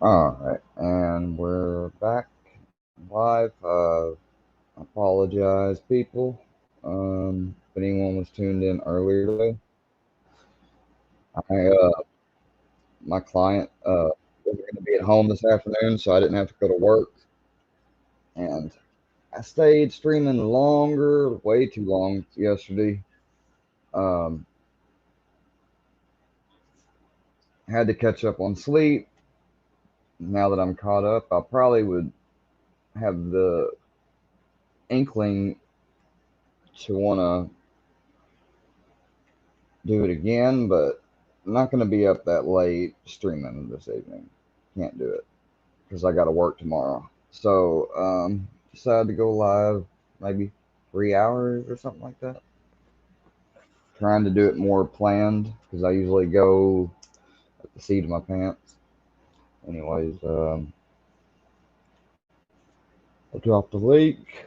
All right, and we're back live. Apologize, people. If anyone was tuned in earlier today, I my client was going to be at home this afternoon, so I didn't have to go to work, and I stayed streaming longer, way too long yesterday. Um, had to catch up on sleep. Now that I'm caught up, I probably would have the inkling to want to do it again, but I'm not going to be up that late streaming this evening. Can't do it because I got to work tomorrow. So decided to go live maybe 3 hours or something like that. Trying to do it more planned because I usually go at the seat of my pants. Anyways, I dropped the link.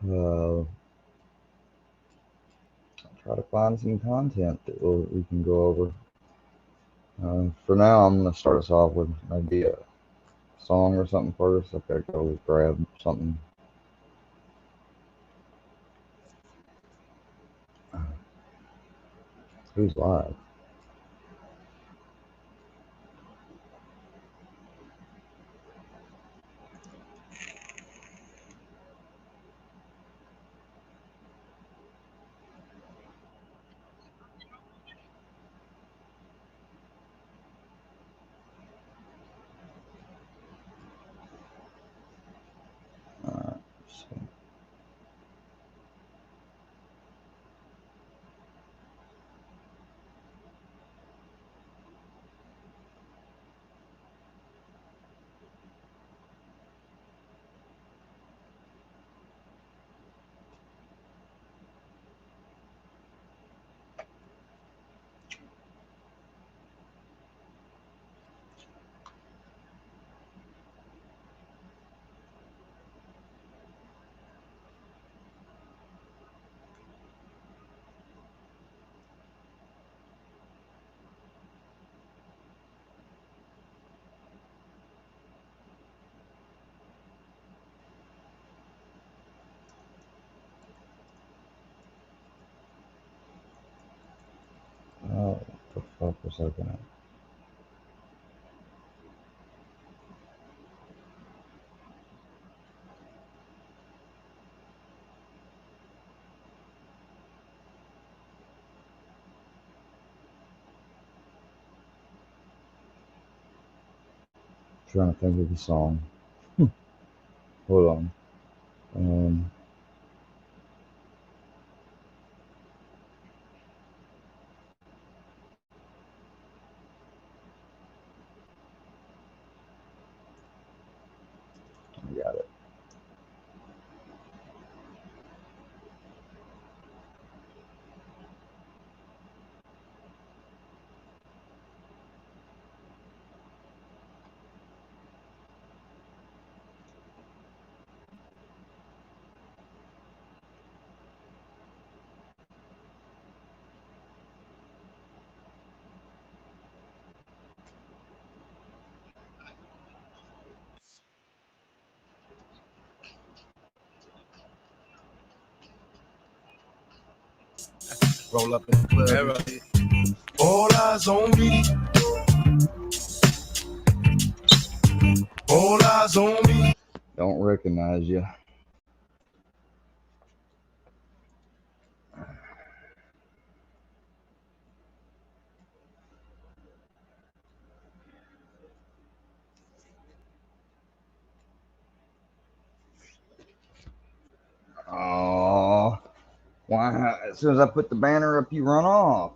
I'll try to find some content that we can go over. For now, I'm going to start us off with maybe a song or something first. I've got to go grab something. Who's live? Alright, so what the fuck was I gonna? Trying to think of the song. Hold on. Um, I got it. Roll up in the club. All eyes on me. All eyes on me. Don't recognize you. Oh, why? As soon as I put the banner up, you run off.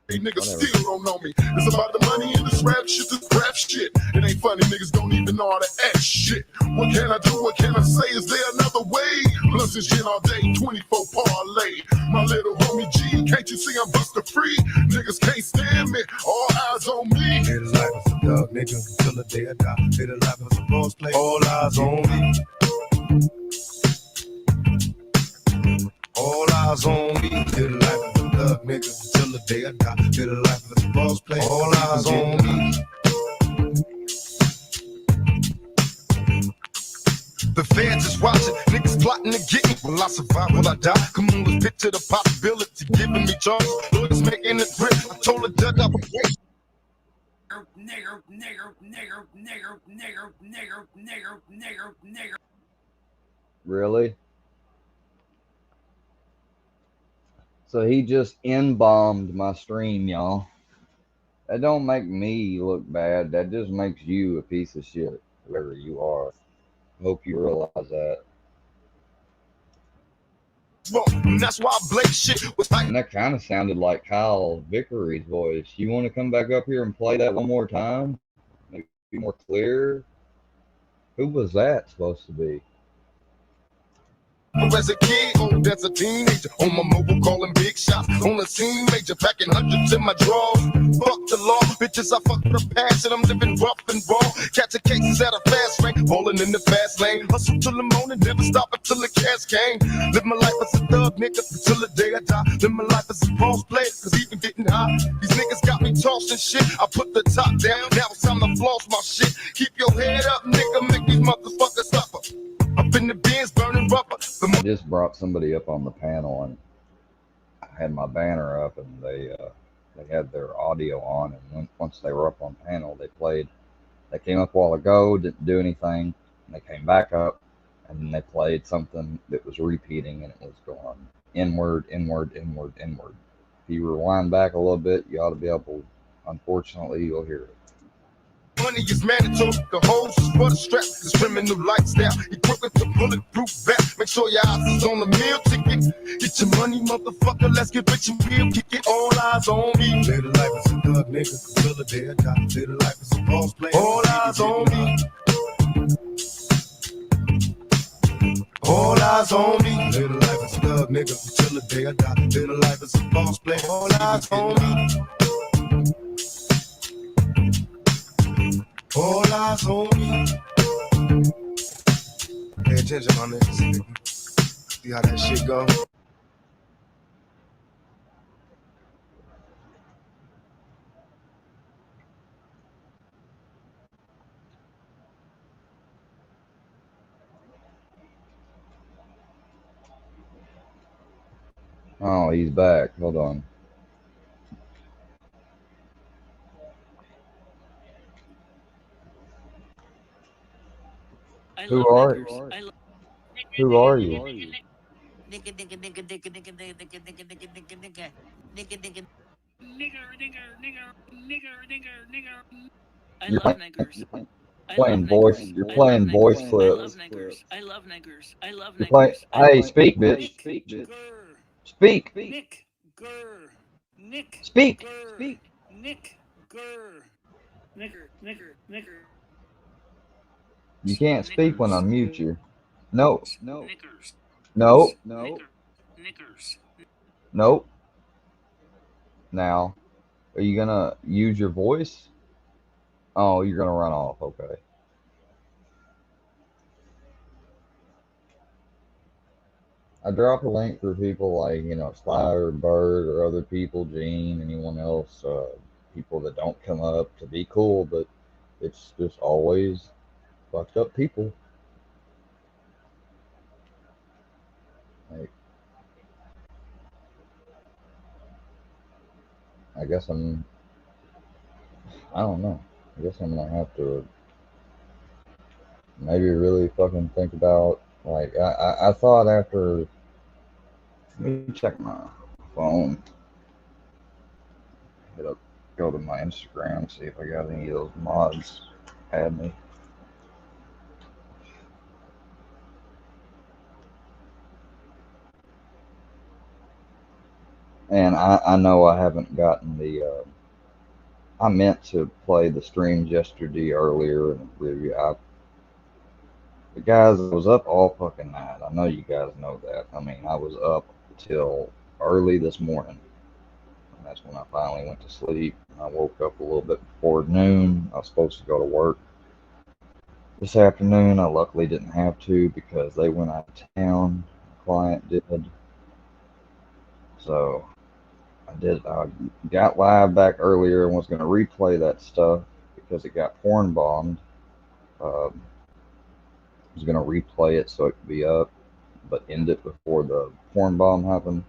These niggas still don't know me. It's about the money and this rap shit, It ain't funny, niggas don't even know how to act shit. What can I do? What can I say? Is there another way? Plus it's gin all day, 24 parlay. My little homie G, can't you see I'm buster free? Niggas can't stand me, all eyes on me. Live the life as a dog, nigga, until the day I die. Live the life as a boss play, all eyes on me. eyes on me. Live the life of a thug nigga till the day I die. Live the life of a boss player. All eyes on me. The fans is watching, niggas plotting to get me. Will I survive? Will I die? Come on, let's picture the possibility. Giving me charge, lawyers making it grip. I told the judge I would wait. Really? So he just in-bombed my stream, y'all. That don't make me look bad. That just makes you a piece of shit, whoever you are. Hope you realize that. And that's why I blame shit was like. And that kind of sounded like Kyle Vickery's voice. You want to come back up here and play that one more time? Maybe be more clear? Who was that supposed to be? As a kid, old as a teenager, on my mobile calling big shots, on the scene major, packing hundreds in my drawers. Fuck the law, bitches, I fuck the past, and I'm living rough and raw. Catching cases at a fast rate, rolling in the fast lane. Hustle till the morning, never stop until the cash came. Live my life as a thug nigga till the day I die. Live my life as a boss player, cause even getting high. These niggas got me tossing shit. I put the top down, now it's time to floss my shit. Keep your head up, nigga, make these motherfuckers suffer. Up in the bins, burning rubber. I just brought somebody up on the panel, and I had my banner up, and they had their audio on, and once they were up on panel, they played. They came up a while ago, didn't do anything, and they came back up, and then they played something that was repeating, and it was going inward, inward, inward, inward. If you rewind back a little bit, you ought to be able. Unfortunately, you'll hear it. Money is mandatory, the hose is for the strap. This criminal lifestyle, equipped with the bulletproof vest. Make sure your eyes is on the meal ticket. Get your money, motherfucker, let's get rich and real. Kick it, all eyes on me. Live the life as a thug nigga, till the day I die. Live the life as a boss player. All eyes on me. All eyes on me. Live the life as a thug nigga, till the day I die. Live the life as a boss player. All eyes on me. All eyes on me. Pay attention, my niggas. See how that shit go. Oh, he's back. Hold on. Who are you? Who are you? I love niggers. Playing voice. You're playing voice clips. I love niggers. I love You're playing. niggers. Hey, speak, bitch. Speak. Nick Gurr. Nick. Speak. Gurr. Speak. Nick Gurr. Nigger. You can't speak when I mute you. No. Niggers. No. Niggers. Nope. Now, are you gonna use your voice? Oh, you're gonna run off. Okay. I drop a link for people like, Sly or Bird or other people, Gene, anyone else, people that don't come up to be cool, but it's just always fucked up people. Like, I don't know. I guess I'm gonna have to maybe really fucking think about, like, I thought after, let me check my phone, go to my Instagram, see if I got any of those mods add me. And I know I haven't gotten the, I meant to play the streams yesterday earlier and review. The guys, I was up all fucking night. I know you guys know that. I mean, I was up till early this morning. And that's when I finally went to sleep. I woke up a little bit before noon. I was supposed to go to work this afternoon. I luckily didn't have to because they went out of town. The client did. So I got live back earlier and was going to replay that stuff because it got porn bombed. I was going to replay it so it could be up, but end it before the porn bomb happened.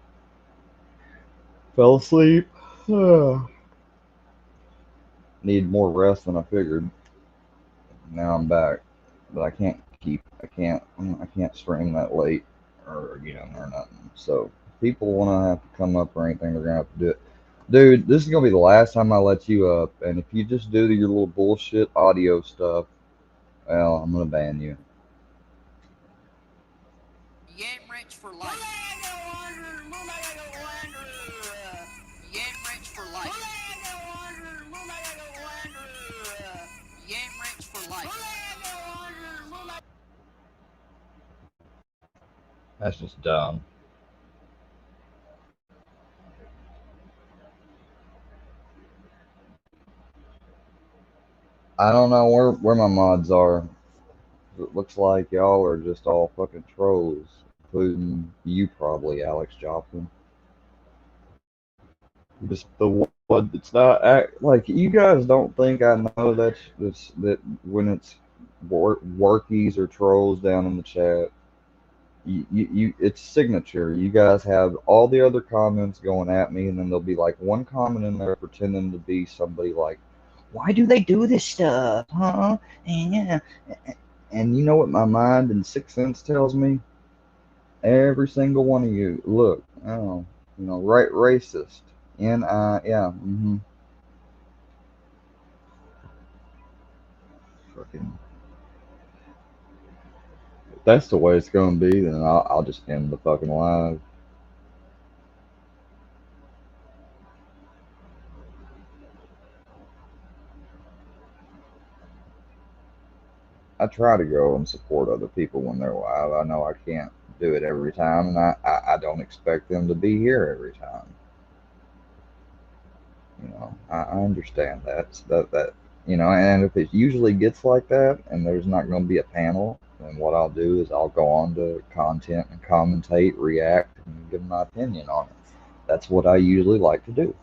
Fell asleep. Need more rest than I figured. Now I'm back, but I can't stream that late or or nothing. So if people want to have to come up or anything, they're gonna have to do it. Dude, this is gonna be the last time I let you up, and if you just do your little bullshit audio stuff, well, I'm gonna ban you. Yam Ranch for life. Yam Ranch for life. Yam Ranch for life. That's just dumb. I don't know where my mods are. It looks like y'all are just all fucking trolls, including you probably, Alex Joplin. Just the one that's not like you guys don't think I know that when it's workies or trolls down in the chat, it's signature. You guys have all the other comments going at me, and then there'll be like one comment in there pretending to be somebody like, why do they do this stuff, huh? Yeah. And you know what my mind and sixth sense tells me? Every single one of you, look, oh, right, racist. Yeah, fucking. If that's the way it's gonna be, then I'll just end the fucking live. I try to go and support other people when they're live. I know I can't do it every time, and I don't expect them to be here every time. I understand that, and if it usually gets like that, and there's not going to be a panel, then what I'll do is I'll go on to content and commentate, react, and give my opinion on it. That's what I usually like to do.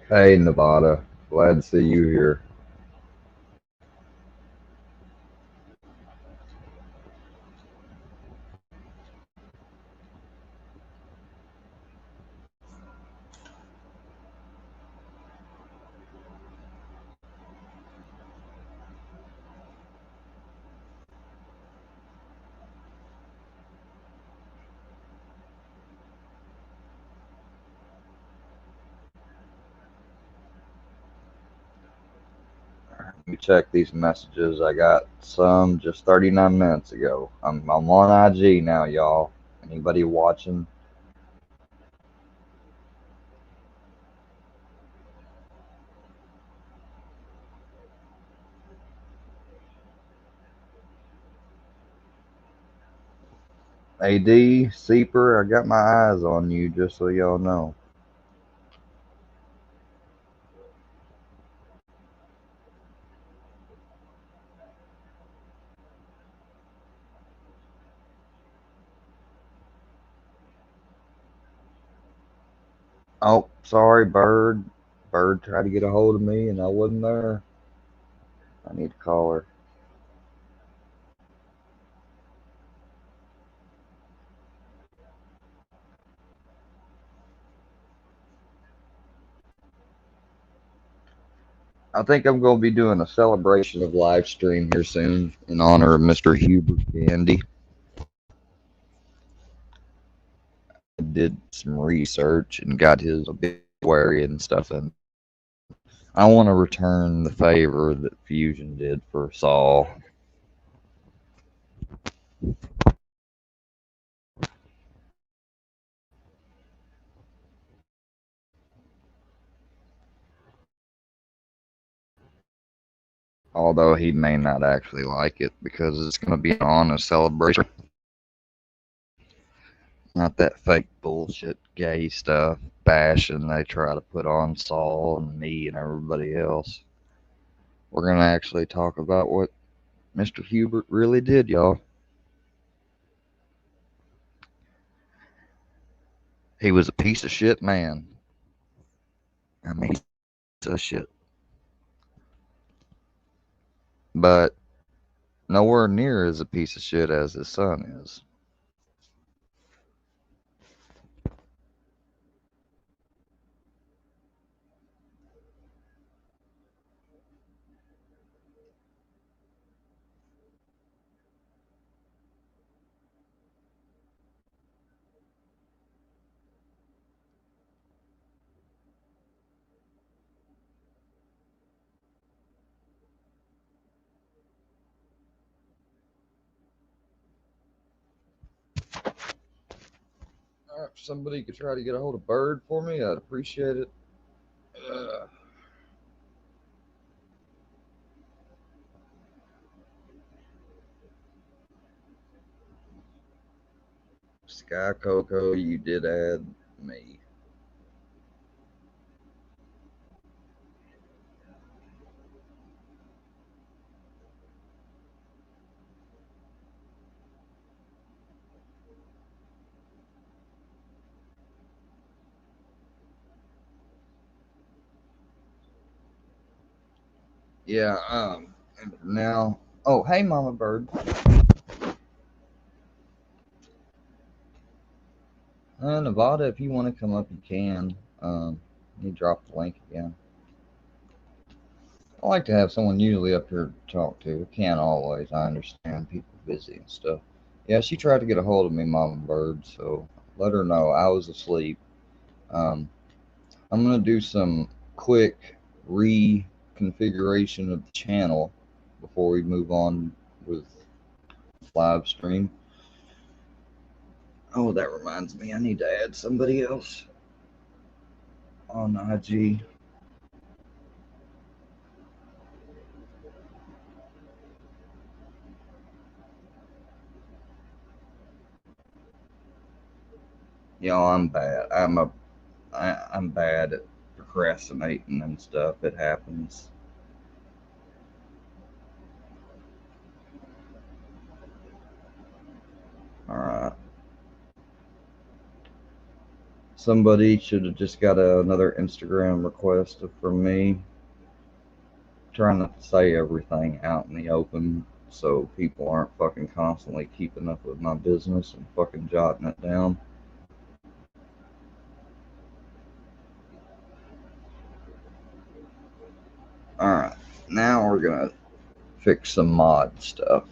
Hey, Nevada. Glad to see you here. Let me check these messages. I got some just 39 minutes ago. I'm on IG now, y'all. Anybody watching? AD, Seeper, I got my eyes on you, just so y'all know. Oh, sorry, Bird. Bird tried to get a hold of me, and I wasn't there. I need to call her. I think I'm going to be doing a celebration of live stream here soon in honor of Mr. Hubert Gandy. I did some research and got his obituary and stuff, and I want to return the favor that Fusion did for Saul. Although he may not actually like it because it's going to be an honest celebration. Not that fake bullshit gay stuff, bashing they try to put on Saul and me and everybody else. We're going to actually talk about what Mr. Hubert really did, y'all. He was a piece of shit man. I mean, he's a piece of shit. But nowhere near as a piece of shit as his son is. If somebody could try to get a hold of Bird for me, I'd appreciate it. Sky Coco, you did add me. Yeah, now, oh, hey, Mama Bird. Nevada, if you want to come up, you can. You drop the link again. I like to have someone usually up here to talk to. Can't always. I understand people busy and stuff. Yeah, she tried to get a hold of me, Mama Bird, so let her know I was asleep. I'm gonna do some quick reconfiguration of the channel before we move on with live stream. Oh, that reminds me, I need to add somebody else on IG. Y'all, I'm bad. I'm bad at procrastinating and stuff. It happens. All right. Somebody should have just got another Instagram request from me. Trying not to say everything out in the open so people aren't fucking constantly keeping up with my business and fucking jotting it down. Alright, now we're gonna fix some mod stuff.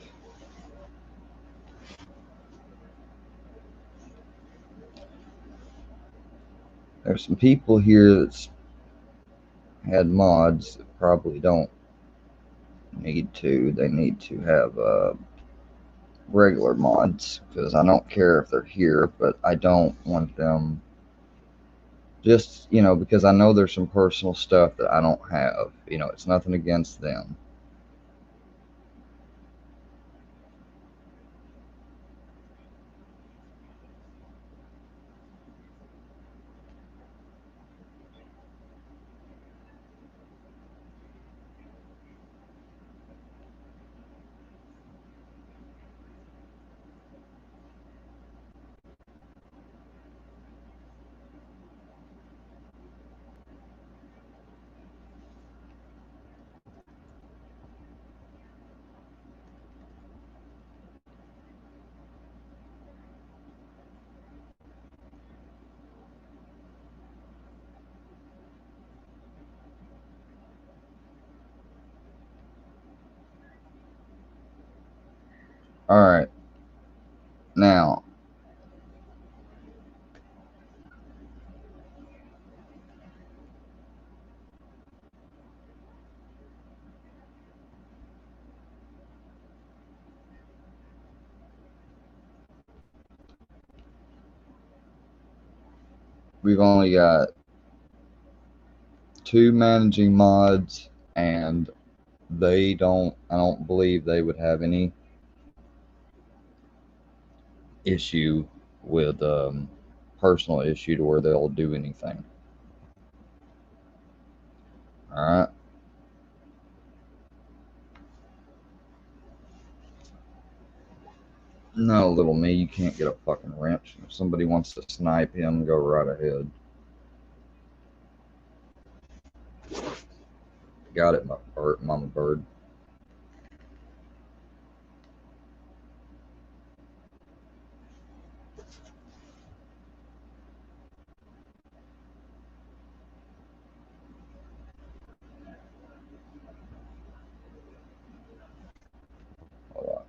There's some people here that's had mods that probably don't need to. They need to have regular mods because I don't care if they're here, but I don't want them just, because I know there's some personal stuff that I don't have. It's nothing against them. All right. Now, we've only got 2 managing mods and I don't believe they would have any issue with personal issue to where they'll do anything. All right. No, little me, you can't get a fucking wrench. If somebody wants to snipe him, go right ahead. Got it, mama bird. Hold on.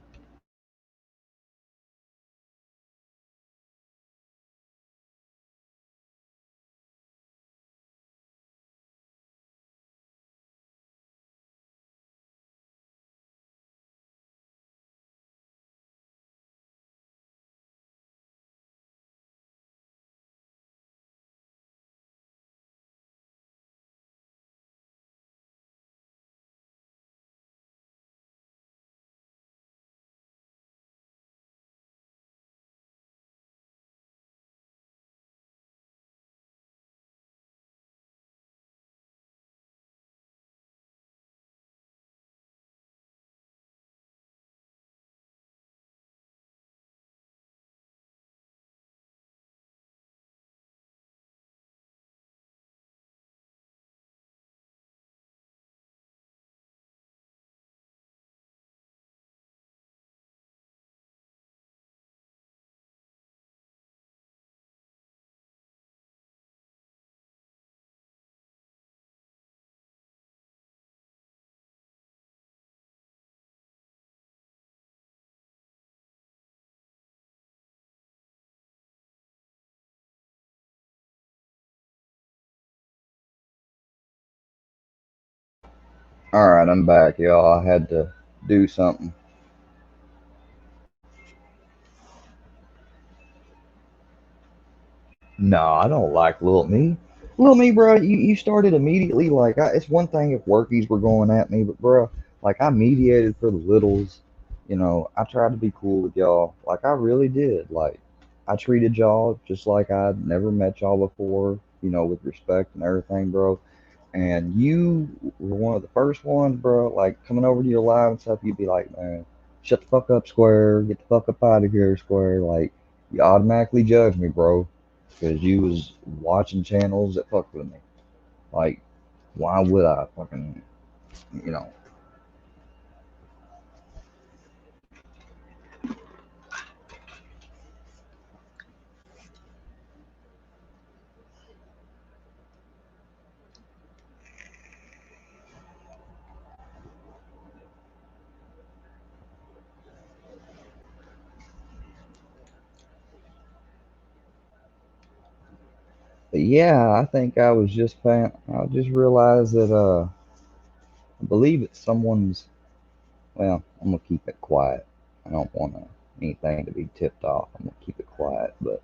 All right, I'm back, y'all. I had to do something. No, I don't like Lil Me. Lil Me, bro, you started immediately. Like, it's one thing if workies were going at me, but, bro, like, I mediated for the littles. You know, I tried to be cool with y'all. Like, I really did. Like, I treated y'all just like I'd never met y'all before, you know, with respect and everything, bro. And you were one of the first ones, bro, like, coming over to your live and stuff, you'd be like, man, shut the fuck up, Square. Get the fuck up out of here, Square. Like, you automatically judge me, bro, because you was watching channels that fucked with me. Like, why would I fucking, you know? But yeah, I think I was just I just realized that I believe it's someone's. Well, I'm gonna keep it quiet. I don't want anything to be tipped off. I'm gonna keep it quiet, but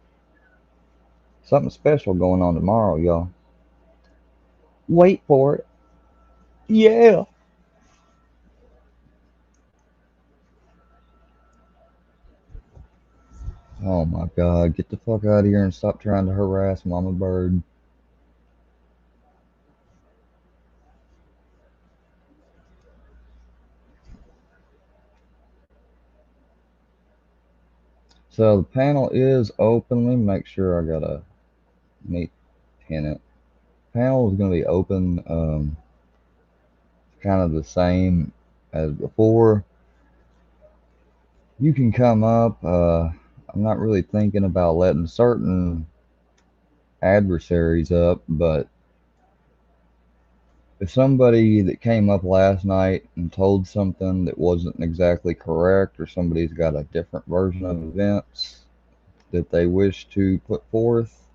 something special going on tomorrow, y'all. Wait for it. Yeah. Oh my God, get the fuck out of here and stop trying to harass Mama Bird. So the panel is open. Let me make sure I got a neat pin it. Panel is going to be open, kind of the same as before. You can come up. I'm not really thinking about letting certain adversaries up, but if somebody that came up last night and told something that wasn't exactly correct, or somebody's got a different version of events that they wish to put forth,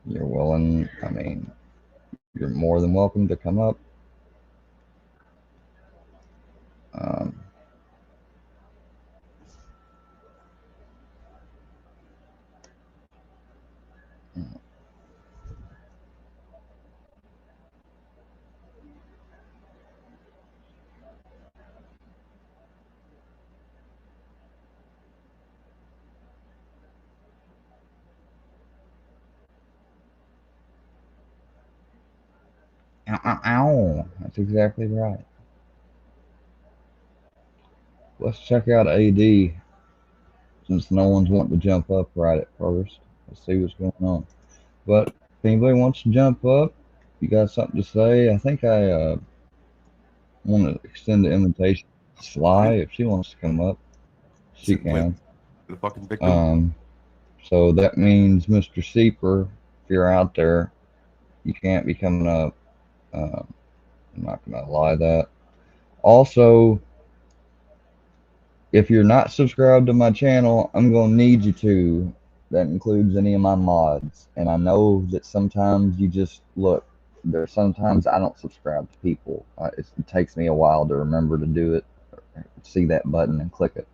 you're willing, I mean, you're more than welcome to come up. Um, Ow, ow, ow. That's exactly right. Let's check out AD since no one's wanting to jump up right at first. Let's see what's going on. But if anybody wants to jump up, you got something to say, I think I want to extend the invitation to Sly. If she wants to come up, she can. The fucking victim. So that means, Mr. Seeper, if you're out there, you can't be coming up. I'm not going to lie that. Also, if you're not subscribed to my channel, I'm going to need you to. That includes any of my mods. And I know that sometimes you just look. There's sometimes I don't subscribe to people. It takes me a while to remember to do it. See that button and click it.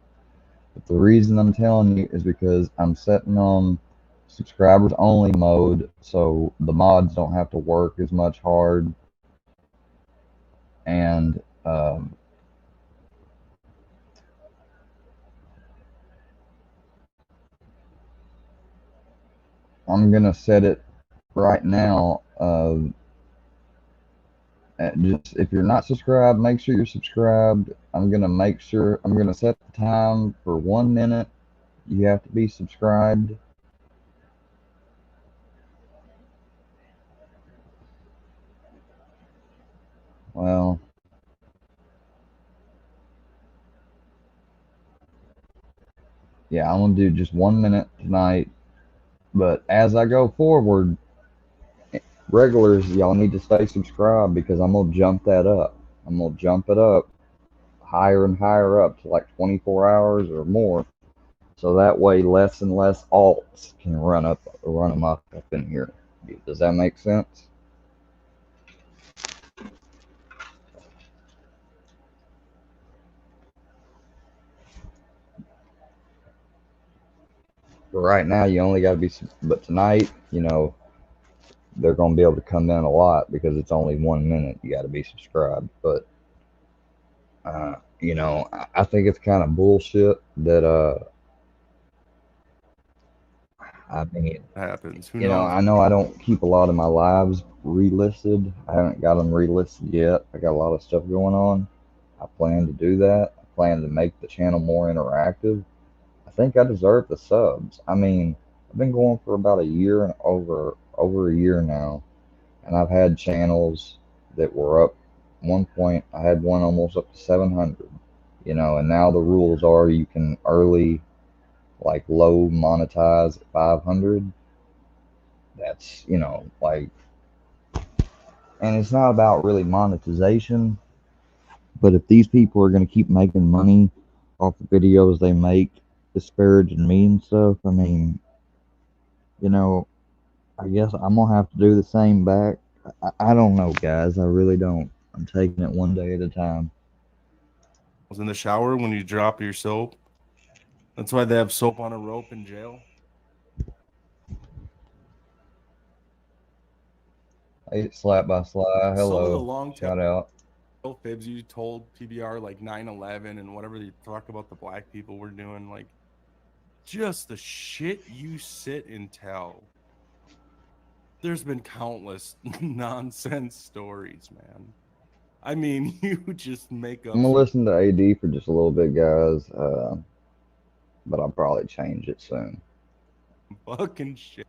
But the reason I'm telling you is because I'm setting on subscribers only mode, so the mods don't have to work as much hard. And I'm gonna set it right now. Just if you're not subscribed, make sure you're subscribed. I'm gonna set the time for 1 minute. You have to be subscribed. Well, yeah, I'm gonna do just 1 minute tonight. But as I go forward, regulars, y'all need to stay subscribed because I'm gonna jump that up. I'm gonna jump it up higher and higher up to like 24 hours or more, so that way less and less alts can run them up in here. Does that make sense? But right now you only got to be, but tonight, you know, they're going to be able to come in a lot because it's only 1 minute. You got to be subscribed. But you know, I think it's kind of bullshit that I mean, It happens. Who you know, knows? I know I don't keep a lot of my lives relisted. I haven't got them relisted yet. I got a lot of stuff going on. I plan to do that. I plan to make the channel more interactive. I think I deserve the subs. I mean, I've been going for about a year and over a year now, and I've had channels that were up. One point, I had one almost up to 700. You know, and now the rules are you can early, like low monetize at 500. That's, you know, like, and it's not about really monetization, but if these people are going to keep making money off the videos they make disparaging me and stuff, I mean, you know, I guess I'm gonna have to do the same back. I don't know, guys. I really don't. I'm taking it one day at a time. I was in the shower when you drop your soap. That's why they have soap on a rope in jail. Hey, Slap by Sly. Some of the Hello. long Shout out. fibs you told PBR, like 9/11 and whatever you talk about the black people were doing, like just the shit you sit and tell. There's been countless nonsense stories, man. I mean, you just make up. I'm gonna listen to AD for just a little bit, guys. But I'll probably change it soon. Fucking shit.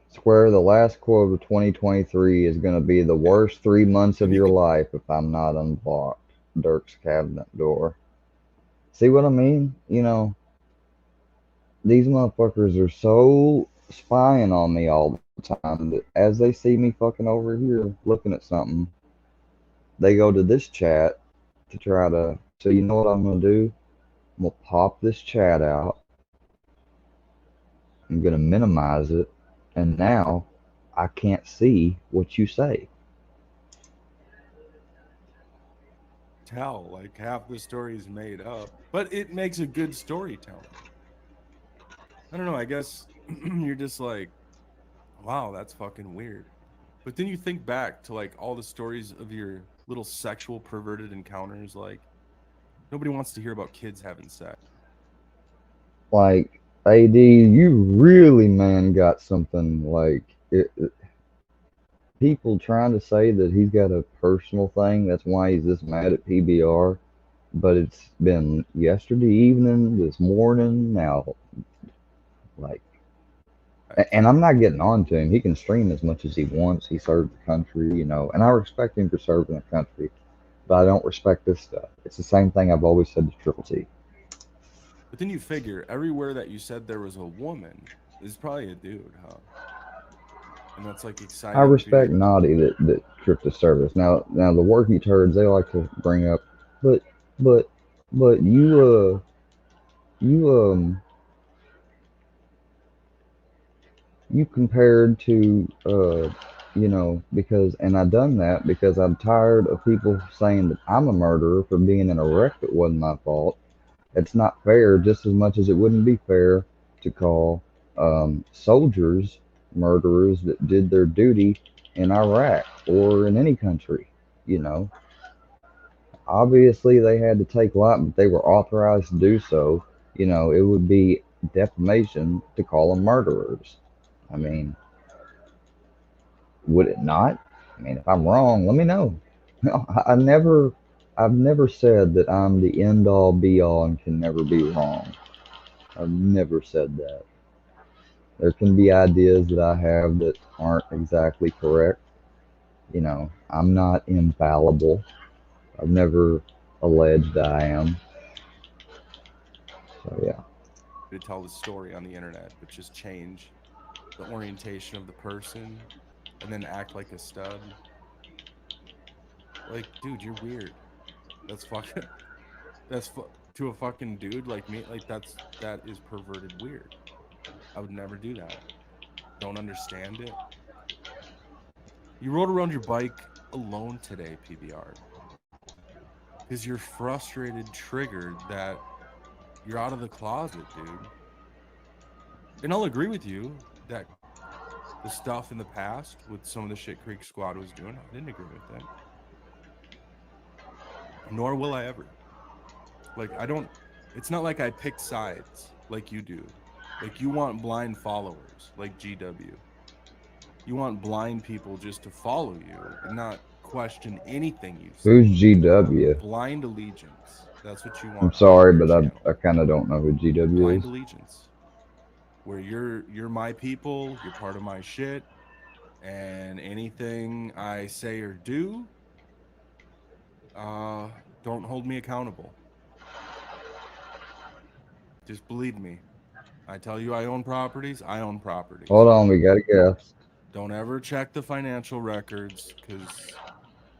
Swear the last quote of 2023 is gonna be the worst 3 months of your life if I'm not unblocked. Dirk's cabinet door. See what I mean? You know, these motherfuckers are so spying on me all the time that as they see me fucking over here looking at something, they go to this chat to try to. So you know what I'm gonna do? I'm gonna pop this chat out. I'm gonna minimize it, and now I can't see what you say. Tell like half the story is made up, but it makes a good storytelling. I don't know. I guess you're just like, wow, that's fucking weird. But then you think back to like all the stories of your little sexual perverted encounters. Like nobody wants to hear about kids having sex. Like, AD, you really, man, got something like it. people trying to say that he's got a personal thing. That's why he's this mad at PBR. But it's been yesterday evening, this morning, now. Like, and I'm not getting on to him. He can stream as much as he wants. He served the country, you know, and I respect him for serving the country. But I don't respect this stuff. It's the same thing I've always said to Triple T. But then you figure everywhere that you said there was a woman is probably a dude, huh? And that's like exciting. I respect Naughty that tripped the service. Now the worky turds, they like to bring up, but you compared to you know, because, and I done that because I'm tired of people saying that I'm a murderer for being in a wreck that wasn't my fault. It's not fair, just as much as it wouldn't be fair to call soldiers murderers that did their duty in Iraq or in any country, you know. Obviously, they had to take life, but they were authorized to do so. You know, it would be defamation to call them murderers. I mean, would it not? I mean, if I'm wrong, let me know. I've never said that I'm the end all be all and can never be wrong. I've never said that. There can be ideas that I have that aren't exactly correct. You know, I'm not infallible. I've never alleged that I am. So yeah. To tell the story on the internet, but just change the orientation of the person and then act like a stud. Like, dude, you're weird. That's fucking. To a fucking dude like me. Like that is perverted weird. I would never do that. Don't understand it. You rode around your bike alone today, PBR, because you're frustrated, triggered that you're out of the closet, dude. And I'll agree with you that the stuff in the past with some of the shit Creek Squad was doing, I didn't agree with that. Nor will I ever. Like, it's not like I pick sides like you do. Like, you want blind followers like GW. You want blind people just to follow you and not question anything you say. Who's GW? Blind allegiance. That's what you want. I'm sorry, but I kind of don't know who GW blind is. Allegiance. Where you're my people, you're part of my shit, and anything I say or do, don't hold me accountable. Just believe me. I tell you I own properties, I own properties. Hold on, we got a guess. Don't ever check the financial records because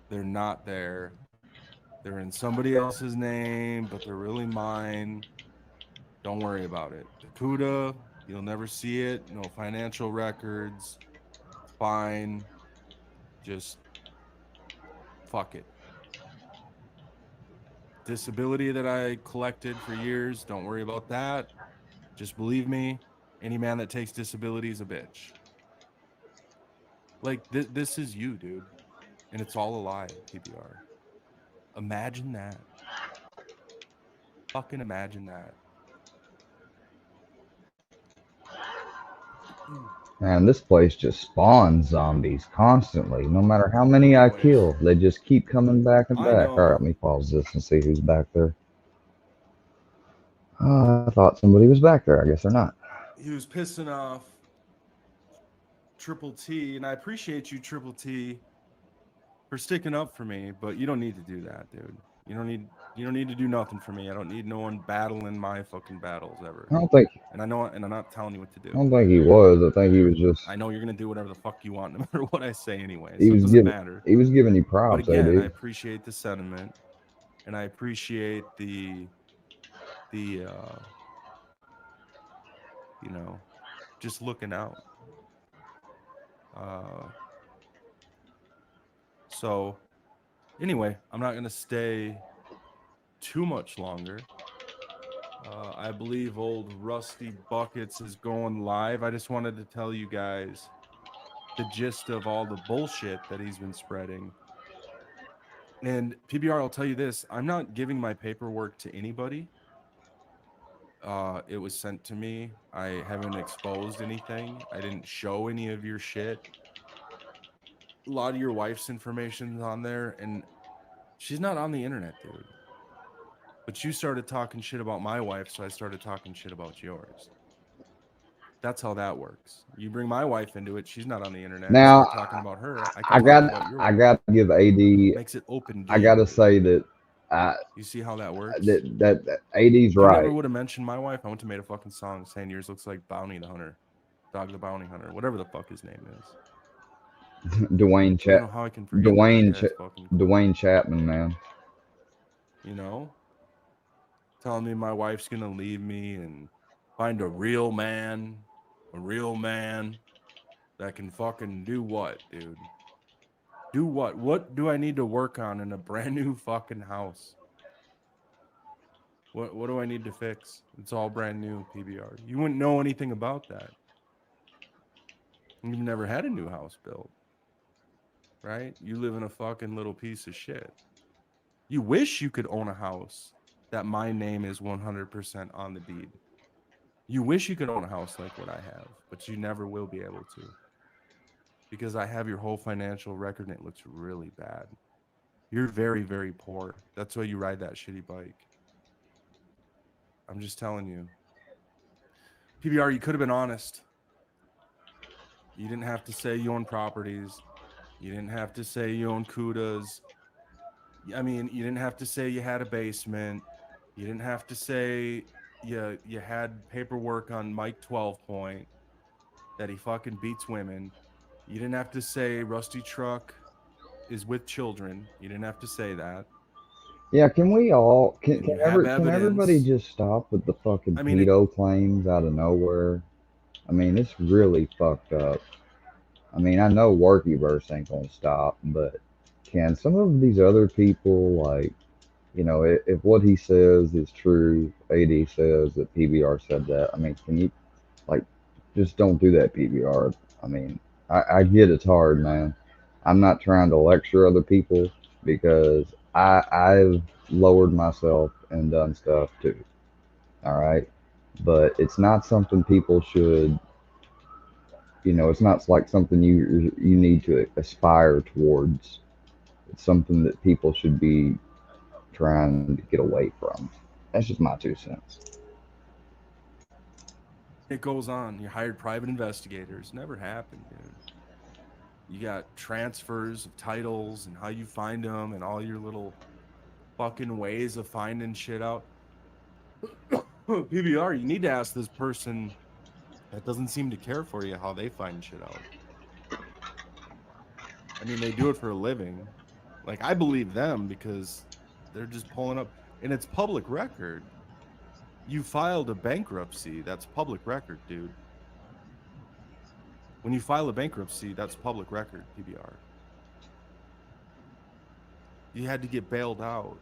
they're not there. They're in somebody else's name, but they're really mine. Don't worry about it. Dakuda, you'll never see it. No financial records. Fine. Just fuck it. Disability that I collected for years, don't worry about that. Just believe me, any man that takes disability is a bitch. Like, this is you, dude. And it's all a lie, PBR. Imagine that. Fucking imagine that. Man, this place just spawns zombies constantly. No matter how many I kill, they just keep coming back and back. All right, let me pause this and see who's back there. I thought somebody was back there. I guess they're not. He was pissing off Triple T, and I appreciate you, Triple T, for sticking up for me, but you don't need to do that, dude. You don't need to do nothing for me. I don't need no one battling my fucking battles ever. I don't think. And I know, and I'm not telling you what to do. I don't think he was. I think he was just. I know you're gonna do whatever the fuck you want, no matter what I say, anyway. He So was it giving. matter. He was giving you props, but again, dude. I appreciate the sentiment, and I appreciate the you know, just looking out. So anyway, I'm not gonna stay too much longer. I believe old Rusty Buckets is going live. I just wanted to tell you guys the gist of all the bullshit that he's been spreading. And PBR, I'll tell you this, I'm not giving my paperwork to anybody. It was sent to me. I haven't exposed anything. I didn't show any of your shit. a lot of your wife's information's on there, and she's not on the internet, dude. But you started talking shit about my wife, so I started talking shit about yours. That's how that works. You bring my wife into it, she's not on the internet. Now, Start talking about her. I can got talk about your I wife. got to give AD. Makes it open. I got to say that you see how that works. that AD's You right. never would have mentioned my wife. I went to made a fucking song saying yours looks like Bounty the Hunter, Dog the Bounty Hunter, whatever the fuck his name is. Dwayne I don't know how I can forget Dwayne Chapman, man. You know, telling me my wife's gonna leave me and find a real man that can fucking do what, dude? Do what? What do I need to work on in a brand new fucking house? What do I need to fix? It's all brand new, PBR. You wouldn't know anything about that. You've never had a new house built, right? You live in a fucking little piece of shit. You wish you could own a house that my name is 100% on the deed. You wish you could own a house like what I have, but you never will be able to. Because I have your whole financial record and it looks really bad. You're very, very poor. That's why you ride that shitty bike. I'm just telling you. PBR, you could have been honest. You didn't have to say you own properties. You didn't have to say you own Kudas. I mean, you didn't have to say you had a basement. You didn't have to say you had paperwork on Mike 12 Point that he fucking beats women. You didn't have to say Rusty Truck is with children. You didn't have to say that. Yeah, can we all can everybody just stop with the fucking pedo claims out of nowhere? I mean, it's really fucked up. I mean, I know Workyverse ain't gonna stop, but can some of these other people, like, you know, if what he says is true, AD says that PBR said that. I mean, can you, like, just don't do that, PBR? I mean, I get it's hard, man. I'm not trying to lecture other people because I've lowered myself and done stuff too. All right. But it's not something people should, you know, it's not like something you need to aspire towards. It's something that people should be trying to get away from. That's just my 2 cents. It goes on. You hired private investigators. Never happened, dude. You got transfers of titles and how you find them and all your little fucking ways of finding shit out. PBR, you need to ask this person that doesn't seem to care for you how they find shit out. I mean, they do it for a living. Like, I believe them because they're just pulling up. And it's public record. You filed a bankruptcy. That's public record, dude. When you file a bankruptcy, that's public record, PBR. You had to get bailed out.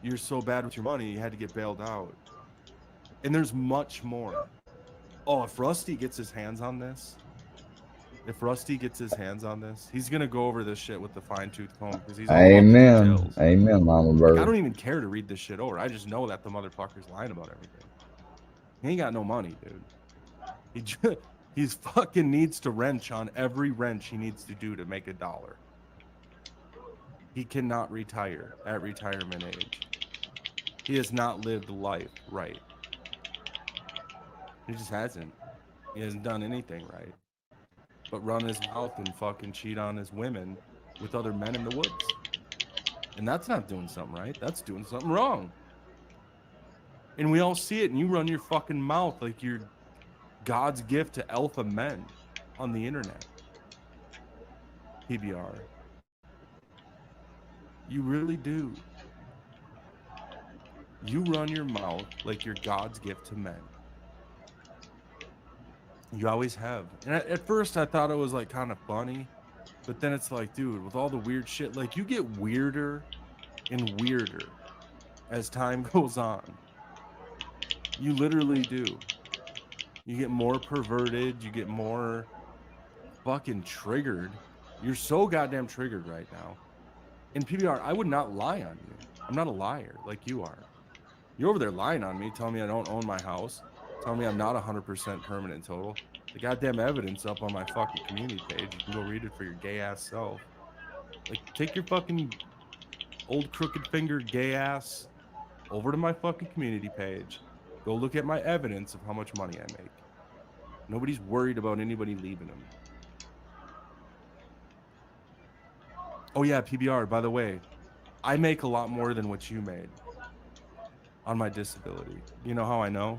You're so bad with your money, you had to get bailed out. And there's much more. Oh, if Rusty gets his hands on this, he's going to go over this shit with the fine-tooth comb. Because he's all Amen. Amen, Mama Bird. Like, I don't even care to read this shit over. I just know that the motherfucker's lying about everything. He ain't got no money, dude. He's fucking needs to wrench on every wrench he needs to do to make $1. He cannot retire at retirement age. He has not lived life right. He just hasn't. He hasn't done anything right. But run his mouth and fucking cheat on his women with other men in the woods. And that's not doing something right. That's doing something wrong. And we all see it, and you run your fucking mouth like you're God's gift to alpha men on the internet. PBR. You really do. You run your mouth like you're God's gift to men. You always have. And at first I thought it was like kind of funny, but then it's like, dude, with all the weird shit, like you get weirder and weirder as time goes on. You literally do. You get more perverted, you get more fucking triggered. You're so goddamn triggered right now. And PBR, I would not lie on you. I'm not a liar like you are. You're over there lying on me, telling me I don't own my house, telling me I'm not 100% permanent total. the goddamn evidence up on my fucking community page. You can go read it for your gay ass self. Like, take your fucking old crooked finger gay ass over to my fucking community page. Go look at my evidence of how much money I make. Nobody's worried about anybody leaving them. Oh yeah, PBR, by the way, I make a lot more than what you made on my disability. You know how I know?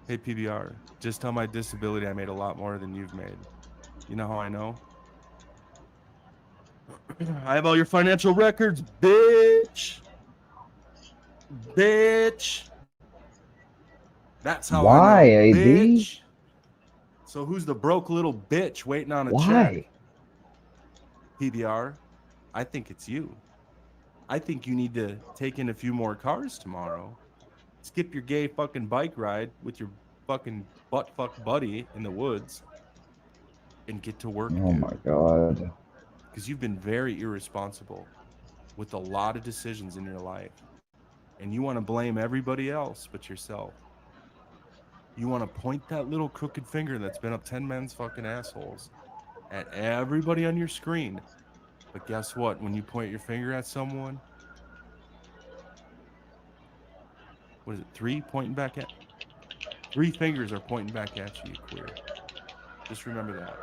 Hey PBR, just on my disability I made a lot more than you've made. You know how I know? I have all your financial records, bitch. Bitch. That's how Why, I know, AD? bitch. So who's the broke little bitch waiting on a check? Why? PBR, I think it's you. I think you need to take in a few more cars tomorrow. Skip your gay fucking bike ride with your fucking butt fuck buddy in the woods and get to work, Oh dude. my god. Because you've been very irresponsible with a lot of decisions in your life. And you want to blame everybody else but yourself. You want to point that little crooked finger that's been up 10 men's fucking assholes at everybody on your screen. But guess what? When you point your finger at someone, what is it? Three fingers are pointing back at you, you queer. Just remember that.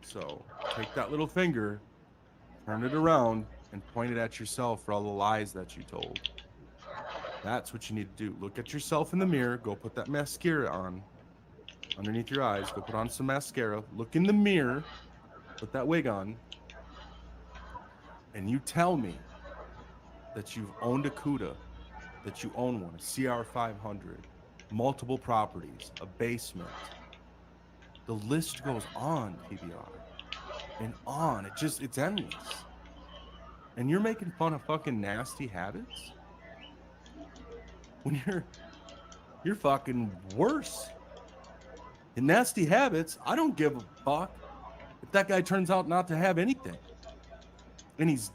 So take that little finger, turn it around, and point it at yourself for all the lies that you told. That's what you need to do. Look at yourself in the mirror. Go put that mascara on underneath your eyes. Go put on some mascara. Look in the mirror. Put that wig on. And you tell me that you've owned a CUDA, that you own one, a CR500, multiple properties, a basement. The list goes on, PBR. And on. It's endless. And you're making fun of fucking nasty habits? When you're fucking worse. In nasty habits, I don't give a fuck if that guy turns out not to have anything. And he's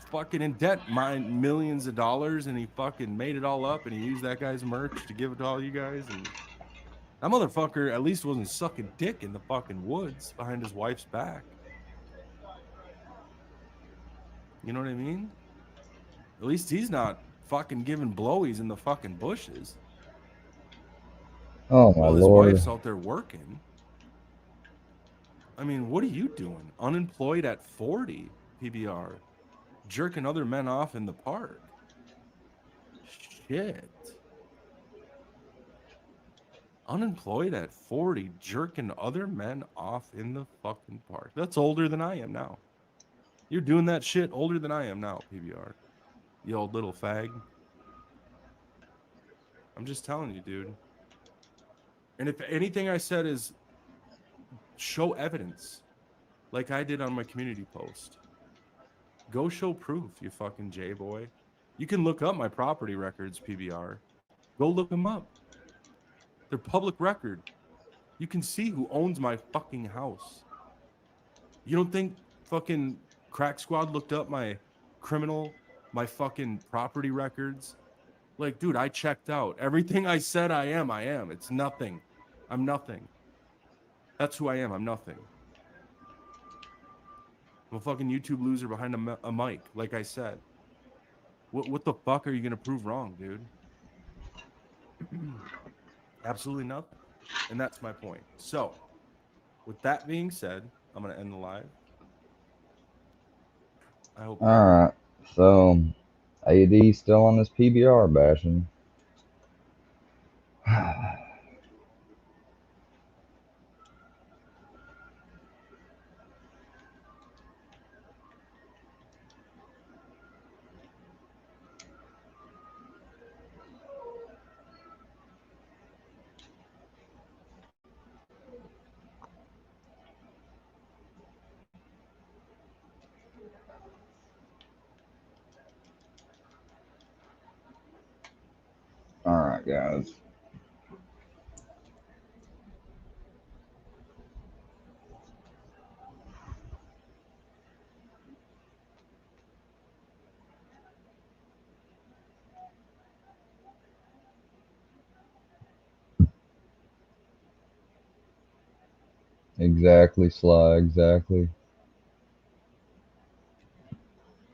fucking in debt, millions of dollars, and he fucking made it all up, and he used that guy's merch to give it to all you guys. And that motherfucker at least wasn't sucking dick in the fucking woods behind his wife's back. You know what I mean? At least he's not fucking giving blowies in the fucking bushes. Oh my While his lord. wife's out there working. I mean, what are you doing? Unemployed at 40, PBR. Jerking other men off in the park. Shit. Unemployed at 40, jerking other men off in the fucking park. That's older than I am now. You're doing that shit older than I am now, PBR. You old little fag. I'm just telling you, dude. And if anything I said is show evidence, like I did on my community post, go show proof, you fucking J-boy. You can look up my property records, PBR. Go look them up. They're public record. You can see who owns my fucking house. You don't think fucking Crack Squad looked up my fucking property records? Like, dude, I checked out. Everything I said I am. It's nothing. I'm nothing. That's who I am. I'm nothing. I'm a fucking YouTube loser behind a mic, like I said. What the fuck are you gonna prove wrong, dude? Absolutely nothing. And that's my point. So, with that being said, I'm gonna end the live. I hope. Alright. So AD still on this PBR bashing. Alright, guys. Exactly, Sly. Exactly.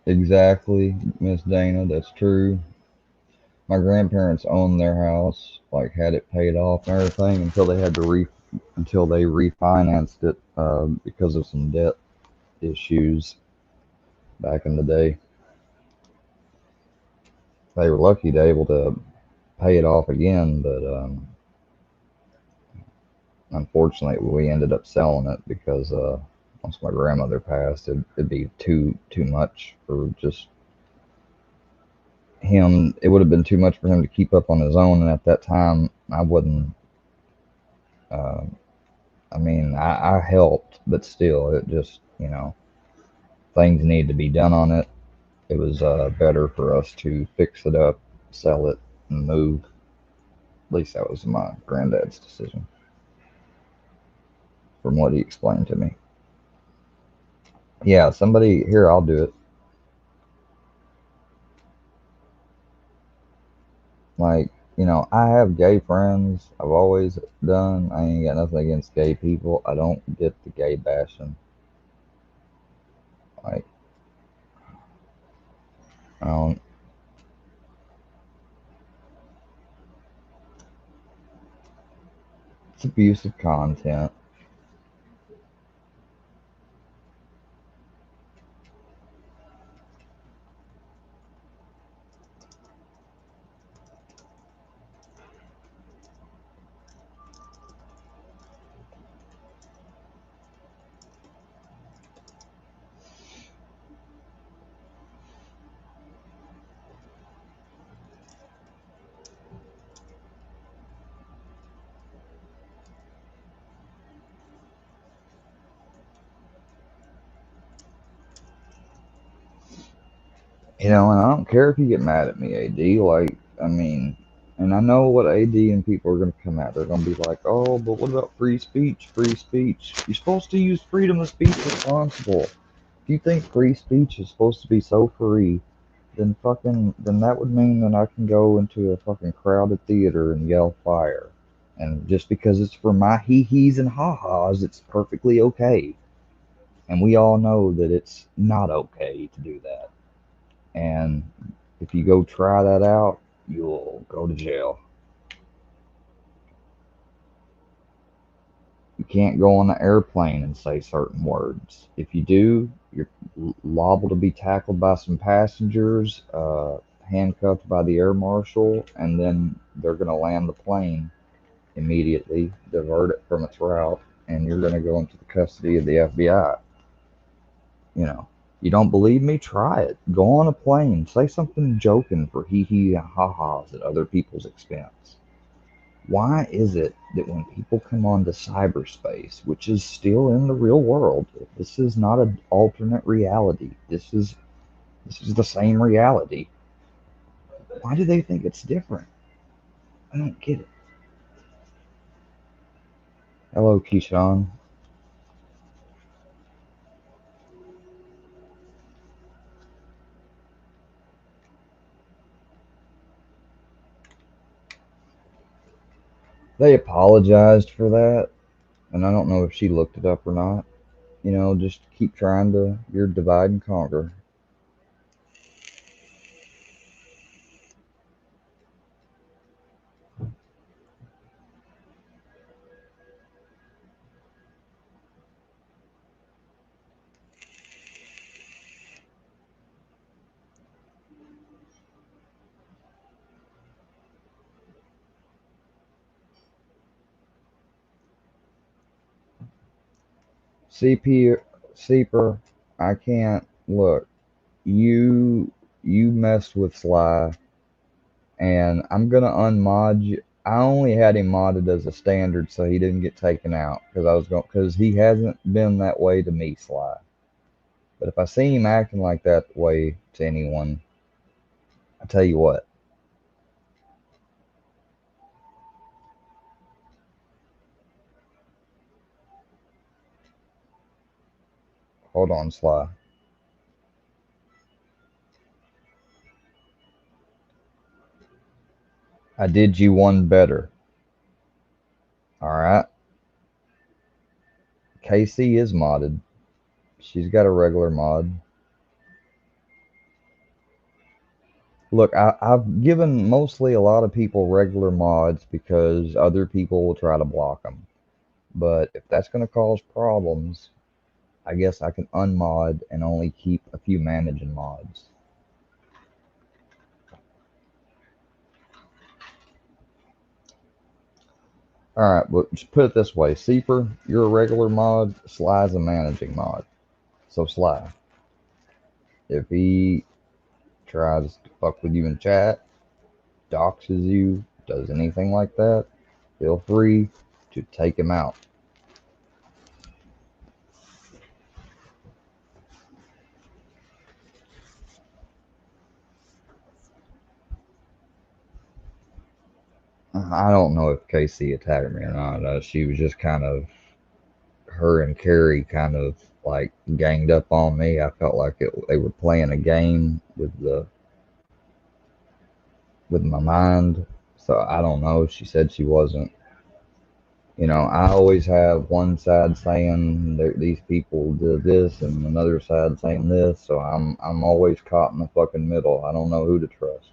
Exactly, Miss Dana. That's true. My grandparents owned their house, like had it paid off and everything until they refinanced it because of some debt issues back in the day. They were lucky to able to pay it off again, but unfortunately we ended up selling it because once my grandmother passed, it'd be too much for just him. It would have been too much for him to keep up on his own, and at that time I wouldn't. Uh, I mean, I helped, but still, it just, things need to be done on it. It was better for us to fix it up, sell it, and move. At least that was my granddad's decision, from what he explained to me. Yeah, somebody here, I'll do it. Like, I have gay friends. I've always done. I ain't got nothing against gay people. I don't get the gay bashing. Like, I don't. It's abusive content. And I don't care if you get mad at me, AD. Like, I mean, and I know what AD and people are going to come at. They're going to be like, oh, but what about free speech? Free speech. You're supposed to use freedom of speech responsible. If you think free speech is supposed to be so free, then that would mean that I can go into a fucking crowded theater and yell fire. And just because it's for my hee-hees and ha-has, it's perfectly okay. And we all know that it's not okay to do that. And if you go try that out, you'll go to jail. You can't go on an airplane and say certain words. If you do, you're liable to be tackled by some passengers, handcuffed by the air marshal, and then they're going to land the plane immediately, divert it from its route, and you're going to go into the custody of the FBI. You don't believe me? Try it. Go on a plane. Say something joking for hee-hee and ha-has at other people's expense. Why is it that when people come onto cyberspace, which is still in the real world, this is not an alternate reality. This is the same reality. Why do they think it's different? I don't get it. Hello, Keyshawn. They apologized for that, and I don't know if she looked it up or not. Just keep trying to, you're divide and conquer. CP, Seeper, I can't look. You messed with Sly, and I'm gonna unmod you. I only had him modded as a standard, so he didn't get taken out because he hasn't been that way to me, Sly. But if I see him acting like that way to anyone, I tell you what. Hold on, Sly. I did you one better. All right. KC is modded. She's got a regular mod. Look, I've given mostly a lot of people regular mods because other people will try to block them. But if that's going to cause problems, I guess I can unmod and only keep a few managing mods. Alright, but just put it this way. Seeper, you're a regular mod. Sly's a managing mod. So Sly, if he tries to fuck with you in chat, doxes you, does anything like that, feel free to take him out. I don't know if Casey attacked me or not. She was just kind of, her and Carrie kind of like ganged up on me. I felt like they were playing a game with my mind. So I don't know. She said she wasn't. You know, I always have one side saying these people did this and another side saying this. So I'm always caught in the fucking middle. I don't know who to trust.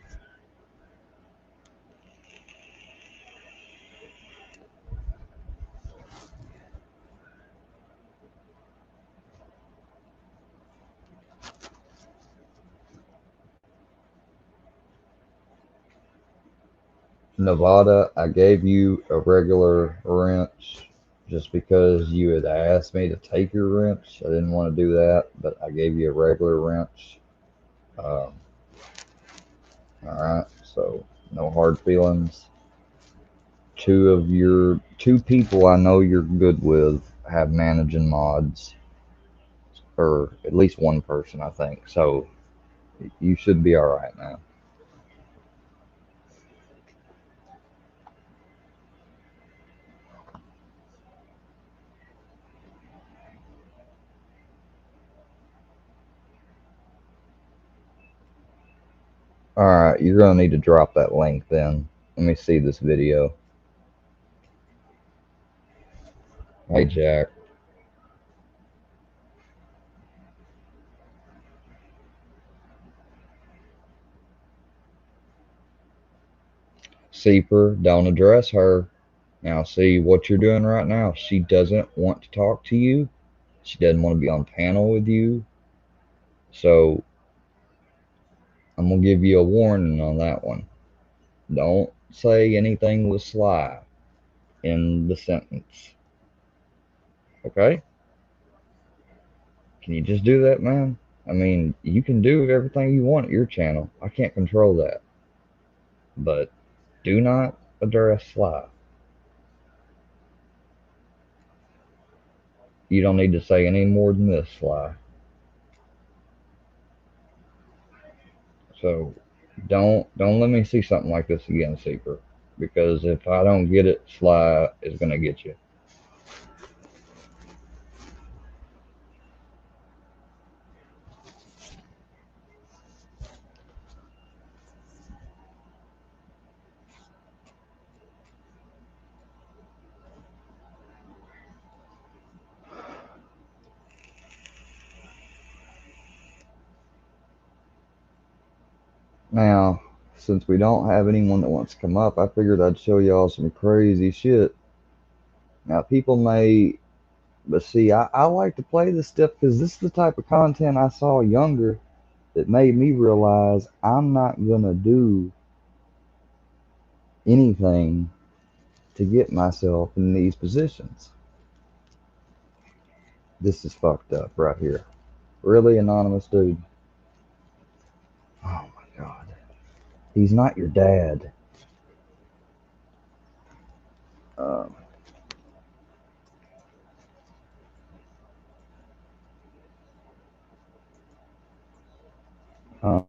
Nevada, I gave you a regular wrench just because you had asked me to take your wrench. I didn't want to do that, but I gave you a regular wrench. Alright, so no hard feelings. Two people I know you're good with have managing mods, or at least one person, I think. So you should be alright now. Alright, you're gonna need to drop that link then. Let me see this video. Hey, Jack. Seeper, don't address her. Now, see what you're doing right now. She doesn't want to talk to you. She doesn't want to be on panel with you. So, I'm going to give you a warning on that one. Don't say anything with Sly in the sentence. Okay? Can you just do that, man? I mean, you can do everything you want at your channel. I can't control that. But do not address Sly. You don't need to say any more than this, Sly. So don't let me see something like this again, Seeker. Because if I don't get it, Sly is gonna get you. Now, since we don't have anyone that wants to come up, I figured I'd show y'all some crazy shit. Now, people may, but see, I like to play this stuff because this is the type of content I saw younger that made me realize I'm not gonna do anything to get myself in these positions. This is fucked up right here. Really, anonymous dude? Oh my god. He's not your dad. Um, uh,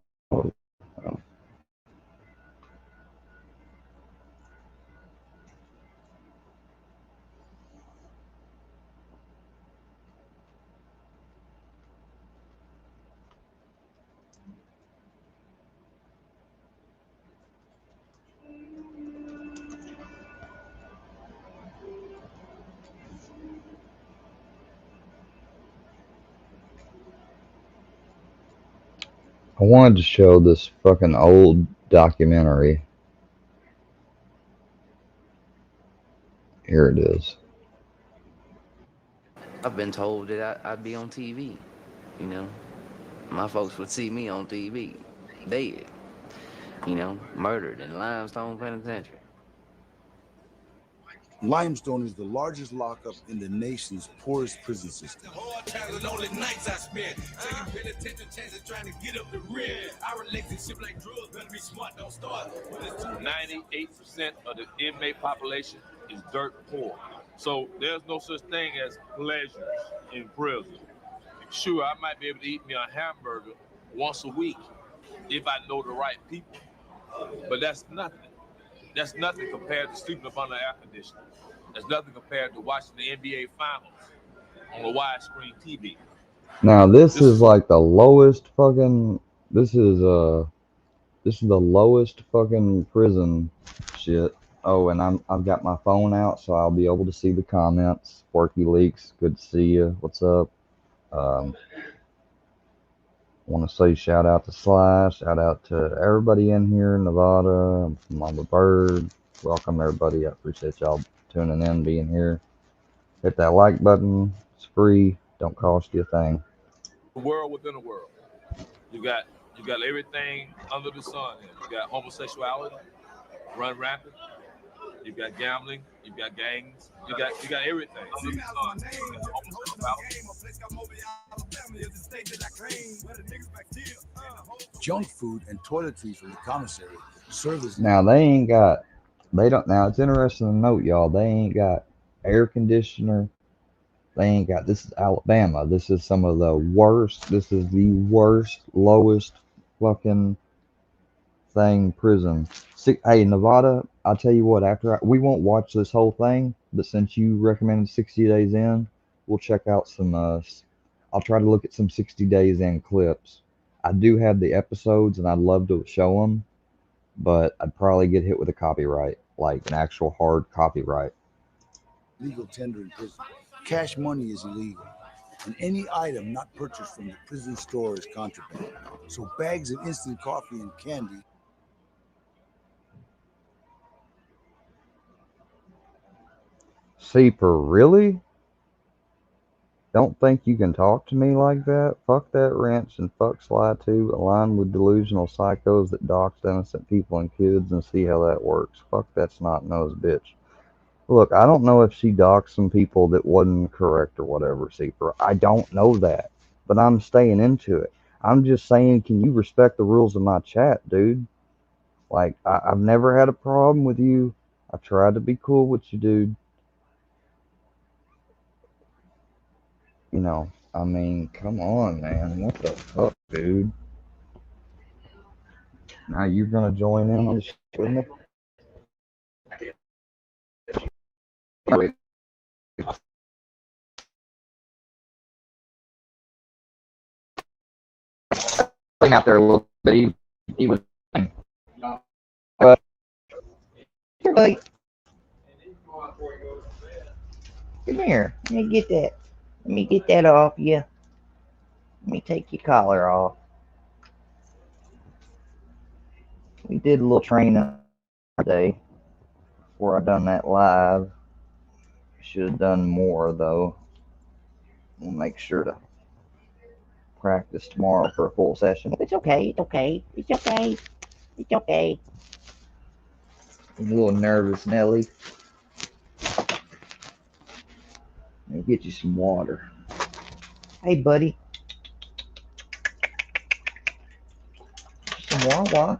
I wanted to show this fucking old documentary. Here it is. I've been told that I'd be on TV. You know, my folks would see me on TV, dead. You know, murdered in Limestone Penitentiary. Limestone is the largest lockup in the nation's poorest prison system. Hard times and only nights I spent taking penitentiary chances trying to get up the rent. Our relationship like drugs, better be smart, don't start. 98% of the inmate population is dirt poor. So there's no such thing as pleasures in prison. Sure, I might be able to eat me a hamburger once a week if I know the right people. But that's nothing. That's nothing compared to sleeping up under air conditioning. That's nothing compared to watching the NBA Finals on a widescreen TV. Now this is like the lowest fucking. This is the lowest fucking prison shit. Oh, and I've got my phone out, so I'll be able to see the comments. Forky Leaks, good to see you. What's up? Want to say shout out to Slash, shout out to everybody in here in Nevada, Mama Bird. Welcome everybody. I appreciate y'all tuning in, being here. Hit that like button. It's free. Don't cost you a thing. The world within a world. You got everything under the sun here. You got homosexuality, run rapid. You got gambling. You got gangs. You got everything under the sun. Junk food and toiletries from the commissary serve as. Now now it's interesting to note, y'all, they ain't got air conditioner. They ain't got, this is Alabama. This is some of the worst, this is the worst, lowest fucking thing prison. Hey, Nevada, I'll tell you what, we won't watch this whole thing, but since you recommended 60 Days In, we'll check out some, I'll try to look at some 60 Days In clips. I do have the episodes and I'd love to show them, but I'd probably get hit with a copyright, like an actual hard copyright. Legal tender in prison. Cash money is illegal, and any item not purchased from the prison store is contraband. So bags of instant coffee and candy. Seeper, really? Don't think you can talk to me like that? Fuck that wrench and fuck Sly too. Align with delusional psychos that dox innocent people and kids and see how that works. Fuck that snot-nosed bitch. Look, I don't know if she doxed some people that wasn't correct or whatever, Seeper. I don't know that, but I'm staying into it. I'm just saying, can you respect the rules of my chat, dude? Like, I've never had a problem with you. I tried to be cool with you, dude. You know, I mean, come on, man. What the fuck, dude? Now you're gonna join in on this shit with me? Out there a little bit. He was. But you're late. Come here. Let me get that. Let me get that off you. Let me take your collar off. We did a little training today before I done that live. Should have done more though. We'll make sure to practice tomorrow for a full session. It's okay. It's okay. It's okay. It's okay. I'm a little nervous, Nelly. Let me get you some water. Hey, buddy. Some water.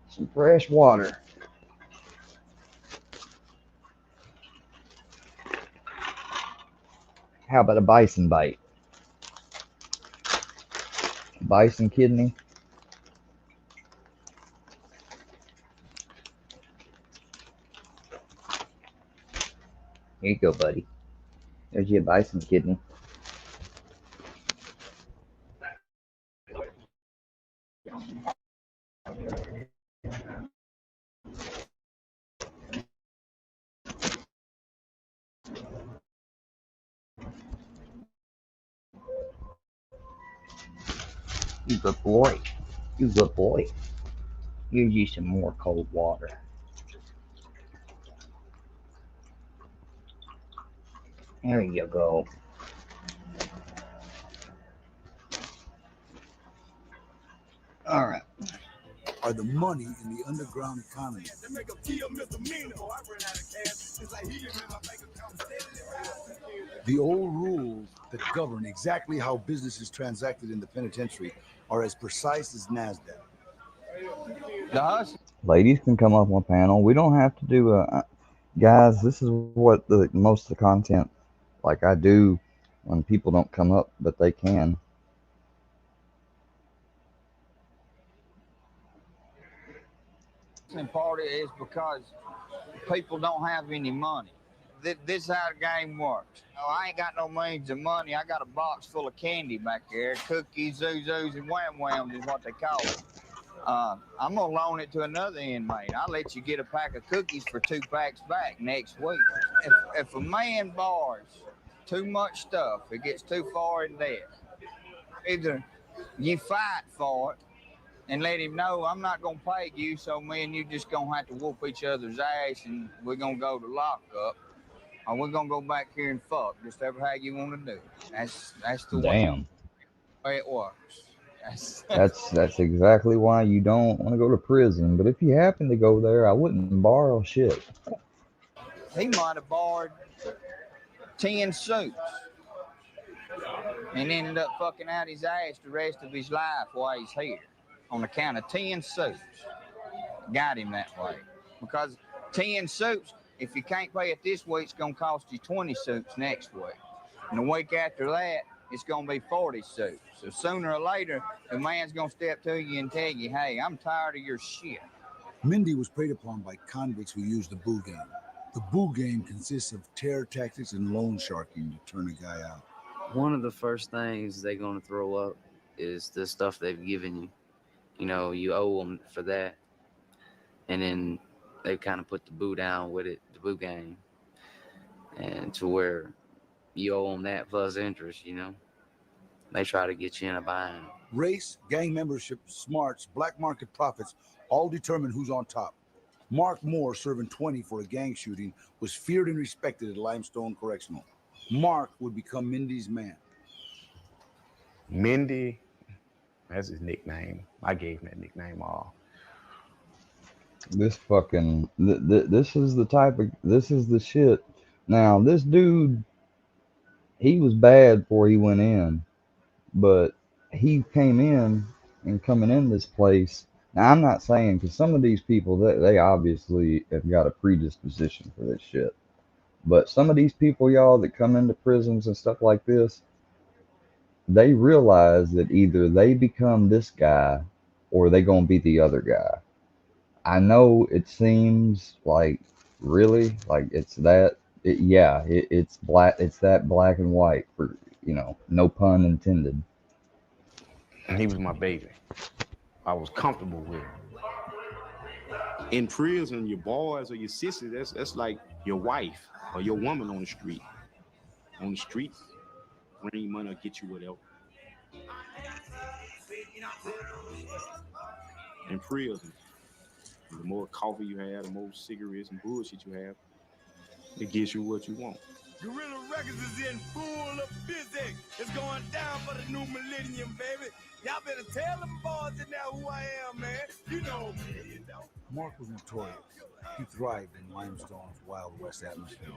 Some fresh water. How about a bison bite? Bison kidney? Here you go, buddy. There's your bison kidney. You good boy. You good boy. You use some more cold water. There you go. All right. Are the money in the underground economy. The old rules that govern exactly how business is transacted in the penitentiary are as precise as NASDAQ. Ladies can come up on panel. We don't have to do guys, this is what the most of the content like I do when people don't come up, but they can. Part is because people don't have any money. This is how the game works. Oh, I ain't got no means of money. I got a box full of candy back there. Cookies, zuzus, and wham-whams is what they call it. I'm going to loan it to another inmate. I'll let you get a pack of cookies for 2 packs back next week. If a man borrows too much stuff, it gets too far in debt. Either you fight for it and let him know I'm not going to pay you, so me and you just going to have to whoop each other's ass and we're going to go to lockup. Or we're going to go back here and fuck, just ever how you want to do it. That's the way it works. That's exactly why you don't want to go to prison. But if you happen to go there, I wouldn't borrow shit. He might have borrowed 10 suits and ended up fucking out his ass the rest of his life while he's here on account of 10 suits. Got him that way. Because 10 suits, if you can't pay it this week, it's going to cost you 20 suits next week. And the week after that, it's going to be 40 suits. So sooner or later, the man's going to step to you and tell you, hey, I'm tired of your shit. Mindy was preyed upon by convicts who used the boo game. The boo game consists of terror tactics and loan sharking to turn a guy out. One of the first things they're going to throw up is the stuff they've given you. You know, you owe them for that. And then they kind of put the boo down with it, the boo game. And to where you owe them that plus interest, you know. They try to get you in a bind. Race, gang membership, smarts, black market profits all determine who's on top. Mark Moore, serving 20 for a gang shooting, was feared and respected at Limestone Correctional. Mark would become Mindy's man. Mindy, that's his nickname. I gave him that nickname all. This fucking, this is the type of, this is the shit. Now, this dude, he was bad before he went in, but he came in and coming in this place. Now, I'm not saying, because some of these people, they obviously have got a predisposition for this shit. But some of these people, y'all, that come into prisons and stuff like this, they realize that either they become this guy or they gonna be the other guy. I know it seems like, really, like it's that, it's black, it's that black and white, for, you know, no pun intended. And he was my baby. I was comfortable with him. In prison, your boys or your sisters, that's like your wife or your woman on the street. On the streets, bring money or get you whatever. In prison, the more coffee you have, the more cigarettes and bullshit you have, it gets you what you want. Gorilla Records is in full of busy. It's going down for the new millennium, baby. Y'all better tell them boys in there who I am, man. You know me, you know. Mark was notorious. He thrived in Limestone's Wild West atmosphere.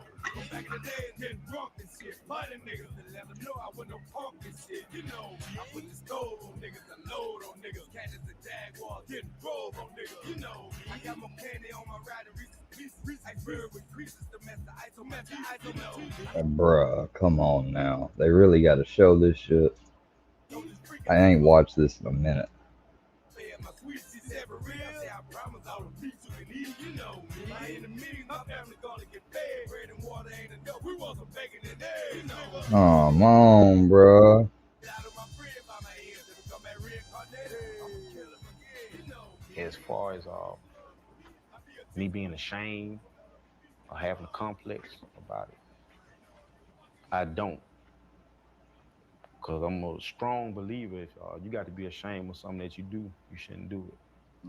Back in the day, getting drunk and shit. Fighting niggas and let them know I wasn't no punk and shit. You know, I put the stove on niggas, I load on niggas. Catches the Jaguars, getting drove on niggas. You know, I got my candy on my rider. Iceberg with creases, domestic, iso. Bruh, come on now. They really got to show this shit. I ain't watched this in a minute. Come on, bruh. As far as me being ashamed or having a complex about it, I don't. Because I'm a strong believer. If you got to be ashamed of something that you do, you shouldn't do it.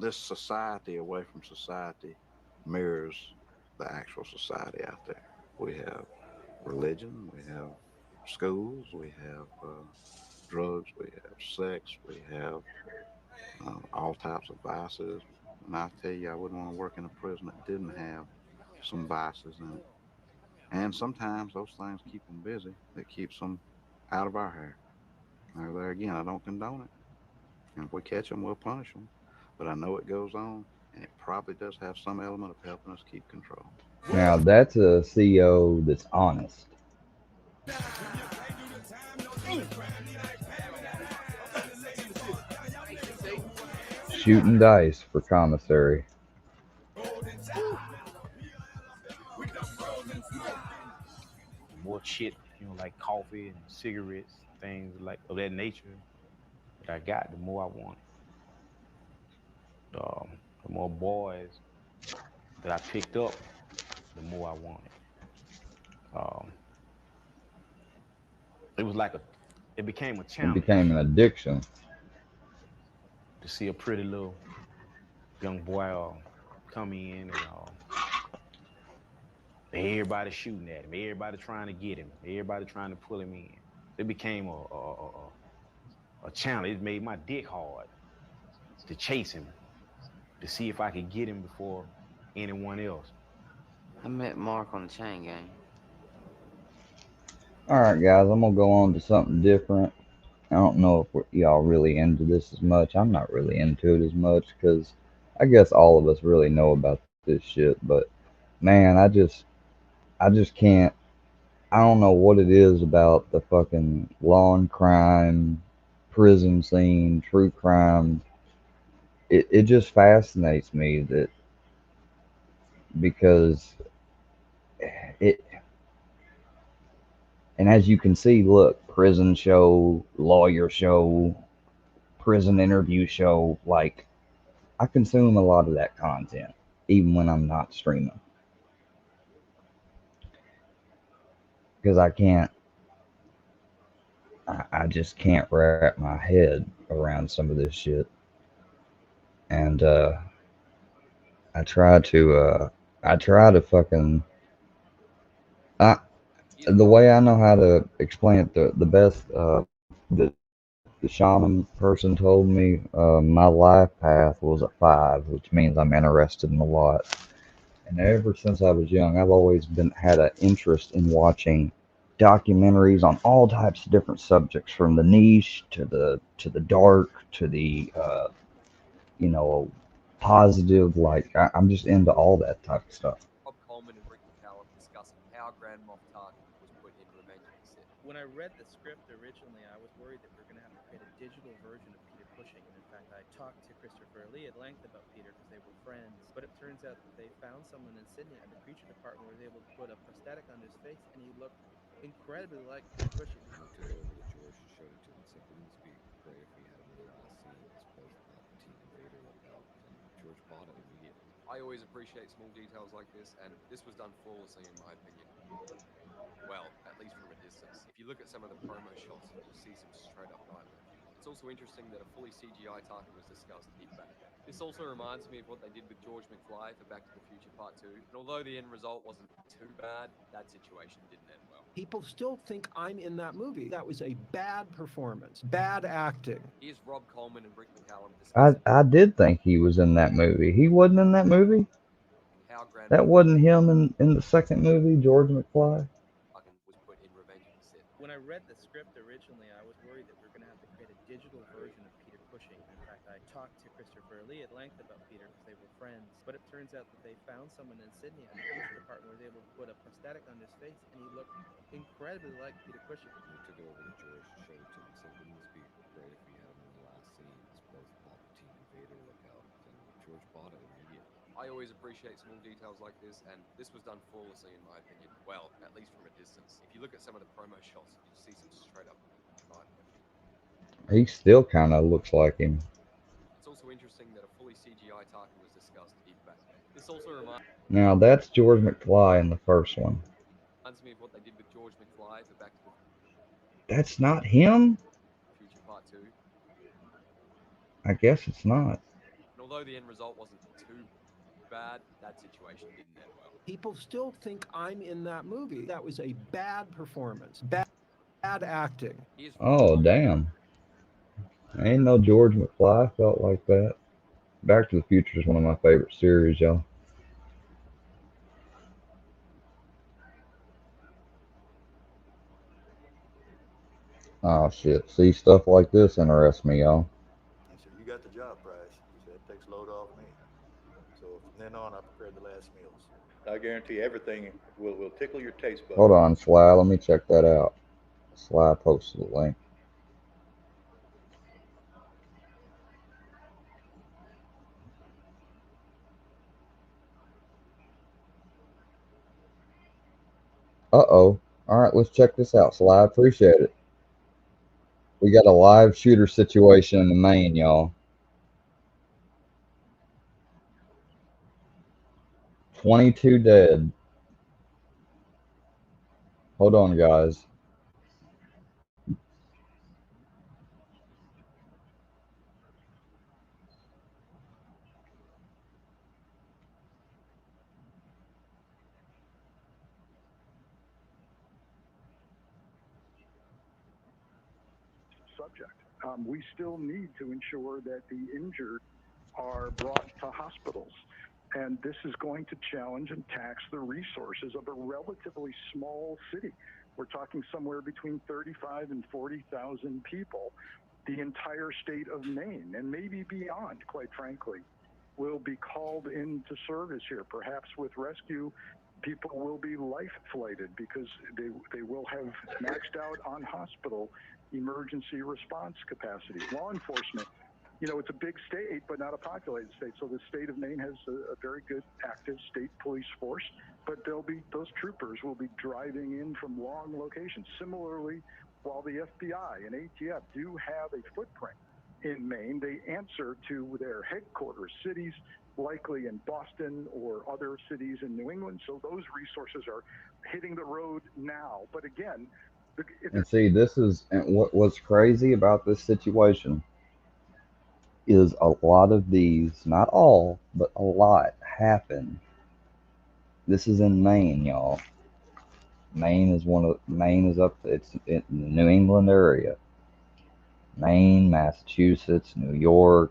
This society away from society mirrors the actual society out there. We have religion, we have schools, we have drugs, we have sex, we have all types of vices. And I tell you, I wouldn't want to work in a prison that didn't have some vices in it. And sometimes those things keep them busy. It keeps them out of our hair. Now, there again, I don't condone it. And if we catch them, we'll punish them. But I know it goes on, and it probably does have some element of helping us keep control. Now that's a CEO that's honest. Shooting dice for commissary. More shit, like coffee and cigarettes, things like of that nature that I got, the more I wanted. The more boys that I picked up, the more I wanted. It was like it became a It challenge became an addiction. to see a pretty little young boy come in and everybody shooting at him, everybody trying to get him, everybody trying to pull him in. It became a challenge. It made my dick hard to chase him, to see if I could get him before anyone else. I met Mark on the Chain Gang. Alright guys, I'm gonna go on to something different. I don't know if y'all really into this as much. I'm not really into it as much because I guess all of us really know about this shit. But man, I just can't. I don't know what it is about the fucking law and crime, prison scene, true crime. It just fascinates me that because it. And as you can see, look, prison show, lawyer show, prison interview show, like, I consume a lot of that content, even when I'm not streaming. Because I just can't wrap my head around some of this shit. And, I try to fucking, the way I know how to explain it the best, the shaman person told me, my life path was a 5, which means I'm interested in a lot. And ever since I was young, I've always had an interest in watching documentaries on all types of different subjects, from the niche to the dark to the positive. Like I'm just into all that type of stuff. Rob Coleman and Rick McCallum discussing how Grand Moff Tarkin was put in Revenge of the Sith. When I read the script originally, I was worried that we were going to have to create a digital version of Peter Cushing. And in fact, I talked to Christopher Lee at length about Peter because they were friends. But it turns out that they found someone in Sydney at the creature department where they were able to put a prosthetic on his face, and he looked incredibly like Peter Cushing. I took over to George to show it to him. Simply didn't speak. Pray if we had him in the last scene. As both Palpatine and Vader look out, and George bought it immediately. I always appreciate small details like this, and this was done flawlessly in my opinion. Well, at least from a distance. If you look at some of the promo shots, you'll see some straight up nightmare. It's also interesting that a fully CGI Tarkin was discussed in back. This also reminds me of what they did with George McFly for Back to the Future Part 2. And although the end result wasn't too bad, that situation didn't end well. People still think I'm in that movie. That was a bad performance, bad acting. Here's Rob Coleman and Rick McCallum. I did think he was in that movie. He wasn't in that movie? That wasn't him in the second movie, George McFly? When I read the script originally, I was worried that we were going to have to create a digital version of Peter Cushing. In fact, I talked to Christopher Lee at length about Peter because they were friends. But it turns out that they found someone in Sydney at the creature department where they were able to put a prosthetic on his face, and he looked incredibly like Peter Cushing. I took over to George to show it to him. Simply didn't speak. Pray if we had him in the last scene. As both Palpatine and Vader look out, and George bought it immediately. I always appreciate small details like this, and this was done flawlessly in my opinion. Well, at least from a distance. If you look at some of the promo shots, you'll see some straight up nightmare. He still kind of looks like him. It's also interesting that a fully CGI Tarkin was discussed in back. This also reminds Now that's George McFly in the first one. me of what they did with George McFly for Back to the That's not him? I guess it's not. And although the end result wasn't too bad, that situation didn't end well. People still think I'm in that movie. That was a bad performance, bad acting. Oh, damn. Ain't no George McFly felt like that. Back to the Future is one of my favorite series, y'all. Oh, shit. See, stuff like this interests me, y'all. He said, "You got the job, Price." He said, "It takes a load off me." So from then on, I prepared the last meals. I guarantee everything will tickle your taste buds. Hold on, Sly. Let me check that out. Sly posted the link. Uh-oh. All right, let's check this out, Sly. Appreciate it. We got a live shooter situation in the Maine, y'all. 22 dead. Hold on, guys. Subject. We still need to ensure that the injured are brought to hospitals. And this is going to challenge and tax the resources of a relatively small city. We're talking somewhere between 35 and 40,000 people. The entire state of Maine, and maybe beyond, quite frankly, will be called into service here. Perhaps with rescue, people will be life flighted because they will have maxed out on hospital emergency response capacity. Law enforcement, you know, it's a big state, but not a populated state. So the state of Maine has a very good active state police force, but those troopers will be driving in from long locations. Similarly, while the FBI and ATF do have a footprint in Maine, they answer to their headquarters cities, likely in Boston or other cities in New England. So those resources are hitting the road now. But again, And see, this is and what's crazy about this situation is a lot of these, not all, but a lot happen. This is in Maine, y'all. Maine is up. It's in the New England area. Maine, Massachusetts, New York.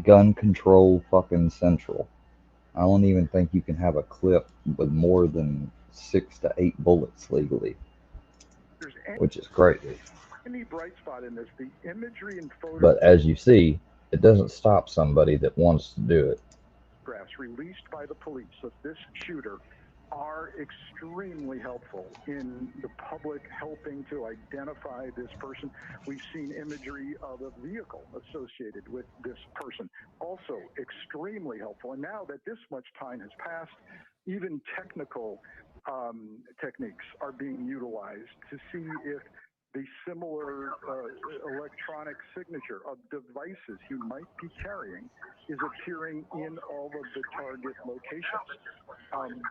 Gun control fucking central. I don't even think you can have a clip with more than 6 to 8 bullets legally, which is crazy. Any bright spot in this, the imagery and But as you see, it doesn't stop somebody that wants to do it. photographs released by the police of this shooter are extremely helpful in the public helping to identify this person. We've seen imagery of a vehicle associated with this person, also extremely helpful. And now that this much time has passed, even technical techniques are being utilized to see if the similar electronic signature of devices he might be carrying is appearing in all of the target locations.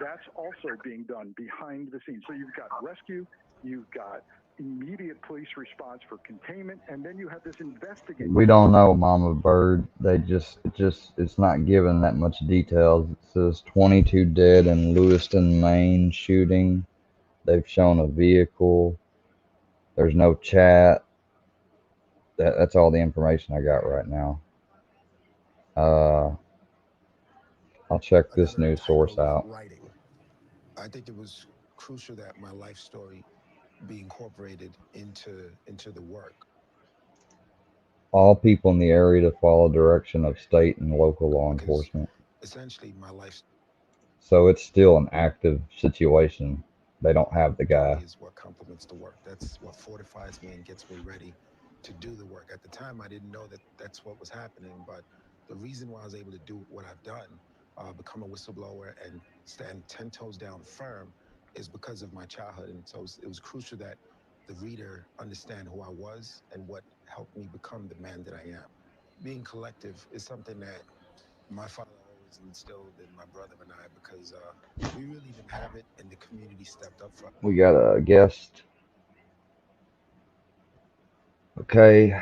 That's also being done behind the scenes. So you've got rescue, you've got immediate police response for containment, and then you have this investigation. We don't know, Mama Bird. It's not given that much details. It says 22 dead in Lewiston, Maine shooting. They've shown a vehicle. There's no chat. That's all the information I got right now. I'll check this news source out. Writing. I think it was crucial that my life story be incorporated into the work. All people in the area to follow direction of state and local law enforcement. Essentially, my life. So it's still an active situation. They don't have the guy. Is what complements the work. That's what fortifies me and gets me ready to do the work. At the time, I didn't know that that's what was happening, but the reason why I was able to do what I've done, become a whistleblower and stand 10 toes down firm, is because of my childhood. And so it was crucial that the reader understand who I was and what helped me become the man that I am. Being collective is something that my father always instilled in my brother and I, because we really didn't have it, and the community stepped up for us. We got a guest. Okay.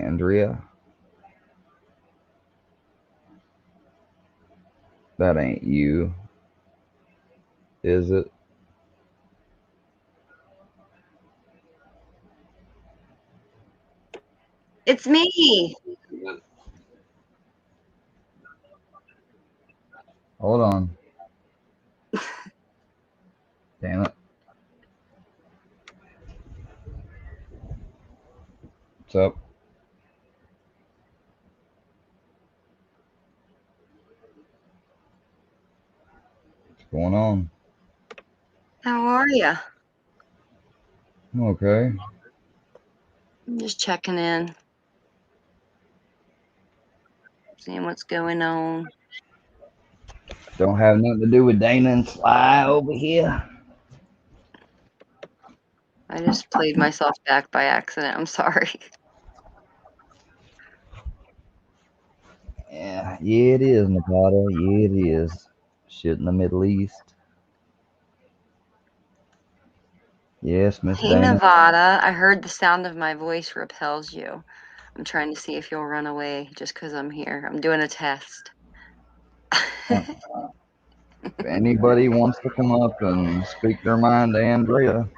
Andrea. That ain't you, is it? It's me. Hold on. Damn it. What's up? What's going on? How are you? I'm okay. I'm just checking in, seeing what's going on. Don't have nothing to do with Dana and Sly over here. I just played myself back by accident. I'm sorry. Yeah, it is, Nevada. Yeah, it is. Shit in the Middle East. Yes, Miss Hey, Dana. Nevada. I heard the sound of my voice repels you. I'm trying to see if you'll run away just because I'm here. I'm doing a test. If anybody wants to come up and speak their mind to Andrea,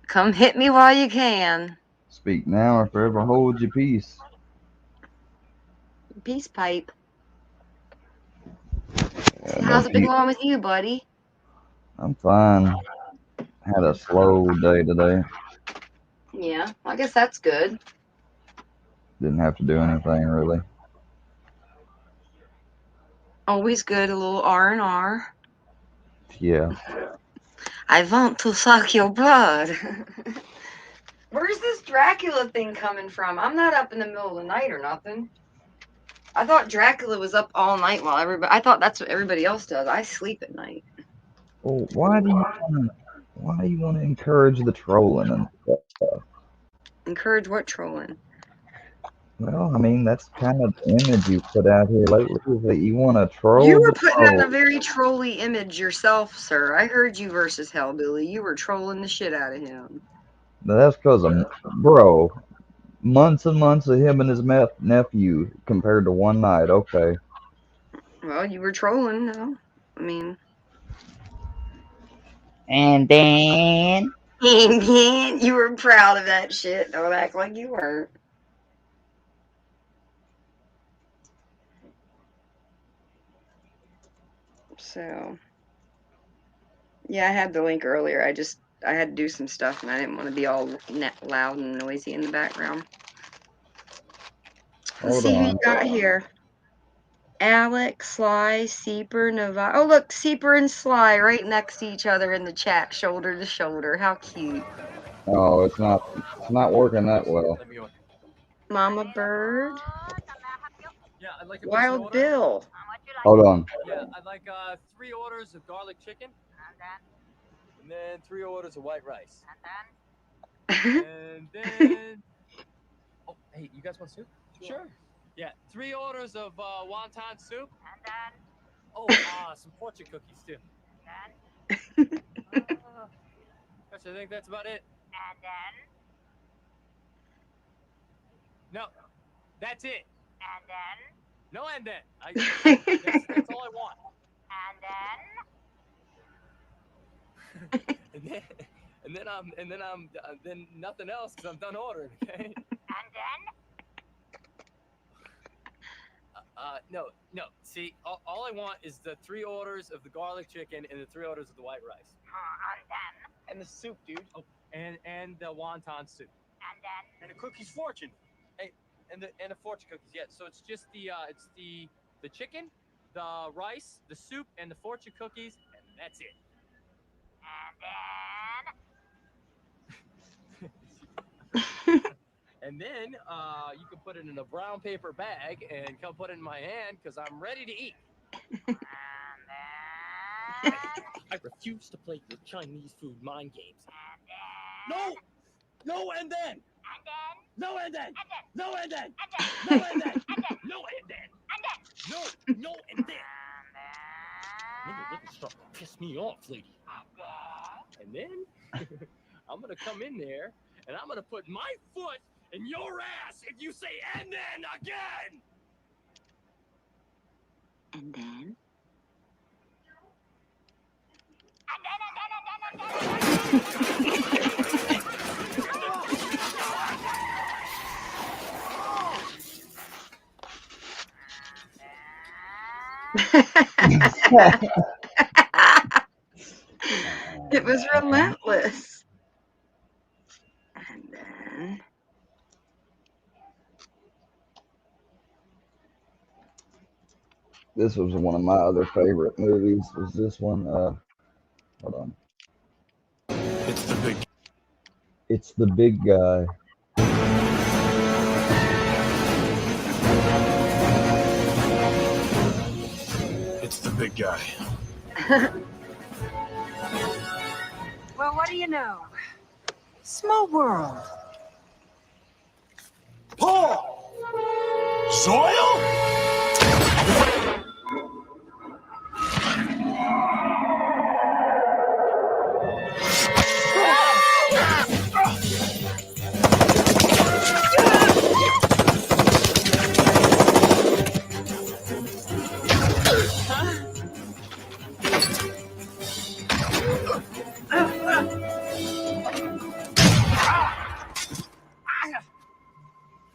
Come hit me while you can. speak now or forever hold your peace. Peace pipe. Yeah, So no how's it been peace. going with you, buddy? I'm fine. Had a slow day today. Yeah, I guess that's good. Didn't have to do anything really. Always good, a little R&R. Yeah. I want to suck your blood. Where's this Dracula thing coming from? I'm not up in the middle of the night or nothing. I thought Dracula was up all night while everybody. I thought that's what everybody else does. I sleep at night. Well, why do you want to encourage the trolling and stuff? Encourage what trolling? Well, I mean, that's kind of the image you put out here lately, is that you want to troll You were the putting out a troll. very trolly image yourself, sir. I heard you versus Hellbilly. You were trolling the shit out of him. Now, that's because of, bro, months and months of him and his nephew compared to one night. Okay. Well, you were trolling, no? I mean. And then you were proud of that shit. Don't act like you weren't. So, yeah, I had the link earlier. I had to do some stuff and I didn't want to be all loud and noisy in the background. Let's Hold see who on. you got here. Alex, Sly, Seeper, Nevada. Oh, look, Seeper and Sly right next to each other in the chat, shoulder to shoulder. How cute. Oh, it's not working that well. Mama Bird. Yeah, I'd like to place an Wild order. Bill. Hold on. Yeah, I'd like 3 orders of garlic chicken. And then 3 orders of white rice. And then... Oh, hey, you guys want soup? Sure. Yeah, 3 orders of wonton soup. And then... Oh, some fortune cookies, too. And then... gosh, I think that's about it. And then... No, that's it. And then... No, and then. That's all I want. And then... and then nothing else because I'm done ordering, okay? And then? No. See, all I want is the 3 orders of the garlic chicken and the 3 orders of the white rice. And the soup, dude. Oh, and the wonton soup. And then? And the cookies fortune. Hey, and the fortune cookies. Yeah. So it's just it's the chicken, the rice, the soup, and the fortune cookies, and that's it. And then you can put it in a brown paper bag and come put it in my hand because I'm ready to eat. I refuse to play your Chinese food mind games. No, and then. No, and then. No, and then. No, and then. No, and then. No, and then. Nigga, start to piss me off, lady. And then I'm gonna come in there and I'm gonna put my foot And your ass if you say and then again! And then? It was relentless. And then This was one of my other favorite movies. Was this one? Hold on. It's the big. It's the big guy. It's the big guy. Well, what do you know? Small world. Paul! Soil?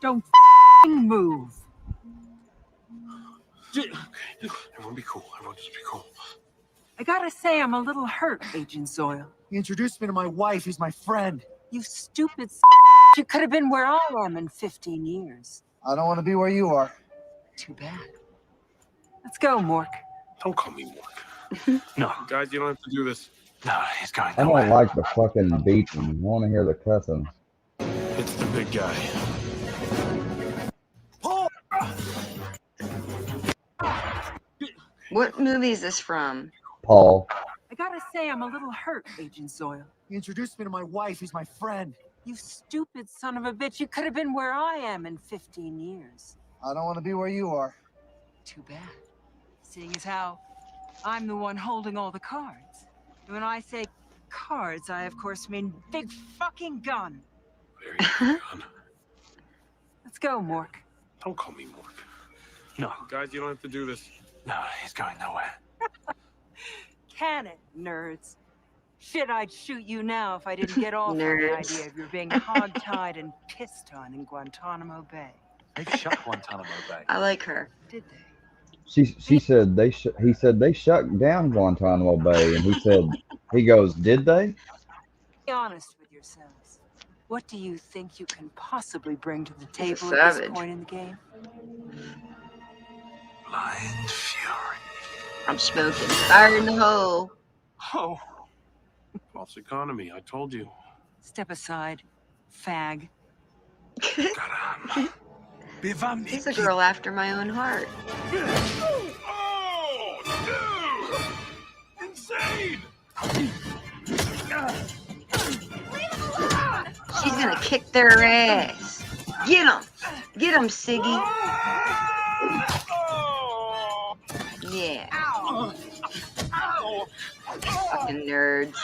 Don't move. Everyone be cool. Everyone just be cool. I gotta say, I'm a little hurt, Agent Zoyle. He introduced me to my wife. He's my friend. You stupid You could have been where I am in 15 years. I don't want to be where you are. Too bad. Let's go, Mork. Don't call me Mork. No, guys, you don't have to do this. No, he's going I don't like the fucking beating. I want to hear the cussing. It's the big guy. what movie is this from? Paul. I gotta say, I'm a little hurt, Agent Zoyle. He introduced me to my wife. He's my friend. You stupid son of a bitch. You could have been where I am in 15 years. I don't want to be where you are. Too bad. Seeing as how I'm the one holding all the cards. When I say cards, I of course mean big fucking gun. Very good gun. Let's go, Mork. Don't call me Mork. No, guys, you don't have to do this. No, he's going nowhere. Can it, nerds? Shit, I'd shoot you now if I didn't get off on the Nerds. idea of your being hog-tied and pissed on in Guantanamo Bay. They've shut Guantanamo Bay. I like her. Did they? She said he said they shut down Guantanamo Bay, and he goes, did they? Be honest with yourselves. What do you think you can possibly bring to the He's a table at this savage. point in the game? Blind fury. I'm smoking. Fire in the hole. Oh. False economy, I told you. Step aside, fag. He's a girl after my own heart. Oh, dude! Insane! She's gonna kick their ass. Get him. Get him, Siggy. Yeah. Fucking nerds.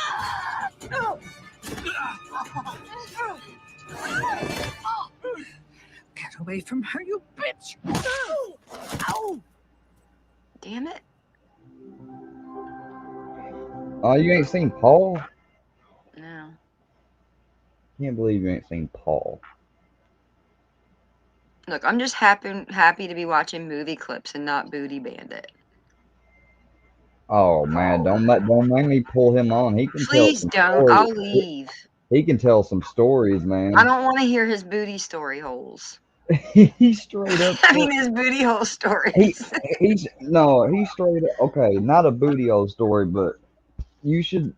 Get away from her, you bitch! Ow! Damn it. Oh, you ain't seen Paul? No. Can't believe you ain't seen Paul. Look, I'm just happy to be watching movie clips and not Booty Bandit. Oh man, don't make me pull him on. He can Please tell some don't. I'll stories. leave. He can tell some stories, man. I don't want to hear his booty story holes. He straight up. I mean, his booty hole stories. He's straight up. Okay, not a booty hole story, but you should.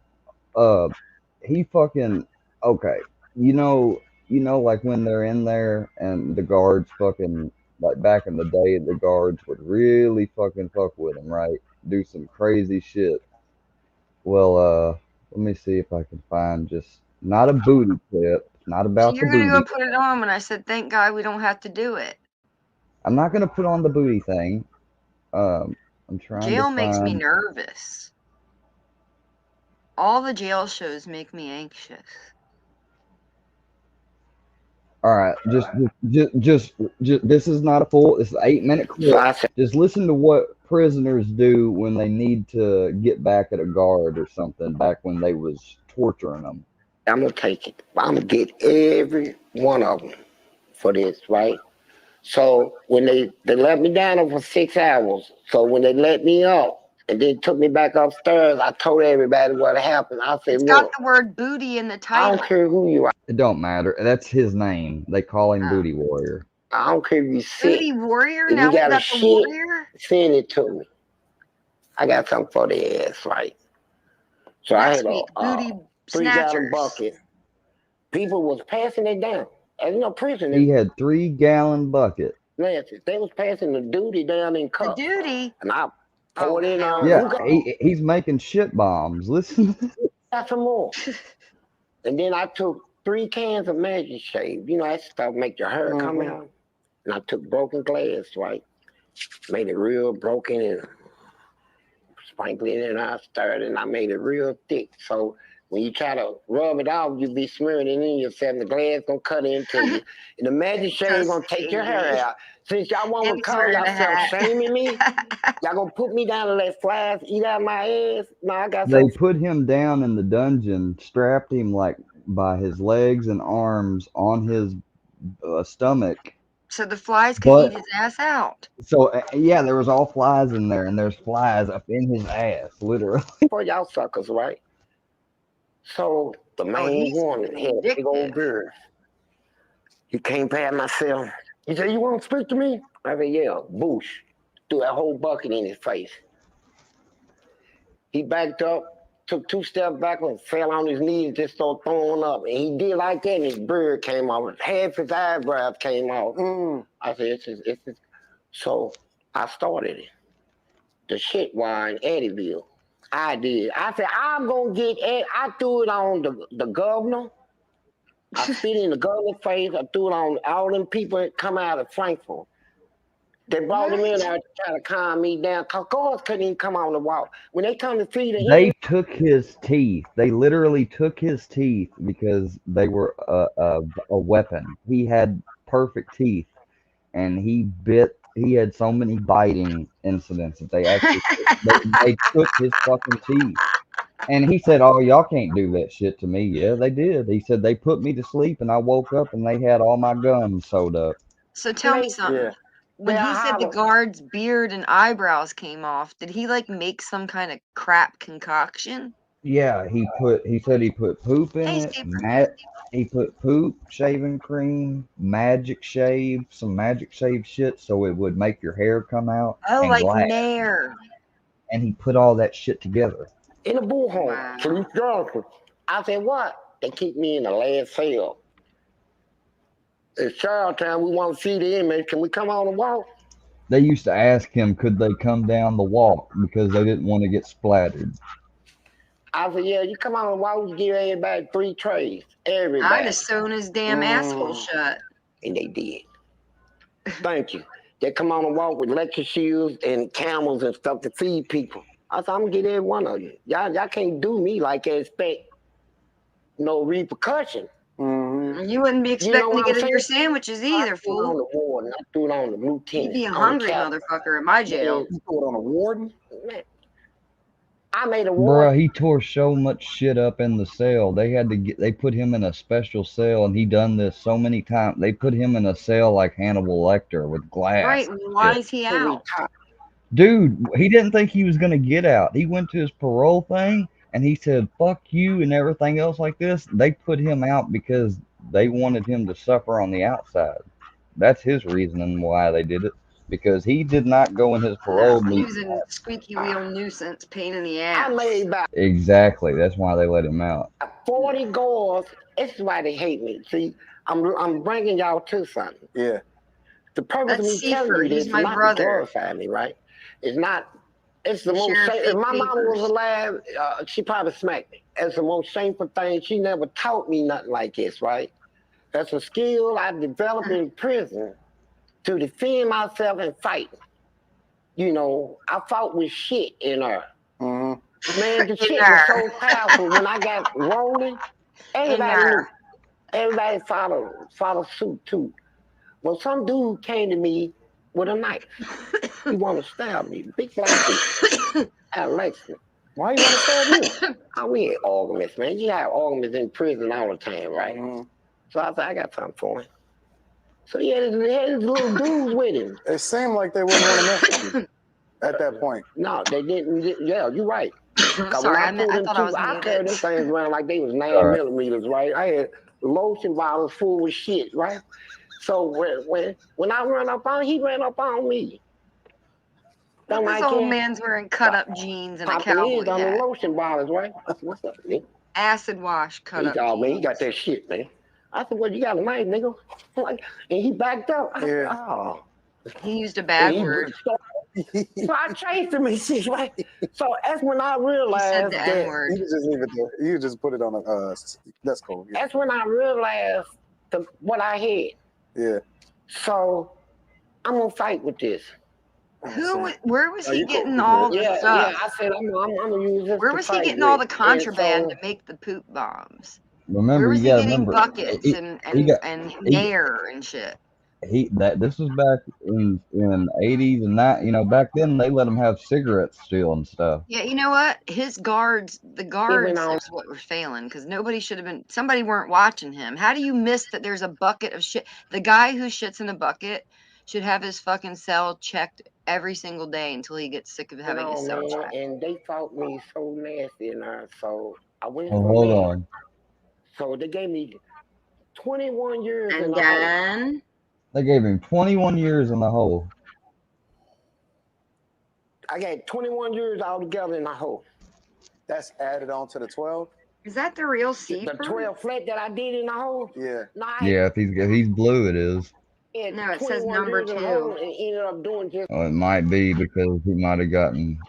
He fucking okay. You know, like when they're in there and the guards fucking like back in the day, the guards would really fucking fuck with him, right? Do some crazy shit. Well, let me see if I can find just not a booty clip, not about You're the gonna booty. go put it on when I said, thank God we don't have to do it. I'm not gonna put on the booty thing. I'm trying Jail to makes me find. nervous. All the jail shows make me anxious. All right, just this is not a full. This is an 8-minute clip. Just listen to what prisoners do when they need to get back at a guard or something. Back when they was torturing them. I'm gonna take it. I'm gonna get every one of them for this, right? So when they let me down for 6 hours. So when they let me up and then took me back upstairs, I told everybody what happened. I said, It's look, got the word booty in the I title. don't care who you are. It don't matter. That's his name. They call him Booty Warrior. I don't care if you sick. Booty Warrior? If Now you we got a got the shit, warrior? send it to me. I got something for the ass, right? So I Next had week, booty 3-gallon snatchers. bucket. People was passing it down. And you know, prisoners, He had 3-gallon bucket. Nancy, they was passing the duty down in The cups. duty? And I poured it on. Yeah, Who got, he's making shit bombs. Listen. got some more? And then I took 3 cans of Magic Shave. You know, that stuff make your hair come out. And I took broken glass, right? Made it real broken and sprinkled it and I stirred it and I made it real thick. So when you try to rub it off, you be smearing it in yourself. The glass gonna cut into you. And the Magic Shave gonna take your hair out. Since y'all want to call yourself shaming me, y'all gonna put me down and let flies eat out my ass? No, I got They some. put him down in the dungeon, strapped him like by his legs and arms on his stomach. So the flies could eat But his ass out. so yeah, there was all flies in there, and there's flies up in his ass, literally. For y'all suckers, right? So the main one had a big old beard. He came past my cell. He said, "You want to speak to me?" I said, "Yeah." Boosh. Threw that whole bucket in his face. He backed up, took 2 steps backward, fell on his knees, just started throwing up. And he did like that, and his beard came off. Half his eyebrows came off. I said, it's So I started it. The shit wine, Eddyville. I did. I said, I'm going to get Ed. I threw it on the governor. I spit in the governor's face. I threw it on all them people that come out of Frankfurt. They brought him in there to try to calm me down. Cause guards couldn't even come on the wall. When they come to feed him, They took his teeth. They literally took his teeth because they were a weapon. He had perfect teeth, and he had so many biting incidents that they actually they took his fucking teeth. And he said, "Oh, y'all can't do that shit to me." Yeah, they did. He said they put me to sleep, and I woke up, and they had all my gums sewed up. So tell me something. When he said the guard's beard and eyebrows came off, did he like make some kind of crap concoction? Yeah, he said he put poop in it. He put poop, shaving cream, magic shave, some magic shave shit, so it would make your hair come out. Oh, and like glass. Nair. And he put all that shit together. in a bullhorn. Can you go? I said, what? They keep me in the last cell. It's Charlottetown. We want to see the inmates. Can we come on and walk? They used to ask him, could they come down the walk because they didn't want to get splattered. I said, yeah, you come on and walk. We give everybody 3 trays. Everybody. I'd have sewn his damn asshole shut. And they did. Thank you. They come on and walk with lecture shields and camels and stuff to feed people. I said, I'm going to get every one of you. Y'all can't do me like that, expect no repercussion. You wouldn't be expecting to get your sandwiches either, I threw it on fool. the warden. I threw it on the lieutenant. You'd be a on the hungry captain. motherfucker at my jail. You threw it on the warden? Man, I made a Bruh, warden. he tore so much shit up in the cell. They put him in a special cell, and he done this so many times. They put him in a cell like Hannibal Lecter with glass. Right, why is he out? Dude, he didn't think he was gonna get out. He went to his parole thing, and he said, fuck you and everything else like this. They put him out because they wanted him to suffer on the outside. That's his reasoning why they did it. Because he did not go in his parole He meeting. was a squeaky wheel nuisance, pain in the ass. I made about Exactly. That's why they let him out. 40 guards. This is why they hate me. See, I'm bringing y'all to something. Yeah. The purpose of That's me telling Seifer. you this He's is my not to brother. glorify me, right? It's not. It's the most. Sheriff If my Big mama Papers. was alive, she probably smacked me. It's the most shameful thing. She never taught me nothing like this, right? That's a skill I developed in prison to defend myself and fight. You know, I fought with shit in her. Man, the shit was so powerful when I got rolling. Everybody knew. Everybody follow suit too. Well, some dude came to me with a knife. He want to stab me. Big black dude. Alexa. Why you want to stab me? We ain't arguments, man. You have arguments in prison all the time, right? So I said, I got something for him. So he had his little dudes with him. It seemed like they wouldn't want to mess with you at that point. No, they didn't. Yeah, you're right. Sorry, I thought I was I muted. carried them things around like they was 9 Sorry. millimeters, right? I had lotion bottles full with shit, right? So when I run up on, he ran up on me. This old man's wearing cut-up jeans and a cowboy on the hat. lotion bottles, right? What's up, man? Acid wash cut-up jeans. Man, he got that shit, man. I said, well, you got a knife, nigga. And he backed up. I said, oh. He used a bad word. So I chased him and shit, right? So that's when I realized the that N-word. You just leave it there. You just put it on a. That's cool. Yeah. That's when I realized what I had. Yeah. So I'm gonna fight with this. Where was he getting all the stuff? Yeah, I said I'm gonna use this. Where was he getting all the contraband to make the poop bombs? Remember, Where was you he gotta getting remember. buckets and nair and shit? This was back in 80s and that, back then they let them have cigarettes still and stuff. Yeah, you know what? The guards is what were failing because somebody weren't watching him. How do you miss that there's a bucket of shit? The guy who shits in a bucket should have his fucking cell checked every single day until he gets sick of having his cell checked. And they fought me so nasty in there, so I went Oh, from hold there. on. So they gave me 21 years And in the then They gave him 21 years in the hole. I got 21 years altogether in the hole. That's added on to the 12. Is that the real C? The 12 flat that I did in the hole. Yeah. Yeah, if he's blue, it is. No, it says number 2. And ended up doing just. Well, it might be because he might have gotten.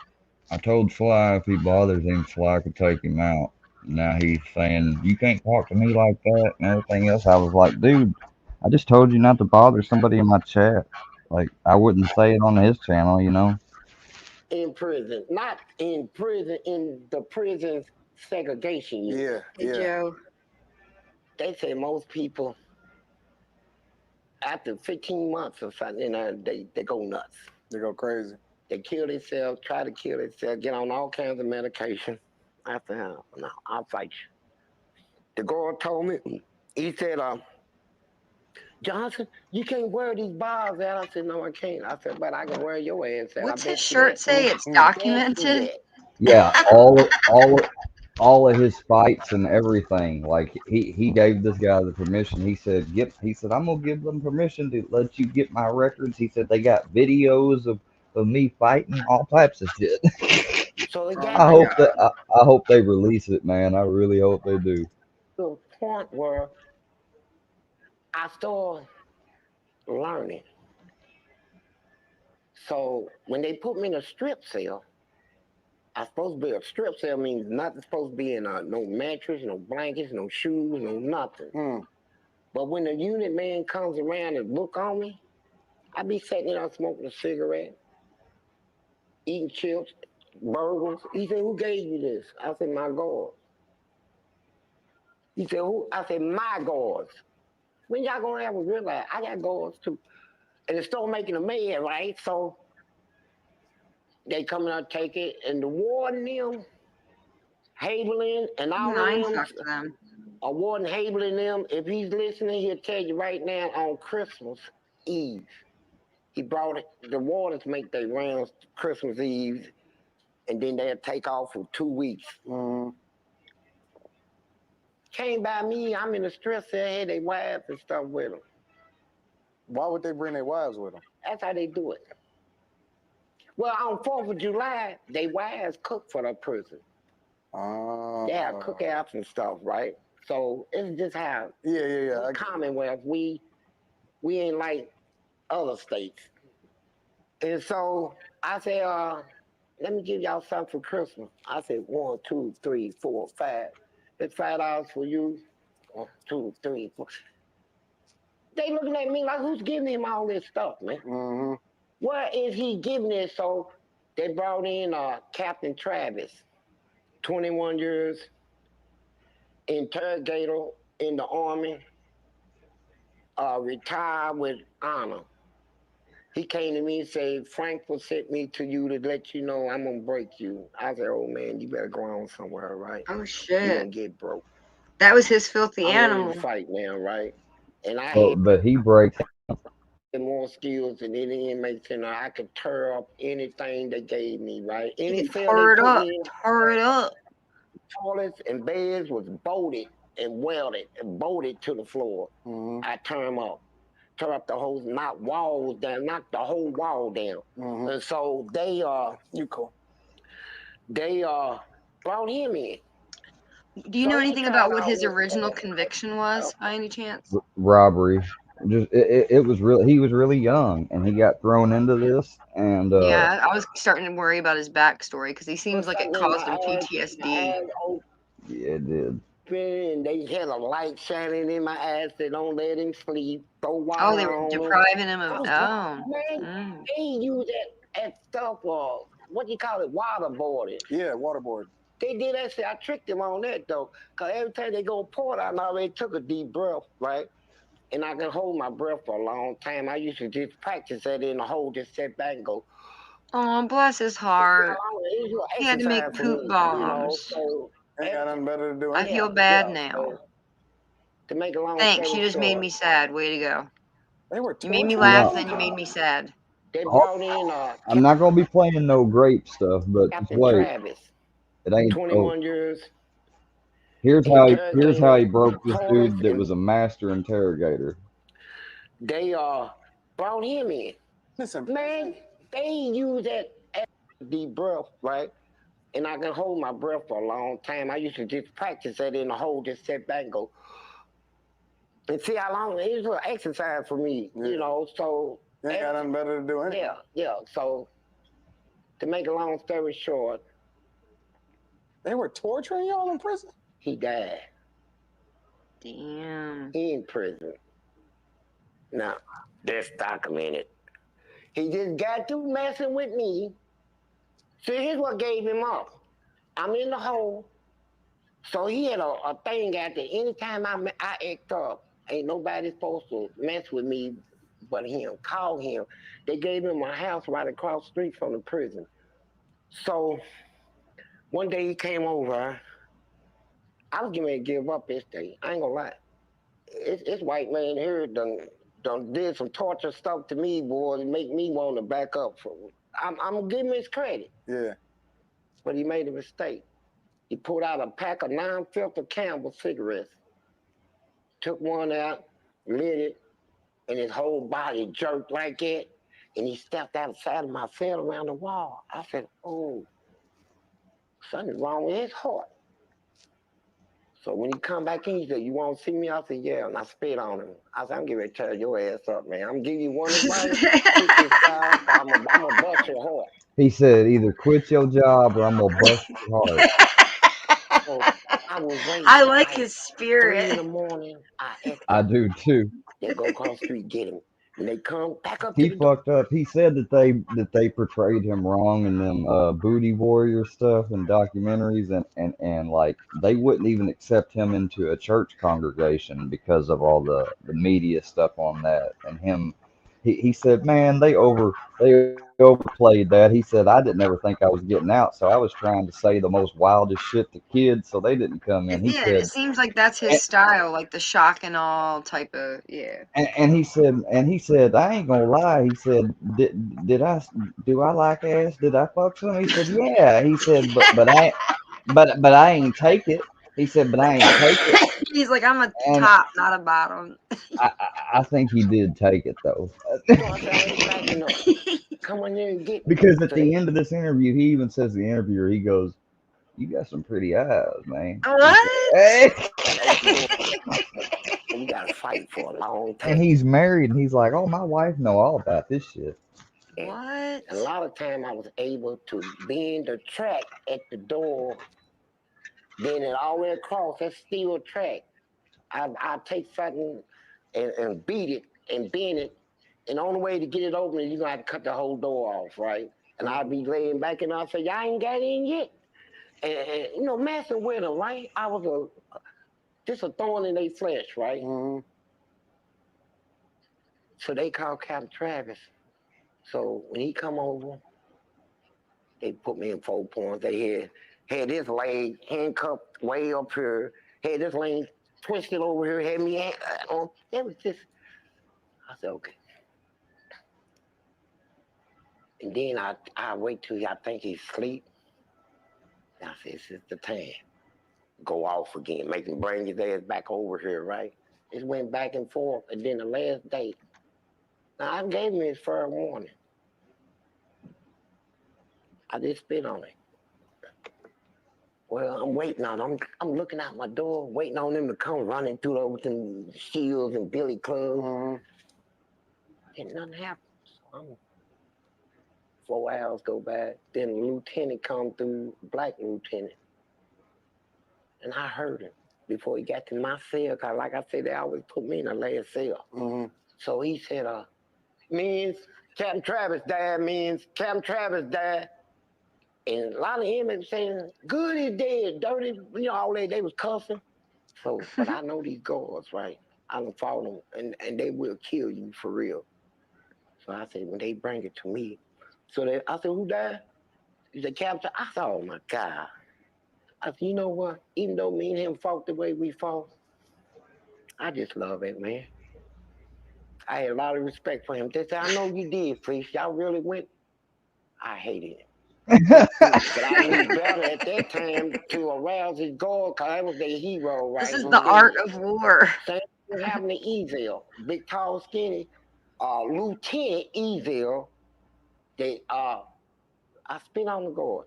I told Sly if he bothers him, Sly could take him out. Now he's saying you can't talk to me like that and everything else. I was like, dude, I just told you not to bother somebody in my chat. Like I wouldn't say it on his channel, In prison, not in prison, in the prison segregation unit. Yeah, Joe. They say most people, after 15 months or something, they go nuts. They go crazy. They kill themselves, try to kill themselves, get on all kinds of medication. I said, no, I'll fight you. The girl told me, he said, Johnson, you can't wear these bars out. I said, no, I can't. I said, but I can wear your ass out. What's his shirt say? It's documented. Yeah, all of his fights and everything. Like he gave this guy the permission. He said, I'm gonna give them permission to let you get my records. He said they got videos of me fighting all types of shit. So I hope they release it, man. I really hope they do. To a point where I started learning. So when they put me in a strip cell, I supposed to be a strip cell means nothing supposed to be in no mattress, no blankets, no shoes, no nothing. But when the unit man comes around and look on me, I be sitting there smoking a cigarette, eating chips, burgers. He said, who gave you this? I said, my guards. He said, who? I said, my guards. When y'all gonna ever realize I got guards too? And it started making a man, right? So they come out, take it, and the warden them, Haberlin, and all of them, warden Haberlin them, if he's listening, he'll tell you right now on Christmas Eve. He brought it, the wardens make their rounds Christmas Eve, and then they'll take off for 2 weeks. Came by me, I'm in the stress cell, had their wives and stuff with them. Why would they bring their wives with them? That's how they do it. Well, on 4th of July, they wives cook for the prison. They have cookouts and stuff, right? So it's just how Commonwealth, we ain't like other states. And so I said, let me give y'all something for Christmas. I said, 1, 2, 3, 4, 5. It's $5 for you. 1, 2, 3, 4. They looking at me like, who's giving him all this stuff, man? Where is he giving it? So they brought in Captain Travis, 21 years, interrogator in the Army, retire with honor. He came to me and said, Frankfurt sent me to you to let you know I'm gonna break you. I said, oh man, you better go on somewhere, right? Oh You're shit. gonna get broke. That was his filthy I'm ready animal. to fight now, right? And I Well, had but he breaks. more skills than any inmate center. I could tear up anything they gave me, right? You Any could cell tore they it put up. me in, Tore it up. toilets and beds was bolted and welded and bolted to the floor. I tear them up. Tear up the whole, knock walls down, knock the whole wall down. And so they brought him in. Do you So know he anything tried about what all his this original stuff. conviction was, by any chance? Robbery. Just it was really, he was really young and he got thrown into this and Yeah, I was starting to worry about his backstory because he seems like it Something in caused him my PTSD. ass open, yeah, it did. and they had a light shining in my ass. They don't let him sleep. Throw water Oh, they were on him. depriving him I of. was Oh. man, they use that stuff. What do you call it? Waterboarding. Yeah, waterboard. They did that shit. I tricked them on that though, cause every time they go port, I already took a deep breath, right? And I can hold my breath for a long time. I used to just practice that in the hole, just sit back and go. Oh, bless his heart. He had to make Exercise for poop me, bombs. So Ain't got nothing better to do. I feel bad now. To make a long Thanks, story you just made short, me sad. Way to go. They were You made me torturing laugh, him. then you made me sad. They brought in I'm not gonna be playing no grape stuff, but just Captain wait. Travis, It ain't. 21 years. Here's how he broke this toilets dude that and was a master interrogator. They brought him in. Listen, man, they use that deep breath, right? And I can hold my breath for a long time. I used to just practice that in the hole, just sit back and go. And see how long it was an exercise for me, you know. So ain't got nothing better to do. Anyway. Yeah. So to make a long story short, they were torturing y'all in prison. He died. Damn. He in prison. Now, that's documented. He just got through messing with me. See, here's what gave him up. I'm in the hole. So he had a thing out there. Anytime I act up, ain't nobody supposed to mess with me but him. Call him. They gave him a house right across the street from the prison. So one day he came over. I was getting ready to give up this day. I ain't gonna lie. It's white man here done did some torture stuff to me, boy, to make me want to back up. I'm gonna give him his credit. Yeah. But he made a mistake. He pulled out a pack of non-filter Campbell cigarettes, took one out, lit it, and his whole body jerked like that. And he stepped outside of my cell around the wall. I said, oh, something's wrong with his heart. So when he come back in, he said, you want to see me? I said, yeah. And I spit on him. I said, I'm getting ready to tear your ass up, man. I'm going to give you one advice. Quit this job. I'm going to bust your heart. He said, either quit your job or I'm going to bust your heart. So I was waiting. I like his spirit. 3 in the morning, I do too. They go across the street, get him. And they come back up He to the door. fucked up. He said that they portrayed him wrong in them booty warrior stuff and documentaries, and like they wouldn't even accept him into a church congregation because of all the media stuff on that. And him, he said, man, they overplayed that. He said, I didn't ever think I was getting out, so I was trying to say the most wildest shit to kids, so they didn't come in. He Yeah, said, it seems like that's his style, like the shock and all type of, yeah. and he said, I ain't gonna lie. He said, do I like ass? Did I fuck some? He said, yeah. He said, but I ain't take it. He said, but I ain't take it. He's like, I'm a And top, not a bottom. I think he did take it though. Come on in and get me. Because at the end of this interview, he even says to the interviewer, he goes, you got some pretty eyes, man. What? Hey. We got to fight for a long time. And he's married, and he's like, oh, my wife know all about this shit. What? A lot of time I was able to bend the track at the door, bend it all the way across, that steel track. I take something and beat it and bend it, and the only way to get it open is you're going to have to cut the whole door off, right? And I'd be laying back and I'd say, y'all ain't got in yet. And you know, messing with them, right? I was just a thorn in their flesh, right? So they called Captain Travis. So when he come over, they put me in 4 points. They had this leg handcuffed way up here, had this leg twisted over here, had me on. It was just, I said, okay. And then I wait till I think he's asleep. And I said, this is the time. Go off again, make him bring his ass back over here, right? It went back and forth. And then the last day, now I gave him his fair warning. I just spit on it. Well, I'm waiting on them. I'm looking out my door, waiting on them to come running through there with them shields and billy clubs. And nothing happened. So 4 hours go by. Then a lieutenant come through, black lieutenant. And I heard him before he got to my cell, because like I said, they always put me in the last cell. So he said, means Captain Travis died, means Captain Travis died. And a lot of him was saying, good is dead, dirty, all that, they was cussing. So, but I know these guards, right? I done fought them, and they will kill you for real. So I said, when they bring it to me, I said, who died? He said, Captain. I said, oh my God. I said, you know what? Even though me and him fought the way we fought, I just love it, man. I had a lot of respect for him. They said, I know you did, priest. Y'all really went. I hated him. But I knew better at that time to arouse his guard, because I was their hero, right? This is the art of war. Same thing happened to Ezell, big, tall, skinny. Lieutenant Ezell, I spit on the guard.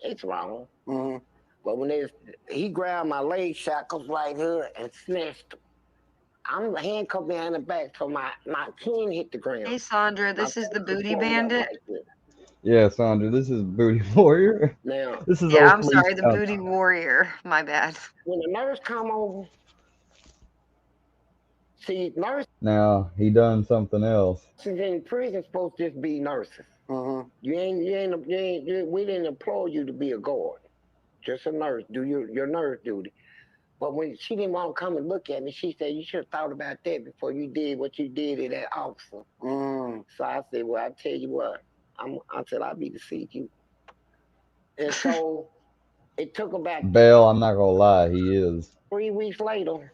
It's wrong. But when he grabbed my leg shackles right here and snatched them. I'm handcuffed behind the back, so my chin hit the ground. Hey, Sandra, this is the Booty Bandit. Yeah, Sandra, this is Booty Warrior. Now, This is Yeah, old I'm police sorry, the council. Booty Warrior. My bad. When the nurse come over, see, nurses Now he done something else. in prison supposed to just be nurses. We didn't employ you to be a guard. Just a nurse. Do your nurse duty. But when she didn't want to come and look at me, she said, you should have thought about that before you did what you did to that officer. So I said, well, I tell you what, I said, I'll be to see you. And so it took about Bell, I'm not gonna lie, he is. 3 weeks later,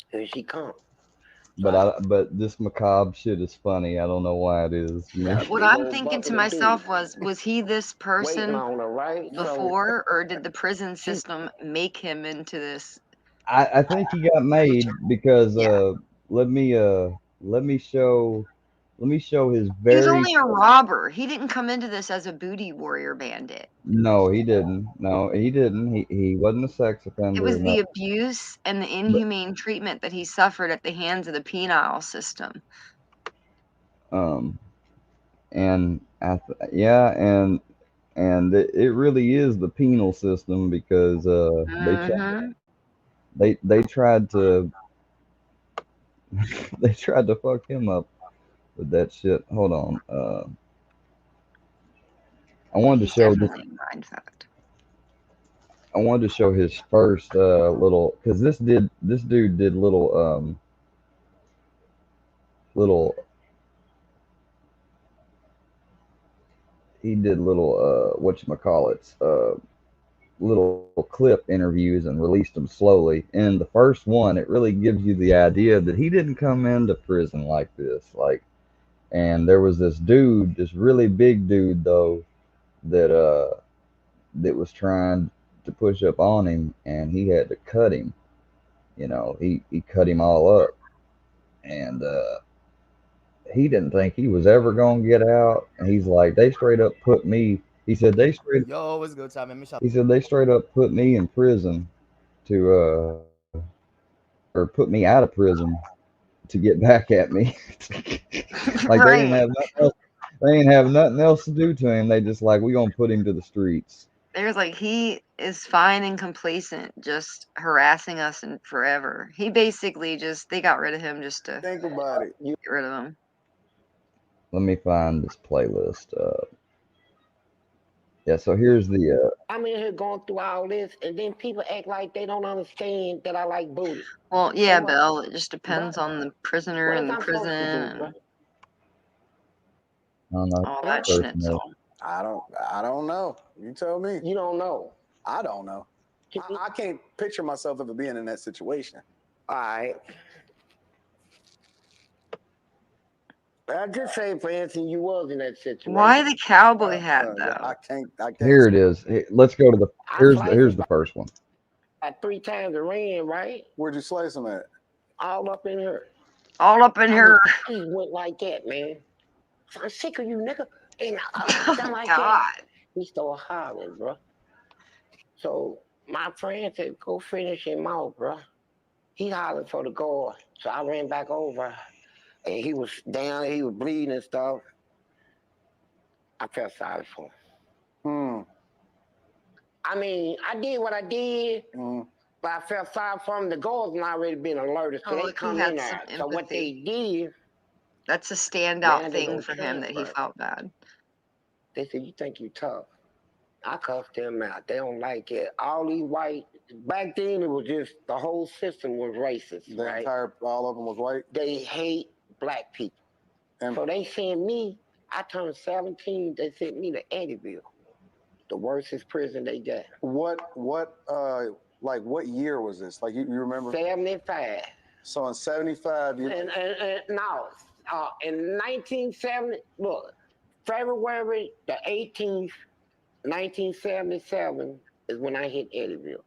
here she come. But this macabre shit is funny. I don't know why it is. What I'm thinking to myself was he this person Waiting on her, right? before, or did the prison system make him into this? I think he got made because let me show his He's very. only a robber. He didn't come into this as a booty warrior bandit. No, he didn't. No, he didn't. He wasn't a sex offender. It was no. the abuse and the inhumane treatment that he suffered at the hands of the penal system. And it really is the penal system because they tried to they tried to fuck him up with that shit. Hold on. I wanted to show this. I wanted to show his first little, because this dude did little he did little whatchamacallits, little clip interviews and released them slowly. And the first one, it really gives you the idea that he didn't come into prison like this. And there was this dude, this really big dude though, that was trying to push up on him, and he had to cut him. He cut him all up, and he didn't think he was ever gonna get out. And he's like, they straight up put me. He said they straight. Yo, what's good, time? He said they straight up put me in prison or put me out of prison to get back at me. Like they didn't have nothing else. They didn't have nothing else to do to him. They just like, we gonna put him to the streets. There's he is fine and complacent, just harassing us and forever. He basically they got rid of him just to think about it. Get rid of him. Let me find this playlist. Yeah. So here's the. I'm in here going through all this, and then people act like they don't understand that I like booty. Well, So yeah, what? Bill. It just depends on the prisoner What and is the I'm prison supposed to do, bro? and I don't know. all Huh? that Person schnitzel. I don't know. You tell me. You don't know. I don't know. I can't picture myself ever being in that situation. All right. I just say, for instance, you was in that situation. Why the cowboy hat Yeah, though? I can't. Here it is. Let's go to the. I Here's sliced here's him the first one. about 3 times a ran, right? Where'd you slice them at? All up in her. All up in her. I just went like that, man. So I'm sick of you, nigga. And Oh done like God. that. He started hollering, bro. So my friend said, go finish him out, bro. He hollered for the guard. So I ran back over. And he was down, he was bleeding and stuff. I felt sorry for him. I mean, I did what I did, but I felt sorry for him. The guards had already been alerted, so Oh, they look, he come had in some there. So what they empathy. did, That's a now standout they thing gonna for him that he transfer. felt bad. They said, you think you tough. I cussed them out. They don't like it. All these white, back then it was just, the whole system was racist, The right? entire, all of them was white. They hate black people. So they sent me, I turned 17, they sent me to Eddyville, the worstest prison they got. Like what year was this? Like you remember? 75. So in 75, you. And no, in 1970, look, February the 18th, 1977 is when I hit Eddyville.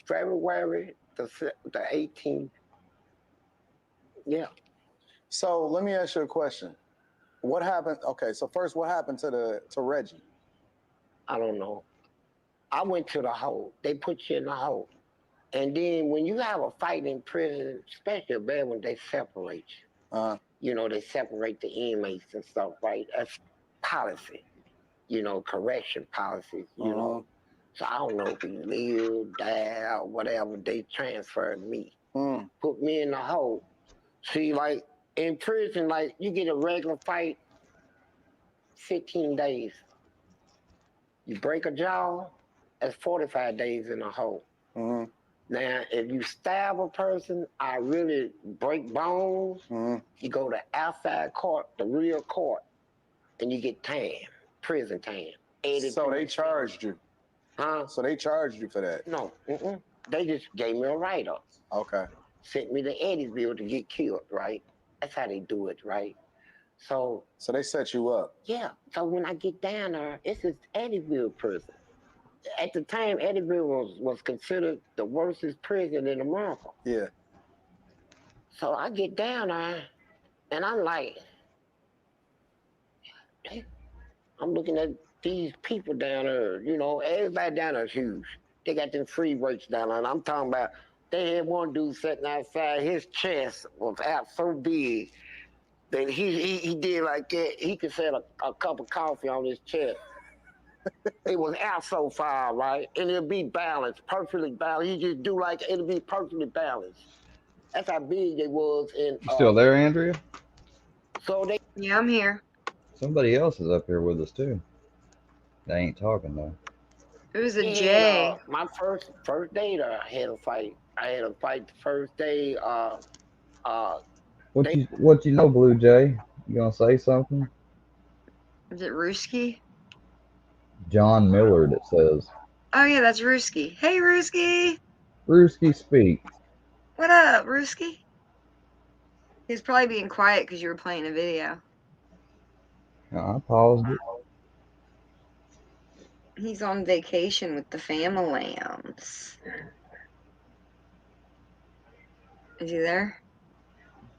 February the 18th. Yeah. So let me ask you a question. What happened? Okay, so first, what happened to Reggie? I don't know. I went to the hole. They put you in the hole. And then when you have a fight in prison, especially bad when they separate you. You know, they separate the inmates and stuff, right? That's policy. You know, correction policies, you know. So I don't know if he lived, died, or whatever. They transferred me. Put me in the hole. See, like, in prison, like, you get a regular fight, 15 days. You break a jaw, that's 45 days in a hole. Now, if you stab a person, I really break bones, you go to outside court, the real court, and you get time, prison time. So they charged you? Huh? So they charged you for that? No, they just gave me a write-up. Okay. Sent me to Eddyville to get killed, right? That's how they do it, right? So they set you up? Yeah. So when I get down there, it's this Eddyville prison. At the time, Eddyville was considered the worstest prison in America. Yeah. So I get down there, and I'm like, I'm looking at these people down there, you know, everybody down there is huge. They got them free weights down there, and I'm talking about, they had one dude sitting outside, his chest was out so big that he did like that, he could set a cup of coffee on his chest. It was out so far, right? And it'll be balanced, perfectly balanced. You just do like, it'll be perfectly balanced. That's how big they was in. You still there, Andrea? So they. Yeah, I'm here. Somebody else is up here with us too. They ain't talking though. Who's a Yeah, J? my first day there, I had a fight. I had a fight the first day. What you know, Blue Jay? You gonna say something? Is it Ruski? John Millard, it says. Oh yeah, that's Ruski. Hey Ruski. Ruski speak. What up, Ruski? He's probably being quiet because you were playing a video. I paused it. He's on vacation with the family lambs. Is he there?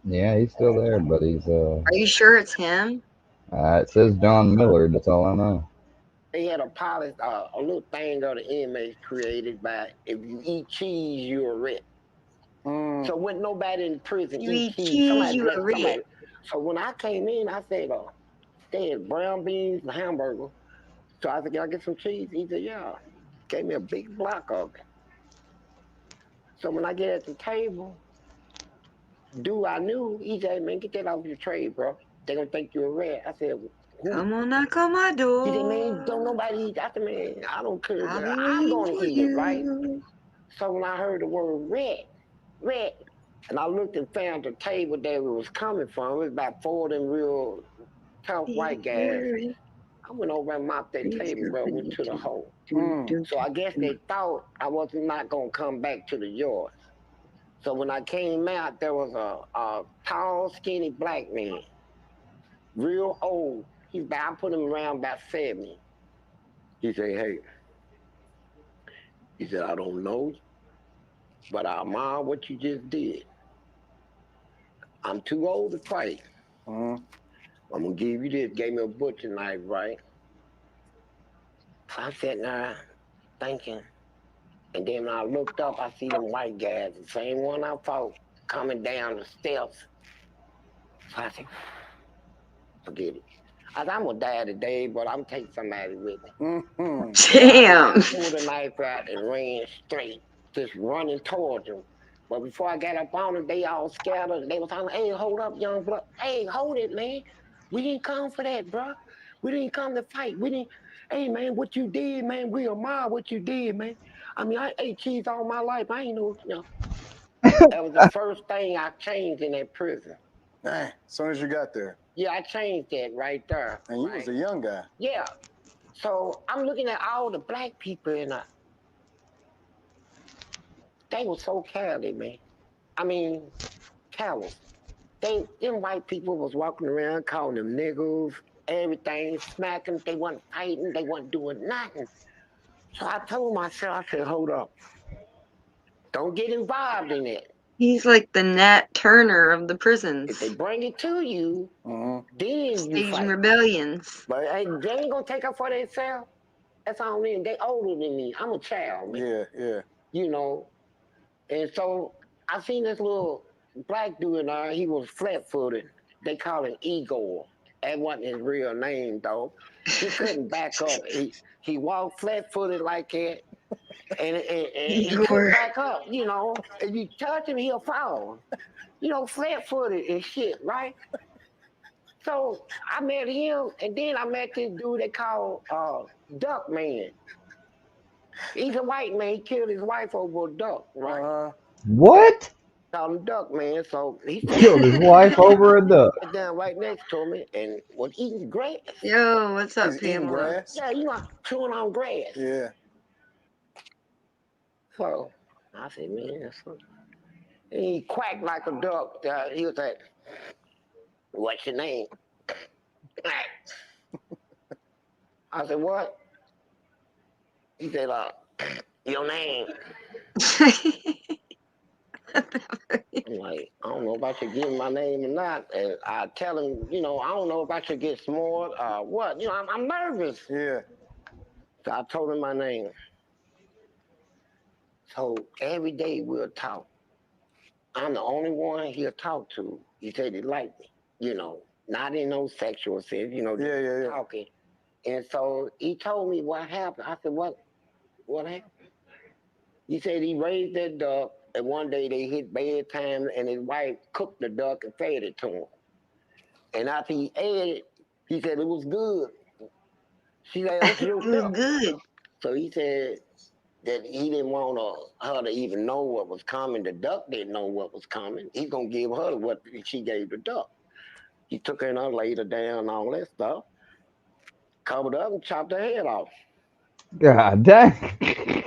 Yeah, he's still there, but he's Are you sure it's him? It says John Millard. That's all I know. They had a policy, a little thing of the inmates created by, if you eat cheese, you're a rat. So when nobody in prison You eat eat cheese, cheese, you a rat. So when I came in, I said, they had brown beans and hamburger. So I said, can I get some cheese? He said, yeah. Gave me a big block of it. So when I get at the table, dude I knew, he said, man, get that off your tray, bro. They gonna think you're a rat. I said, Come on, knock on my door. He said, man, don't nobody eat. I said, man, I don't care. I'll be I'm waiting going for to eat it, right? you. So when I heard the word red, and I looked and found the table that it was coming from, it was about 4 of them real tough white guys. I went over and mopped that table, bro, went to the hole. So I guess they thought I was not going to come back to the yard. So when I came out, there was a tall, skinny black man, real old. I put him around about 70. He said, hey, he said, I don't know, but I admire what you just did. I'm too old to fight. I'm going to give you this. Gave me a butcher knife, right? So I sat there thinking. And then when I looked up, I see them white guys, the same one I fought, coming down the steps. So I said, forget it. I said, I'm going to die today, but I'm taking somebody with me. Damn. I pulled the knife out and ran straight, just running towards them. But before I got up on them, they all scattered. And they was talking, hey, hold up, young blood. Hey, hold it, man. We didn't come for that, bro. We didn't come to fight. We didn't. Hey, man, what you did, man, we admire what you did, man. I mean, I ate cheese all my life. I ain't know, That was the first thing I changed in that prison. Dang, as soon as you got there. Yeah, I changed that right there. And you was a young guy. Yeah. So I'm looking at all the black people and they were so cowardly, man. I mean, cowards. Them white people was walking around calling them niggas, everything, smacking. They wasn't fighting. They wasn't doing nothing. So I told myself, I said, hold up. Don't get involved in it. He's like the Nat Turner of the prisons. If they bring it to you, then you Staging fight. rebellions. But hey, they ain't gonna take up for themselves. That's all they. They older than me. I'm a child, man. Yeah. You know. And so I seen this little black dude in there. He was flat-footed. They call him Igor. That wasn't his real name, though. He couldn't back up. He walked flat-footed like that. And he couldn't back up, you know. If you touch him, he'll fall. You know, flat-footed and shit, right? So I met him, and then I met this dude they call Duck Man. He's a white man. He killed his wife over a duck, right? What? Call him Duck Man. So he Killed his wife over a duck. down right next to me and was eating grass. Yo, what's up, He's eating Pamela? grass? Yeah, you know, chewing on grass. Yeah. So I said, man, that's something. And he quacked like a duck. He was like, what's your name? I said, what? He said, your name. I'm like, I don't know if I should give him my name or not. And I tell him, you know, I don't know if I should get smart or what. You know, I'm nervous. Yeah. So I told him my name. So every day we'll talk. I'm the only one he'll talk to. He said he liked me, you know, not in no sexual sense, you know, just talking. And so he told me what happened. I said, what happened? He said he raised that duck, and one day they hit bedtime, and his wife cooked the duck and fed it to him. And after he ate it, he said it was good. She said, it was good. So he said that he didn't want her to even know what was coming. The duck didn't know what was coming. He's going to give her what she gave the duck. He took her and laid her down and all that stuff, covered up and chopped her head off. God dang.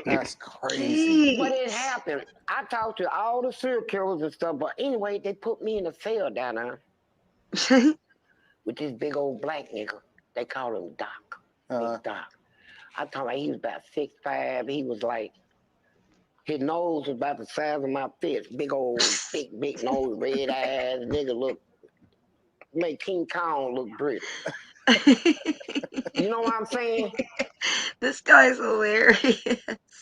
That's crazy. What had happened, I talked to all the serial killers and stuff, but anyway, they put me in a cell down there with this big old black nigga. They call him Doc. Big Doc. I told him he was about 6'5". He was like, his nose was about the size of my fist. Big old, big nose, red eyes. Nigga make King Kong look British. You know what I'm saying? This guy's hilarious.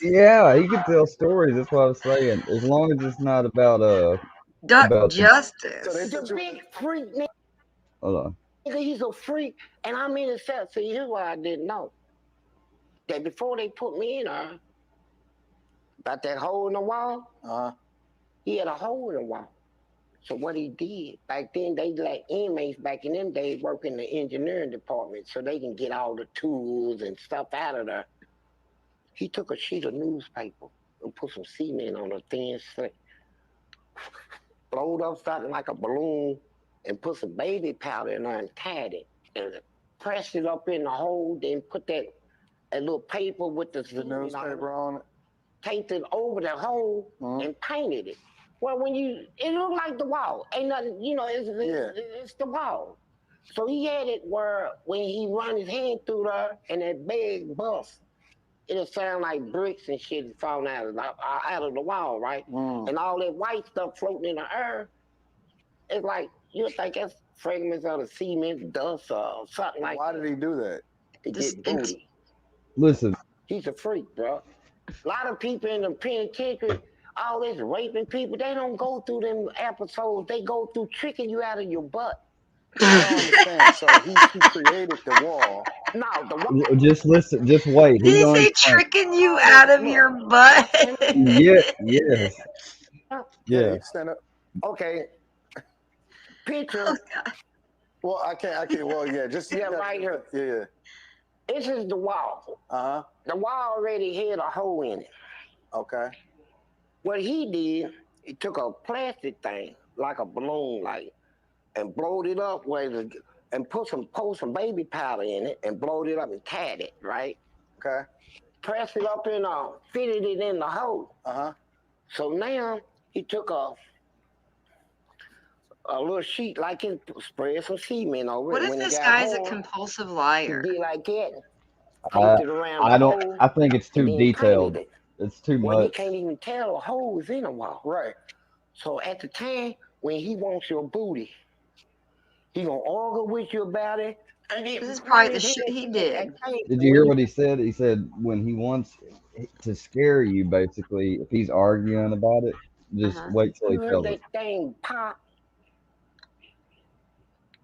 Yeah, he can tell stories. That's what I was saying. As long as it's not about Duck about Justice. The big freak nigga. Hold on. He's a freak, and I'm in the cell. See, here's what I didn't know. That before they put me in there, about that hole in the wall, he had a hole in the wall. So what he did back then, they let inmates back in them days work in the engineering department so they can get all the tools and stuff out of there. He took a sheet of newspaper and put some cement on a thin slit, blowed up something like a balloon, and put some baby powder in there and tied it, and pressed it up in the hole, then put that little paper with the newspaper on it, taped it over the hole, and painted it. Well, it looked like the wall. Ain't nothing, it's the wall. So he had it where when he run his hand through there and that big bust, it'll sound like bricks and shit falling out of the wall, right? And all that white stuff floating in the air, it's like, you'll think that's fragments of the cement, dust, or something like that. Why did he do that? To get booty. Listen, He's a freak, bro. A lot of people in the penitentiary, all this raping people, they don't go through them episodes. They go through tricking you out of your butt. I don't understand. So he created the wall. No, the wall. just listen, just wait. Did He's he gonna say explain. tricking you out of your butt? Yeah, yes. Yeah. Stand up. Okay. Picture. Well, I can't. Well, yeah, just right here. Yeah. This is the wall. The wall already had a hole in it. Okay. What he did, he took a plastic thing, like a balloon, and blowed it up and put some baby powder in it and blowed it up and tied it, right? Okay. Pressed it up and fitted it in the hole. So now he took a little sheet like it, spread some cement over What it. if When it this got guy's a hard, compulsive liar? he did like that. Taped it around I the don't. hole, I think it's too and then detailed. painted it. It's too Well, you much. can't even tell the hole is in a wall. Right. So at the time when he wants your booty, he gonna argue with you about it. And This is probably the shit he did. Did you hear what he said? He said when he wants to scare you, basically, if he's arguing about it, just wait till he You heard tells that it. thing pop,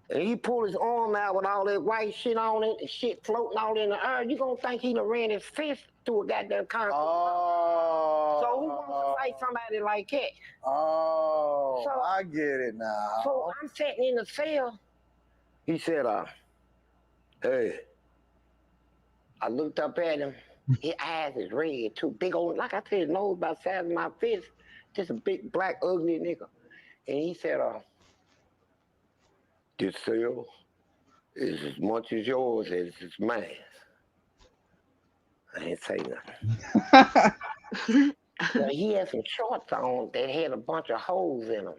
and he pulled his arm out with all that white shit on it, and shit floating out in the air. You gonna think he done ran his fist through a goddamn concrete. So who wants to fight somebody like that? So I get it now. So I'm sitting in the cell. He said, hey. I looked up at him. His eyes is red too. Big old, like I said, his nose about the size of my fist. Just a big, black, ugly nigga. And he said, this cell is as much as yours as it's mine. I ain't say nothing. Well, he had some shorts on that had a bunch of holes in them.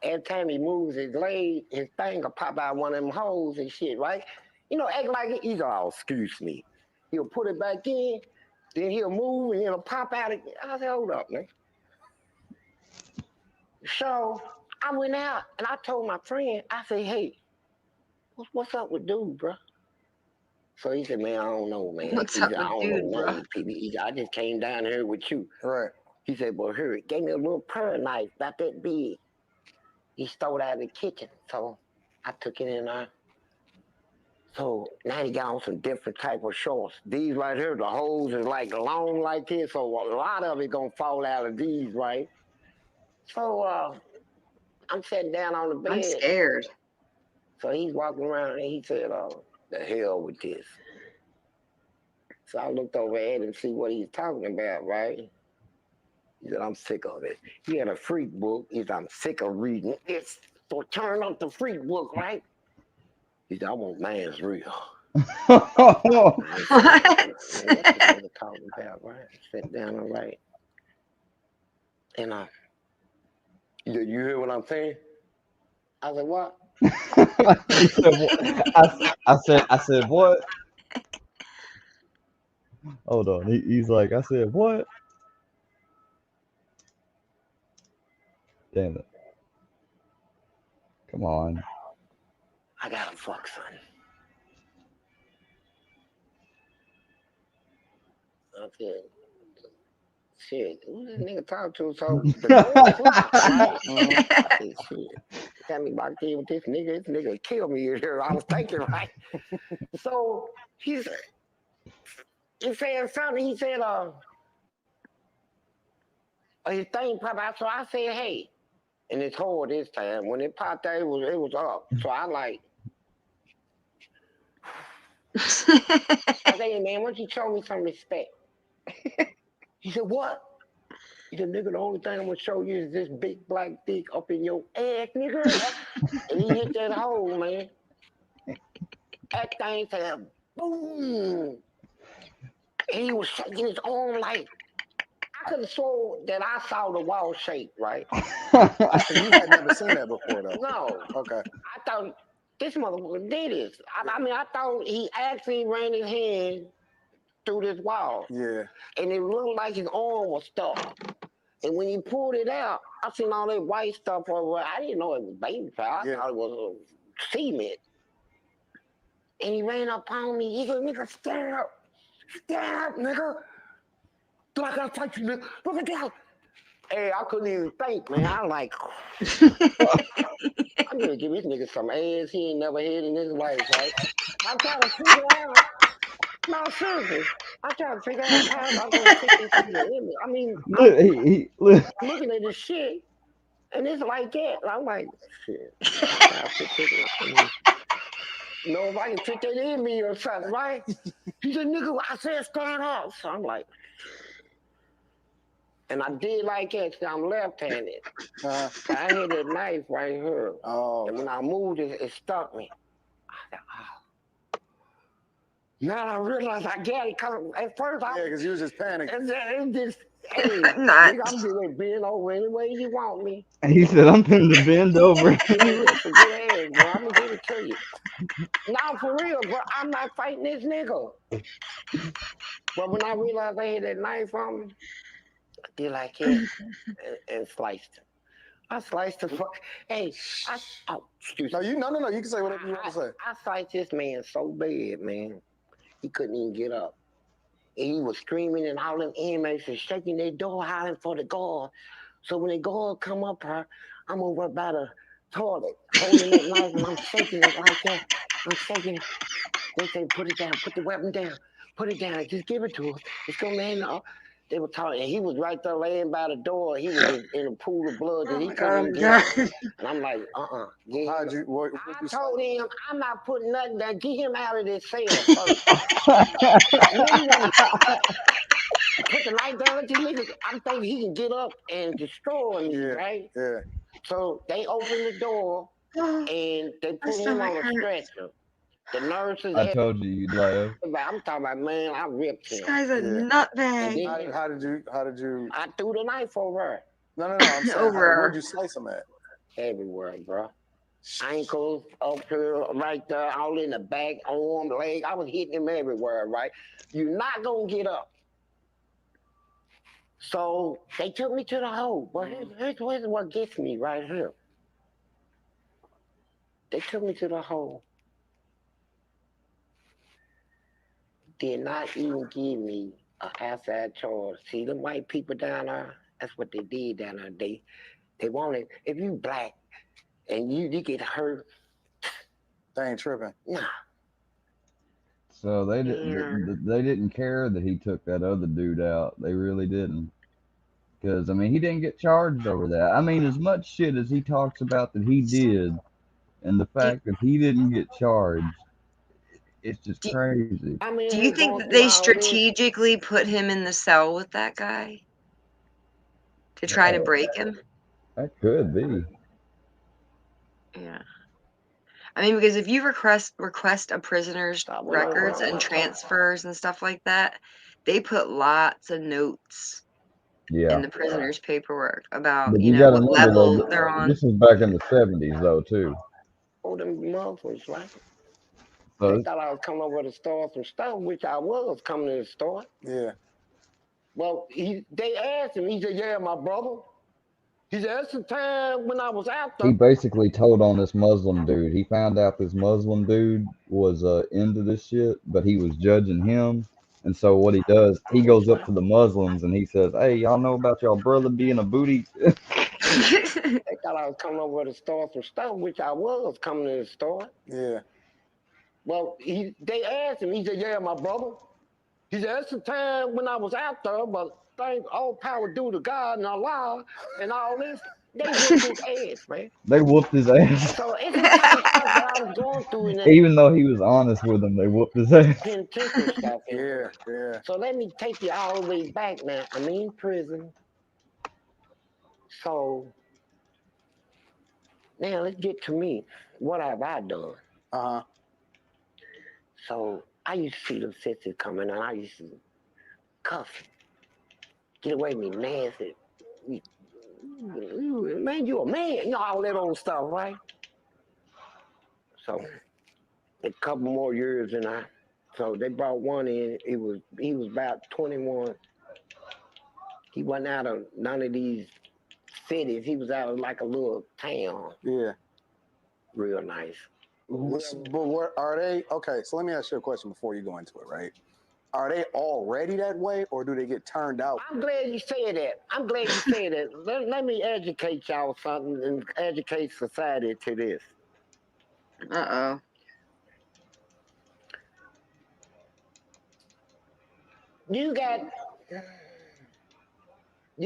Every time he moves his leg, his thing will pop out one of them holes and shit, right? Act like he's excuse me. He'll put it back in, then he'll move and it'll pop out again. I said, hold up, man. So I went out and I told my friend, I said, hey, what's up with dude, bro? So he said, man, I don't know, man. What's He up said, I with don't dude, know bro? none of these people. I just came down here with you. Right. He said, well, here, he gave me a little pear knife about that big. He stole it out of the kitchen. So I took it in there. So now he got on some different type of shorts. These right here, the holes is like long like this, so a lot of it gonna fall out of these, right? So I'm sitting down on the bed. I'm scared. So he's walking around and he said, the hell with this. So I looked over at him to see what he's talking about, right? He said, I'm sick of it. He had a freak book. He said, I'm sick of reading this. So turn up the freak book, right? He said, I want man's real. What? What's the talking about, right? Sit down and write. And you hear what I'm saying? I said, what? He said, what? I said, what? Hold on. He's like, I said, what? Damn it. Come on. I gotta fuck, son. Okay. Shit, who this nigga talk to? So the door is locked, right? I said, shit. Got me locked in with this nigga kill me here. I was thinking, right? So he said something. He said, his thing popped out. So I said, hey. and it's hard this time. When it popped out, it was up. So I like. I said, hey, man, why don't you show me some respect? He said, what? He said, nigga, the only thing I'm gonna show you is this big black dick up in your ass, nigga. And he hit that hole, man. That thing said, boom. And he was shaking his arm like, I could have sworn that I saw the wall shake, right? You had never seen that before, though. No. Okay. I thought this motherfucker did this. I mean, I thought he actually ran his hand through this wall. Yeah. And it looked like his arm was stuck. And when he pulled it out, I seen all that white stuff over. I didn't know it was baby fat. I thought it was cement. And he ran up on me. He said, nigga, stand up. Stand up, nigga. Like I touch you, nigga. Look at that. Hey, I couldn't even think, man. I like, I'm gonna give this nigga some ass he ain't never had in his life, right? I'm trying to figure out. No, seriously. I'm trying to figure out how I'm gonna take this nigga in me. I mean, Look, I'm looking at this shit, and it's like that. I'm like, shit. No, if I can fit that in me or something, right? He said, nigga, I said stand up. So I'm like, and I did like that, so I'm left-handed. I had that knife right here. Oh. And when I moved it, it stuck me. I said, oh. Now I realize I got it, cause at first I... Yeah, because you was just panicking. It's just, hey, nigga, I'm getting bent over any way you want me. he said, I'm finna bend over. Yeah, bro, I'm gonna give it to you. Now, for real, bro, I'm not fighting this nigga. But when I realized I had that knife on me, I did like it and sliced him. I sliced the fuck. Hey, excuse me. No, you can say whatever you want to say. I sliced this man so bad, man. He couldn't even get up. And he was screaming, and all them inmates and shaking their door, hollering for the guard. So when the guard come up here, I'm over by the toilet, holding that knife, and I'm shaking it like that. I'm shaking it. They say, put it down, put the weapon down, put it down, just give it to us. It's gonna land up. They were talking, and he was right there laying by the door. He was in a pool of blood that he couldn't get up. And I'm like, Yeah. I told him, I'm not putting nothing down. Get him out of this cell first. Put the light down, let these niggas. I'm thinking he can get up and destroy me, right? Yeah. So they opened the door and they put him on a stretcher. The nurses. I told you you'd laugh. I'm talking about, man, I ripped him. This guy's a nutbag. How did you? I threw the knife over her. No. I'm saying, where'd you slice him at? Everywhere, bro. Ankles, up here, right there, all in the back, arm, leg. I was hitting him everywhere, right? You're not gonna get up. So they took me to the hole. But here's what gets me right here. They took me to the hole. Did not even give me an outside charge. See, the white people down there, that's what they did down there. They wanted, if you black and you get hurt, they ain't tripping. Nah. So they didn't care that he took that other dude out. They really didn't. Because, I mean, he didn't get charged over that. I mean, as much shit as he talks about that he did, and the fact that he didn't get charged, it's just crazy. Do you think that they strategically put him in the cell with that guy to try to break him? That could be. Yeah. I mean, because if you request a prisoner's records and transfers and stuff like that, they put lots of notes in the prisoner's paperwork about, But you know, gotta what remember, level though, they're on. this was back in the 70s, though, too. Oh, them motherfuckers, right? So They thought I was coming over to store some stuff, which I was coming to the store. Yeah. Well, they asked him. He said, yeah, my brother. He said, that's the time when I was out there. he basically told on this Muslim dude. He found out this Muslim dude was into this shit, but he was judging him. And so what he does, he goes up to the Muslims and he says, hey, y'all know about y'all brother being a booty? They thought I was coming over to store some stuff, which I was coming to the store. Yeah. Well, they asked him. He said, yeah, my brother. He said, that's the time when I was out there, but thank all power due to God and Allah and all this. They whooped his ass, man. They whooped his ass. So it's the type of stuff that I was going through in that Even though he was honest with them, they whooped his ass. penitentiary stuff. Yeah, yeah. So let me take you all the way back now. I'm in prison. So now let's get to me. What have I done? Uh-huh. So I used to see them sisters coming and I used to cuff. Get away from me, nasty. Man, you a man. You know, all that old stuff, right? So a couple more years and so they brought one in. He was about 21. He wasn't out of none of these cities. He was out of like a little town. Yeah. Real nice. But what are they? Okay, so let me ask you a question before you go into it, right? Are they already that way, or do they get turned out? I'm glad you said that. I'm glad you said that. Let me educate y'all something and educate society to this. Uh-oh. You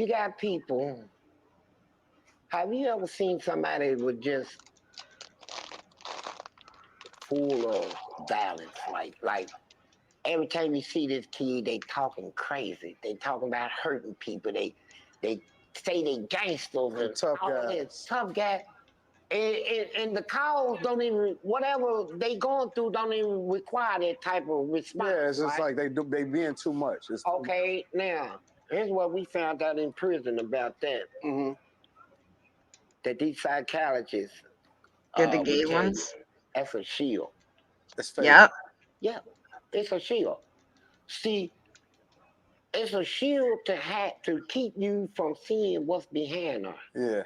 got people. Have you ever seen somebody with just full of violence? Like every time you see this kid, they talking crazy. They talking about hurting people. They say they gangsters and tough all guys. that tough guy. And the calls don't even, whatever they going through don't even require that type of response. Yeah, it's just right? like they being too much. It's Okay, now here's what we found out in prison about that. Mm-hmm. That these psychologists, They're the would gay tell ones? you, that's a shield. It's fake. Yep. Yeah, it's a shield. See, it's a shield to keep you from seeing what's behind her. Yeah.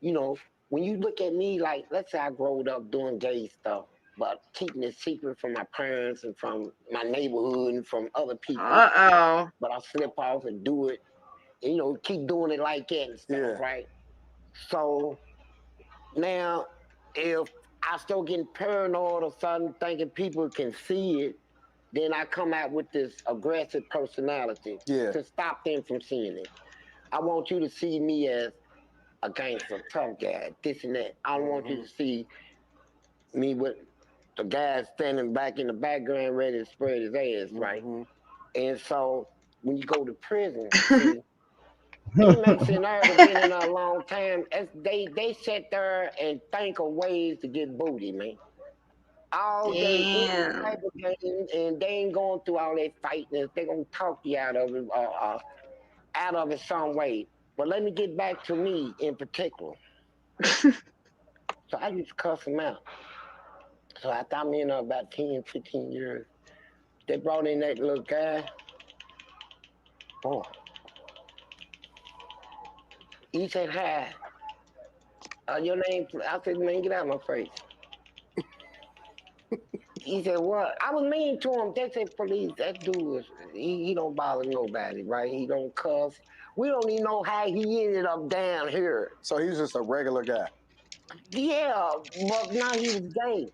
You know, when you look at me, like, let's say I growed up doing gay stuff, but keeping it secret from my parents and from my neighborhood and from other people. Uh-oh. But I slip off and do it, and, you know, keep doing it like that and stuff, Yeah. right? So now, if I start getting paranoid or something, thinking people can see it, then I come out with this aggressive personality to stop them from seeing it. I want you to see me as a gangster, tough guy, this and that. I don't want you to see me with the guy standing back in the background ready to spread his ass, right? And so when you go to prison, see, inmates in there that been in there a long time, they sit there and think of ways to get booty, man. All day, any type of game, and they ain't going through all that fighting. They gonna talk you out of it some way. But let me get back to me in particular. So I used to cuss them out. So after I'm in about 10, 15 years, they brought in that little guy. Boy. He said, hi. Your name? I said, man, get out of my face. He said, what? I was mean to him. They said, police, that dude, he don't bother nobody, right? He don't cuss. We don't even know how he ended up down here. So he was just a regular guy. Yeah, but now he was gay.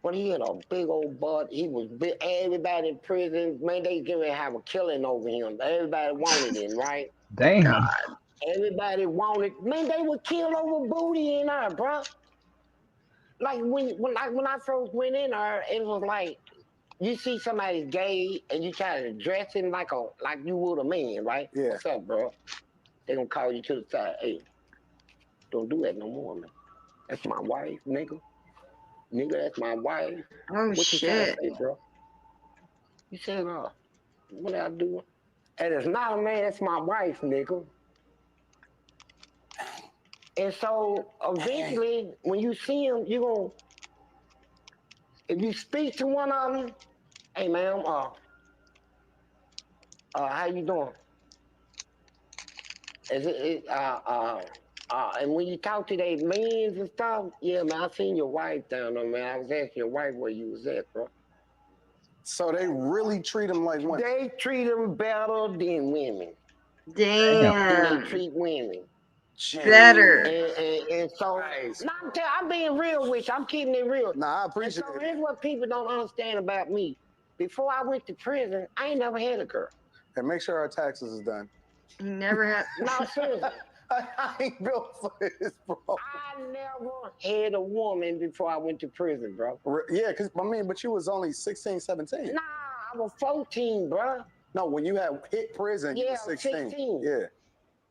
But he had a big old butt. He was big. Everybody in prison, man, they gonna have a killing over him. Everybody wanted him, right? Damn. Everybody wanted. Man, they would kill over booty in there, bro. Like when I first went in there, it was like you see somebody's gay and you try to dress him like you would a man, right? Yeah. What's up, bro? They gonna call you to the side. Hey, don't do that no more, man. That's my wife, nigga. Nigga, that's my wife. Oh, what you trying shit. to say, bro? You said, what I do? And it's not a man, that's my wife, nigga. And so eventually, when you see him, you gonna, if you speak to one of them, hey man, how you doing? Is it and when you talk to their mans and stuff, yeah, man, I seen your wife down there, man. I was asking your wife where you was at, bro. So they really treat them like women. They treat them better than women. Damn. They treat women Better. And so, I'm being real with you. I'm keeping it real. Nah, I appreciate it. Here's what people don't understand about me. Before I went to prison, I ain't never had a girl. And make sure our taxes is done. You never had. No, seriously. I ain't built for this, bro. I never had a woman before I went to prison, bro. Yeah, because I mean, but you was only 16, 17. Nah, I was 14, bro. No, when you had hit prison, you Yeah, was 16. 16. Yeah.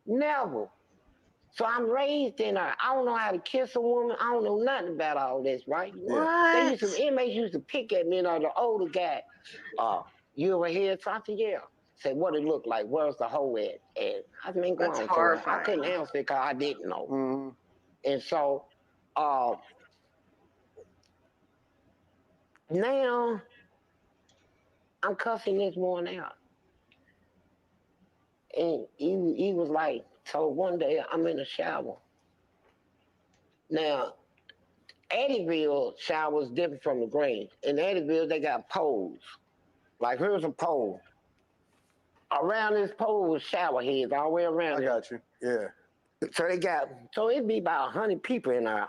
Never. So I'm raised in her. I don't know how to kiss a woman. I don't know nothing about all this, right? What? Inmates used to pick at me, and the older guy, you ever hear something? Yeah. Say, what it look like? Where's the hoe at? And I mean, go That's on. So I horrifying. couldn't answer it because I didn't know. Mm-hmm. And so now I'm cussing this one out. And he was like, so one day I'm in the shower. Now, Eddyville shower is different from the Grange. In Eddyville, they got poles. Like, here's a pole. Around this pole was shower heads all the way around. I got you. Yeah. So it'd be about 100 people in there.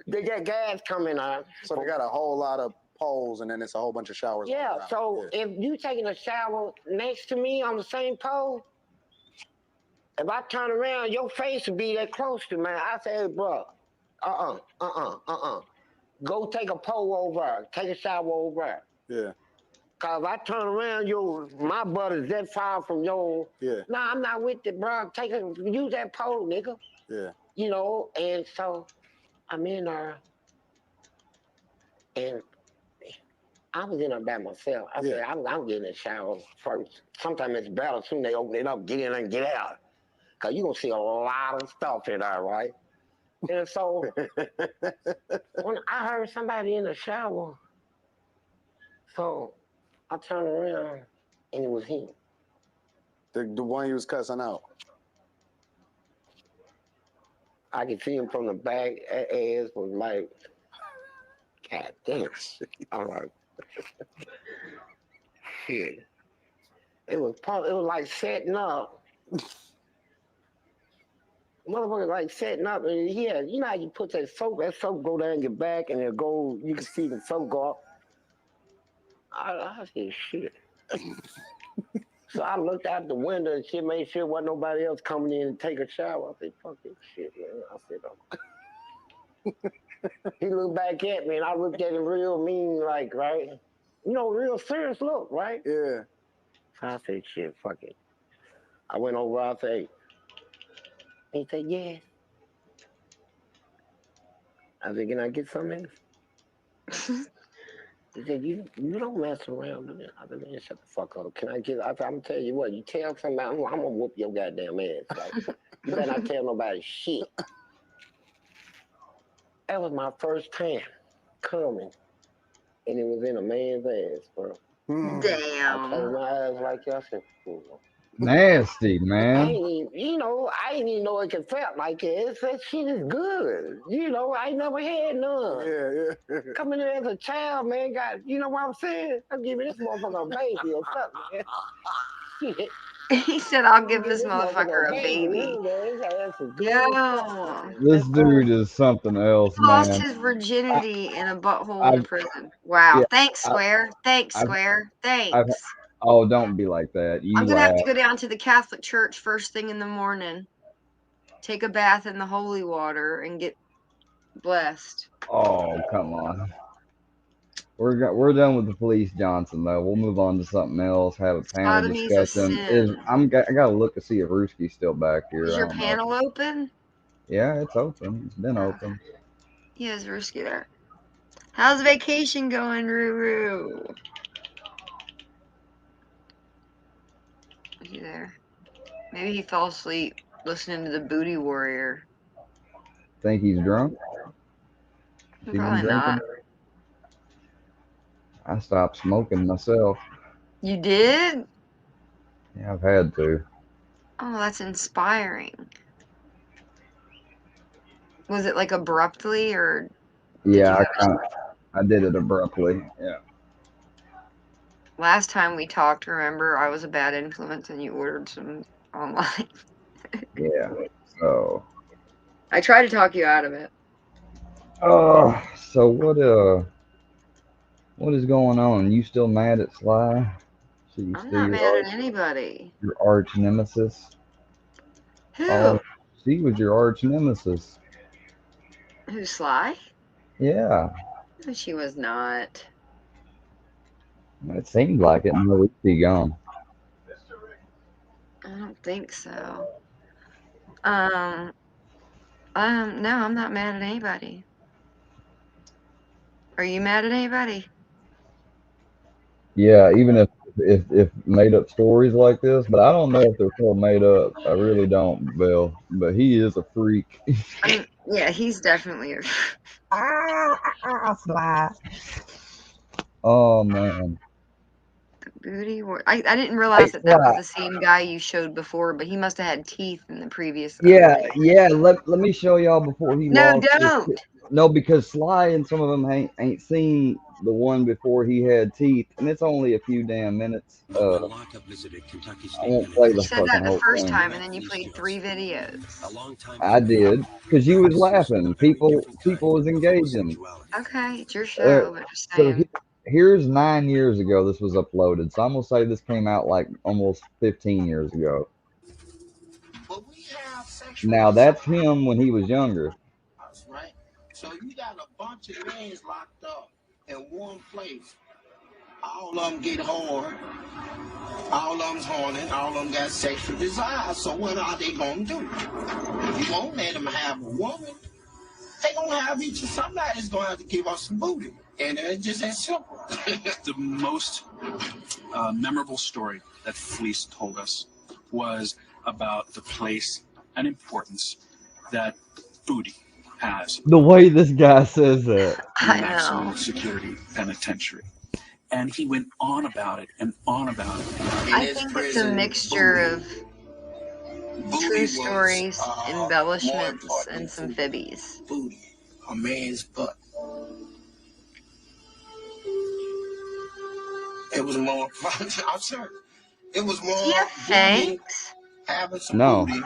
They got guys coming out. So they got a whole lot of poles, and then it's a whole bunch of showers. Yeah, around. so if you taking a shower next to me on the same pole, if I turn around, your face would be that close to me. I say, hey, bro, go take a pole over. Take a shower over. Yeah. Cause if I turn around, my butt is that far from your. Yeah. Nah, I'm not with it, bro. Use that pole, nigga. Yeah. You know, and so I'm in there, and I was in there by myself. I said, I'm getting a shower first. Sometimes it's better soon they open it up, get in and get out. Cause you're gonna see a lot of stuff in there, right? And so when I heard somebody in the shower, so I turned around and it was him. The one you was cussing out. I could see him from the back. Ass was like, God damn. I'm like, shit. It was like setting up. Motherfucker like setting up, and yeah, you know how you put that soap go down your back, and it go. You can see the soap go up. I said, shit. So I looked out the window and shit, made sure wasn't nobody else coming in and take a shower. I said, fuck this shit, man. I said, oh. He looked back at me, and I looked at him real mean, like, right? You know, real serious look, right? Yeah. So I said, shit, fuck it. I went over, I said, he said, yes. I said, can I get some else? He said, you don't mess around with it. I said, man, shut the fuck up. Can I get, I'm gonna tell you what, you tell somebody, I'm gonna whoop your goddamn ass. Like, you better not tell nobody shit. That was my first time coming. And it was in a man's ass, bro. Damn. I told my ass like that. I said, Nasty, I man. ain't even know it could felt like it. That shit is good. You know, I ain't never had none. Yeah. Coming in as a child, man, you know what I'm saying? I'm giving this motherfucker a baby or something, man. Shit. He said, I'll give this motherfucker a baby. Yo. This dude is something else, Lost man. his virginity in a butthole in a prison. Wow. Yeah, Thanks, Square. Thanks, Square. Thanks. Oh, don't be like that. I'm going to have to go down to the Catholic Church first thing in the morning, take a bath in the holy water, and get blessed. Oh, come on. We're done with the police, Johnson, though. We'll move on to something else, have a panel Sodomy's a discussion. sin. I got to look to see if Ruski's still back here. Is I your don't know. panel open? Yeah, it's open. It's been open. Yeah, is Ruski there? How's vacation going, Ruru? Is he there? Maybe he fell asleep listening to the Booty Warrior. Think he's drunk? Has he been Probably drinking? not. I stopped smoking myself. You did? Yeah, I've had to. Oh, that's inspiring. Was it like abruptly or? Yeah, I did it abruptly. Yeah. Last time we talked, remember, I was a bad influence and you ordered some online. Yeah. So. I tried to talk you out of it. So what is going on? You still mad at Sly? So I'm not mad at anybody. Your arch nemesis? Who? Oh, she was your arch nemesis. Who, Sly? Yeah, No, she was not. it seemed like it. No, she gone. I don't think so. No, I'm not mad at anybody. Are you mad at anybody? Yeah, even if made up stories like this, but I don't know if they're still made up. I really don't, Bill. But he is a freak. I mean, yeah, he's definitely a. Sly. Oh man. Booty war. I didn't realize that was the same guy you showed before, but he must have had teeth in the previous. Yeah. Let me show y'all before he No, lost his don't. teeth. No, because Sly and some of them ain't seen the one before he had teeth, and it's only a few damn minutes. I won't play You the said that fucking the whole first thing. time, and then you played 3 videos. I did, because you was laughing. People was engaging. Okay, it's your show, but just So saying. here's 9 years ago this was uploaded. So I'm gonna say this came out like almost 15 years ago. Now that's him when he was younger. Right? So you got a bunch of men locked up in one place. All of them get hard. All of them's horny. All of them got sexual desire. So what are they gonna do? You won't let them have a woman. They gonna have each of somebody's gonna have to give us some booty. And it's just that simple. The most memorable story that Fleece told us was about the place and importance that booty has. The way this guy says that. I Maximum know. security penitentiary. And he went on about it and on about it. I think it's a mixture of true stories, embellishments, and some fibbies. Booty. A man's butt. It was more. I'm sorry. It was more. Do you have fangs? Having some No. booty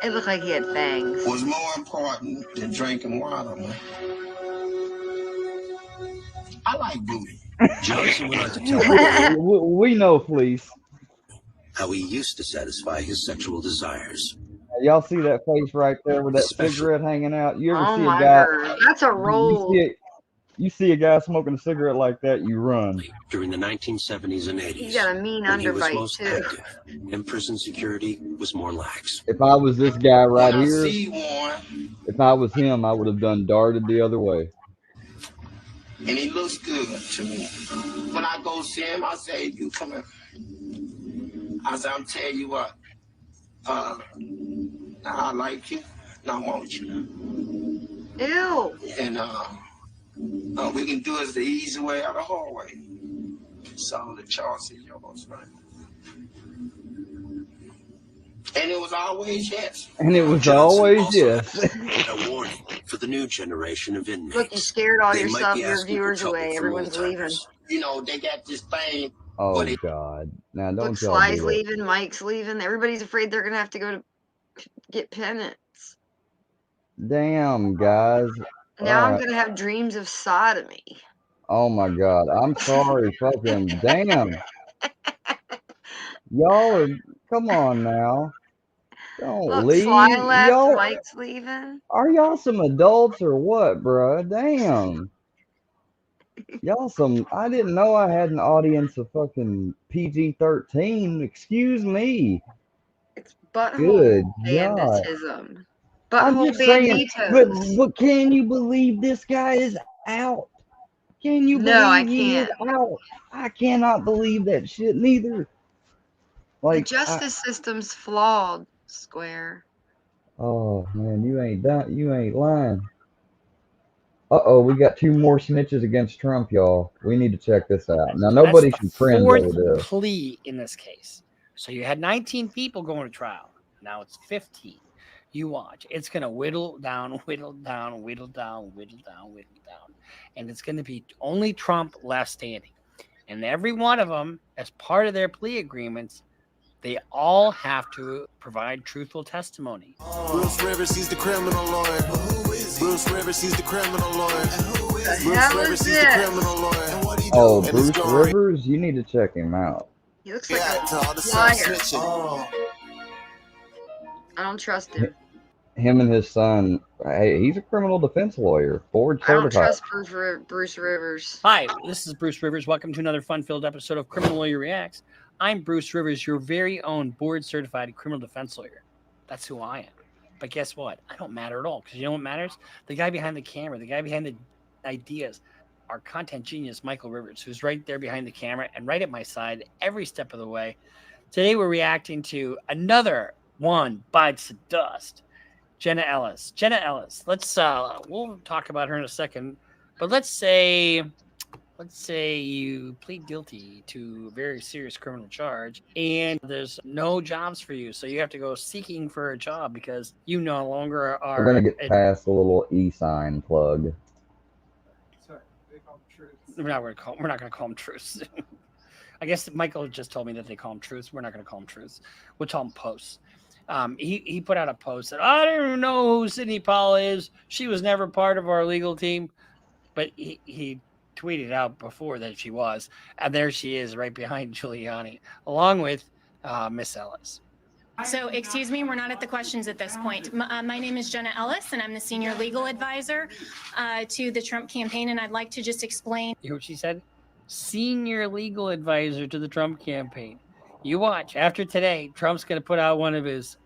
It looked like he had fangs. was more important than drinking water, man. I like booty. Johnson went on to tell We know, Fleece. how he used to satisfy his sexual desires. Y'all see that face right there with that cigarette hanging out? You ever Oh see a my guy? god, that's a roll. You see a guy smoking a cigarette like that, you run. During the 1970s and 80s, He got a mean when he was underbite most too. active, and prison security was more lax. If I was this guy right When I here, see one, if I was him, I would have done darted the other way. and he looks good to me. When I go see him, I say, "You come here." I say, "I'm telling you what. I like you, and I want you." Ew. And we can do it the easy way or the hard way. So the choice is yours, right? And it was always yes. And it was Johnson always also yes. had a warning for the new generation of inmates. Look, you scared all They might yourself, be your asking for viewers trouble away. from Everyone's leaving. old-timers. You know, they got this thing. Oh God! Now don't Look, y'all Sly's do that. leaving, Mike's leaving. Everybody's afraid they're gonna have to go to get penance. Damn, guys. Now I'm Alright. gonna have dreams of sodomy. Oh my God! I'm sorry. Fucking damn. Y'all are. Come on now. Don't Look, leave. Sly left, Y'all Mike's leaving. are y'all some adults or what, bruh? Damn. Y'all some. I didn't know I had an audience of fucking PG-13. Excuse me. Butthole Good God. banditism. I'm Butthole just saying, banditos. but can you believe this guy is out? Can you believe No, I he is can't. out? I cannot believe that shit neither. The Like, justice system's flawed, Square. oh man, you ain't lying. Uh-oh, we got 2 more snitches against Trump, y'all. We need to check this out. Now nobody That's should the friend fourth over this. plea in this case. So you had 19 people going to trial. Now it's 15. You watch. It's going to whittle down, whittle down, whittle down, whittle down, whittle down. And it's going to be only Trump left standing. And every one of them, as part of their plea agreements, they all have to provide truthful testimony. Bruce Rivers, he's the criminal lawyer. Bruce Rivers, he's the criminal lawyer. Bruce hell Rivers, is he's the this? criminal lawyer. Oh, And Bruce it's going Rivers, you need to check him out. He looks like to all a the liar. snitching. I don't trust him. Him and his son. Hey, he's a criminal defense lawyer, board I don't certified. trust Bruce Rivers. Hi, this is Bruce Rivers. Welcome to another fun-filled episode of Criminal Lawyer Reacts. I'm Bruce Rivers, your very own board-certified criminal defense lawyer. That's who I am. But guess what? I don't matter at all, because you know what matters? The guy behind the camera, the guy behind the ideas, our content genius, Michael Rivers, who's right there behind the camera and right at my side every step of the way. Today, we're reacting to another one bites the dust. Jenna Ellis. Jenna Ellis. Let's we'll talk about her in a second, but let's say you plead guilty to a very serious criminal charge and there's no jobs for you, so you have to go seeking for a job because you no longer are. We're gonna get past the little e-sign plug. Sorry, they call them truths. We're not gonna call them truths. I guess Michael just told me that they call them truths. We're not gonna call them truths. We'll call them posts. He put out a post that I don't even know who Sidney Powell is. She was never part of our legal team, but he tweeted out before that she was, and there she is right behind Giuliani, along with Miss Ellis. So, excuse me, we're not at the questions at this point. My name is Jenna Ellis, and I'm the senior legal advisor to the Trump campaign, and I'd like to just explain. You hear what she said? Senior legal advisor to the Trump campaign. You watch. After today, Trump's going to put out one of his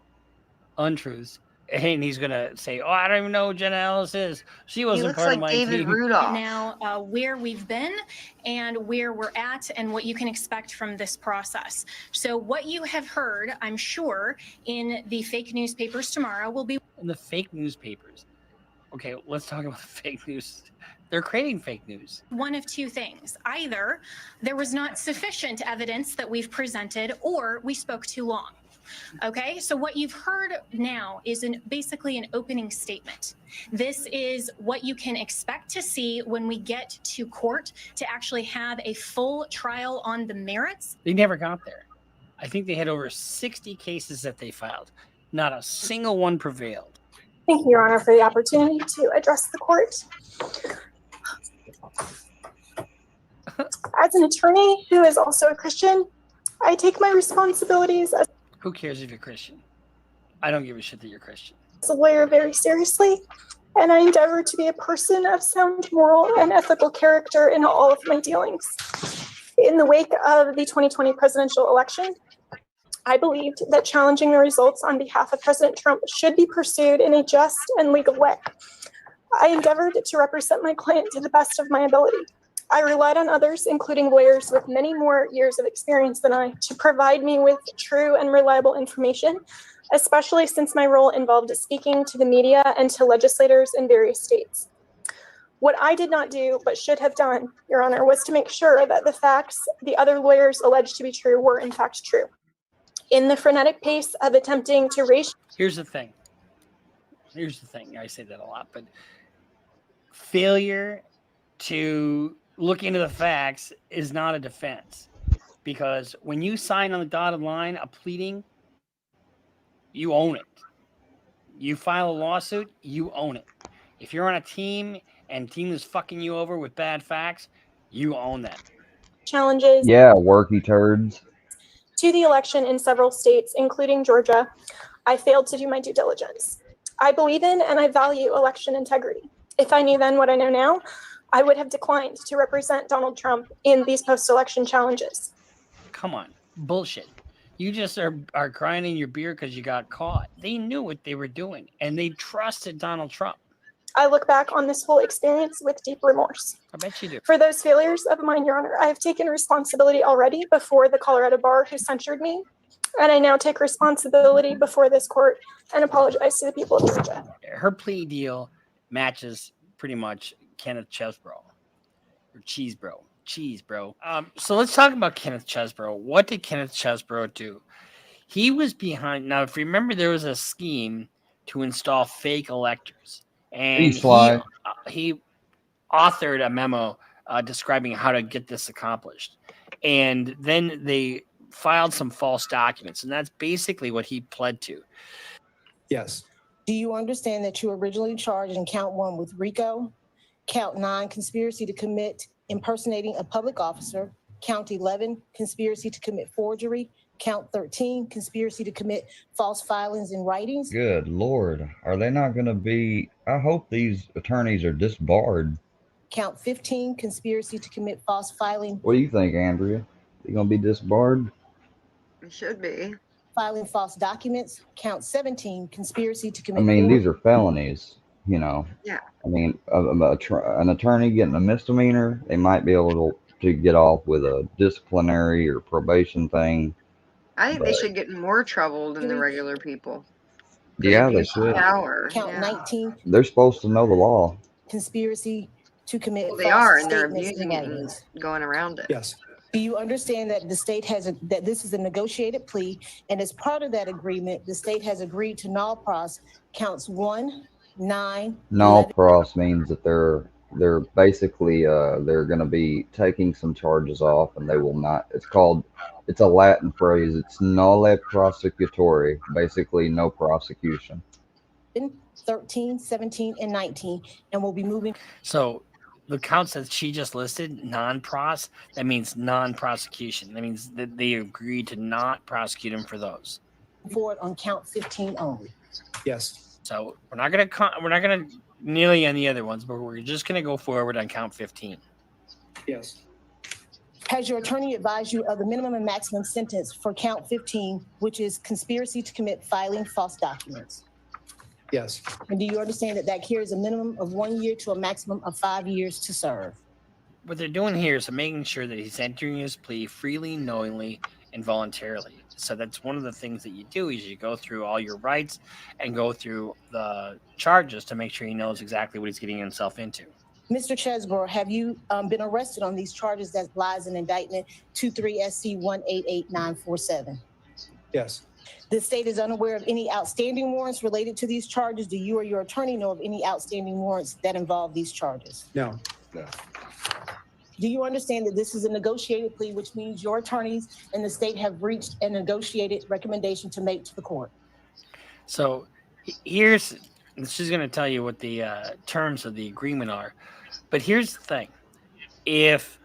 untruths, and he's going to say, oh, I don't even know who Jenna Ellis is. She wasn't part of my team. Now, where we've been and where we're at and what you can expect from this process. So what you have heard, I'm sure, in the fake newspapers tomorrow will be... In the fake newspapers. Okay, let's talk about the fake news. They're creating fake news. One of two things. Either there was not sufficient evidence that we've presented, or we spoke too long. Okay, so what you've heard now is basically an opening statement. This is what you can expect to see when we get to court to actually have a full trial on the merits. They never got there. I think they had over 60 cases that they filed. Not a single one prevailed. Thank you, Your Honor, for the opportunity to address the court. As an attorney who is also a Christian, I take my responsibilities as... Who cares if you're Christian? I don't give a shit that you're Christian. ...as a lawyer very seriously, and I endeavor to be a person of sound moral and ethical character in all of my dealings. In the wake of the 2020 presidential election, I believed that challenging the results on behalf of President Trump should be pursued in a just and legal way. I endeavored to represent my client to the best of my ability. I relied on others, including lawyers with many more years of experience than I, to provide me with true and reliable information, especially since my role involved speaking to the media and to legislators in various states. What I did not do, but should have done, Your Honor, was to make sure that the facts the other lawyers alleged to be true were in fact true. In the frenetic pace of attempting to raise... Here's the thing. I say that a lot, but failure to look into the facts is not a defense, because when you sign on the dotted line a pleading, you own it. You file a lawsuit, you own it. If you're on a team and team is fucking you over with bad facts, you own that. Challenges. Yeah, worky turds. To the election in several states, including Georgia, I failed to do my due diligence. I believe in and I value election integrity. If I knew then what I know now, I would have declined to represent Donald Trump in these post-election challenges. Come on, bullshit. You just are crying in your beer because you got caught. They knew what they were doing, and they trusted Donald Trump. I look back on this whole experience with deep remorse. I bet you do. For those failures of mine, Your Honor, I have taken responsibility already before the Colorado bar who censured me, and I now take responsibility before this court and apologize to the people of Georgia. Her plea deal matches pretty much Kenneth Chesebro, or Cheesebro. So let's talk about Kenneth Chesebro. What did Kenneth Chesebro do? He was behind. Now, if you remember, there was a scheme to install fake electors, and he authored a memo describing how to get this accomplished. And then they filed some false documents, and that's basically what he pled to. Yes. Do you understand that you were originally charged in count 1 with RICO, count 9, conspiracy to commit impersonating a public officer, count 11, conspiracy to commit forgery, Count 13, conspiracy to commit false filings and writings. Good Lord. Are they not going to be? I hope these attorneys are disbarred. Count 15, conspiracy to commit false filing. What do you think, Andrea? You going to be disbarred? It should be. Filing false documents. Count 17, conspiracy to I commit. mean, these are felonies, you know. Yeah. I mean, an attorney getting a misdemeanor, they might be able to get off with a disciplinary or probation thing. I think they But- should get in more trouble than the regular people. Yeah, they Abuse of should. Power. Count 19, They're supposed to know the law. conspiracy to commit Well, they false are, and they're statements abusing and it and writings. going around it. Yes. Do you understand that the state that this is a negotiated plea, and as part of that agreement, the state has agreed to null pros counts 1, 9, Null pros means that they're basically they're going to be taking some charges off, and they will not. It's a Latin phrase. It's nulle prosecutori, basically no prosecution. 13, 17, and 19, and we'll be moving So the counts that she just listed, non-pros, that means non-prosecution. That means that they agreed to not prosecute him for those. forward on count 15 only. Yes. So we're not gonna nearly on the other ones, but we're just gonna go forward on count 15. Yes. Has your attorney advised you of the minimum and maximum sentence for count 15, which is conspiracy to commit filing false documents? Yes. And do you understand that that carries a minimum of 1 year to a maximum of 5 years to serve? What they're doing here is making sure that he's entering his plea freely, knowingly, and voluntarily. So that's one of the things that you do is you go through all your rights and go through the charges to make sure he knows exactly what he's getting himself into. Mr. Chesborough, have you been arrested on these charges that lies in indictment 23 SC 188947? Yes. The state is unaware of any outstanding warrants related to these charges. Do you or your attorney know of any outstanding warrants that involve these charges? No. Do you understand that this is a negotiated plea, which means your attorneys and the state have reached a negotiated recommendation to make to the court? So she's going to tell you what the terms of the agreement are. But here's the thing. If,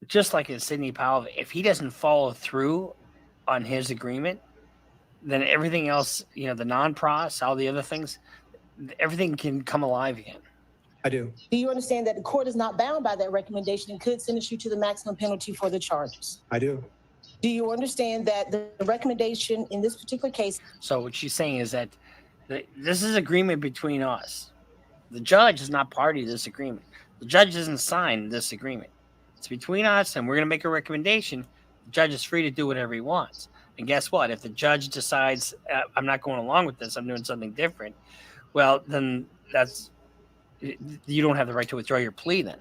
just like in Sidney Powell, if he doesn't follow through on his agreement, then everything else, the non-pros, all the other things, everything can come alive again. I do. Do you understand that the court is not bound by that recommendation and could sentence you to the maximum penalty for the charges? I do. Do you understand that the recommendation in this particular case? So what she's saying is that this is agreement between us. The judge is not party to this agreement. The judge doesn't sign this agreement. It's between us, and we're going to make a recommendation. The judge is free to do whatever he wants. And guess what? If the judge decides, I'm not going along with this, I'm doing something different, well, then you don't have the right to withdraw your plea then.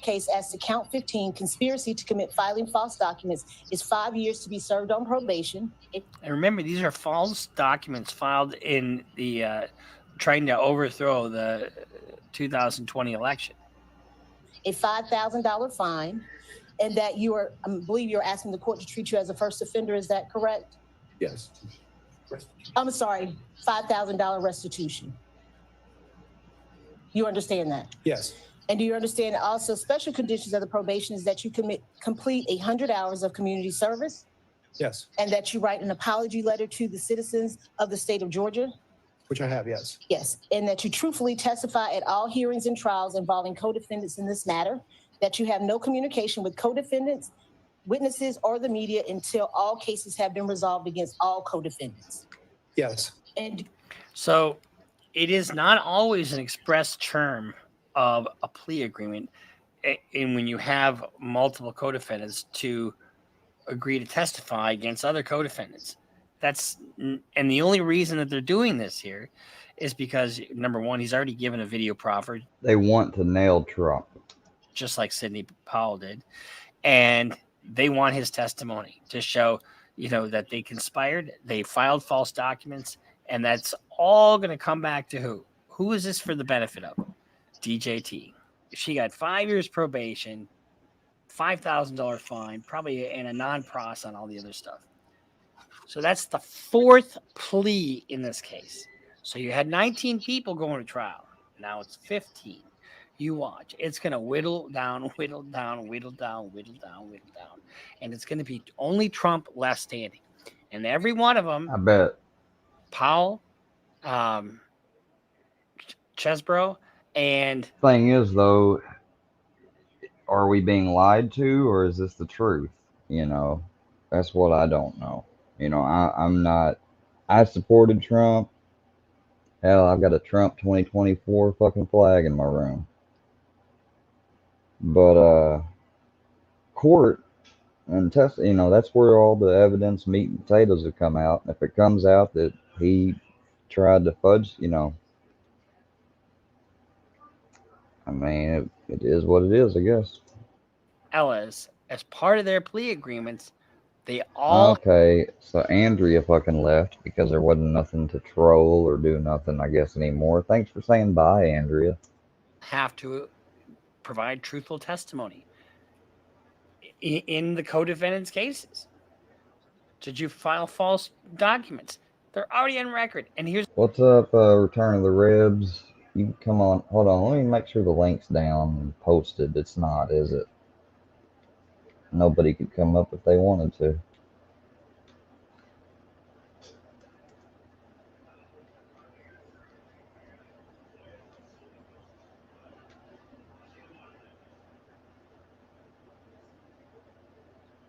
Case as to count 15, conspiracy to commit filing false documents is 5 years to be served on probation. And remember, these are false documents filed in the trying to overthrow the 2020 election. A $5,000 fine, and that I believe you're asking the court to treat you as a first offender. Is that correct? Yes. I'm sorry, $5,000 restitution. You understand that? Yes. And do you understand also special conditions of the probation is that you complete 100 hours of community service? Yes. And that you write an apology letter to the citizens of the state of Georgia? Which I have, yes. Yes. And that you truthfully testify at all hearings and trials involving co-defendants in this matter, that you have no communication with co-defendants, witnesses, or the media until all cases have been resolved against all co-defendants. Yes. And so it is not always an express term of a plea agreement, and when you have multiple co-defendants to agree to testify against other co-defendants, and the only reason that they're doing this here is because, number one, he's already given a video proffer. They want to nail Trump, just like Sidney Powell did, and they want his testimony to show, that they conspired, they filed false documents, and that's all going to come back to who? Who is this for the benefit of? DJT. She got 5 years probation, $5,000 fine, probably, and a non-pros on all the other stuff. So that's the fourth plea in this case. So you had 19 people going to trial. Now it's 15. You watch. It's going to whittle down, whittle down, whittle down, whittle down, whittle down. And it's going to be only Trump left standing. And every one of them, I bet. Powell, Chesbro, and Thing is, though, are we being lied to, or is this the truth? You know, that's what I don't know. You know, I'm not. I supported Trump. Hell, I've got a Trump 2024 fucking flag in my room. But court and test, you know, that's where all the evidence, meat and potatoes have come out. If it comes out that he tried to fudge, you know, I mean, it is what it is, I guess. Ellis, as part of their plea agreements, they all Okay, so Andrea fucking left because there wasn't nothing to troll or do nothing, I guess, anymore. Thanks for saying bye, Andrea. have to provide truthful testimony in the co-defendants' cases. Did you file false documents? They're already on record. And here's What's up, Return of the Ribs? You come on, hold on, let me make sure the link's down and posted. It's not, is it? Nobody could come up if they wanted to.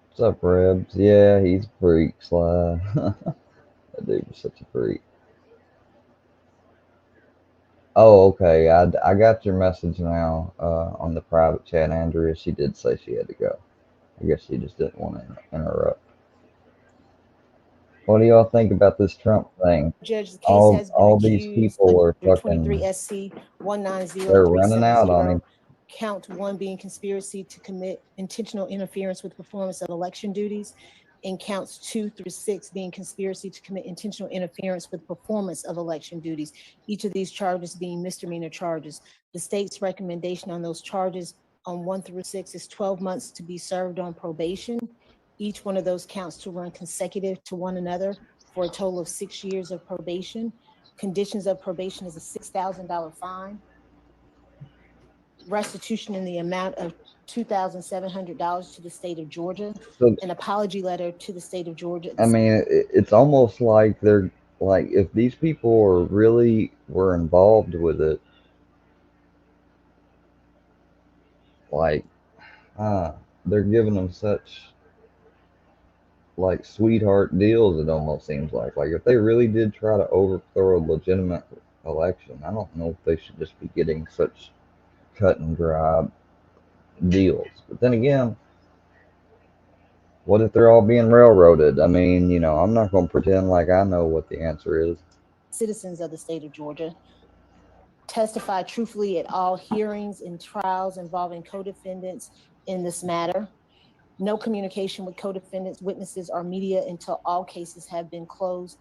What's up, Rebs? Yeah, he's a freak, Sly. That dude was such a freak. Oh, okay. I got your message now on the private chat, Andrea. She did say she had to go. I guess she just didn't want to interrupt. What do y'all think about this Trump thing? Judge, the case All has been all these accused people are under fucking. 23 SC They're running out on 190370. him. Count 1 being conspiracy to commit intentional interference with performance of election duties, and counts 2 through 6 being conspiracy to commit intentional interference with performance of election duties. Each of these charges being misdemeanor charges. The state's recommendation on those charges on 1 through 6 is 12 months to be served on probation. Each one of those counts to run consecutive to one another for a total of 6 years of probation. Conditions of probation is a $6,000 fine. Restitution in the amount of $2,700 to the state of Georgia, So, an apology letter to the state of Georgia. I mean, it's almost like they're like, if these people are really were involved with it, like, they're giving them such like sweetheart deals. It almost seems like if they really did try to overthrow a legitimate election, I don't know if they should just be getting such cut and dry deals. But then again, what if they're all being railroaded? I mean, you know, I'm not going to pretend like I know what the answer is. Citizens of the state of Georgia testify truthfully at all hearings and trials involving co-defendants in this matter. No communication with co-defendants, witnesses, or media until all cases have been closed.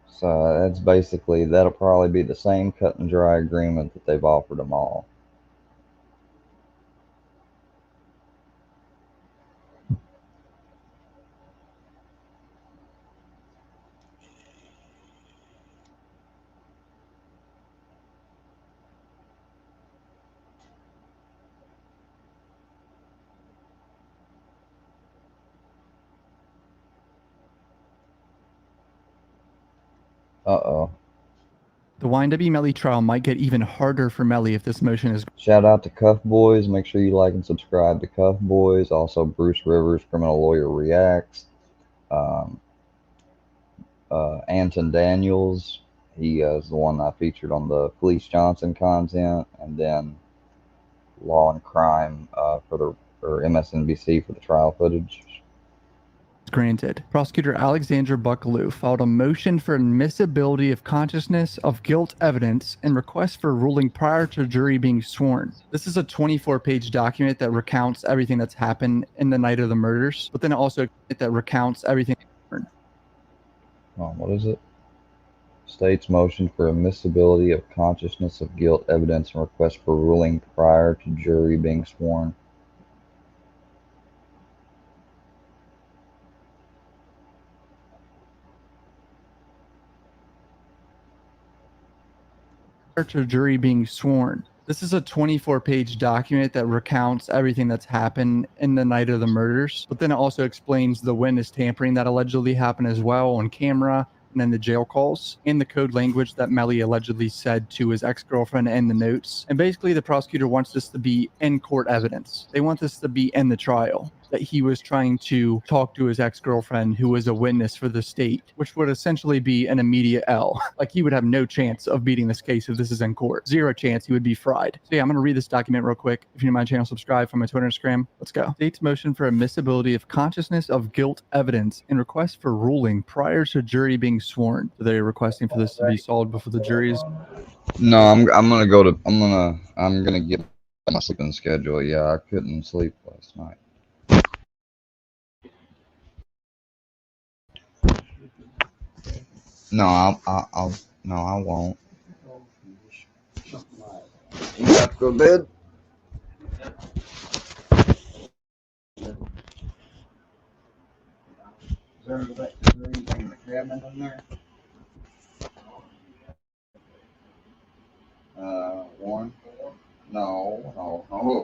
So that's basically, that'll probably be the same cut and dry agreement that they've offered them all. Uh-oh. The YNW Melly trial might get even harder for Melly if this motion is. Shout out to Cuff Boys. Make sure you like and subscribe to Cuff Boys. Also, Bruce Rivers, Criminal Lawyer Reacts. Anton Daniels. He is the one I featured on the Felice Johnson content. And then Law and Crime for MSNBC for the trial footage. Granted. Prosecutor Alexandra Buckaloo filed a motion for admissibility of consciousness of guilt evidence and request for a ruling prior to jury being sworn. This is a 24-page document that recounts everything that's happened in the night of the murders, but then also that recounts everything. What is it? State's motion for admissibility of consciousness of guilt evidence and request for ruling prior to jury being sworn. To jury being sworn. This is a 24-page document that recounts everything that's happened in the night of the murders, but then it also explains the witness tampering that allegedly happened as well on camera, and then the jail calls, and the code language that Melly allegedly said to his ex-girlfriend in the notes. And basically, the prosecutor wants this to be in-court evidence. They want this to be in the trial, that he was trying to talk to his ex-girlfriend who was a witness for the state, which would essentially be an immediate L. Like, he would have no chance of beating this case if this is in court. Zero chance. He would be fried. So yeah, I'm going to read this document real quick. If you're new to my channel, subscribe from my Twitter and Instagram. Let's go. State's motion for admissibility of consciousness of guilt evidence and request for ruling prior to jury being sworn. So they're requesting for this to be solved before the jury is... No, I'm gonna get my sleeping schedule. Yeah, I couldn't sleep last night. No, I won't. You have to go to bed? Is there anything in the cabinet in there? One? No. Oh.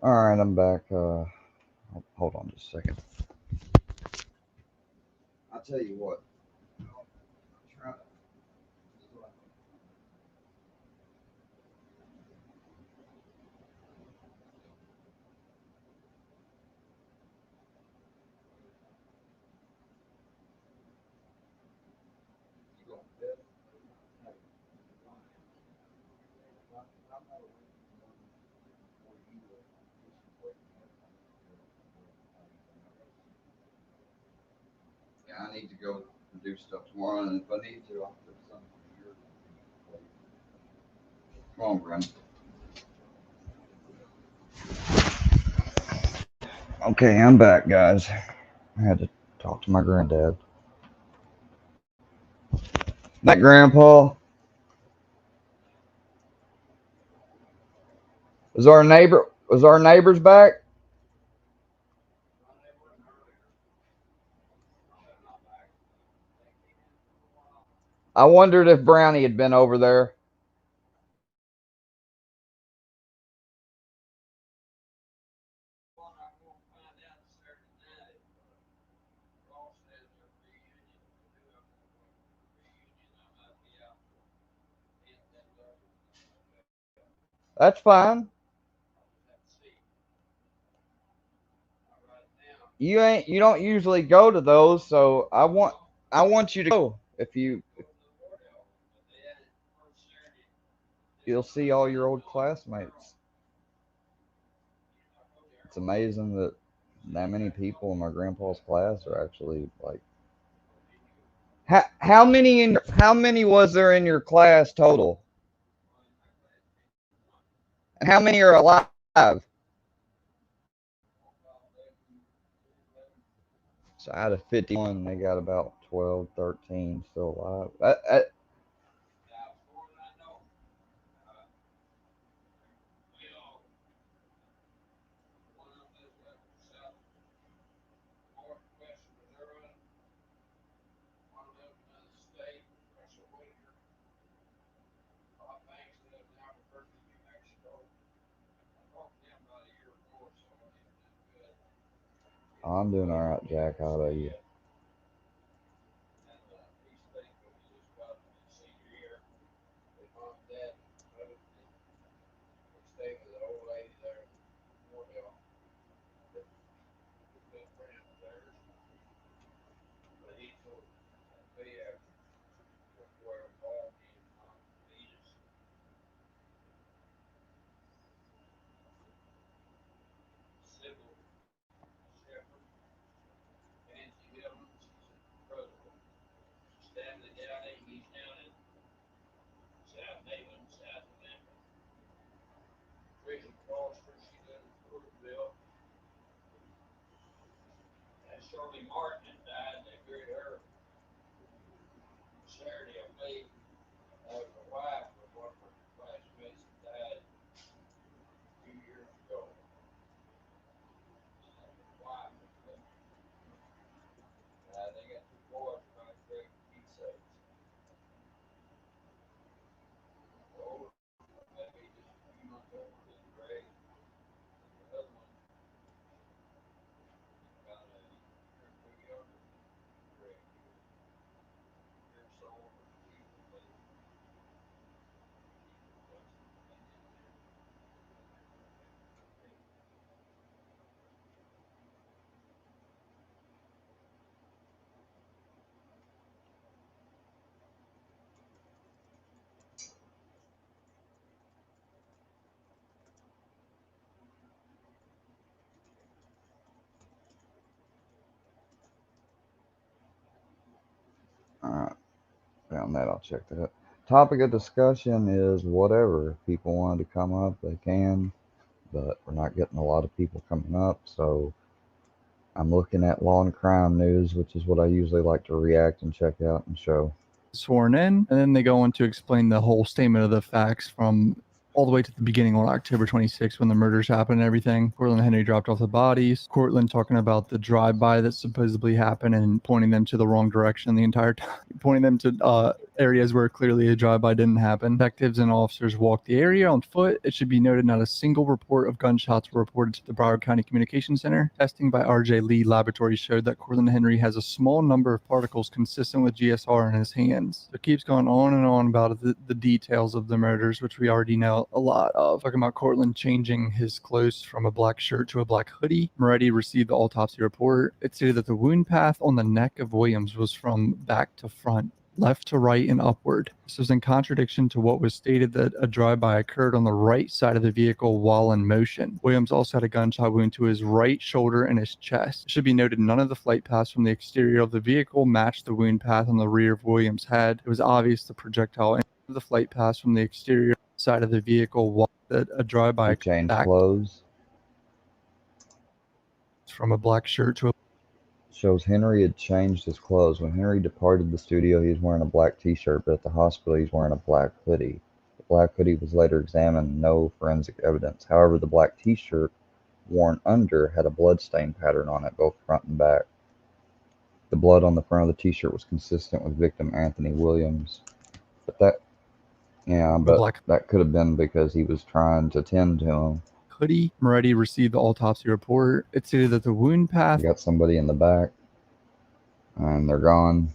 Alright, I'm back. Hold on just a second. I'll tell you what. Yeah, I need to go and do stuff tomorrow, and if I need to, I'll put something here. Come on, Brent. Okay, I'm back, guys. I had to talk to my granddad. That Grandpa. Was our neighbors back? I wondered if Brownie had been over there. That's fine. You don't usually go to those, so I want you to go. If you'll see all your old classmates. It's amazing that many people in my grandpa's class are actually like. How many was there in your class total? And how many are alive? So out of 51, they got about 12, 13 still alive. I'm doing all right, Jack. How about you? Shirley Martin had died, and they buried her Saturday, I believe. Her wife was one of her classmates that died a few years ago. Wife was they got two boys trying to break the keep safe. Oh, maybe just a few months older than Greg. The other one about a year or two younger than Greg. He was a year or so older than he was, but All right. Found that. I'll check that. Topic of discussion is whatever. If people wanted to come up, they can, but we're not getting a lot of people coming up. So I'm looking at law and crime news, which is what I usually like to react and check out and show. Sworn in, and then they go on to explain the whole statement of the facts from all the way to the beginning on October 26th when the murders happened and everything. Cortland Henry dropped off the bodies. Cortland talking about the drive-by that supposedly happened and pointing them to the wrong direction the entire time, pointing them to areas where clearly a drive-by didn't happen. Detectives and officers walked the area on foot. It should be noted not a single report of gunshots were reported to the Broward County Communications Center. Testing by RJ Lee Laboratories showed that Cortland Henry has a small number of particles consistent with GSR in his hands. So it keeps going on and on about the details of the murders, which we already know a lot of. Talking about Cortland changing his clothes from a black shirt to a black hoodie. Moretti received the autopsy report. It stated that the wound path on the neck of Williams was from back to front, left to right, and upward. This was in contradiction to what was stated that a drive-by occurred on the right side of the vehicle while in motion. Williams also had a gunshot wound to his right shoulder and his chest. It should be noted none of the flight paths from the exterior of the vehicle matched the wound path on the rear of Williams' head. It was obvious the projectile entered the flight paths from the exterior side of the vehicle while that a drive-by changed clothes from a black shirt to a shows Henry had changed his clothes. When Henry departed the studio, he was wearing a black t-shirt, but at the hospital, he's wearing a black hoodie. The black hoodie was later examined, no forensic evidence. However, the black t-shirt worn under had a bloodstain pattern on it, both front and back. The blood on the front of the t-shirt was consistent with victim Anthony Williams. But that could have been because he was trying to tend to him. Hoodie. Moretti received the autopsy report. It stated that the wound path got somebody in the back, and they're gone.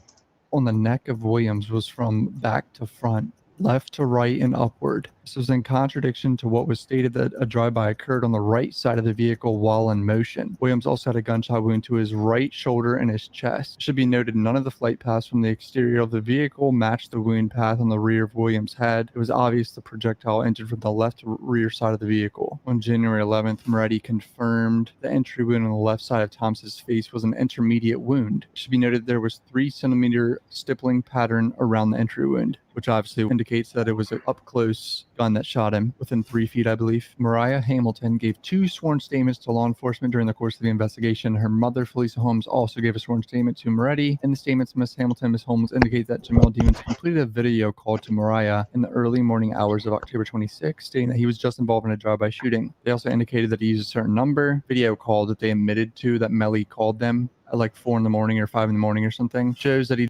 On the neck of Williams was from back to front, left to right, and upward. This was in contradiction to what was stated that a drive-by occurred on the right side of the vehicle while in motion. Williams also had a gunshot wound to his right shoulder and his chest. It should be noted none of the flight paths from the exterior of the vehicle matched the wound path on the rear of Williams' head. It was obvious the projectile entered from the left rear side of the vehicle. On January 11th, Moretti confirmed the entry wound on the left side of Thomas's face was an intermediate wound. It should be noted there was 3-centimeter stippling pattern around the entry wound, which obviously indicates that it was an up-close gun that shot him within 3 feet, I believe. Mariah Hamilton gave 2 sworn statements to law enforcement during the course of the investigation. Her mother, Felisa Holmes, also gave a sworn statement to Moretti. In the statements, Ms. Hamilton and Ms. Holmes indicate that Jamel Demons completed a video call to Mariah in the early morning hours of October 26, stating that he was just involved in a drive-by shooting. They also indicated that he used a certain number. Video call that they admitted to that Melly called them at like 4 in the morning or 5 in the morning or something shows that he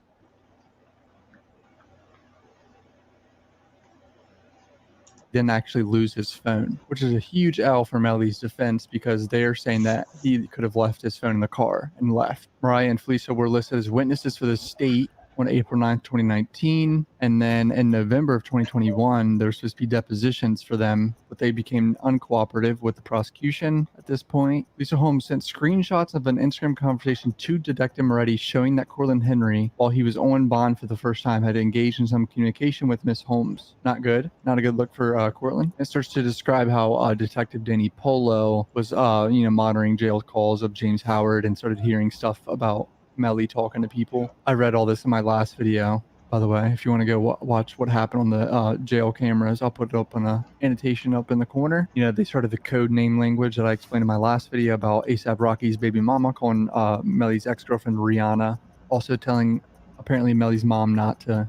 didn't actually lose his phone, which is a huge L for Melly's defense because they are saying that he could have left his phone in the car and left. Mariah and Felicia were listed as witnesses for the state on April 9th, 2019. And then in November of 2021, there was supposed to be depositions for them, but they became uncooperative with the prosecution at this point. Lisa Holmes sent screenshots of an Instagram conversation to Detective Moretti showing that Cortland Henry, while he was on bond for the first time, had engaged in some communication with Miss Holmes. Not good. Not a good look for Cortland. It starts to describe how Detective Danny Polo was, monitoring jail calls of James Howard and started hearing stuff about Melly talking to people. I read all this in my last video, by the way. If you want to go watch what happened on the jail cameras, I'll put it up on a annotation up in the corner. They started the code name language that I explained in my last video about A$AP Rocky's baby mama calling Melly's ex-girlfriend Rihanna, also telling apparently Melly's mom not to,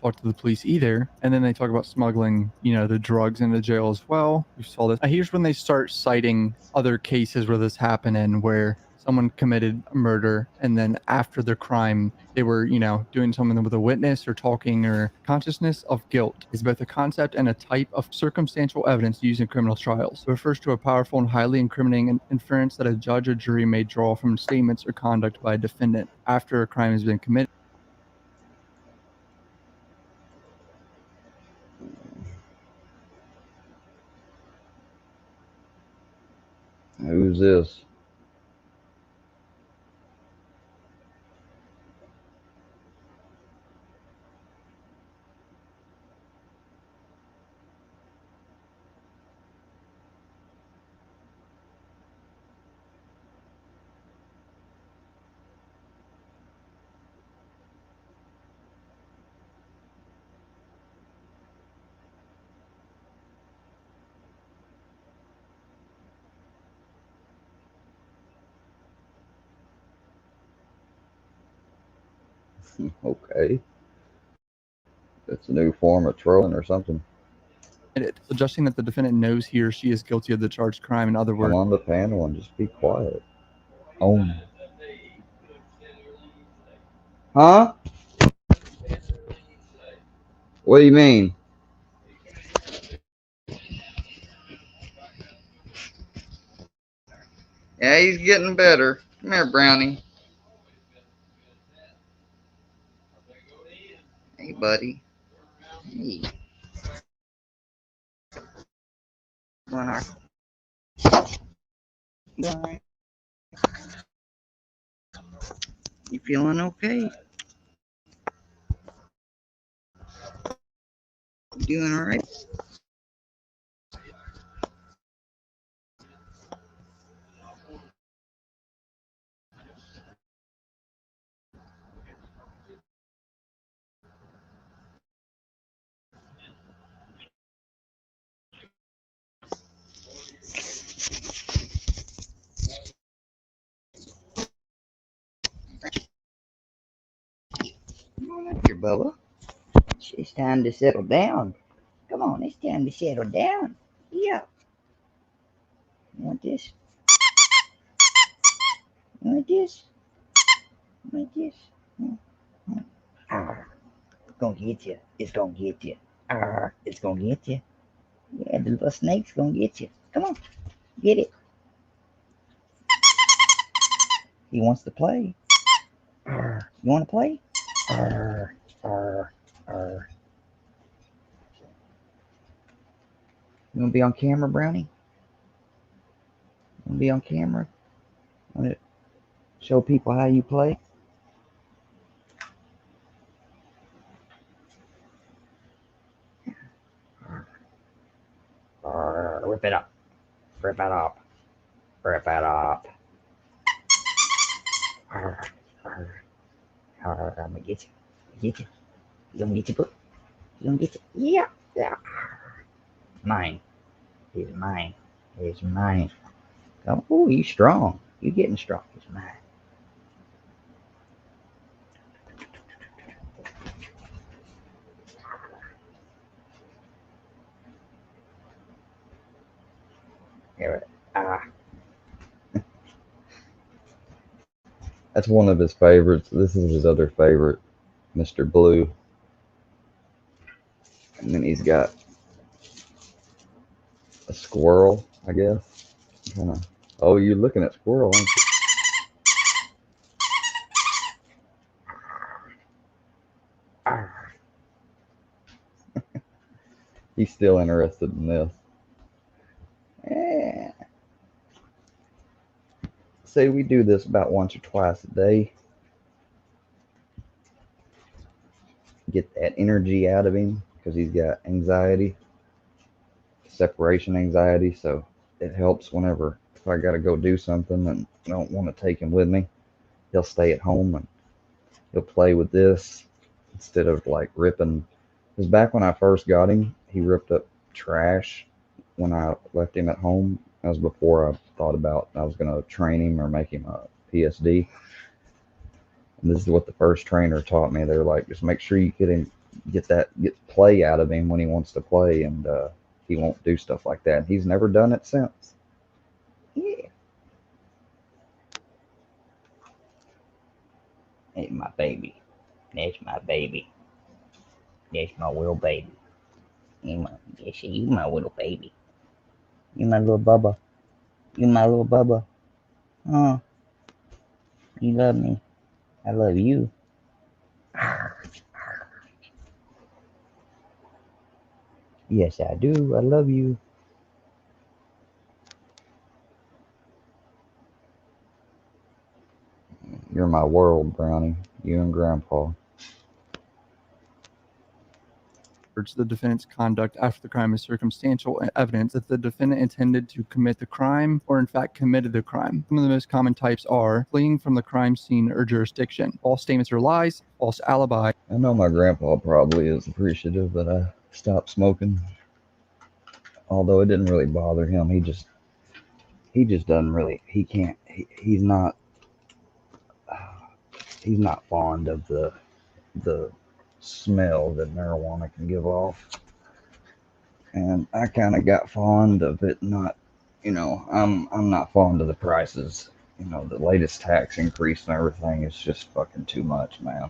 talk to the police either. And then they talk about smuggling, the drugs into jail as well. We saw this. Here's when they start citing other cases where this happened and where someone committed murder, and then after their crime, they were, doing something with a witness or talking, or consciousness of guilt is both a concept and a type of circumstantial evidence used in criminal trials. It refers to a powerful and highly incriminating inference that a judge or jury may draw from statements or conduct by a defendant after a crime has been committed. Who's this? Okay. That's a new form of trolling or something. Suggesting that the defendant knows he or she is guilty of the charged crime. In other words, come on the panel and just be quiet. Huh? What do you mean? Yeah, he's getting better. Come here, Brownie. Hey, buddy. Hey. You feeling okay? You doing all right? Come on up here, Bubba. It's time to settle down. Come on, it's time to settle down. Yeah. You want this? You want this? You want this? It's gonna get you. It's gonna get you. It's gonna get you. Yeah, the little snake's gonna get you. Come on, get it. He wants to play. You want to play? You want to be on camera, Brownie? You want to be on camera? Want to show people how you play? Rip it up. Rip it up. Rip it up. I'm gonna get you. Get you. You gonna get you, bro? You gonna get you? Yeah. Yeah. Mine. He's mine. He's mine. Oh, you strong. You getting strong. He's mine. Here, That's one of his favorites. This is his other favorite, Mr. Blue. And then he's got a squirrel, I guess. Kinda. Oh, you're looking at squirrel, aren't you? He's still interested in this. Yeah. Say we do this about once or twice a day. Get that energy out of him because he's got anxiety, separation anxiety. So it helps whenever if I got to go do something and I don't want to take him with me, he'll stay at home and he'll play with this instead of like ripping. Because back when I first got him, he ripped up trash when I left him at home. That was before I thought about I was going to train him or make him a PSD. And this is what the first trainer taught me. They're like, just make sure you get play out of him when he wants to play, and he won't do stuff like that. And he's never done it since. Yeah. Hey, my baby. That's my baby. That's my little baby. You my little baby. You my little bubba. You my little bubba. Oh, you love me. I love you. Yes, I do. I love you. You're my world, Brownie. You and Grandpa. The defendant's conduct after the crime is circumstantial evidence that the defendant intended to commit the crime or in fact committed the crime. Some of the most common types are fleeing from the crime scene or jurisdiction, false statements or lies, false alibi. I know my grandpa probably is appreciative that I stopped smoking. Although it didn't really bother him. He just doesn't really, he's not fond of the smell that marijuana can give off. And I kind of got fond of it not, I'm not fond of the prices. The latest tax increase and everything is just fucking too much, man.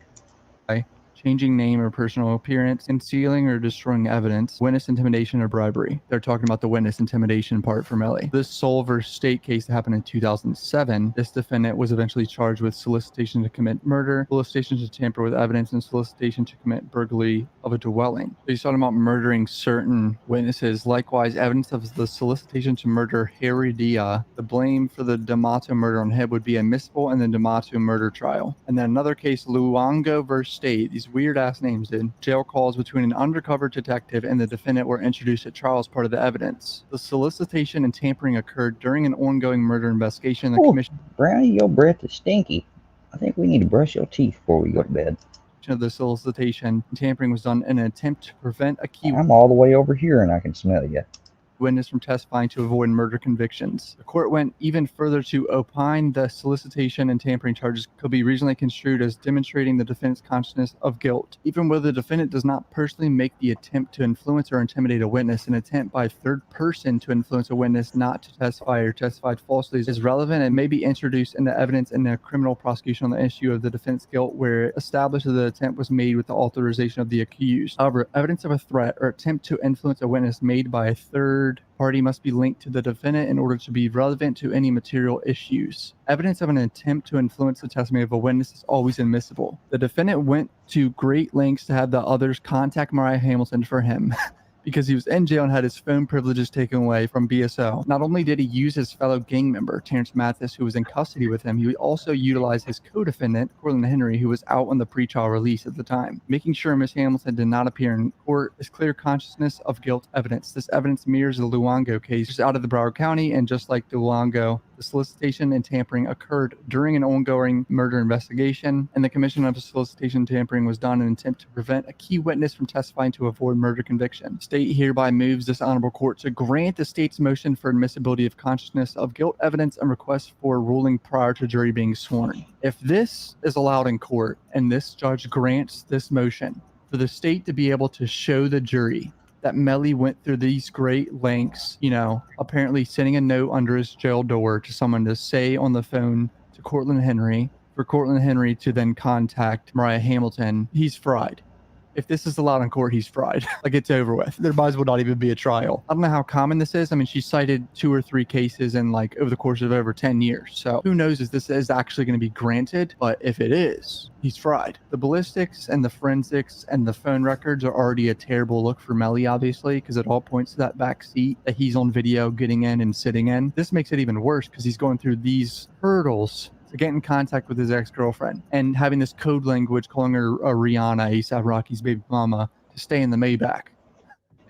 Changing name or personal appearance, concealing or destroying evidence, witness intimidation or bribery. They're talking about the witness intimidation part for Melly. This Soul versus State case that happened in 2007, this defendant was eventually charged with solicitation to commit murder, solicitation to tamper with evidence, and solicitation to commit burglary of a dwelling. So he's talking about murdering certain witnesses. Likewise, evidence of the solicitation to murder Harry Dia. The blame for the D'Amato murder on him would be admissible in the D'Amato murder trial. And then another case, Luongo versus State. These weird ass names, dude. Jail calls between an undercover detective and the defendant were introduced at trial as part of the evidence. The solicitation and tampering occurred during an ongoing murder investigation. The commission Brownie, your breath is stinky. I think we need to brush your teeth before we go to bed. of the solicitation and tampering was done in an attempt to prevent a key I'm all the way over here and I can smell you. witness from testifying to avoid murder convictions. The court went even further to opine the solicitation and tampering charges could be reasonably construed as demonstrating the defendant's consciousness of guilt. Even where the defendant does not personally make the attempt to influence or intimidate a witness, an attempt by a third person to influence a witness not to testify or testified falsely is relevant and may be introduced into evidence in a criminal prosecution on the issue of the defendant's guilt where it established that the attempt was made with the authorization of the accused. However, evidence of a threat or attempt to influence a witness made by a third party must be linked to the defendant in order to be relevant to any material issues. Evidence of an attempt to influence the testimony of a witness is always admissible. The defendant went to great lengths to have the others contact Mariah Hamilton for him. Because he was in jail and had his phone privileges taken away from BSO. Not only did he use his fellow gang member, Terrence Mathis, who was in custody with him, he also utilized his co-defendant, Cortland Henry, who was out on the pretrial release at the time. Making sure Ms. Hamilton did not appear in court is clear consciousness of guilt evidence. This evidence mirrors the Luongo case just out of the Broward County, and just like the Luongo, the solicitation and tampering occurred during an ongoing murder investigation, and the commission of solicitation and tampering was done in an attempt to prevent a key witness from testifying to avoid murder conviction. State hereby moves this honorable court to grant the state's motion for admissibility of consciousness of guilt evidence and request for ruling prior to jury being sworn. If this is allowed in court and this judge grants this motion for the state to be able to show the jury that Melly went through these great lengths, apparently sending a note under his jail door to someone to say on the phone to Cortland Henry, for Cortland Henry to then contact Mariah Hamilton, he's fried. If this is allowed in court, he's fried. Like, it's over with. There might as well not even be a trial. I don't know how common this is. I mean, she cited 2 or 3 cases in like over the course of over 10 years. So who knows if this is actually going to be granted, but if it is, he's fried. The ballistics and the forensics and the phone records are already a terrible look for Melly, obviously, because it all points to that back seat that he's on video getting in and sitting in. This makes it even worse because he's going through these hurdles to get in contact with his ex-girlfriend and having this code language calling her Rihanna, ASAP Rocky's baby mama, to stay in the Maybach.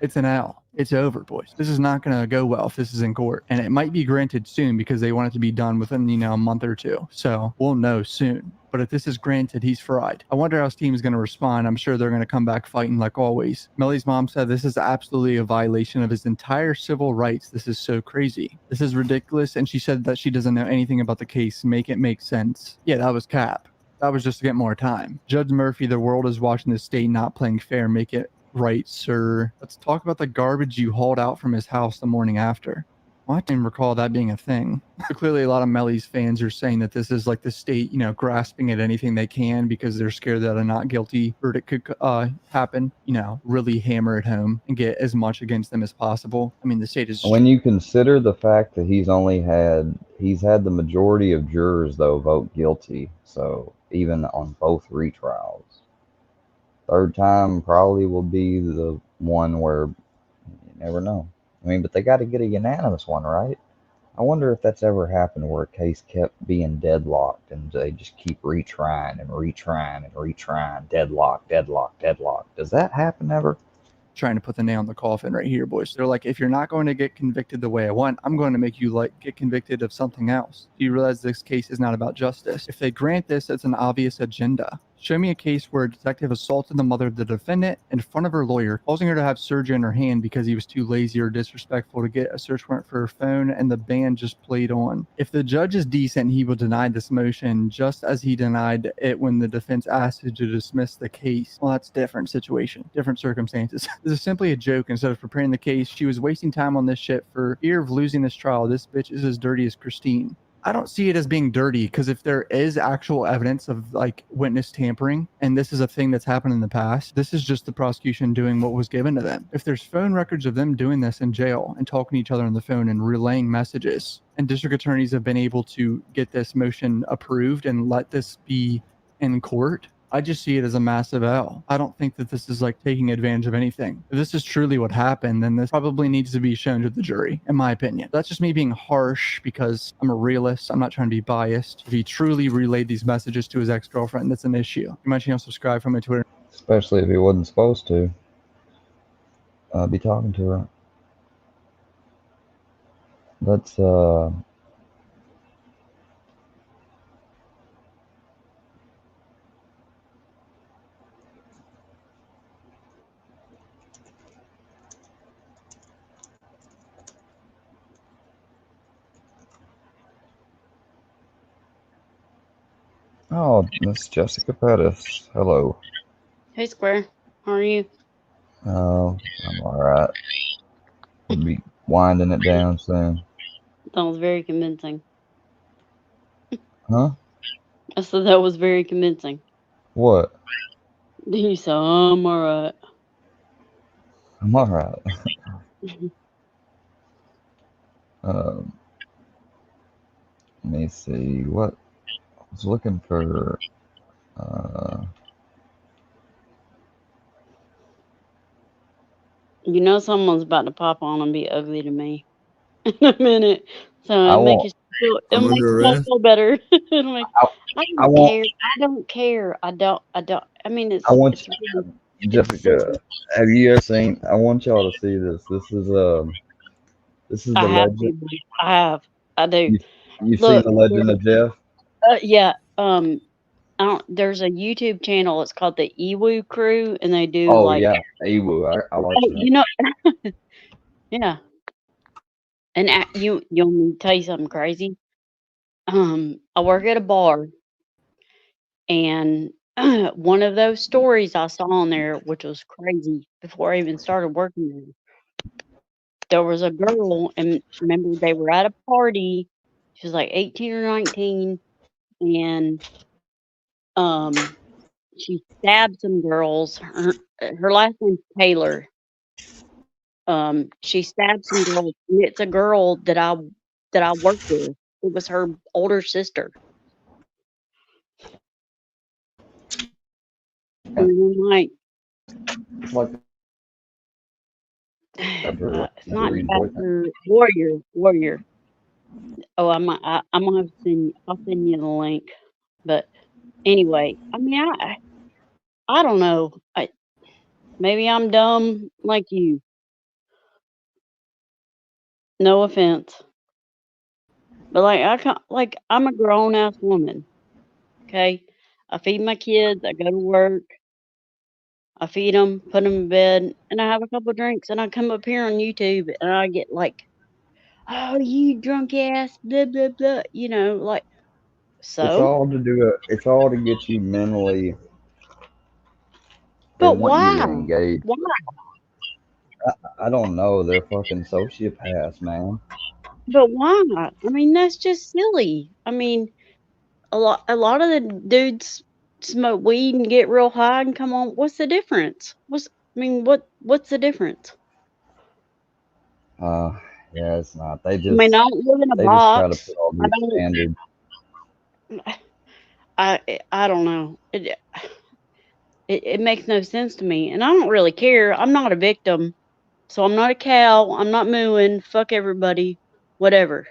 It's an L. It's over, boys. This is not going to go well if this is in court. And it might be granted soon because they want it to be done within, a month or 2. So we'll know soon. But if this is granted, he's fried. I wonder how his team is going to respond. I'm sure they're going to come back fighting like always. Melly's mom said this is absolutely a violation of his entire civil rights. This is so crazy. This is ridiculous. And she said that she doesn't know anything about the case. Make it make sense. Yeah, that was cap. That was just to get more time. Judge Murphy, the world is watching the state not playing fair. Make it right, sir. Let's talk about the garbage you hauled out from his house the morning after. Well, I didn't recall that being a thing. So clearly, a lot of Melly's fans are saying that this is like the state, grasping at anything they can because they're scared that a not guilty verdict could happen. Really hammer it home and get as much against them as possible. I mean, the state is. When you consider the fact that he's had the majority of jurors though vote guilty, so even on both retrials, third time probably will be the one where you never know. I mean, but they got to get a unanimous one, right? I wonder if that's ever happened where a case kept being deadlocked and they just keep retrying and retrying and retrying, deadlock. Does that happen ever? Trying to put the nail in the coffin right here, boys. They're like, if you're not going to get convicted the way I want, I'm going to make you get convicted of something else. Do you realize this case is not about justice? If they grant this, it's an obvious agenda. Show me a case where a detective assaulted the mother of the defendant in front of her lawyer, causing her to have surgery in her hand because he was too lazy or disrespectful to get a search warrant for her phone, and the band just played on. If the judge is decent, he will deny this motion just as he denied it when the defense asked him to dismiss the case. Well, that's a different situation, different circumstances. This is simply a joke. Instead of preparing the case, she was wasting time on this shit for fear of losing this trial. This bitch is as dirty as Christine. I don't see it as being dirty because if there is actual evidence of witness tampering and this is a thing that's happened in the past, this is just the prosecution doing what was given to them. If there's phone records of them doing this in jail and talking to each other on the phone and relaying messages, and district attorneys have been able to get this motion approved and let this be in court, I just see it as a massive L. I don't think that this is taking advantage of anything. If this is truly what happened, then this probably needs to be shown to the jury, in my opinion. That's just me being harsh because I'm a realist. I'm not trying to be biased. If he truly relayed these messages to his ex-girlfriend, that's an issue. You might subscribe from my Twitter. Especially if he wasn't supposed to be talking to her. Let's Oh, Miss Jessica Pettis. Hello. Hey, Square. How are you? Oh, I'm alright. We'll be winding it down soon. That was very convincing. Huh? I said that was very convincing. What? You said, I'm alright. I'm alright. Let me see. What? I was looking for. You know someone's about to pop on and be ugly to me in a minute. So I it'll make won't. you feel, I'm it'll make under you arrest. feel better. It'll make, I I won't. don't care. I don't care. I don't. I mean, I want it's really, it's Jessica. Have you ever seen? I want y'all to see this. This is I the have legend. to. I have. I do. You've seen Look, the Legend of Jeff? yeah. There's a YouTube channel. It's called the Ewu Crew, and they do Oh like, yeah, Ewu. I watched oh, that. you know, yeah. And you want me to tell you something crazy? I work at a bar, and one of those stories I saw on there, which was crazy before I even started working there was a girl, and remember they were at a party. She was like 18 or 19, and she stabbed some girls. her last name's Taylor. She stabbed some girls. And it's a girl that I worked with. It was her older sister. And I'm like, It's like it's not Dr. Warrior. Oh, I'm gonna I'll send you the link. But anyway, I mean, I don't know. Maybe I'm dumb like you. No offense, but like I'm a grown ass woman. Okay, I feed my kids. I go to work. I feed them, put them in bed, and I have a couple drinks, and I come up here on YouTube, and I get like, "Oh, you drunk ass, blah blah blah," like it's so. all to do it. It's all to get you mentally. They But want you to why? engage. Why? I don't know. They're fucking sociopaths, man. But why? I mean, that's just silly. I mean, a lot of the dudes smoke weed and get real high and come on. What's the difference? What's the difference? Yeah, it's not. They I mean, I just don't live in a they just try to box. put all I these don't. standards. I don't know. It makes no sense to me, and I don't really care. I'm not a victim, so I'm not a cow. I'm not mooing. Fuck everybody. Whatever.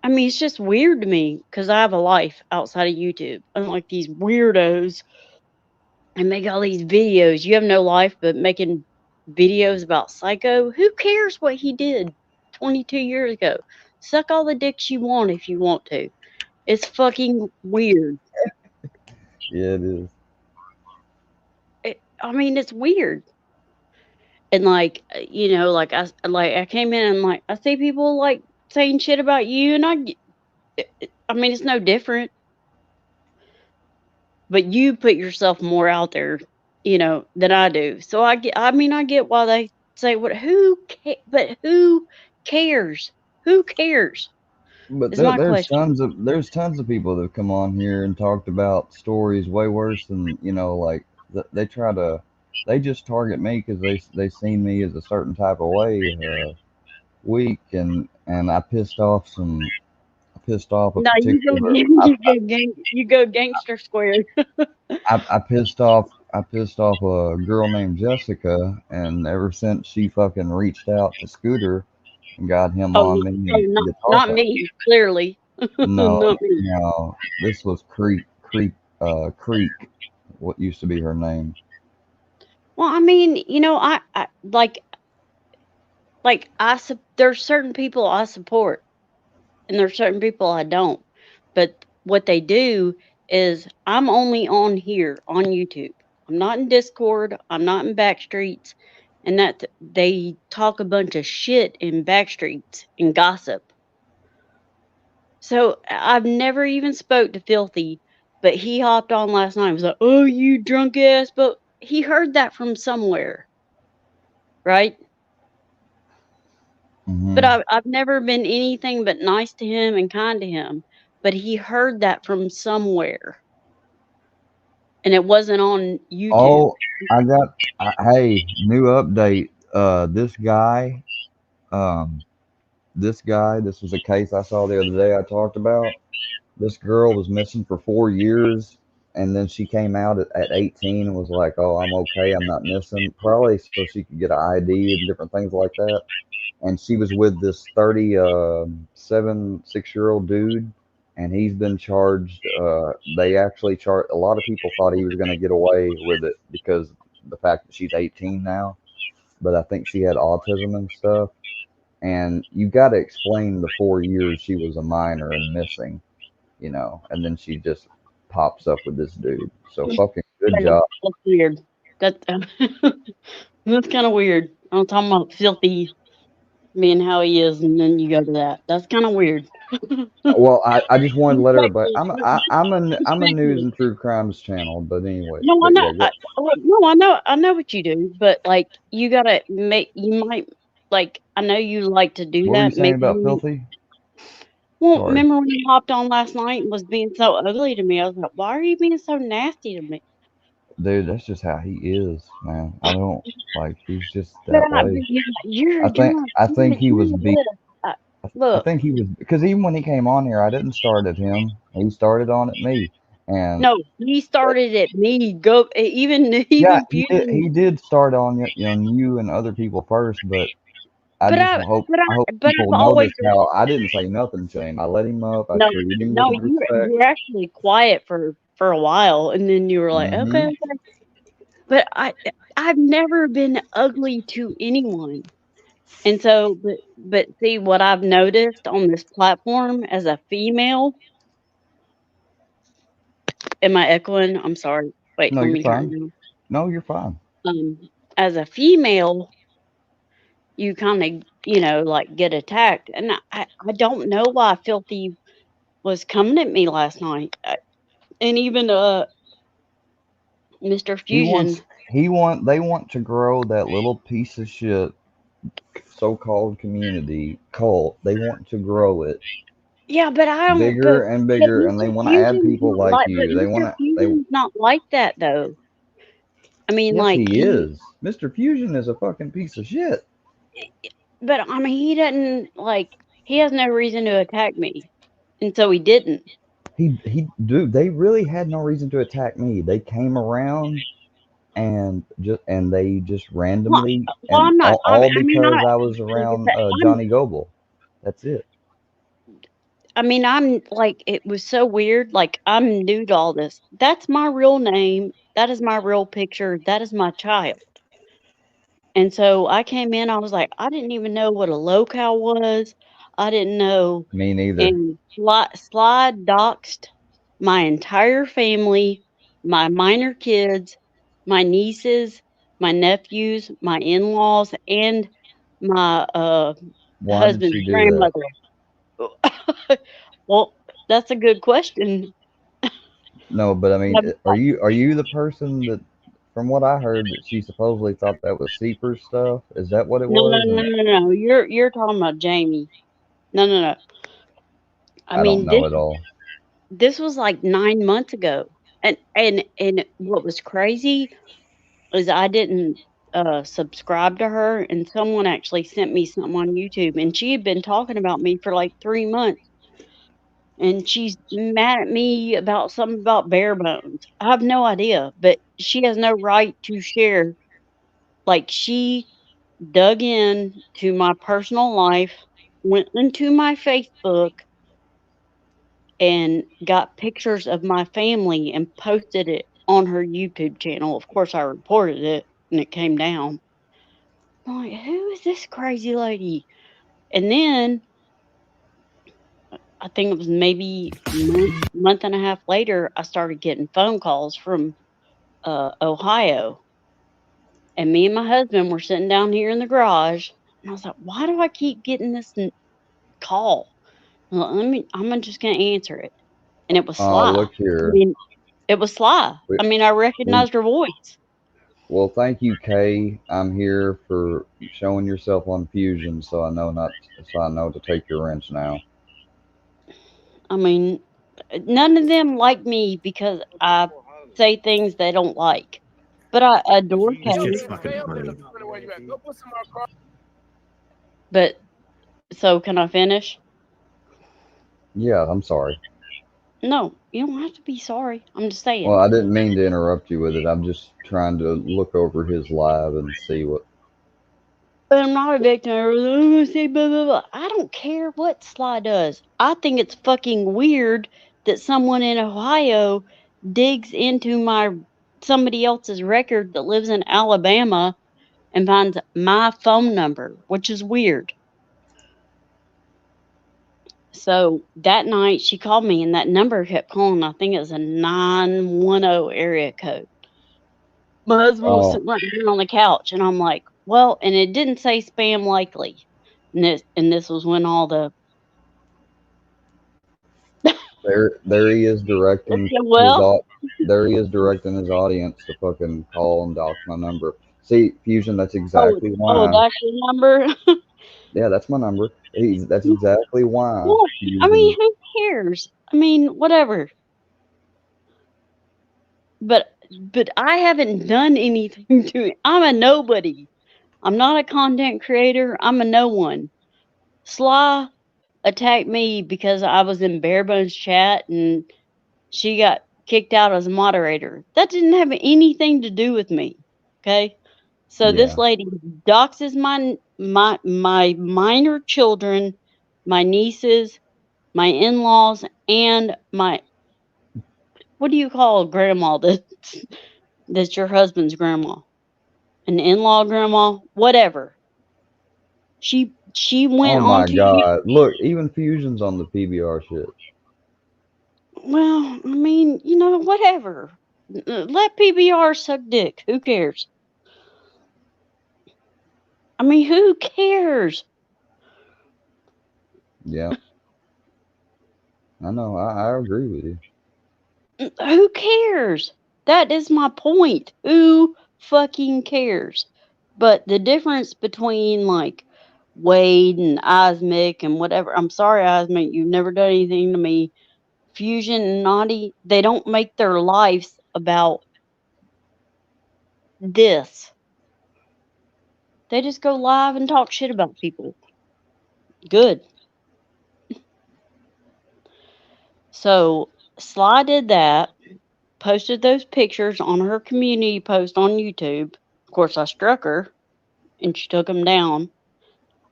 I mean, it's just weird to me because I have a life outside of YouTube, unlike these weirdos and make all these videos. You have no life but making videos about Psycho. Who cares what he did 22 years ago? Suck all the dicks you want if you want to. It's fucking weird. Yeah, it is. I mean, it's weird. And like, like I came in and like I see people like saying shit about you, and I mean, it's no different. But you put yourself more out there, than I do. So I get why they say what. But who cares? Who cares? But Is my there's question. tons of people that have come on here and talked about stories way worse than like they try to they just target me because they seen me as a certain type of way weak and I pissed off a No, particular you go gangster square. I pissed off a girl named Jessica, and ever since she fucking reached out to Scooter and got him on me and guitar not me. Clearly, No, not me. no, this was Creek, Creek, what used to be her name. Well, I mean, I there's certain people I support, and there's certain people I don't. But what they do is I'm only on here on YouTube. I'm not in Discord. I'm not in Backstreets, and that they talk a bunch of shit in Backstreets and gossip. So I've never even spoke to Filthy, but he hopped on last night and was like, "Oh, you drunk ass," but he heard that from somewhere, right? But I've never been anything but nice to him and kind to him. But he heard that from somewhere, and it wasn't on YouTube. Oh, hey, new update. This was a case I saw the other day I talked about. This girl was missing for 4 years, and then she came out at 18 and was like, "Oh, I'm okay. I'm not missing." Probably so she could get an ID and different things like that. And she was with this 6-year-old dude, and he's been charged. They actually charged. A lot of people thought he was going to get away with it because the fact that she's 18 now, but I think she had autism and stuff. And you got to explain the 4 years she was a minor and missing, and then she just pops up with this dude. So fucking good job. That's weird. That's kind of weird. I'm talking about Filthy being how he is, and then you go to that. That's kind of weird. Well, I just wanted to let everybody. I'm a news and true crimes channel, but anyway. No, I know. Yeah, I know what you do, but like you gotta make. You might like. I know you like to do what were you that. saying Maybe. about Filthy? Well, Sorry. remember when you hopped on last night and was being so ugly to me? I was like, why are you being so nasty to me? Dude, that's just how he is, man. I don't like. He's just But that but way. you're I think. I think he was beat. uh, I look. think he was because even when he came on here, I didn't start at him. He started on at me, and No, he started at me. Go yeah, even he did. Fusion. He did start on you and other people first, but I But just I hope but I hope I've people always notice how I didn't say nothing to him. I let him up. I no treated him no with respect. you were actually quiet for a while, and then you were like, okay, Hmm. okay. But I've never been ugly to anyone. And so, but see what I've noticed on this platform as a female. Am I echoing? I'm sorry. Wait, No, let you're me turn fine. it down. No, you're fine. As a female, you kind of, like get attacked, and I don't know why Filthy was coming at me last night, and even Mr. He Fusion. wants. They want to grow that little piece of shit so-called community cult. They want to grow it Yeah, but I don't. bigger and But bigger, and they Mr. want to add Fusion's people not like like. But you. They want Mr. to. Fusion's not like that though. I mean, Yes, like he is. Mr. Fusion is a fucking piece of shit. But I mean, he doesn't like. He has no reason to attack me, and so he didn't. Dude, they really had no reason to attack me. They came around and they just Well, randomly well and I'm not. all I mean, because I was around I'm. Johnny Goble. That's it. I mean, I'm like. It was so weird. Like I'm new to all this. That's my real name. That is my real picture. That is my child. And so I came in. I was like, I didn't even know what a locale was. I didn't know. Me neither. And Slide doxed my entire family, my minor kids, my nieces, my nephews, my in-laws, and my Why did husband's she do that? grandmother. Well, that's a good question. No, but I mean, Um, are you the person that, from what I heard, that she supposedly thought that was Seeper's stuff? Is that what it No, no, was? no, And no, no. You're talking about Jamie. No, no, no. I I don't mean, know at all. this was like 9 months ago, and what was crazy is I didn't subscribe to her, and someone actually sent me something on YouTube, and she had been talking about me for like 3 months, and she's mad at me about something about bare bones. I have no idea, but she has no right to share. Like she dug in to my personal life, went into my Facebook, and got pictures of my family and posted it on her YouTube channel. Of course, I reported it, and it came down. I'm like, who is this crazy lady? And then I think it was maybe month and a half later, I started getting phone calls from Ohio. And me and my husband were sitting down here in the garage. And I was like, why do I keep getting this call? Well, I'm just going to answer it. And it was Sly. Look I here. mean, it was Sly. I mean, I We, recognized her voice. well, thank you, Kay. I'm here for showing yourself on Fusion, so I know to take your wrench now. I mean, none of them like me because I say things they don't like. But I adore This Kay. shit's fucking funny. But so can I finish? Yeah, I'm sorry. No, you don't have to be sorry. I'm just saying. Well, I didn't mean to interrupt you with it. I'm just trying to look over his live and see what. But I'm not a victim. I'm gonna say blah blah blah. I don't care what Sly does. I think it's fucking weird that someone in Ohio digs into somebody else's record that lives in Alabama and finds my phone number, which is weird. So that night she called me and that number kept calling. I think it was a 910 area code. My husband was sitting right here on the couch, and I'm like, well, and it didn't say spam likely. And this was when all the There he is directing okay, well, there he is directing his audience to fucking call and dox my number. See, Fusion, that's exactly why. that's your number. Yeah, that's my number. That's exactly why. Well, I Fusion. mean, who cares? I mean, whatever. But but I haven't done anything to it. I'm a nobody. I'm not a content creator. I'm a no one. Sly attacked me because I was in Barebones chat and she got kicked out as a moderator. That didn't have anything to do with me. Okay. So this Yeah. lady doxes my minor children, my nieces, my in-laws, and my what do you call a grandma that's your husband's grandma? An in-law grandma? Whatever. She went Oh on my to you. God! Look, even Fusion's on the PBR shit. Well, I mean, whatever. Let PBR suck dick. Who cares? I mean, who cares? Yeah, I know. I agree with you. Who cares? That is my point. Who fucking cares? But the difference between like Wade and Osmic and whatever, I'm sorry, Osmic, you've never done anything to me. Fusion and Naughty, they don't make their lives about this. They just go live and talk shit about people. Good. So Sly did that, posted those pictures on her community post on YouTube. Of course, I struck her and she took them down.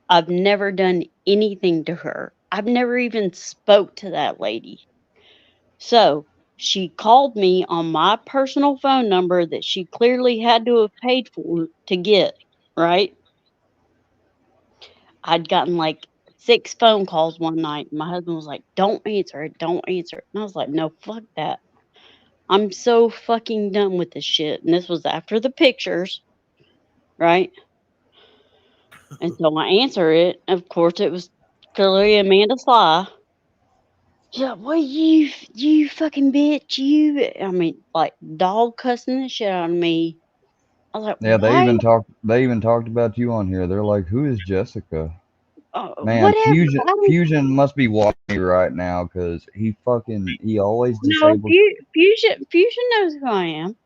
I've never done anything to her. I've never even spoke to that lady. So she called me on my personal phone number that she clearly had to have paid for to get, right? I'd gotten like 6 phone calls one night. My husband was like, don't answer it, don't answer it. And I was like, no, fuck that. I'm so fucking done with this shit. And this was after the pictures, right? And so I answer it. Of course, it was clearly Amanda Sly. Yeah, well, you fucking bitch, you. I mean, like dog cussing the shit out of me. I was like, Yeah, why? They even talked about you on here. They're like, "Who is Jessica?" Man, Whatever. Fusion must be watching me right now because he always No, disables. Fusion knows who I am.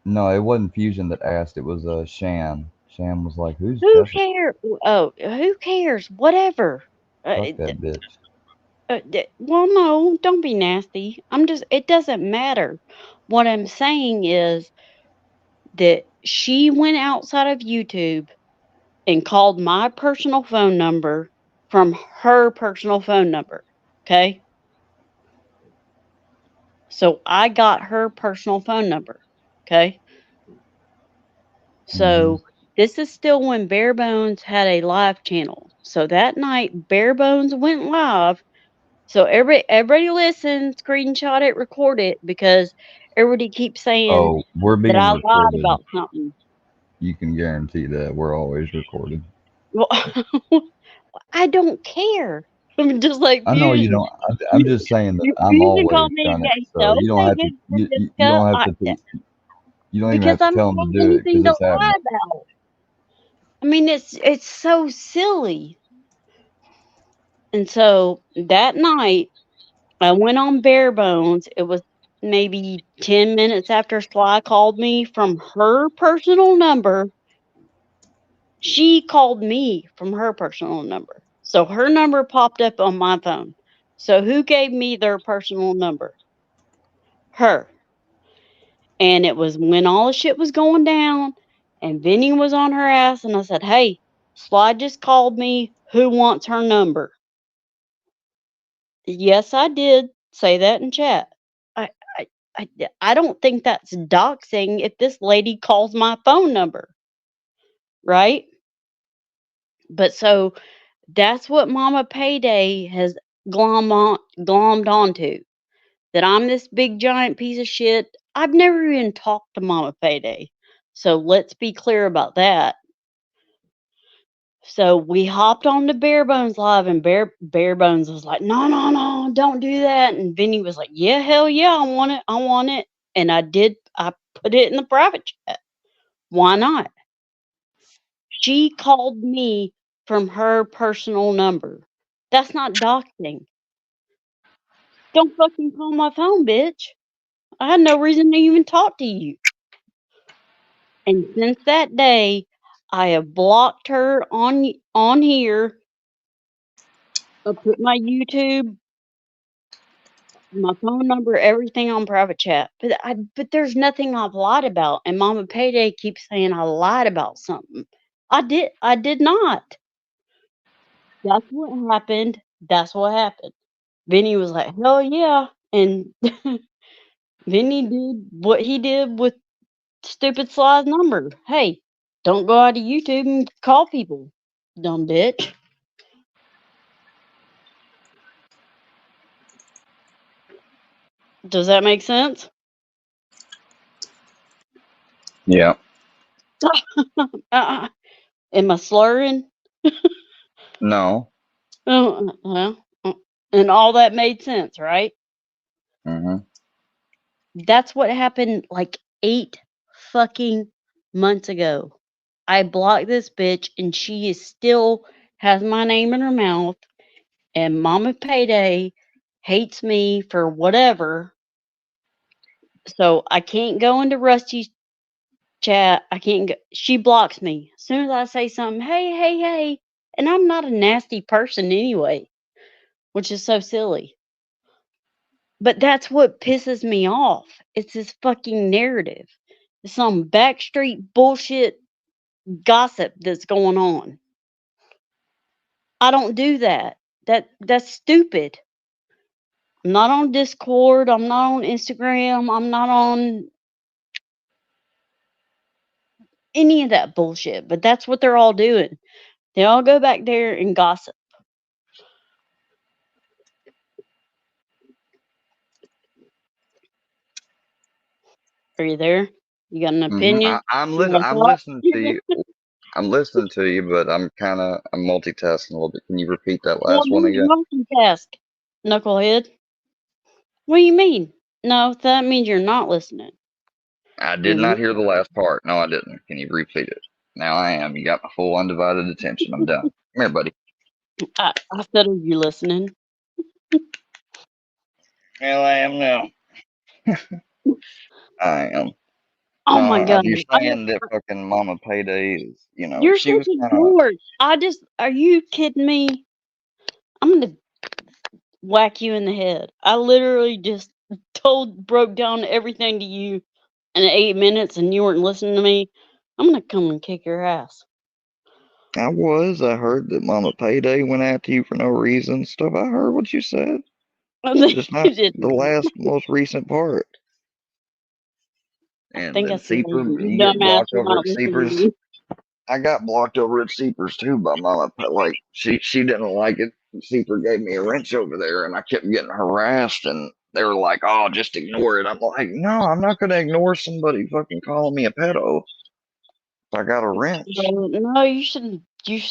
No, it wasn't Fusion that asked. It was Sham. Sham was like, "Who's Who Jessica?" cares? Oh, who cares? Whatever. Fuck that bitch. Well, no, don't be nasty. It doesn't matter. What I'm saying is that she went outside of YouTube and called my personal phone number from her personal phone number. Okay. So I got her personal phone number. Okay. So this is still when Barebones had a live channel. So that night, Barebones went live. So everybody listen, screenshot it, record it, because everybody keeps saying Oh, we're that being I lied recorded. about something. You can guarantee that we're always recorded. Well, I don't care. I'm just like I know you Fusion. don't. I'm just saying that I'm Fusion always called me done it, today. so So you don't okay, have to. good, You Jessica. don't have to. You don't even Because have to I tell don't them to have do it anything because to it's lie happening. about. I mean, it's so silly. And so that night, I went on Barebones. It was maybe 10 minutes after Sly called me from her personal number. She called me from her personal number. So her number popped up on my phone. So who gave me their personal number? Her. And it was when all the shit was going down and Vinny was on her ass. And I said, hey, Sly just called me. Who wants her number? Yes, I did say that in chat. I, I, I don't think that's doxing if this lady calls my phone number, right? But so that's what Mama Payday has glommed onto. That I'm this big giant piece of shit. I've never even talked to Mama Payday. So let's be clear about that. So we hopped on to Barebones Live, and Barebones was like, no, don't do that. And Vinny was like, yeah, hell yeah, I want it. And I put it in the private chat. Why not? She called me from her personal number. That's not doxing. Don't fucking call my phone, bitch. I had no reason to even talk to you. And since that day, I have blocked her on here. I put my YouTube, my phone number, everything on private chat. But there's nothing I've lied about. And Mama Payday keeps saying I lied about something. I did not. That's what happened. That's what happened. Vinny was like, hell yeah. And Vinny did what he did with stupid Sly's number. Hey, don't go out to YouTube and call people, dumb bitch. Does that make sense? Yeah. Am I slurring? No. And all that made sense, right? Mm-hmm. That's what happened like 8 fucking months ago. I blocked this bitch and she is still has my name in her mouth, and Mama Payday hates me for whatever. So I can't go into Rusty's chat. I can't go. She blocks me. As soon as I say something, hey. And I'm not a nasty person anyway, which is so silly. But that's what pisses me off. It's this fucking narrative. It's some backstreet bullshit gossip that's going on. I don't do that. That's stupid. I'm not on Discord. I'm not on Instagram. I'm not on any of that bullshit. But that's what they're all doing. They all go back there and gossip. Are you there? You got an opinion? I'm You got a I'm thought? listening to you. I'm listening to you, but I'm multitasking a little bit. Can you repeat that Well, last one then again? multitask, knucklehead. What do you mean? No, that means you're not listening. I did not hear the last part. No, I didn't. Can you repeat it? Now I am. You got my full undivided attention. I'm done. Come here, buddy. I said, are you listening? Hell, I am now. I am. Oh No, my god. you're saying that fucking Mama Payday is, You're she such was a kind of. dork. Are you kidding me? I'm gonna whack you in the head. I literally just broke down everything to you in 8 minutes and you weren't listening to me. I'm gonna come and kick your ass. I heard that Mama Payday went after you for no reason. Stuff. I heard what you said. Just not the most recent part. And think then I said you you get dumbass blocked for over not at listening to Seepers. me. I got blocked over at Seepers too by Mama. Like she didn't like it. Seeper gave me a wrench over there, and I kept getting harassed. And they were like, "Oh, just ignore it." I'm like, "No, I'm not gonna ignore somebody fucking calling me a pedo. If I got a wrench." No, you should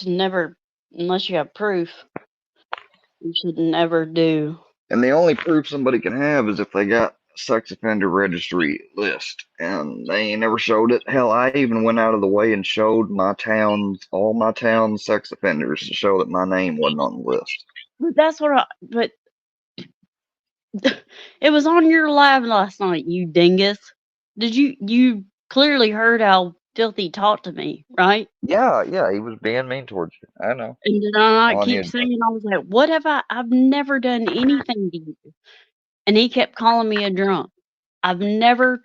never, unless you have proof. You should never do. And the only proof somebody can have is if they got sex offender registry list, and they ain't never showed it. Hell, I even went out of the way and showed all my town's sex offenders to show that my name wasn't on the list. But that's what but it was on your live last night, you dingus. You clearly heard how filthy talked to me, right? Yeah, he was being mean towards you. I know. And did I not On keep you. saying, I was like, what have I've never done anything to you. And he kept calling me a drunk. I've never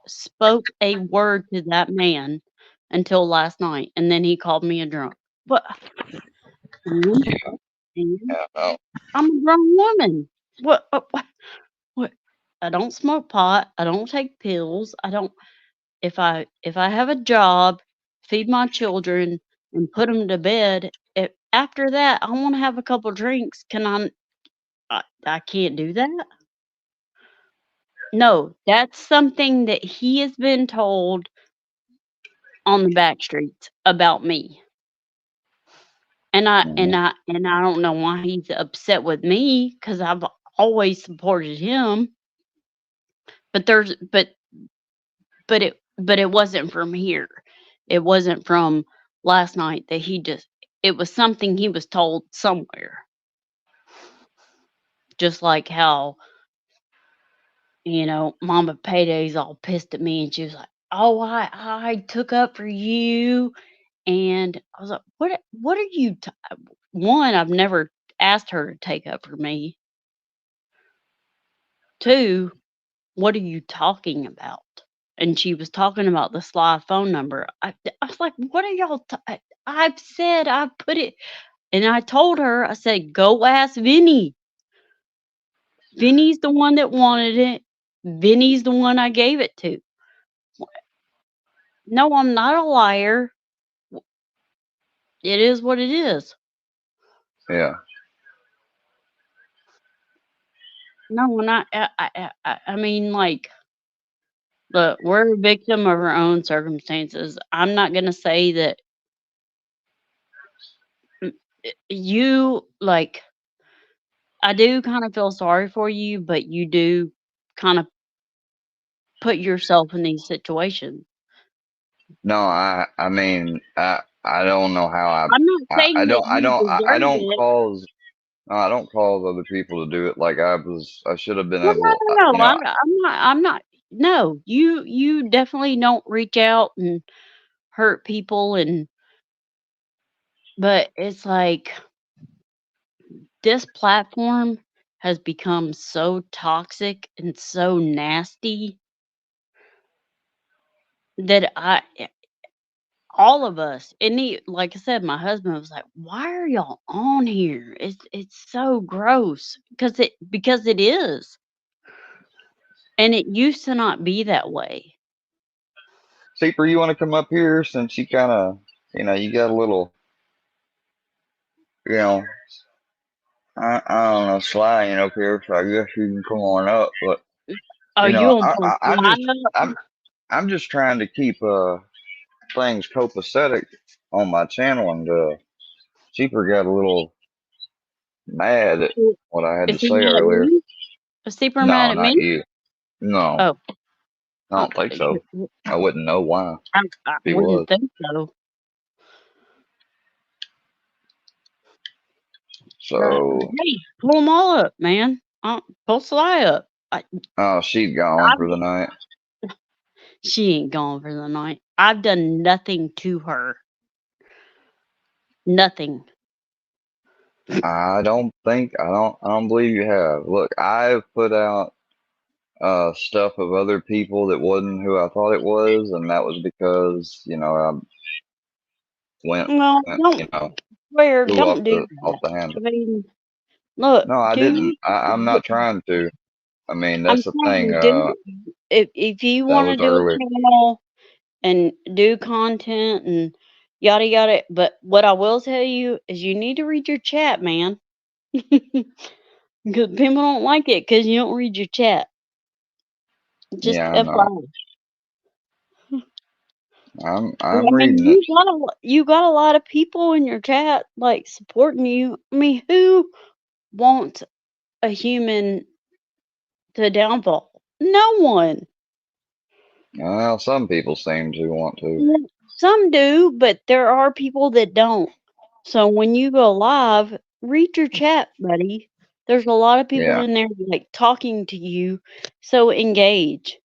spoke a word to that man until last night. And then he called me a drunk. What? I'm a grown woman. What? I don't smoke pot. I don't take pills. I don't. If I have a job, feed my children, and put them to bed, after that I want to have a couple drinks. Can I can't do that. No, that's something that he has been told on the back streets about me. And I don't know why he's upset with me, because I've always supported him. But it wasn't from here. It wasn't from last night that it was something he was told somewhere. Just like how Mama Payday's all pissed at me, and she was like, "Oh, I took up for you," and I was like, "What are you?" One, I've never asked her to take up for me. Two, what are you talking about? And she was talking about the Sly phone number. I was like, what are y'all? I've said I put it, and I told her, I said, go ask Vinny. Vinny's the one that wanted it. Vinny's the one I gave it to. No, I'm not a liar. It is what it is. Yeah. No, and I mean, like, look, we're a victim of our own circumstances. I'm not gonna say that you like. I do kind of feel sorry for you, but you do kind of put yourself in these situations. No, I mean, I don't know how I'm not I saying that you I deserve don't it. cause no, I don't cause other people to do it. Like I should have been No, able, no, no, no. I'm not. No, you definitely don't reach out and hurt people, but it's like this platform has become so toxic and so nasty that all of us, and like I said, my husband was like, "Why are y'all on here? It's so gross," because it is, and it used to not be that way. Seeper, you want to come up here since you kind of, you got a little, you know, I don't know, sliding up here, so I guess you can come on up. But Oh, you gonna put I'm fly just, up? I'm just trying to keep things copacetic on my channel, and Seeper got a little mad at what I had to Is he say mad at earlier. me? Is Super mad No, at not me? you. No, Oh, I don't think so. I wouldn't know why I if he was. wouldn't think so. So, Hey, pull them all up, man. Pull Sly up. oh, she's gone for the night. She ain't gone for the night. I've done nothing to her. Nothing. I don't believe you have. Look, I've put out stuff of other people that wasn't who I thought it was, and that was because, I went, Well, don't swear. flew Don't do off that. the handle. I mean, look, No, I didn't. I'm not trying to. I mean, I'm that's the telling thing. you, dude. If you That want was to do a earlier. channel and do content and yada yada, but what I will tell you is you need to read your chat, man. Because people don't like it because you don't read your chat. Just Yeah, I know. FYI. I'm reading it. You got a lot of people in your chat like supporting you. I mean, who wants a human to downfall? No one. Well, some people seem to want to. Well, some do, but there are people that don't. So when you go live, read your chat, buddy. There's a lot of people Yeah. in there like talking to you, so engage.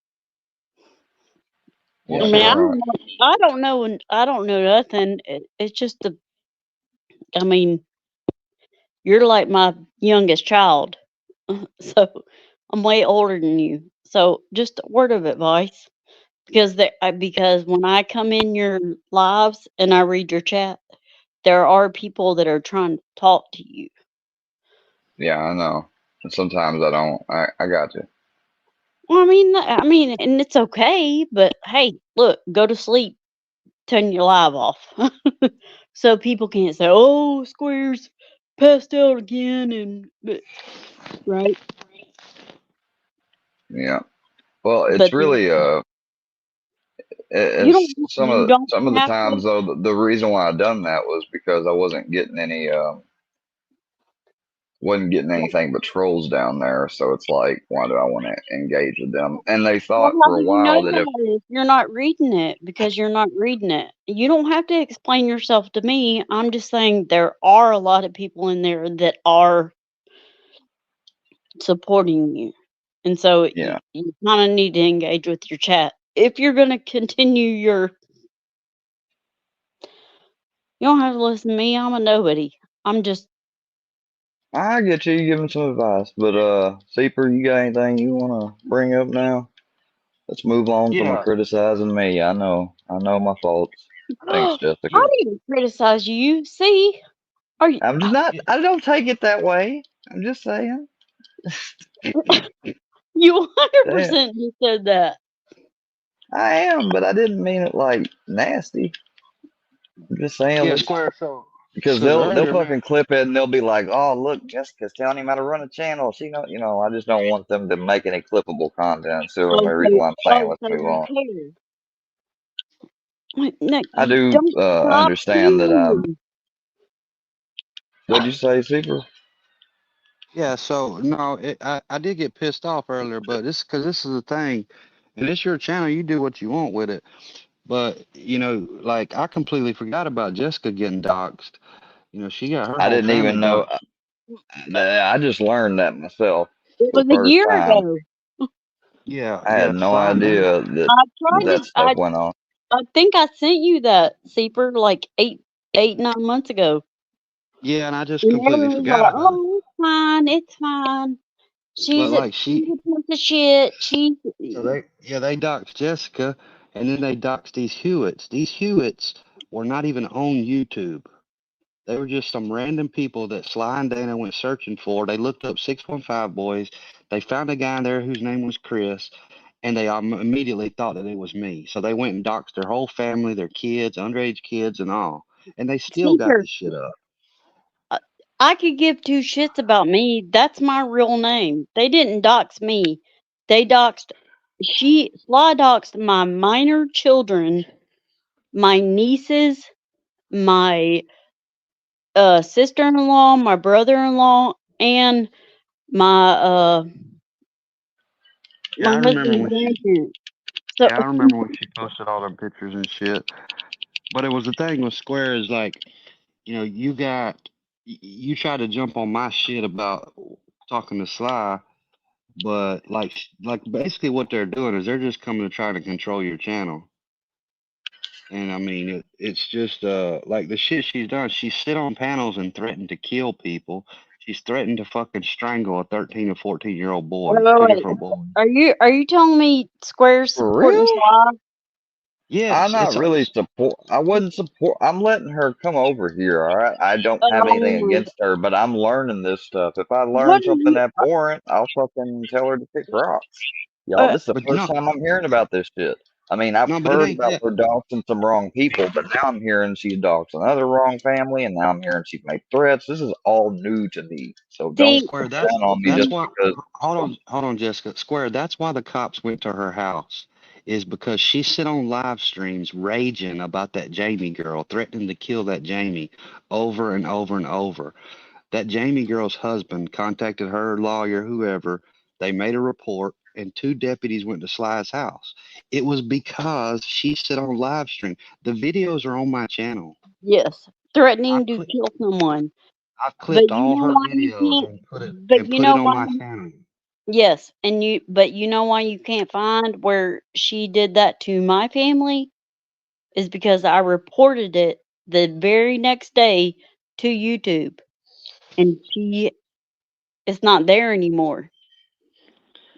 Yeah, I mean, you're right. I don't know nothing. It's just I mean, you're like my youngest child, so I'm way older than you. So just a word of advice, because when I come in your lives and I read your chat, there are people that are trying to talk to you. Yeah, I know. And sometimes I don't. I got you. Well, I mean, and it's okay, but hey, look, go to sleep, turn your live off, so people can't say, "Oh, Square's passed out again," right? Yeah. Well, it's But really you it's some of don't the have times to. though, the reason why I done that was because I wasn't getting anything but trolls down there. So it's like, why do I want to engage with them? And they Well, thought how for a do you know while that if that if you're not reading it? Because you're not reading it. You don't have to explain yourself to me. I'm just saying there are a lot of people in there that are supporting you. And so Yeah. you kind of need to engage with your chat if you're going to continue your. You don't have to listen to me. I'm a nobody. I'm just. I get you giving some advice, but Seeper, you got anything you want to bring up now? Let's move on from Yeah. criticizing me. I know my faults. Thanks, I Jessica. didn't criticize you. See, are you? I'm just not. I don't take it that way. I'm just saying. You Damn. 100% just said that. I am, but I didn't mean it like nasty. I'm just saying, Yeah, let's, Square. So, because because they'll earlier, man. fucking clip it and they'll be like, "Oh, look, Jessica's telling him how to run a channel." She know, I just don't want them to make any clippable content. So the reason why I'm saying let's move You on. care. No, I you do don't stop understand that caring. What'd you say, Seeper? Yeah. So no, I did get pissed off earlier, but this is the thing, and it's your channel. You do what you want with it. But like I completely forgot about Jessica getting doxxed. She got her I whole didn't family even know. doxxed. I just learned that myself It for was the a first year time. ago. Yeah. I had no Fine then. idea that I tried that to. stuff went on. I think I sent you that, Seeper, like 9 months ago. Yeah, and I just And completely everyone was forgot like, about it. "Oh, it's fine. It's fine. But She's like she's a piece of shit. She's." so they doxed Jessica, and then they doxed these Hewitts. These Hewitts were not even on YouTube. They were just some random people that Sly and Dana went searching for. They looked up 615 Boys. They found a guy there whose name was Chris, and they immediately thought that it was me. So they went and doxed their whole family, their kids, underage kids, and all. And they still got Seeper, the shit up. I could give two shits about me. That's my real name. They didn't dox me. They doxed. Sly doxed my minor children, my nieces, my sister-in-law, my brother-in-law, and my Yeah, I remember husband's when grandparents. So I remember when she posted all them pictures and shit. But it was the thing with Square is like, you try to jump on my shit about talking to Sly, but like basically what they're doing is they're just coming to try to control your channel. And I mean, it's just like the shit she's done. She sit on panels and threatened to kill people. She's threatened to fucking strangle a 13 or 14-year-old boy, wait, two wait, different boys. are you telling me Square's For supporting real? Sly? Yes, I'm not really support. I wouldn't support. I'm letting her come over here. All right. I don't have anything against her, but I'm learning this stuff. If I learn What are something you? abhorrent, I'll fucking tell her to kick rocks. Y'all, this is the But first time I'm hearing about this shit. I mean, I've but it heard ain't about that. her doxing some wrong people, but now I'm hearing she doxed another wrong family, and now I'm hearing she made threats. This is all new to me. So don't See, Square, come down on me that's just why. because. Hold on, Jessica. Square, that's why the cops went to her house, is because she sit on live streams raging about that Jamie girl, threatening to kill that Jamie over and over and over. That Jamie girl's husband contacted her lawyer, whoever. They made a report, and 2 deputies went to Sly's house. It was because she sit on live stream. The videos are on my channel. yes, threatening to kill someone. I But clipped you all know her why you videos can't. and put But you know it on why? my channel. Yes, but you know why you can't find where she did that to my family is because I reported it the very next day to YouTube, and it's not there anymore.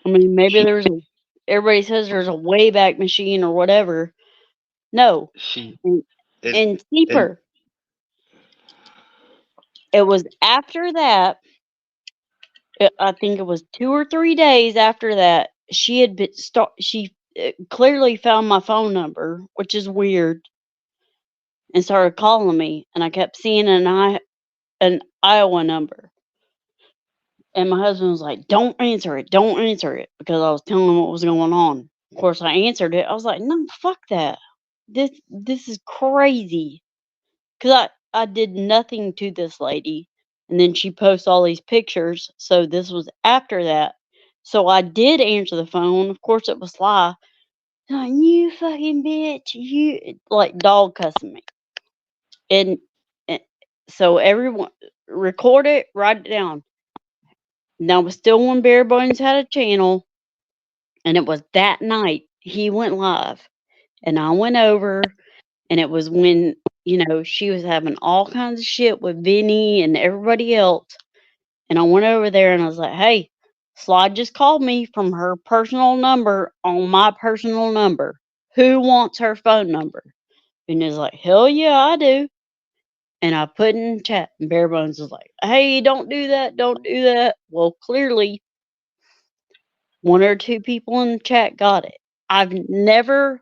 I mean, maybe everybody says there's a Wayback Machine or whatever. No, and Seeper. It was after that. I think it was 2 or 3 days after that. She had been she clearly found my phone number, which is weird, and started calling me. And I kept seeing an Iowa number. And my husband was like, "Don't answer it, don't answer it," because I was telling him what was going on. Of course, I answered it. I was like, "No, fuck that. This is crazy." Because I did nothing to this lady. And then she posts all these pictures. So this was after that. So I did answer the phone. Of course, it was Sly. Like, "You fucking bitch. You," like dog cussing me. And so everyone record it, write it down. Now, still when Bare Bones had a channel, And it was that night he went live. And I went over, and it was when, she was having all kinds of shit with Vinny and everybody else. And I went over there and I was like, hey, Slide just called me from her personal number on my personal number. Who wants her phone number? And he was like, hell yeah, I do. And I put in chat, and Bare Bones was like, hey, don't do that. Don't do that. Well, clearly, one or two people in the chat got it. I've never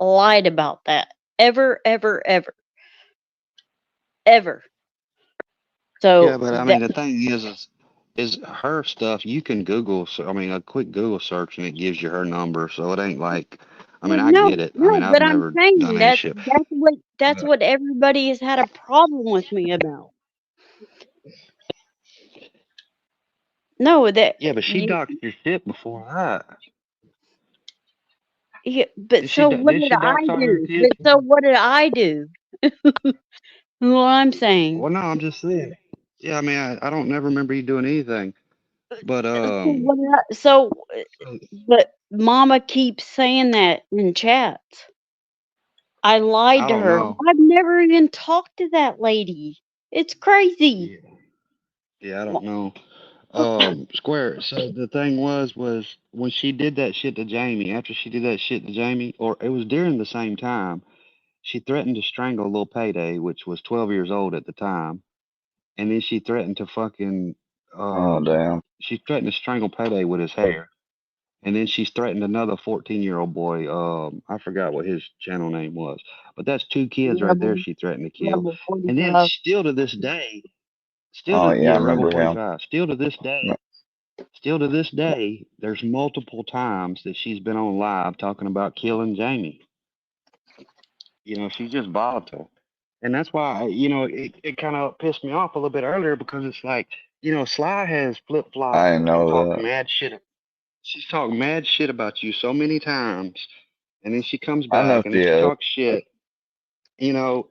lied about that. Ever, ever, ever. Ever. So Yeah, but I mean, the thing is her stuff. You can Google. I mean, a quick Google search and it gives you her number. So it ain't like. I mean, I no, get it. I mean, I've but I'm never saying done any shit. that's what everybody has had a problem with me about. No, that Yeah, but she doxed your shit before that. Yeah, but Did so she? what Did did she I dox all your do? kids? But so what did I do? What I'm saying. Well, no, I'm just saying. Yeah, I mean, I don't never remember you doing anything. But But Mama keeps saying that in chats. I lied I to don't her. know. I've never even talked to that lady. It's crazy. Yeah, I don't know. Square. So the thing was when she did that shit to Jamie, after she did that shit to Jamie, or it was during the same time, she threatened to strangle Lil Payday, which was 12 years old at the time, and then she threatened to fucking Oh damn. she threatened to strangle Payday with his hair, and then she's threatened another 14-year-old boy. I forgot what his channel name was, but that's two kids right there Rebel, she threatened to kill, Rebel and then 45. still to this day, Oh yeah, I Rebel remember him. 45, still to this day, there's multiple times that she's been on live talking about killing Jamie. She's just volatile. And that's why, it kind of pissed me off a little bit earlier because it's like, Sly has flip flopped I and know talked that. mad shit. She's talked mad shit about you so many times. And then she comes I know back and she then she is. talks shit,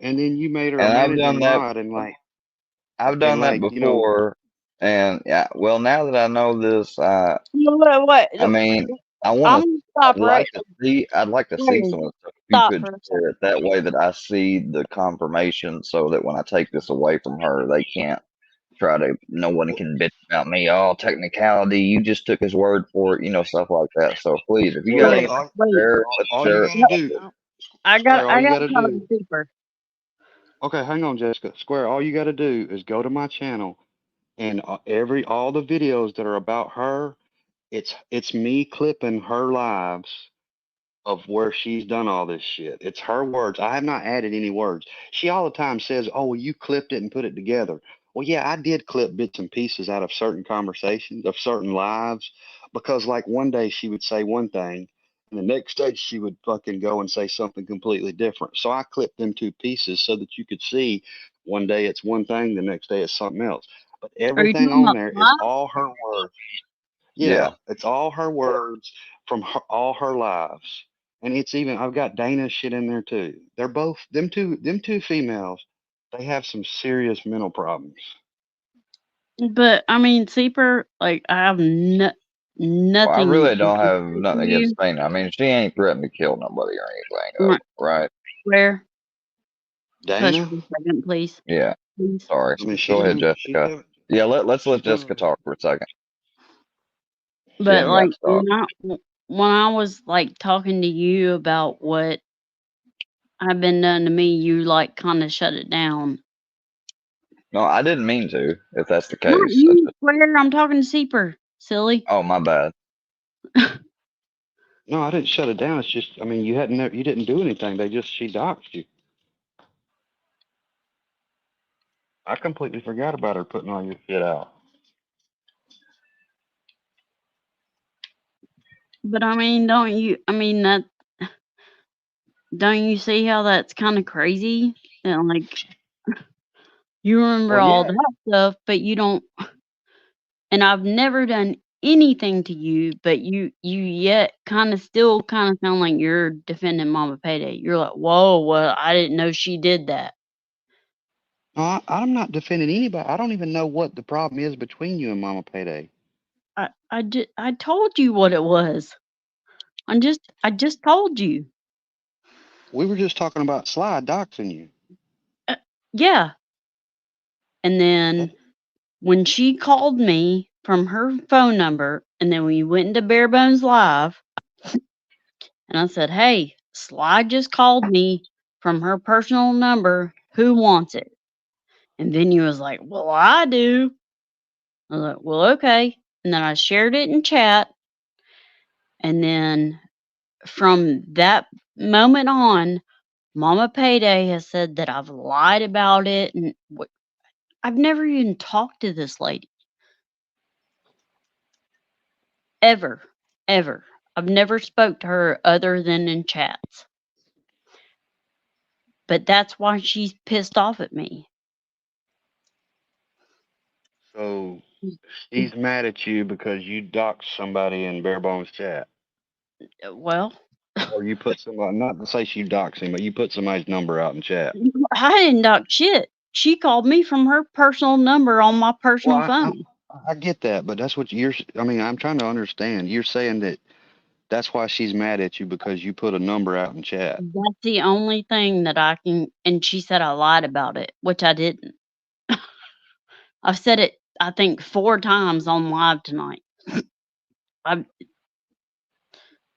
and then you made her a And I've managing done that. mod and I've done that like, before. And yeah, well, now that I know this, What? I mean, I I'm want to. gonna stop I'd like right. to see. I'd like to see Wait, some of the stuff. If you stop could for a share it that way, that I see the confirmation, so that when I take this away from her, they can't try to. No one can bitch about me. Oh, technicality. You just took his word for it. Stuff like that. So please, if you got Wait, anything to wait. share, let's all you share it. gotta do, I Square, all you got gotta to talk do. to Super. Okay, hang on, Jessica. Square, all you gotta do is go to my channel and all the videos that are about her, it's me clipping her lives of where she's done all this shit. It's her words. I have not added any words. She all the time says, "Oh, well, you clipped it and put it together." Well, yeah, I did clip bits and pieces out of certain conversations, of certain lives, because like one day she would say one thing, and the next day she would fucking go and say something completely different. So I clipped them two pieces so that you could see one day it's one thing, the next day it's something else. But Are you everything talking on about there is live? all her words. Yeah. Yeah, it's all her words from all her lives. And it's even I've got Dana's shit in there too. They're both them two females, they have some serious mental problems. But I mean, Super, like I have Well, I nothing really don't against have nothing you. against Dana. I mean, she ain't threatened to kill nobody or anything, Right. right? Where? Hush Dana? for a second, please. Yeah. Please. Sorry. I mean, Go ahead, she's Jessica. never Yeah, let's let she's never Jessica talk for a second. She But ain't got like to talk. when I was like talking to you about what had been done to me, you like kind of shut it down. No, I didn't mean to. If that's the Not case, you, Square. I'm talking to Super. Silly. oh my bad. No, I didn't shut it down. It's just I mean you didn't do anything. She doxed you. I completely forgot about her putting all your shit out. But I mean, don't you? I mean that. Don't you see how that's kind of crazy? And like you remember Well, all yeah. that stuff, but you don't. And I've never done anything to you, but you yet kind of still kind of sound like you're defending Mama Payday. You're like, whoa, well, I didn't know she did that. No, I'm not defending anybody. I don't even know what the problem is between you and Mama Payday. I told you what it was. I just told you. We were just talking about Sly doxing you. Yeah. And then when she called me from her phone number, and then we went into Bare Bones Live, and I said, "Hey, Sly just called me from her personal number. Who wants it?" And Vinny was like, "Well, I do." I was like, "Well, okay." And then I shared it in chat. And then from that moment on, Mama Payday has said that I've lied about it, and I've never even talked to this lady. Ever. Ever. I've never spoke to her other than in chats. But that's why she's pissed off at me. So she's mad at you because you doxed somebody in Bare Bones chat. Well, or you put somebody, not to say she doxed him, but you put somebody's number out in chat. I didn't dox shit. She called me from her personal number on my personal phone. I get that, but that's what I mean, I'm trying to understand. You're saying that that's why she's mad at you because you put a number out in chat. That's the only thing that I can, and she said I lied about it, which I didn't. I've said it, I think, 4 times on live tonight.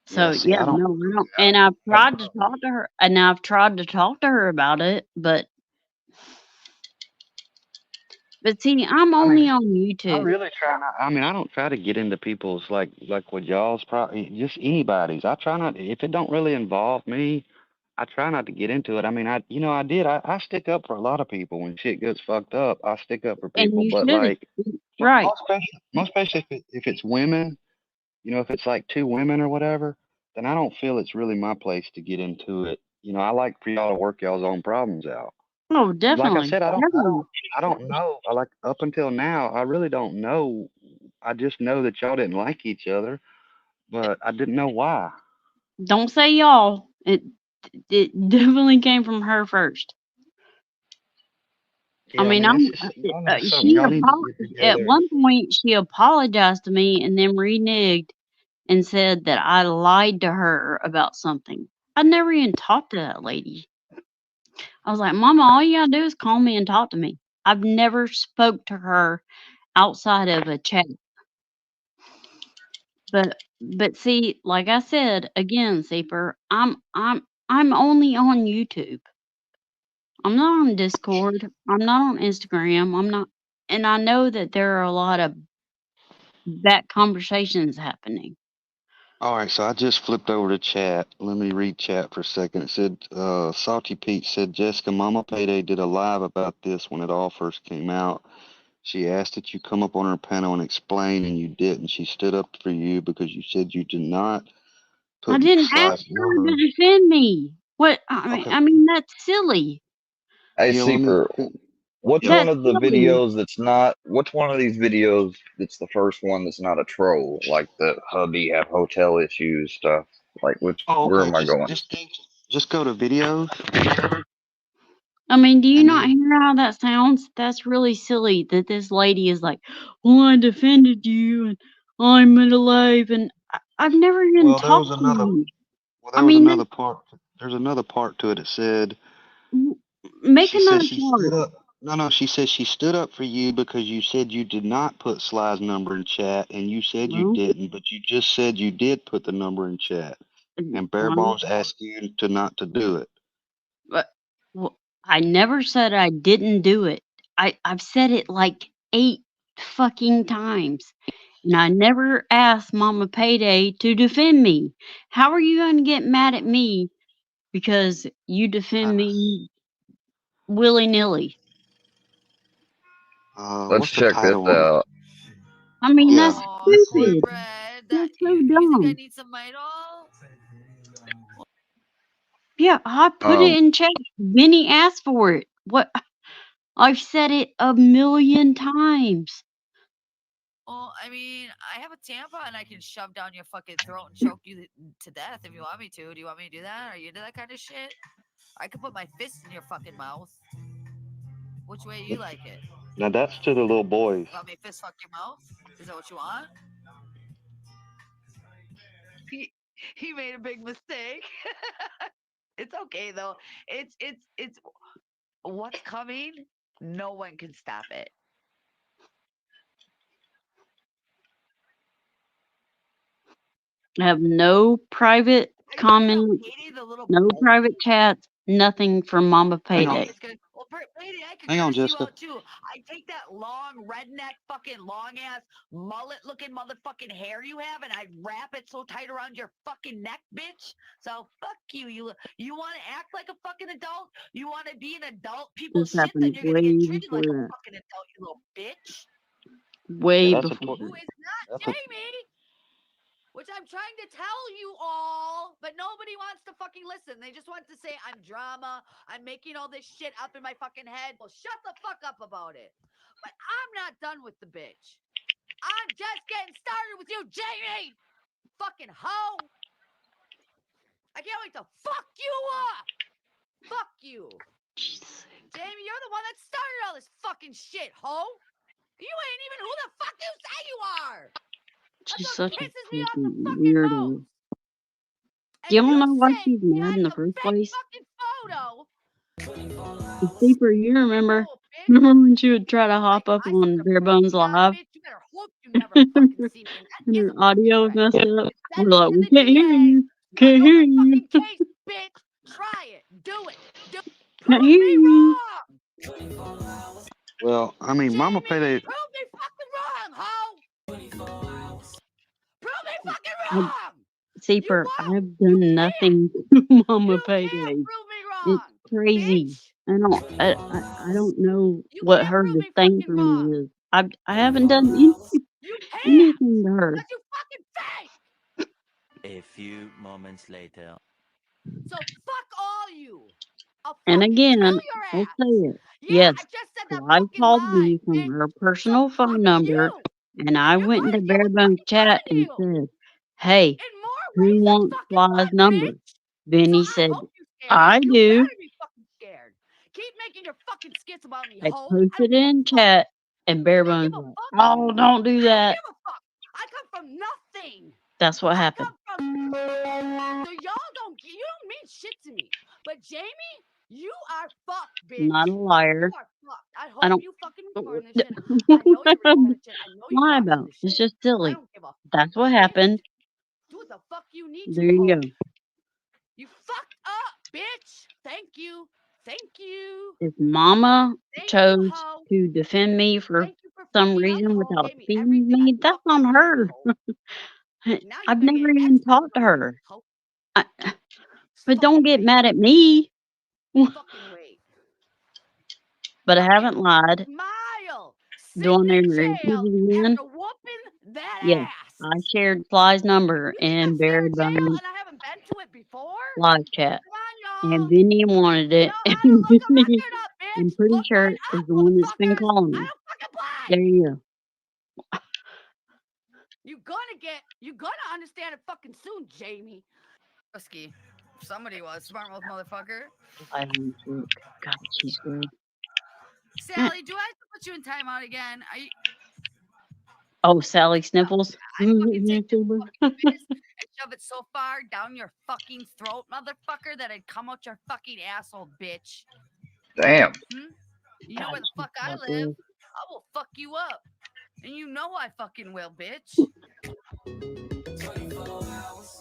So see, yeah, I don't. no, I don't. And I've tried to talk to her, and I've tried to talk to her about it, but see, I'm only on I YouTube. really try not. I mean, I don't try to get into people's like with y'all's just anybody's. I try not. If it don't really involve me, I try not to get into it. I mean, I did. I stick up for a lot of people when shit gets fucked up. I stick up for And people, you but shouldn't. like, Right. most especially if it's women, if it's like 2 women or whatever, then I don't feel it's really my place to get into it. I like for y'all to work y'all's own problems out. Oh, Like definitely. I said, Definitely. I don't know. Like up until now, I really don't know. I just know that y'all didn't like each other, but I didn't know why. Don't say y'all. It definitely came from her first. Yeah, I mean, it's just, that's something y'all need to get at together. one point she apologized to me and then reneged and said that I lied to her about something. I never even talked to that lady. I was like, "Mama, all you gotta do is call me and talk to me." I've never spoke to her outside of a chat. But see, like I said again, Seeper, I'm only on YouTube. I'm not on Discord. I'm not on Instagram. I'm not, and I know that there are a lot of that conversations happening. All right, so I just flipped over to chat. Let me read chat for a second. It said, Salty Pete said, Jessica, Mama Payday did a live about this when it all first came out. She asked that you come up on her panel and explain, and you didn't. She stood up for you because you said you did not put I didn't ask Sly's her number. to defend me. What? I mean, that's silly. Hey, Yeah, let me- Seeper, what's That's one of the silly. videos that's not? What's one of these videos that's the first one that's not a troll? Like the hubby have hotel issues stuff. Like which? Where am I going? Just go to videos. I mean, do you not hear how that sounds? That's really silly that this lady is like, "Well, I defended you and I'm alive," and I've never even Well, there was talked to another. you. Well, I there was mean, another part. There's another part to it. It said. make She said another she part. stood up. No. She said she stood up for you because you said you did not put Sly's number in chat, and you said you Well, didn't, but you just said you did put the number in chat. And Bare well, Bones asked you to not to do it. but I never said I didn't do it. I've said it like 8 fucking times. And I never asked Mama Payday to defend me. How are you going to get mad at me because you defend me willy-nilly? Let's What's the check this title on it? out. I mean, Yeah. that's stupid. That's so dumb. need some Midol? Yeah, I put it in chat. Vinny asked for it. What? I've said it a million times. Well, I mean, I have a tampon and I can shove down your fucking throat and choke you to death if you want me to. Do you want me to do that? Are you into that kind of shit? I could put my fist in your fucking mouth. Which way you like it? Now that's to the little boys. You want me to fist fuck your mouth? Is that what you want? He made a big mistake. It's okay though. It's what's coming. No one can stop it. I have no private comments, no private chats, nothing from Mama Hang on. Payday. Well, lady, I could Hang on, curse you Jessica. out too. I take that long redneck, fucking long ass mullet looking motherfucking hair you have, and I wrap it so tight around your fucking neck, bitch. So fuck you. You want to act like a fucking adult? You want to be an adult? People This shit, then happened you're gonna get way treated like before a that. fucking adult, you little bitch. Way That's a before tw- Who is not that's a Jamie? Which I'm trying to tell you all, but nobody wants to fucking listen. They just want to say I'm drama. I'm making all this shit up in my fucking head. Well, shut the fuck up about it. But I'm not done with the bitch. I'm just getting started with you, Jamie. Fucking hoe. I can't wait to fuck you up. Fuck you. Jamie, you're the one that started all this fucking shit, hoe. You ain't even who the fuck you say you are. she's That's what such a pisses me off the fucking fucking weirdo. most. You And don't you know why say she's mad behind in the the first fake place? fucking photo. Sleeper, you remember? Remember when she would try to hop up on Bare Bones Live? Bitch, you better hope you never fucking see me. And And that her is a audio was fucking threat. messed up. Send We're it like, to we the can't hear DA. you. Can't hear you. Fucking case, bitch. Try it. Do it. Do it. Can't Prove hear me you. wrong. Well, I mean, Mama Payday. Prove me fucking wrong, ho. Prove me fucking I, wrong. Sleeper, I've done nothing to Mama Payday. It's crazy. I don't know what her disdain for me is. I haven't done anything to her. You fucking fake. A few moments later. So fuck all you. And again, your I'll ass. say it. Yeah, Yes, I just said that Clyde fucking called line. me from her personal phone number, and I went into Bare Bones chat and said, "Hey, who wants Fly's number?" Then he said, "I do." Better be fucking scared. Keep making your fucking skits about me, I ho. posted it in chat, and Bare Bones was like, "Oh, don't do that." Give a fuck. I come from nothing. That's what happened. So y'all don't mean shit to me. But Jamie, you are fucked, bitch. I'm not a liar. You are fucked. I I hope don't you fucking record this shit. I know you're recording this shit. I know you lie watching about. this It's shit. just silly. I don't give a That's what happened. do what the fuck you need There to, you ho. go. You fucked up, bitch. Thank you. Thank you. If Mama Thank you, chose ho. to defend me for Thank you for some fucking up, reason ho. without Gave me feeding everything I me, that's on her. Now you're I've gonna never get even extra talked to from me, her. ho. But don't get mad at me. Fucking wait. But I haven't lied. Smile. Do I need to Jail repeat it again? after whooping that Yes, ass. I shared Fly's number in Bare Bones And I haven't been to it before. live chat. Come on, y'all. And Vinny wanted it. And Vinny, I'm pretty sure, is the one that's been calling me. There you go. You're gonna understand it fucking soon, Jamie. Husky. Somebody was smart mouth motherfucker. I don't think. God, she's good. Sally, do I have to put you in timeout again? Are you Oh, Sally Sniffles. and shove it so far down your fucking throat, motherfucker, that it'd come out your fucking asshole, bitch. Damn. You know where the fuck I live. I will fuck you up. And you know I fucking will, bitch. 24 hours.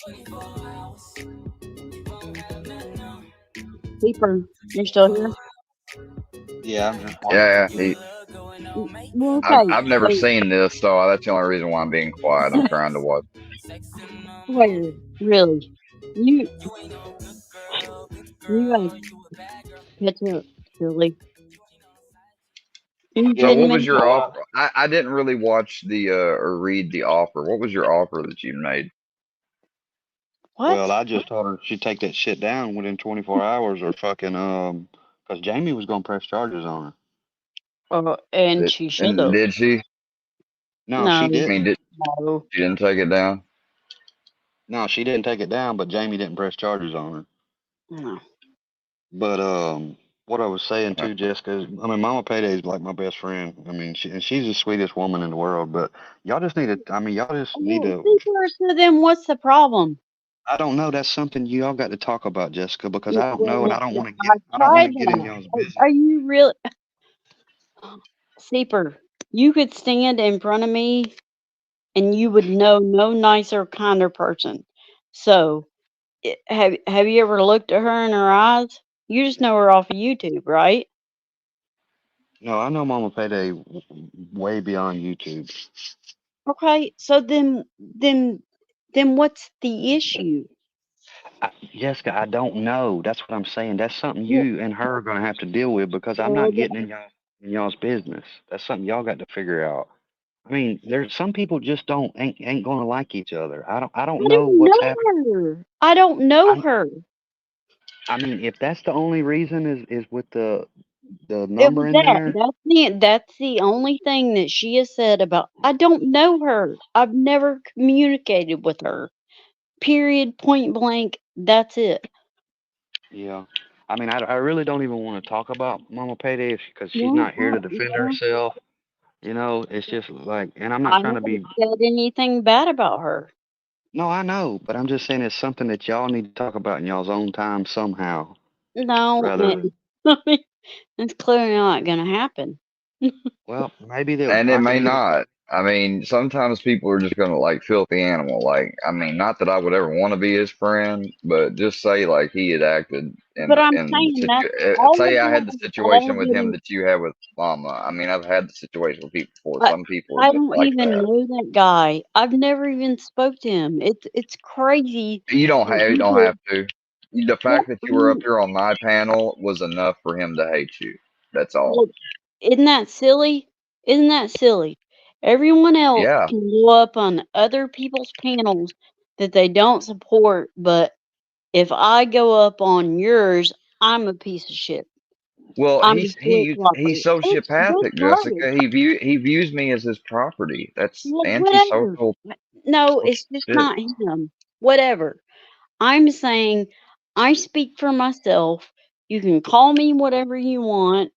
24 hours. Sleeper, you're still here? Yeah, I'm just Yeah, Well, I've never seen this, so that's the only reason why I'm being quiet. I'm trying to watch. Wait, really? You gotta catch up, silly. You So kidding what me? was your offer? I didn't really watch the or read the offer. What was your offer that you made? What? Well, I just told her she'd take that shit down within 24 hours or fucking because Jamie was gonna press charges on her. And she should have. Did she? No, No. she I mean, didn't. she didn't take it down? No, she didn't take it down, but Jamie didn't press charges on her. No. But what I was saying too, Jessica, is, I mean, Mama Payday is like my best friend. I mean, she's the sweetest woman in the world. But y'all just need to. I mean, y'all just need Well, to. Super, so then what's the problem? I don't know. That's something you all got to talk about, Jessica, because I don't know, and Well, I don't want to I get. I don't want tried to get in that. y'all's business. Are you really, Super? You could stand in front of me, and you would know no nicer, kinder person. So, have you ever looked at her in her eyes? You just know her off of YouTube, right? No, I know Mama Payday way beyond YouTube. Okay, so then what's the issue? Jessica, I don't know. That's what I'm saying. That's something Well, you and her are gonna have to deal with because I'm well, not getting in y'all's business. That's something y'all got to figure out. I mean, there's some people just don't ain't gonna like each other. I don't I know don't what's happening. know her. I don't know her. I mean, if that's the only reason is with the It number was in that. there, That's the only thing that she has said about. I don't know her. I've never communicated with her. Period. Point blank. That's it. yeah. I mean, I really don't even want to talk about Mama Payday because she's Well, not here to defend yeah. herself. You know, it's just like, and I'm not I trying to haven't be. said anything bad about her. No, I know, but I'm just saying it's something that y'all need to talk about in y'all's own time somehow, No, rather. it's clearly not going to happen. Well, maybe they'll. And it I can may either. not. I mean, sometimes people are just gonna like filthy animal. Like, I mean, not that I would ever want to be his friend, but just say like he had acted But I'm in saying situ. that's all Say of I had the it. All situation of with him it. that you had with Mama. I mean, I've had the situation with people before. I, Some people are I just don't like even that. know that guy. I've never even spoke to him. It's crazy that You don't people. have to. The Well, fact that you were up here on my panel was enough for him to hate you. That's all. well, isn't that silly? Isn't that silly? Everyone else Yeah. can go up on other people's panels that they don't support, but if I go up on yours, I'm a piece of shit. Well, I'm a he's flip-flopper. It's sociopathic, both. Jessica. He views me as his property. That's Whatever. antisocial No, social it's just shit. not him. Whatever. I'm saying I speak for myself. You can call me whatever you want.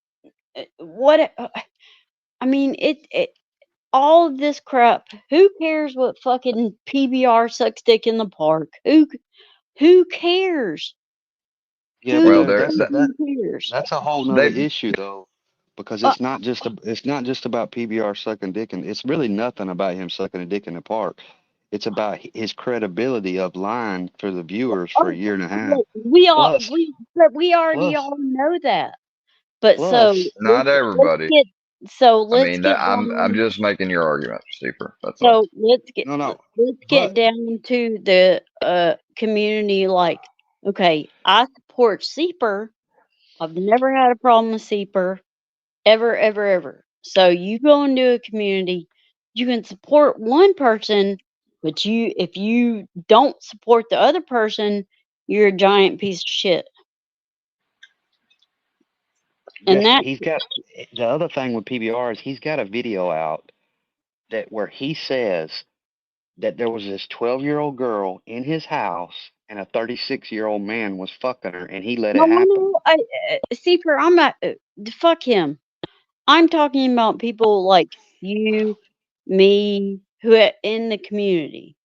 What I mean, it all of this crap. Who cares what fucking PBR sucks dick in the park? Who cares? Yeah, but Well, Who they're fucking cares? that's a whole nother they issue though, because Uh, it's not just about PBR sucking dick, and it's really nothing about him sucking a dick in the park. It's about his credibility of lying for the viewers for a oh, year and a half. look, we all Plus, we already plus, all know that. But so plus. not let's everybody. get so I let's mean get that I'm down. just making your argument, Steeper. That's all. So No, no. let's get But down to the community. Like, okay, I support CEPR. I've never had a problem with CEPR ever, ever, ever. So you go into a community, you can support one person, but if you don't support the other person, you're a giant piece of shit. And Jessica, that he's got the other thing with PBR is he's got a video out that where he says that there was this 12-year-old girl in his house and a 36-year-old man was fucking her and he let no, it no, happen. no. CEPR, I'm not. Fuck him. I'm talking about people like you, me, who are in the community.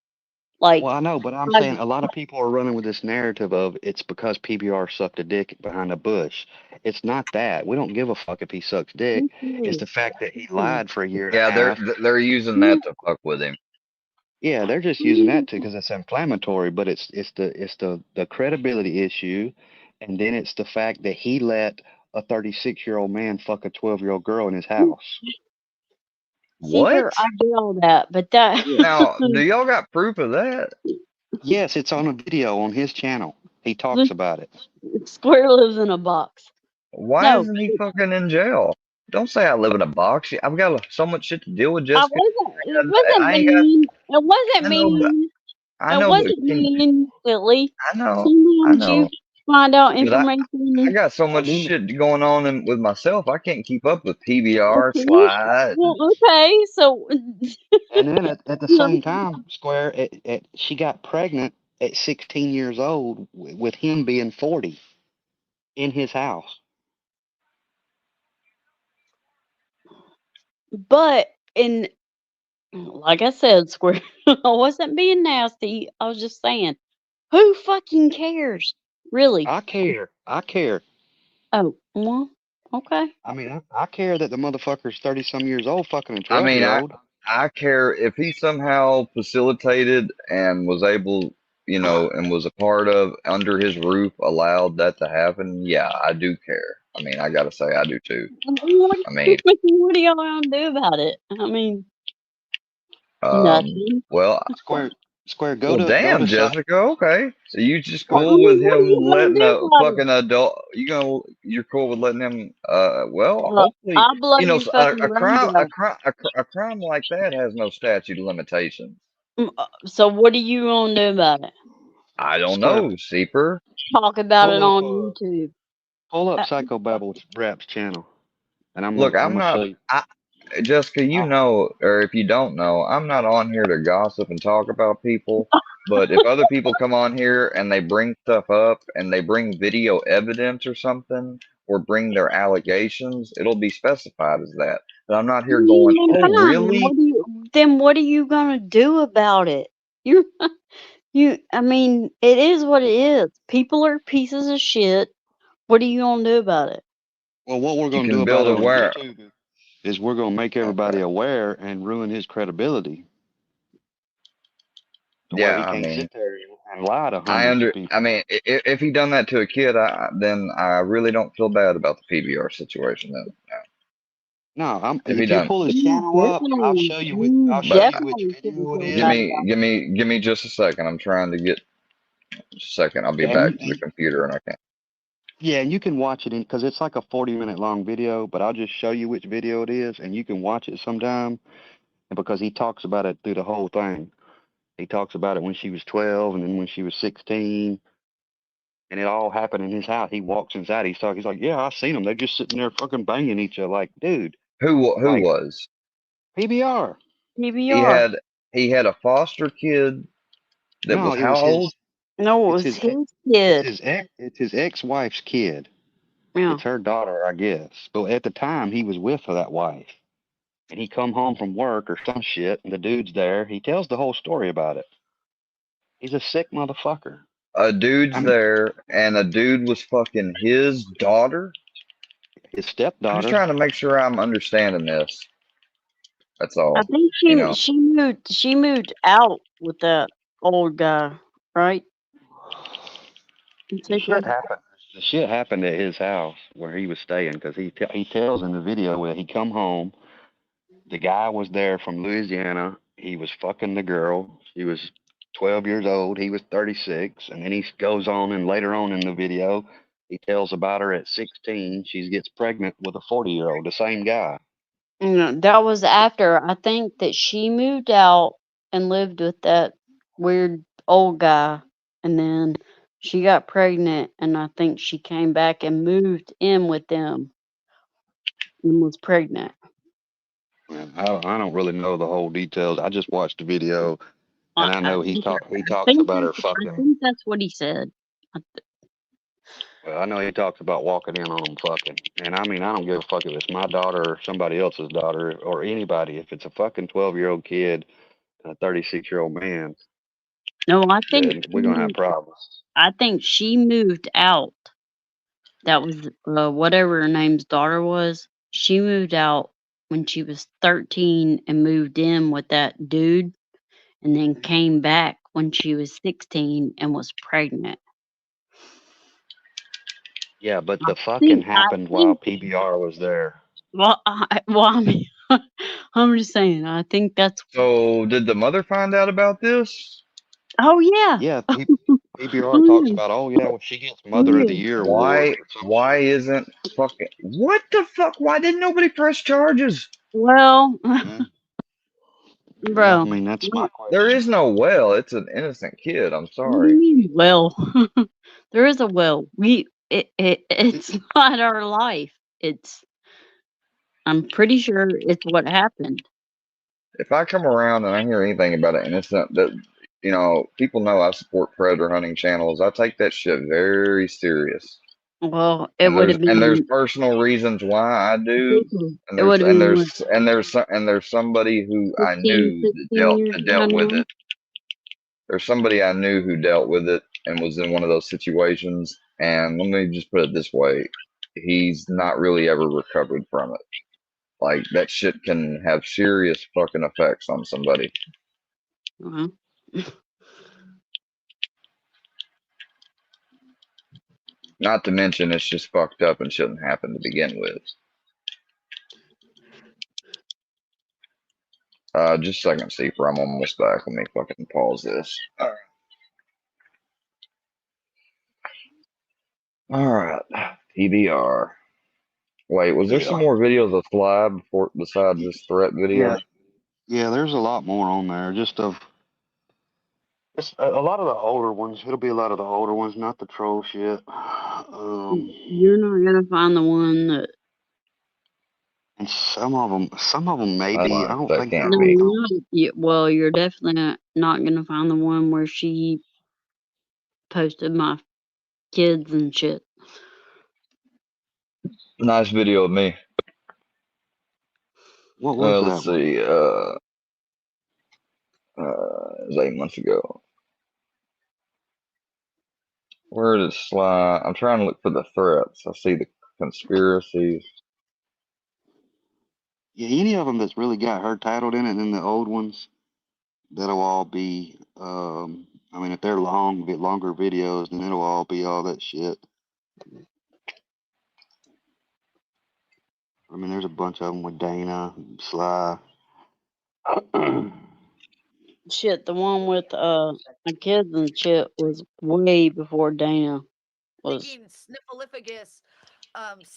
Like, Well, I know, but I'm I've, saying a lot of people are running with this narrative of it's because PBR sucked a dick behind a bush. It's not that. We don't give a fuck if he sucks dick. It's the fact that he lied for a year and a Yeah, half. they're using that to fuck with him. Yeah, they're just using that too because it's inflammatory, but it's the credibility issue, and then it's the fact that he let a 36-year-old man fuck a 12-year-old girl in his house. CEPR, What? I get all that, but that Now, do y'all got proof of that? Yes, it's on a video on his channel. He talks about it. Square lives in a box. Why No, isn't he fucking in jail? Don't say I live in a box. I've got so much shit to deal with, I Jessica. wasn't. It wasn't I ain't got. mean. It wasn't I know, but mean. I It know, but wasn't mean, silly. I know, I Sometimes you know. find out But I information. got so much And then shit going on with myself. I can't keep up with PBR Okay. slide. Well, okay. So and then at the you know, same time, Square, she got pregnant at 16 years old with him being 40 in his house. But in like I said, Square, I wasn't being nasty. I was just saying, who fucking cares? Really? I care. I care. Oh, well, okay. I mean, I care that the motherfucker's 30 some years old, fucking a I 12 mean, year I old. I care if he somehow facilitated and was able, you know, and was a part of under his roof allowed that to happen. Yeah, I do care. I mean, I gotta say, I do too. What, I mean, what are y'all gonna do about it? I mean, nothing. well, Square, go well, to damn, Psych. Jessica. Okay, so you just I cool mean, with what are him you gonna letting do a about it? fucking adult? You're cool with letting him? Well, hopefully, I'll blow you know, your fucking brains out. a crime like that has no statute of limitations. So what are you gonna do about it? I don't Square, know, Seeper. Talk about it pull up, on YouTube. pull up Psychobabble Rap's channel, and I'm Look, I'm gonna not. show you. Jessica, you know, or if you don't know, I'm not on here to gossip and talk about people. But if other people come on here and they bring stuff up and they bring video evidence or something, or bring their allegations, it'll be specified as that. But I'm not here going, Then oh, fine. really? What are you gonna do about it? I mean, it is what it is. People are pieces of shit. What are you gonna do about it? Well, what we're You gonna do can about build it a on where. YouTube is we're gonna make everybody aware and ruin his credibility to where Yeah, he I can't mean, sit there and lie to hundreds of people. I mean, if he done that to a kid, then I really don't feel bad about the PBR situation. Then, No, if he if you done, pull his channel up, I'll show you. I'll show but you which video it give is. me just a second. I'm trying to get just a second. I'll be Yeah, back to the computer and I can't. yeah, and you can watch it because it's like a 40-minute long video. But I'll just show you which video it is, and you can watch it sometime. And because he talks about it through the whole thing, he talks about it when she was 12, and then when she was 16. And it all happened in his house. He walks inside. He's like, yeah, I seen them. They're just sitting there fucking banging each other. Like, dude, Who like was? PBR. He had a foster kid that No, was it how was old? his. No, it It's was his. his It's kid. his ex-wife's kid. Yeah. It's her daughter, I guess. But at the time, he was with that wife, and he come home from work or some shit, and the dude's there. He tells the whole story about it. He's a sick motherfucker. A dude's I mean, there, and a dude was fucking his daughter. his I'm stepdaughter. just trying to make sure I'm understanding this. That's all. I think You know. she moved out with that old guy, right? The shit happened at his house where he was staying because he tells in the video where he come home. The guy was there from Louisiana. He was fucking the girl. She was 12 years old. He was 36. And then he goes on, and later on in the video, he tells about her at 16. She gets pregnant with a 40-year-old, the same guy. That was after I think that she moved out and lived with that weird old guy, and then she got pregnant, and I think she came back and moved in with them and was pregnant. I don't really know the whole details. I just watched the video, and I know he talks about her I fucking. think that's what he said. Well, I know he talks about walking in on them fucking. And I mean, I don't give a fuck if it's my daughter or somebody else's daughter or anybody. If it's a fucking 12-year-old kid and a 36-year-old man, No, I think then we're gonna have problems. I think she moved out. That was whatever her name's daughter was. She moved out when she was 13 and moved in with that dude, and then came back when she was 16 and was pregnant. Yeah, but the fucking happened while PBR was there. Well, I mean, I'm just saying. I think that's. So did the mother find out about this? Oh yeah. Yeah, PBR talks about. Oh yeah, well, she gets Mother of the Year award. Why isn't fucking what the fuck? Why didn't nobody press charges? Well, bro, I mean, that's my question. There is no well. It's an innocent kid. I'm What do sorry. you mean, well, there is a well. It's not our life. I'm pretty sure it's what happened. If I come around and I hear anything about an innocent, that you know, people know I support predator hunting channels. I take that shit very serious. Well, it would have there's been. personal reasons why I do, and It would have been what, there's somebody who I 15, knew 16 years that ago dealt with now. it. There's somebody I knew who dealt with it and was in one of those situations. And let me just put it this way: he's not really ever recovered from it. Like that shit can have serious fucking effects on somebody. Not to mention, it's just fucked up and shouldn't happen to begin with. Just a second, Steeper. I'm almost back. Let me fucking pause this. All right. PBR. Wait, was there some more videos of Fly besides this threat video? Yeah, there's a lot more on there. Just of it's a lot of the older ones. It'll be a lot of the older ones, not the troll shit. You're not gonna find the one that. And some of them maybe. I don't think No, you're not, well, you're definitely not gonna find the one where she posted my kids and shit. Nice video of me. What was Let's that one? see. It was 8 months ago. Where did Sly? I'm trying to look for the threats. I see the conspiracies. Yeah, any of them that's really got her titled in it, and then the old ones, that'll all be. I mean, if they're longer videos, then it'll all be all that shit. I mean, there's a bunch of them with Dana, Sly. Shit, the one with my kids and shit was way before Dana was. Thinking Sniffleupagus,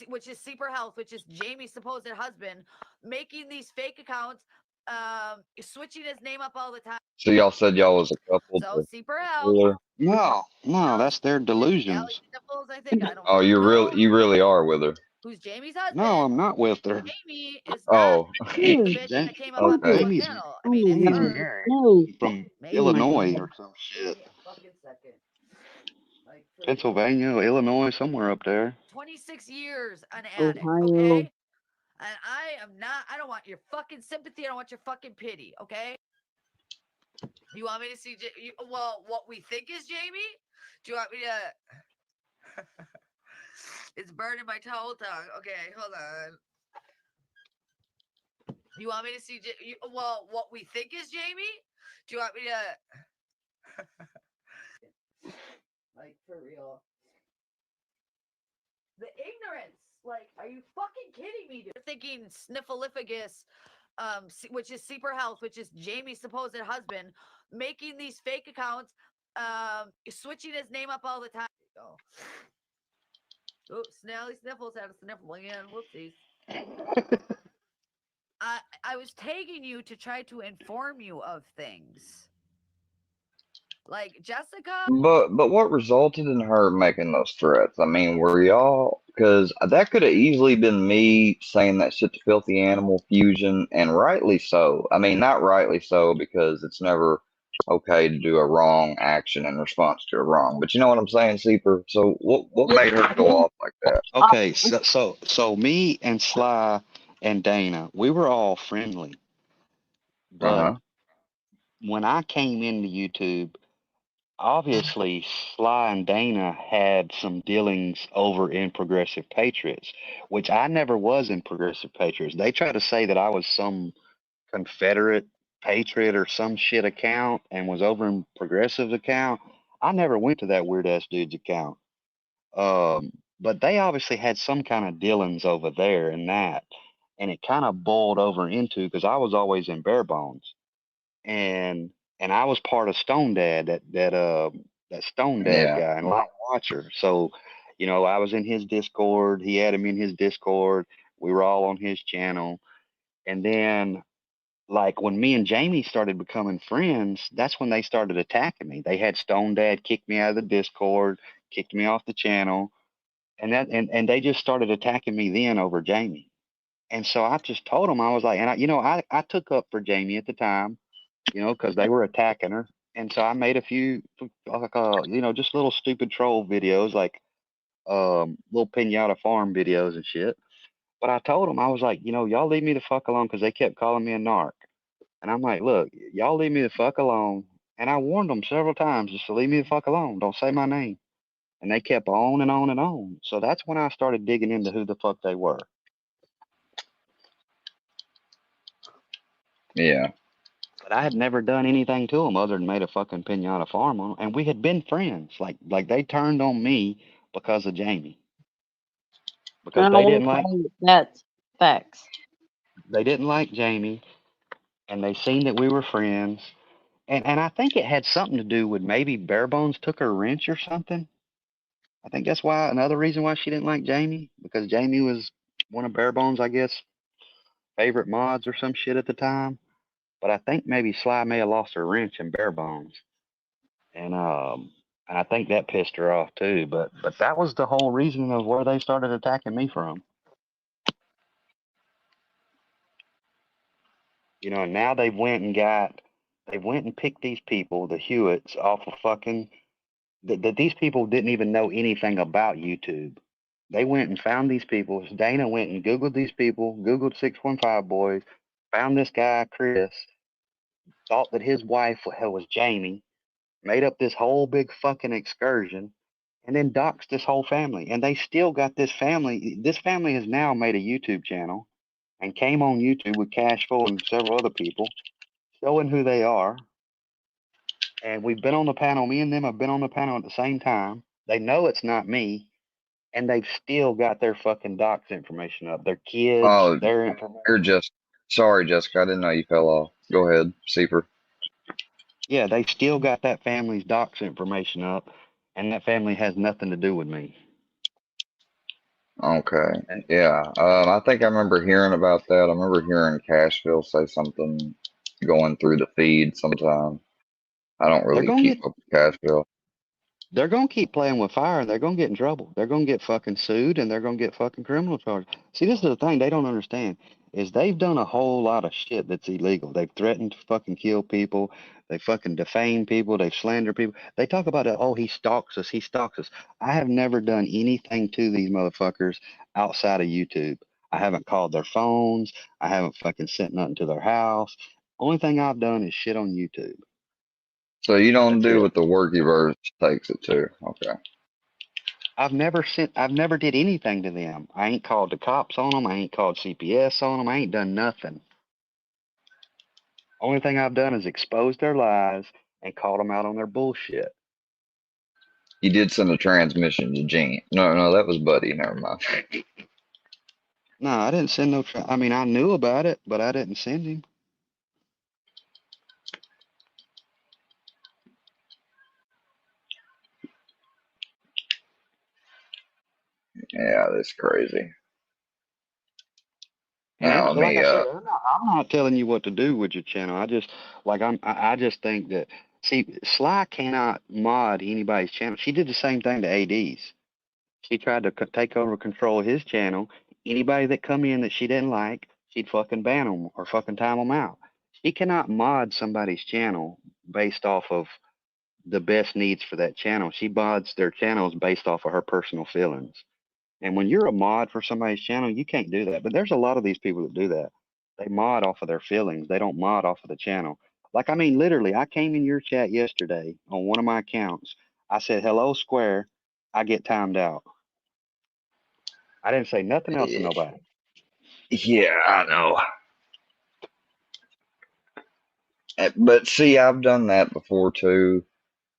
which is Super Health, which is Jamie's supposed husband, making these fake accounts, switching his name up all the time. So y'all said y'all was a couple. So Super Health. No, that's their delusions. Sniffles, I think. I don't. Oh, you really are with her. Who's Jamie's husband? No, I'm not with her. Jamie is Oh. the bitch that came up on Okay. People's channel. I mean, it's her. No. From Illinois or some shit. Pennsylvania, Illinois, somewhere up there. 26 years an addict, Ohio. okay? And I don't want your fucking sympathy. I don't want your fucking pity, okay? You want me to see, well, what we think is Jamie? Do you want me to? It's burning my toe tongue. Okay, hold on. You want me to see, well, what we think is Jamie? Do you want me to? Like, for real. The ignorance. Like, are you fucking kidding me, dude? You're thinking Sniffleupagus, which is Super Health, which is Jamie's supposed husband, making these fake accounts, switching his name up all the time. Oh. Oops, Snally Sniffles had a sniffle again. Whoopsies. I was tagging you to try to inform you of things. Like Jessica. But what resulted in her making those threats? I mean, were y'all? Because that could have easily been me saying that shit to Filthy Animal Fusion, and rightly so. I mean, not rightly so because it's never okay to do a wrong action in response to a wrong. But you know what I'm saying, Seeper? So what made her go off like that? Okay, so me and Sly and Dana, we were all friendly. But when I came into YouTube, obviously Sly and Dana had some dealings over in Progressive Patriots, which I never was in Progressive Patriots. They try to say that I was some Confederate Patriot or some shit account and was over in Progressive's account. I never went to that weird ass dude's account. But they obviously had some kind of dealings over there and that. And it kind of boiled over into, because I was always in Bare Bones. And I was part of Stone Dad, that Stone Dad guy and Light Watcher. So, you know, I was in his Discord. He had him in his Discord. We were all on his channel. And then, like, when me and Jamie started becoming friends, that's when they started attacking me. They had Stone Dad kick me out of the Discord, kicked me off the channel, and they just started attacking me then over Jamie. And so I just told them, I was like, and I took up for Jamie at the time, you know, because they were attacking her. And so I made a few, like, just little stupid troll videos, like, little Pinata Farm videos and shit. But I told them, I was like, y'all leave me the fuck alone because they kept calling me a narc. And I'm like, look, y'all leave me the fuck alone. And I warned them several times just to leave me the fuck alone. Don't say my name. And they kept on and on and on. So that's when I started digging into who the fuck they were. Yeah. But I had never done anything to them other than made a fucking Pinata Farm on them. And we had been friends. Like they turned on me because of Jamie. Because And I they will didn't like say that's facts. they didn't like Jamie, and they seen that we were friends. And I think it had something to do with maybe Barebones took her wrench or something. I think that's why another reason why she didn't like Jamie, because Jamie was one of Barebones, I guess, favorite mods or some shit at the time. But I think maybe Sly may have lost her wrench in Barebones. And I think that pissed her off too. But that was the whole reason of where they started attacking me from. And now they went and picked these people, the Hewitts, off of fucking that these people didn't even know anything about YouTube. They went and found these people. Dana went and Googled these people, Googled 615 Boys, found this guy, Chris, thought that his wife was Jamie, made up this whole big fucking excursion, and then doxed this whole family. And they still got this family. This family has now made a YouTube channel and came on YouTube with Cashful and several other people, showing who they are. And we've been on the panel. Me and them have been on the panel at the same time. They know it's not me, and they've still got their fucking docs information up. Their kids, Oh, their information. you're just sorry, Jessica. I didn't know you fell off. Go ahead, Seeper. Yeah, they still got that family's docs information up, and that family has nothing to do with me. Okay. Yeah. I think I remember hearing about that. I remember hearing Cashville say something going through the feed sometime. I don't really keep up with Cashville. They're gonna keep playing with fire, and they're gonna get in trouble. They're gonna get fucking sued, and they're gonna get fucking criminal charges. See, this is the thing they don't understand is they've done a whole lot of shit that's illegal. They've threatened to fucking kill people. They fucking defame people. They've slandered people. They talk about it. Oh, he stalks us. He stalks us. I have never done anything to these motherfuckers outside of YouTube. I haven't called their phones. I haven't fucking sent nothing to their house. Only thing I've done is shit on YouTube. So you don't do what the Workyverse takes it to. Okay. I've never did anything to them. I ain't called the cops on them. I ain't called CPS on them. I ain't done nothing. Only thing I've done is exposed their lies and called them out on their bullshit. You did send a transmission to Gene. No, that was Buddy. Never mind. No, I didn't send no. I mean, I knew about it, but I didn't send him. Yeah, that's crazy. And like I said, I'm not telling you what to do with your channel. I just think that, see, Sly cannot mod anybody's channel. She did the same thing to AD's. She tried to take over control of his channel. Anybody that come in that she didn't like, she'd fucking ban them or fucking time them out. She cannot mod somebody's channel based off of the best needs for that channel. She mods their channels based off of her personal feelings. And when you're a mod for somebody's channel, you can't do that. But there's a lot of these people that do that. They mod off of their feelings. They don't mod off of the channel. Like, I mean, literally, I came in your chat yesterday on one of my accounts. I said, hello, Square. I get timed out. I didn't say nothing else to nobody. Yeah, I know. But see, I've done that before too.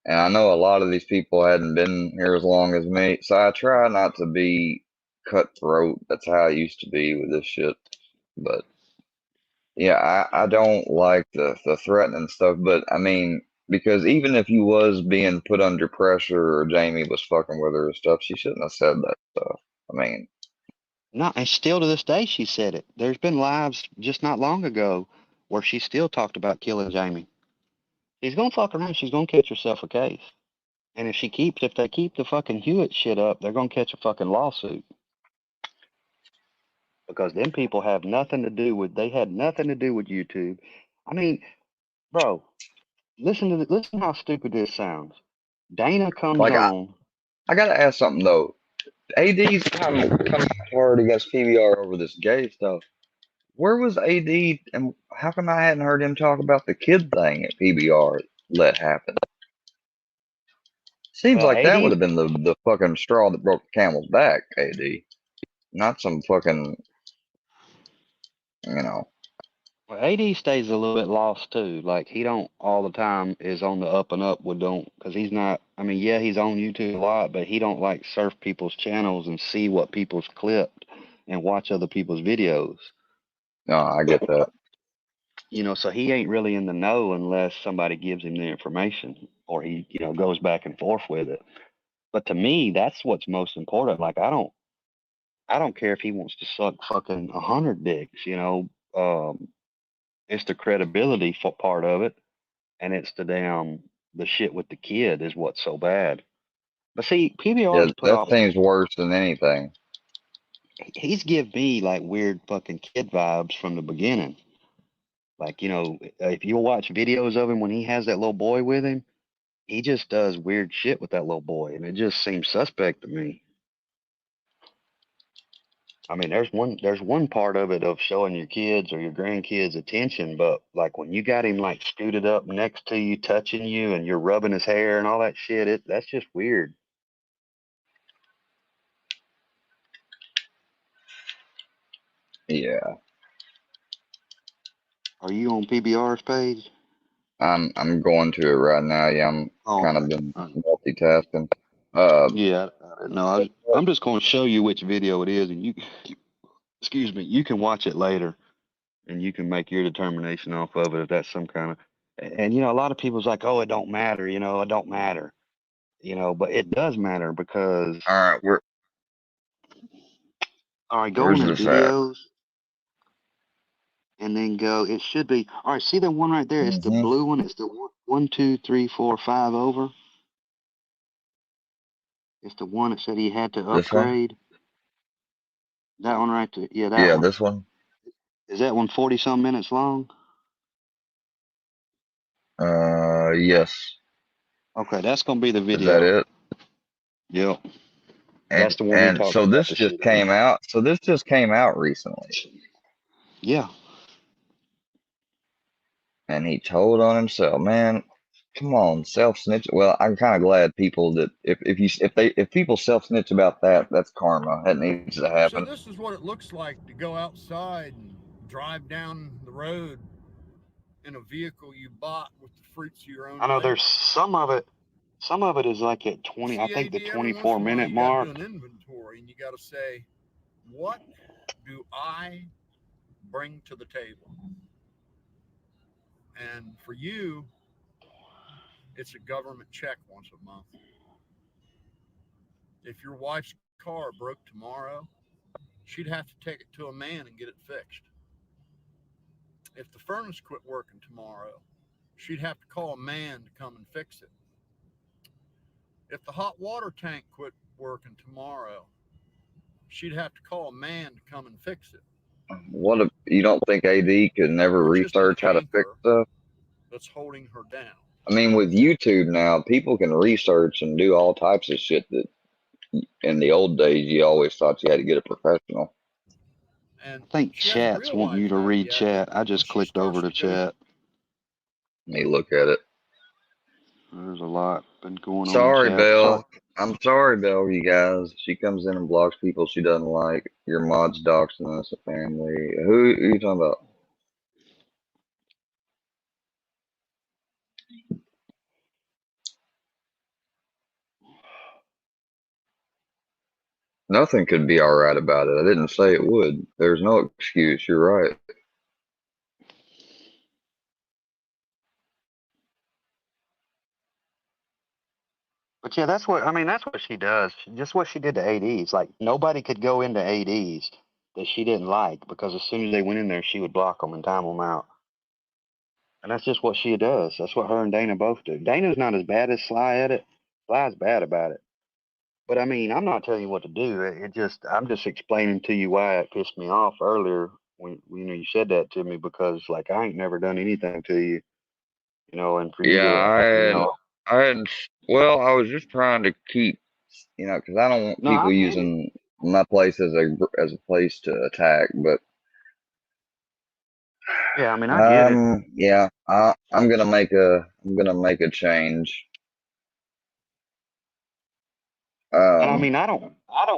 And I know a lot of these people hadn't been here as long as me. So I try not to be cutthroat. That's how I used to be with this shit. But yeah, I don't like the threatening stuff. But I mean, because even if you was being put under pressure or Jamie was fucking with her and stuff, she shouldn't have said that stuff. I mean, No, and still to this day, she said it. There's been lives just not long ago where she still talked about killing Jamie. She's gonna fuck around. She's gonna catch herself a case. And if they keep the fucking Hewitt shit up, they're gonna catch a fucking lawsuit. Because them people have nothing to do with. They had nothing to do with YouTube. I mean, bro, listen how stupid this sounds. Dana comes like on. I gotta ask something though. AD's come hard against PBR over this gay stuff. Where was AD, and how come I hadn't heard him talk about the kid thing at PBR let happen? Seems like that would have been the fucking straw that broke the camel's back, AD. Not some fucking, you know. Well, AD stays a little bit lost too. Like he don't all the time is on the up and up with because he's not. I mean, yeah, he's on YouTube a lot, but he don't like surf people's channels and see what people's clipped and watch other people's videos. No, I get that. You know, so he ain't really in the know unless somebody gives him the information or he, goes back and forth with it. But to me, that's what's most important. Like I don't care if he wants to suck fucking 100 dicks. It's the credibility part of it, and it's the shit with the kid is what's so bad. But see, PBR's put that off. seems worse than anything. He's give me like weird fucking kid vibes from the beginning. Like, if you watch videos of him when he has that little boy with him, he just does weird shit with that little boy, and it just seems suspect to me. I mean, there's one part of it of showing your kids or your grandkids attention, but like when you got him like scooted up next to you, touching you, and you're rubbing his hair and all that shit, that's just weird. Yeah. Are you on PBR's page? I'm going to it right now. Yeah, I'm kind of been multitasking. Yeah, no, I'm just going to show you which video it is, and excuse me, you can watch it later, and you can make your determination off of it if that's some kind of. And a lot of people's like, oh, it don't matter, it don't matter, but it does matter because. All right, go on his videos. And then go. It should be all right. See the one right there? It's the blue one. It's the 1, 2, 3, 4, 5 over. It's the one that said he had to upgrade. That one right there. Yeah, that one. This one. Is that one 40-some minutes long? Yes. Okay, that's gonna be the video. Is that it? Yep. And, that's the one. And so this just came out. So this just came out recently. Yeah. And he told on himself, man. Come on, self snitch. Well, I'm kind of glad people that if people self snitch about that, that's karma. That needs to happen. So this is what it looks like to go outside and drive down the road in a vehicle you bought with the fruits of your own. I know there's some of it is like at 20. I think the 24-minute mark. You got to do an inventory, and you got to say, what do I bring to the table? And for you, it's a government check once a month. If your wife's car broke tomorrow, she'd have to take it to a man and get it fixed. If the furnace quit working tomorrow, she'd have to call a man to come and fix it. If the hot water tank quit working tomorrow, she'd have to call a man to come and fix it. What if you don't think AD could never research how to fix stuff? That's holding her down. I mean, with YouTube now, people can research and do all types of shit that in the old days you always thought you had to get a professional. And I think chat's wanting you to read chat. I just clicked over to chat. Let me look at it. There's a lot been going on. Sorry, Belle. I'm sorry, Belle, you guys. She comes in and blocks people she doesn't like. Your mod's doxing us, a family. Who are you talking about? Nothing could be all right about it. I didn't say it would. There's no excuse. You're right. But yeah, that's what she does. Just what she did to ADs. Like nobody could go into ADs that she didn't like because as soon as they went in there, she would block them and time them out. And that's just what she does. That's what her and Dana both do. Dana's not as bad as Sly at it. Sly's bad about it. But I mean, I'm not telling you what to do. I'm just explaining to you why it pissed me off earlier when you said that to me because like I ain't never done anything to you, and for you. I was just trying to keep You know, because I don't want No, I people get it. using my place as a place to attack. But Yeah, I mean, I get it. yeah, I'm gonna make a change. And I mean, I don't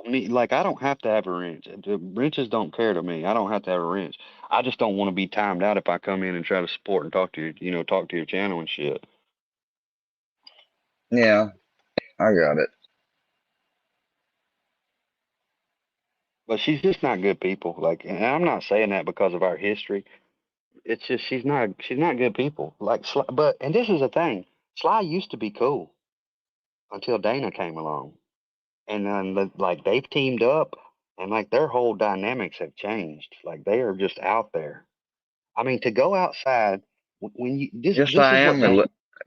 need, like, I don't have to have a wrench. The wrenches don't care to me. I don't have to have a wrench. I just don't want to be timed out if I come in and try to support and talk to you, talk to your channel and shit. Yeah, I got it. But she's just not good people. Like, and I'm not saying that because of our history. It's just she's not good people. Like, but and this is the thing. Sly used to be cool until Dana came along, and then like they've teamed up, and like their whole dynamics have changed. Like they are just out there. I mean, to go outside when you this Yes, this I is what am, Dana.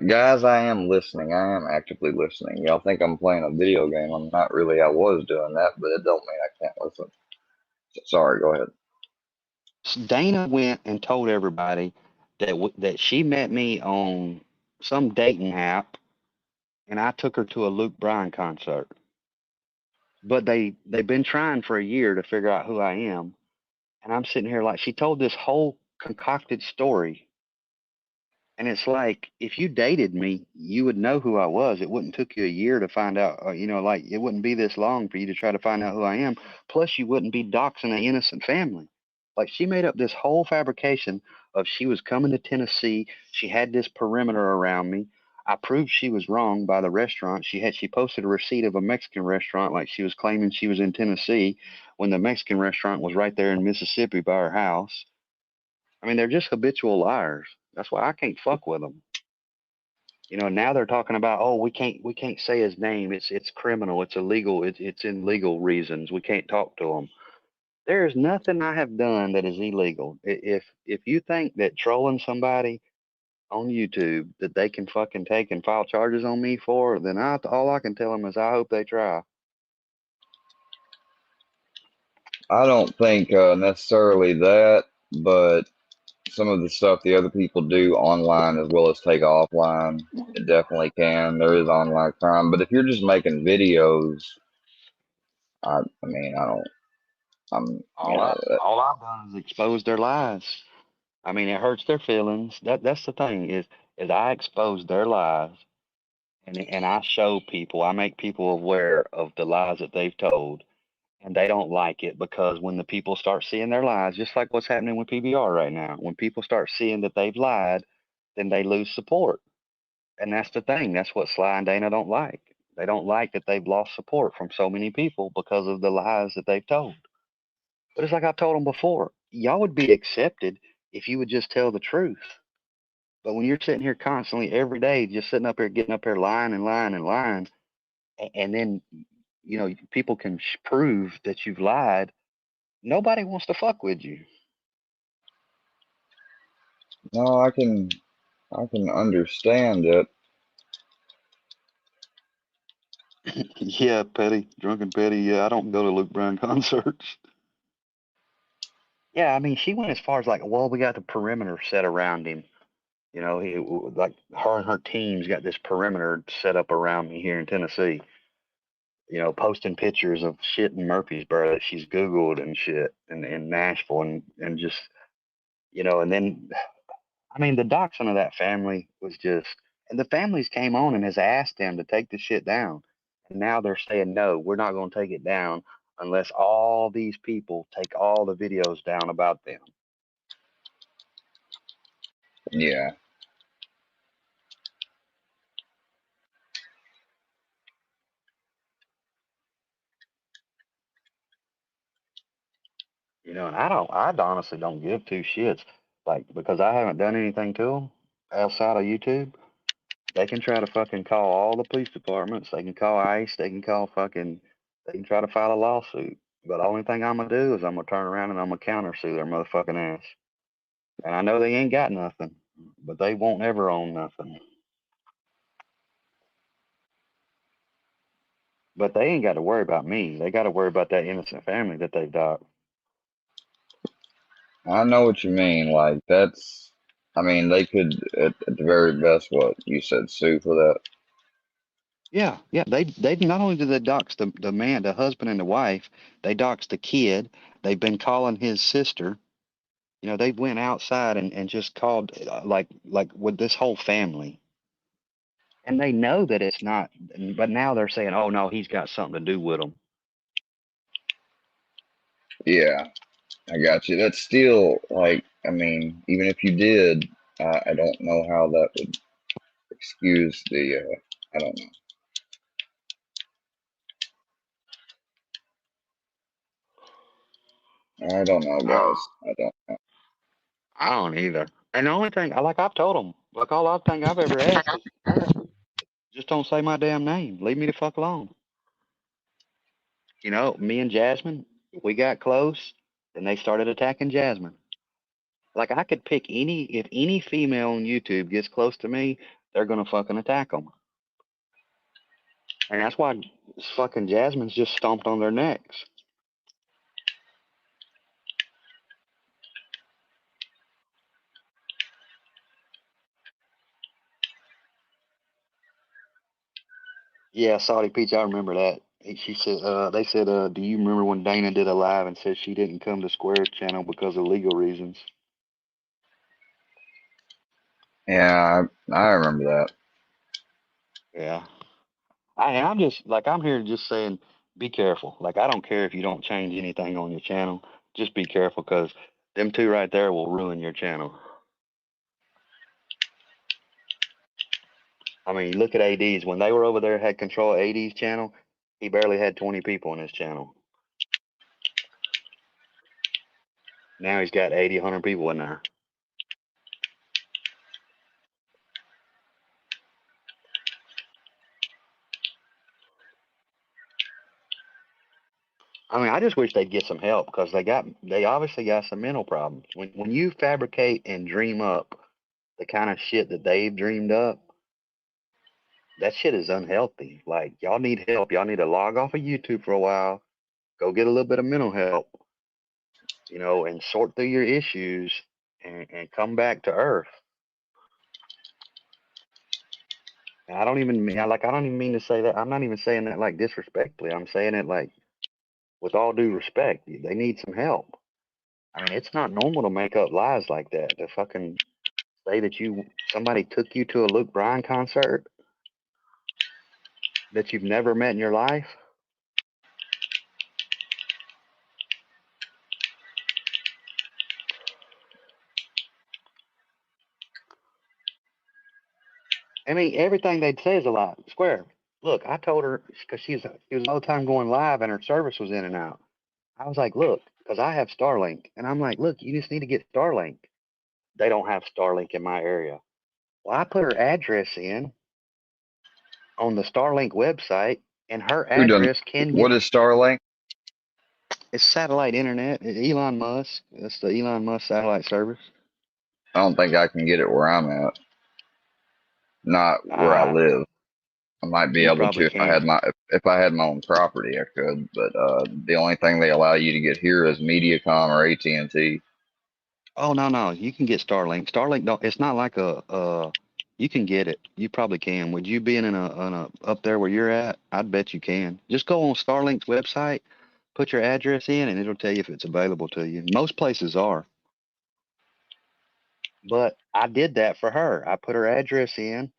guys. I am listening. I am actively listening. Y'all think I'm playing a video game? I'm not really. I was doing that, but it don't mean I can't listen. Sorry, go ahead. Dana went and told everybody that she met me on some dating app, and I took her to a Luke Bryan concert. But they've been trying for a year to figure out who I am, and I'm sitting here like she told this whole concocted story. And it's like, if you dated me, you would know who I was. It wouldn't took you a year to find out, like it wouldn't be this long for you to try to find out who I am. Plus, you wouldn't be doxing an innocent family. Like she made up this whole fabrication of she was coming to Tennessee. She had this perimeter around me. I proved she was wrong by the restaurant. She posted a receipt of a Mexican restaurant, like she was claiming she was in Tennessee when the Mexican restaurant was right there in Mississippi by her house. I mean, they're just habitual liars. That's why I can't fuck with them. Now they're talking about, oh, we can't say his name. It's criminal. It's illegal. It's in legal reasons. We can't talk to him. There is nothing I have done that is illegal. If you think that trolling somebody on YouTube that they can fucking take and file charges on me for, then all I can tell them is I hope they try. I don't think necessarily that, but some of the stuff the other people do online as well as take offline, it definitely can. There is online crime, but if you're just making videos, I mean, I don't. All I've done is expose their lies. I mean, it hurts their feelings. That's the thing is I expose their lies, and I show people. I make people aware of the lies that they've told, and they don't like it because when the people start seeing their lies, just like what's happening with PBR right now, when people start seeing that they've lied, then they lose support, and that's the thing. That's what Sly and Dana don't like. They don't like that they've lost support from so many people because of the lies that they've told. But it's like I told them before, y'all would be accepted if you would just tell the truth. But when you're sitting here constantly every day, just sitting up here, getting up here, lying and lying and lying, and then, people can prove that you've lied, nobody wants to fuck with you. No, I can understand it. Yeah, petty, drunken petty. Yeah, I don't go to Luke Bryan concerts. Yeah, I mean, she went as far as like, well, we got the perimeter set around him. Like her and her team's got this perimeter set up around me here in Tennessee. Posting pictures of shit in Murfreesboro that she's Googled and shit, and in Nashville, and just, and then, I mean, the doxing of that family was just, and the families came on and has asked them to take the shit down. And now they're saying, no, we're not going to take it down unless all these people take all the videos down about them. Yeah. And I honestly don't give two shits, like, because I haven't done anything to them outside of YouTube. They can try to fucking call all the police departments. They can call ICE. They can they can try to file a lawsuit. But the only thing I'm going to do is I'm going to turn around and I'm going to countersue their motherfucking ass. And I know they ain't got nothing, but they won't ever own nothing. But they ain't got to worry about me. They got to worry about that innocent family that they've got. I know what you mean. Like that's, I mean, they could at the very best, what you said, sue for that. Yeah, yeah. They not only did they dox the man, the husband and the wife, they doxed the kid. They've been calling his sister. You know, they went outside and just called like with this whole family. And they know that it's not, but now they're saying, "Oh no, he's got something to do with them." Yeah, I got you. That's still like, I mean, even if you did, I don't know how that would excuse the. I don't know. I don't know, guys. I don't know. I don't either. And the only thing, like I've told them, like all I think I've ever asked is just don't say my damn name. Leave me the fuck alone. You know, me and Jasmine, we got close, then they started attacking Jasmine. Like I could pick if any female on YouTube gets close to me, they're gonna fucking attack them. And that's why fucking Jasmine's just stomped on their necks. Yeah, Saudi Peach, I remember that. She said, they said, do you remember when Dana did a live and said she didn't come to Square's channel because of legal reasons? Yeah, I remember that. Yeah. I'm just like I'm here just saying, be careful. Like I don't care if you don't change anything on your channel. Just be careful because them two right there will ruin your channel. I mean, look at AD's. When they were over there, had control of AD's channel, he barely had 20 people on his channel. Now he's got 80, 100 people in there. I mean, I just wish they'd get some help because they obviously got some mental problems. When you fabricate and dream up the kind of shit that they've dreamed up, that shit is unhealthy. Like y'all need help. Y'all need to log off of YouTube for a while, go get a little bit of mental help, you know, and sort through your issues and come back to earth. And I don't even mean to say that. I'm not even saying that like disrespectfully. I'm saying it like with all due respect. They need some help. I mean, it's not normal to make up lies like that. To fucking say that somebody took you to a Luke Bryan concert that you've never met in your life. I mean, everything they'd say is a lie. Square. Look, I told her because she was all the time going live and her service was in and out. I was like, look, because I have Starlink, and I'm like, look, you just need to get Starlink. They don't have Starlink in my area. Well, I put her address in on the Starlink website, and her Who done? address can What get. is Starlink? It's satellite internet. Elon Musk. That's the Elon Musk satellite service. I don't think I can get it where I'm at. Not where I live. I might be You able probably to if I had my own property, I could. But the only thing they allow you to get here is MediaCom or AT&T. Oh no, you can get Starlink. Starlink don't. It's not like you can get it. You probably can. Would you being in a up there where you're at? I'd bet you can. Just go on Starlink's website, put your address in, and it'll tell you if it's available to you. Most places are. But I did that for her. I put her address in.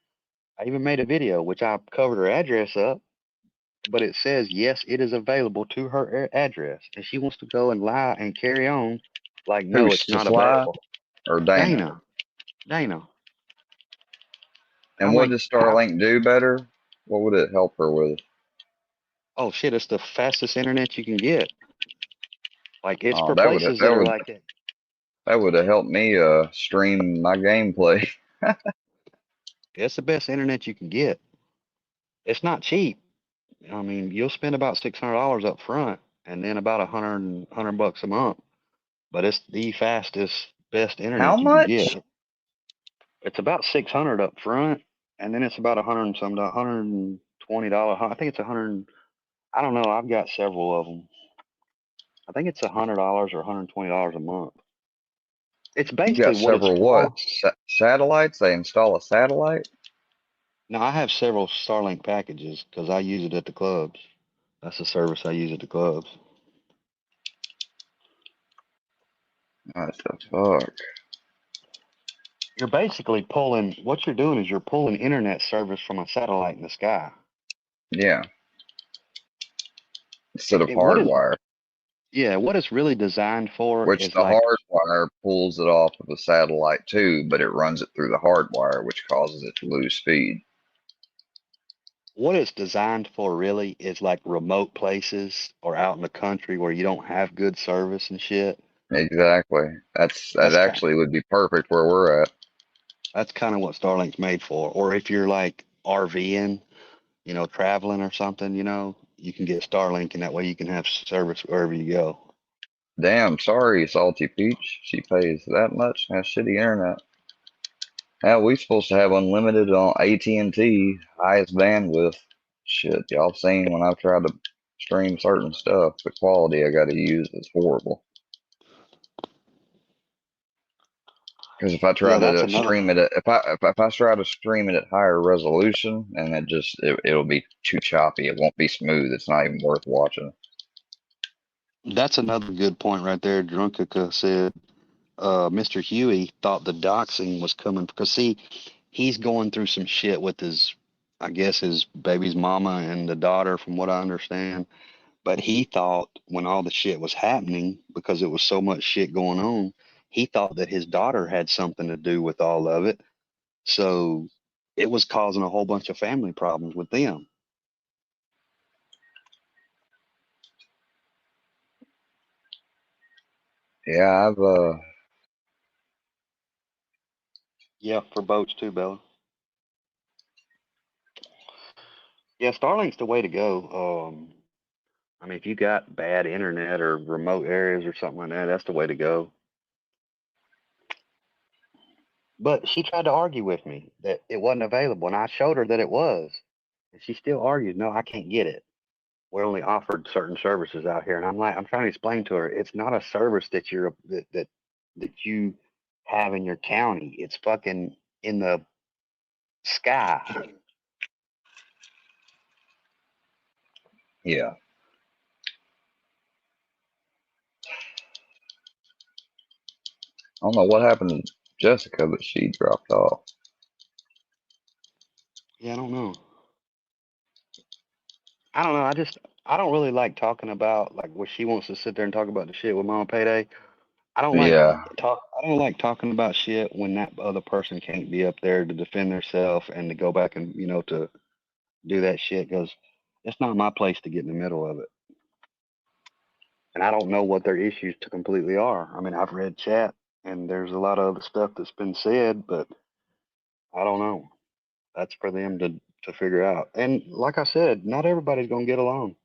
I even made a video, which I covered her address up. But it says yes, it is available to her address, and she wants to go and lie and carry on like no, Who's it's not Sly available. or Dana? Dana. And I'm what like, does Starlink do better? What would it help her with? oh shit, it's the fastest internet you can get. Like it's Oh, for places that are like that. That would have helped me stream my gameplay. It's the best internet you can get. It's not cheap. I mean, you'll spend about $600 up front and then about $100 a month. But it's the fastest, best How internet you can much? get. It's about $600 up front, and then it's about $120. I think it's I don't know. I've got several of them. I think it's $100 or $120 a month. It's You basically got what it's several for. what? Satellites? They install a satellite? Now I have several Starlink packages because I use it at the clubs. That's the service I use at the clubs. What the fuck? You're basically pulling. What you're doing is you're pulling internet service from a satellite in the sky. Yeah. Instead of What is? hardwire, Yeah, what it's really designed for which is the like hardwire pulls it off of a satellite too, but it runs it through the hardwire, which causes it to lose speed. what it's designed for really is like remote places or out in the country where you don't have good service and shit. Exactly. That That's kind actually would be perfect where we're at. that's kind of what Starlink's made for. Or if you're like RVing, you know, traveling or something, you know, you can get Starlink and that way you can have service wherever you go. Damn, sorry, Salty Peach. She pays that much. Has shitty internet. How we supposed to have unlimited on AT&T, highest bandwidth. Shit, y'all seen when I've tried to stream certain stuff, the quality I gotta use is horrible. Because if I try Yeah, that's to another. stream it, if I try to stream it at higher resolution, and it'll be too choppy. It won't be smooth. It's not even worth watching. That's another good point right there. Drunkika said Mr. Huey thought the doxing was coming because see, he's going through some shit with his, I guess his baby's mama and the daughter, from what I understand. But he thought when all the shit was happening, because it was so much shit going on, he thought that his daughter had something to do with all of it. So it was causing a whole bunch of family problems with them. Yeah, Yeah, for boats too, Bella. Yeah, Starlink's the way to go. I mean, if you got bad internet or remote areas or something like that, that's the way to go. But she tried to argue with me that it wasn't available, and I showed her that it was. And she still argued, no, I can't get it. We're only offered certain services out here. And I'm like, I'm trying to explain to her, it's not a service that that you have in your county. It's fucking in the sky. yeah. I don't know what happened to Jessica, but she dropped off. Yeah, I don't know. I don't know. I don't really like talking about like where she wants to sit there and talk about the shit with Mama Payday. Yeah. I don't like talking about shit when that other person can't be up there to defend themselves and to go back and to do that shit because it's not my place to get in the middle of it. And I don't know what their issues to completely are. I mean, I've read chat and there's a lot of other stuff that's been said, but I don't know. That's for them to figure out. And like I said, not everybody's gonna get along.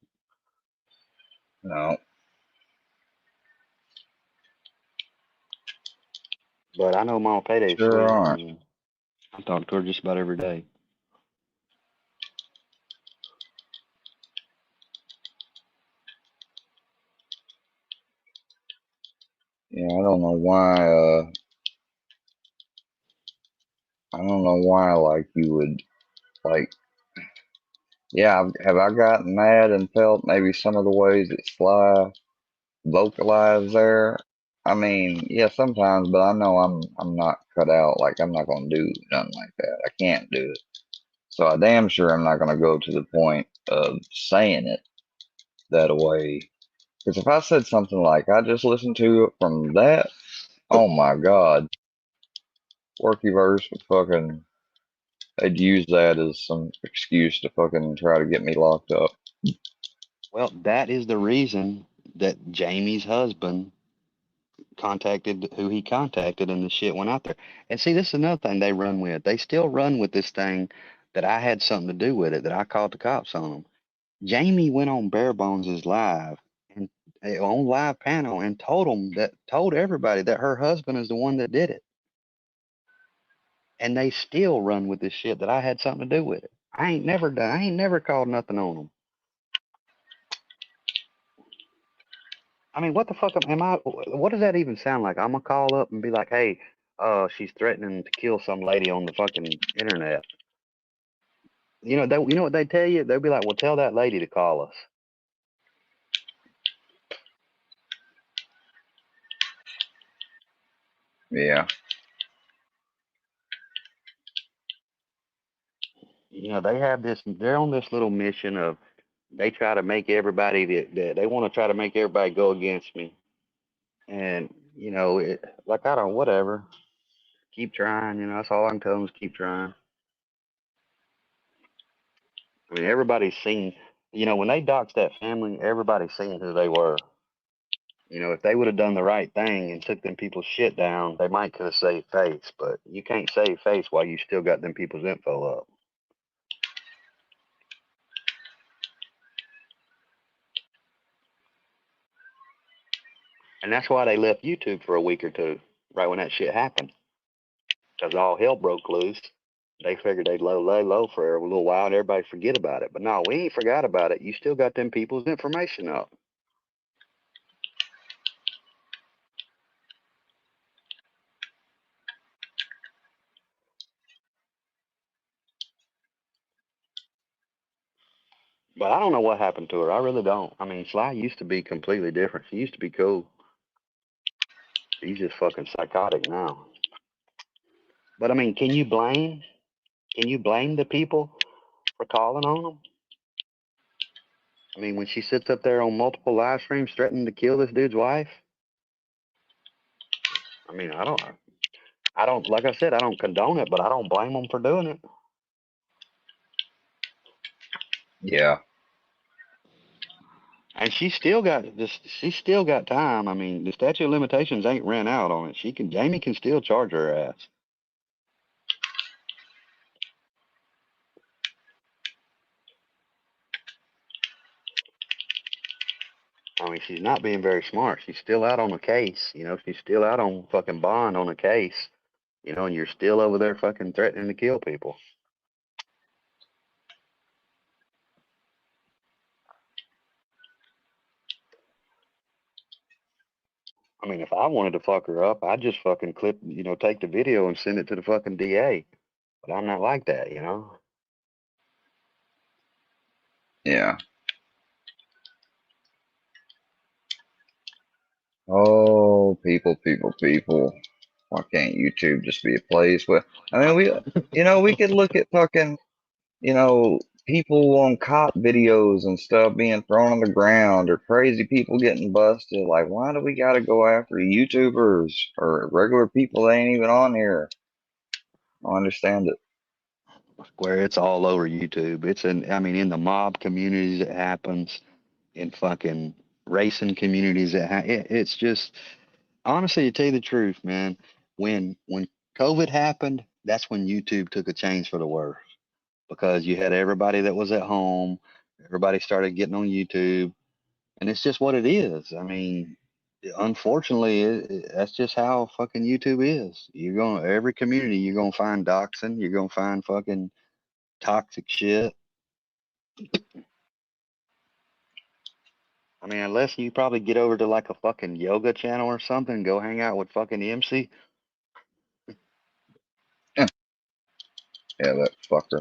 No. But I know Mama Payday's Sure sweet. aren't. And I talk to her just about every day. Yeah, I don't know why. I don't know why. Like you would like. Yeah, have I gotten mad and felt maybe some of the ways that Sly vocalized there? I mean, yeah, sometimes, but I know I'm not cut out. Like I'm not gonna do nothing like that. I can't do it. So I damn sure I'm not gonna go to the point of saying it that way. Because if I said something like I just listened to it from that, oh my God, Workyverse would fucking they'd use that as some excuse to fucking try to get me locked up. Well, that is the reason that Jamie's husband contacted who he contacted and the shit went out there. And see, this is another thing they run with. They still run with this thing that I had something to do with it, that I called the cops on them. Jamie went on Bare Bones' live and on live panel and told everybody that her husband is the one that did it. And they still run with this shit that I had something to do with it. I ain't never called nothing on them. I mean, what the fuck what does that even sound like? I'm gonna call up and be like, hey, she's threatening to kill some lady on the fucking internet. you know what they tell you? They'll be like, "Well, tell that lady to call us." Yeah. They have this. They're on this little mission of they try to make everybody that they want to try to make everybody go against me, and like I don't whatever. Keep trying. That's all I can tell them is keep trying. I mean, everybody's seen. When they doxed that family, everybody's seen who they were. If they would have done the right thing and took them people's shit down, they might could have saved face. But you can't save face while you still got them people's info up. And that's why they left YouTube for a week or two, right when that shit happened. Because all hell broke loose. They figured they'd lay low for a little while and everybody forget about it. But no, we ain't forgot about it. You still got them people's information up. But I don't know what happened to her. I really don't. I mean, Sly used to be completely different. She used to be cool. She's just fucking psychotic now. But I mean, can you blame the people for calling on them? I mean, when she sits up there on multiple live streams threatening to kill this dude's wife, I mean, I don't, like I said, I don't condone it, but I don't blame them for doing it. Yeah. And she's still got time. I mean, the statute of limitations ain't ran out on it. Jamie can still charge her ass. I mean, she's not being very smart. She's still out on a case. She's still out on fucking bond on a case. And you're still over there fucking threatening to kill people. I mean, if I wanted to fuck her up, I'd just fucking take the video and send it to the fucking DA. But I'm not like that, Yeah. Oh, people. Why can't YouTube just be a place where, I mean, we could look at fucking, people on cop videos and stuff being thrown on the ground or crazy people getting busted. Like, why do we gotta go after YouTubers or regular people that ain't even on here? I don't understand it. Where it's all over YouTube. In the mob communities it happens, in fucking racing communities it's just, honestly, to tell you the truth, man, when COVID happened, that's when YouTube took a change for the worse, because you had everybody that was at home, everybody started getting on YouTube, and it's just what it is. I mean, unfortunately, that's just how fucking YouTube is. Every community you're gonna find doxing, you're gonna find fucking toxic shit. I mean, unless you probably get over to like a fucking yoga channel or something, go hang out with fucking MC. Yeah, that fucker.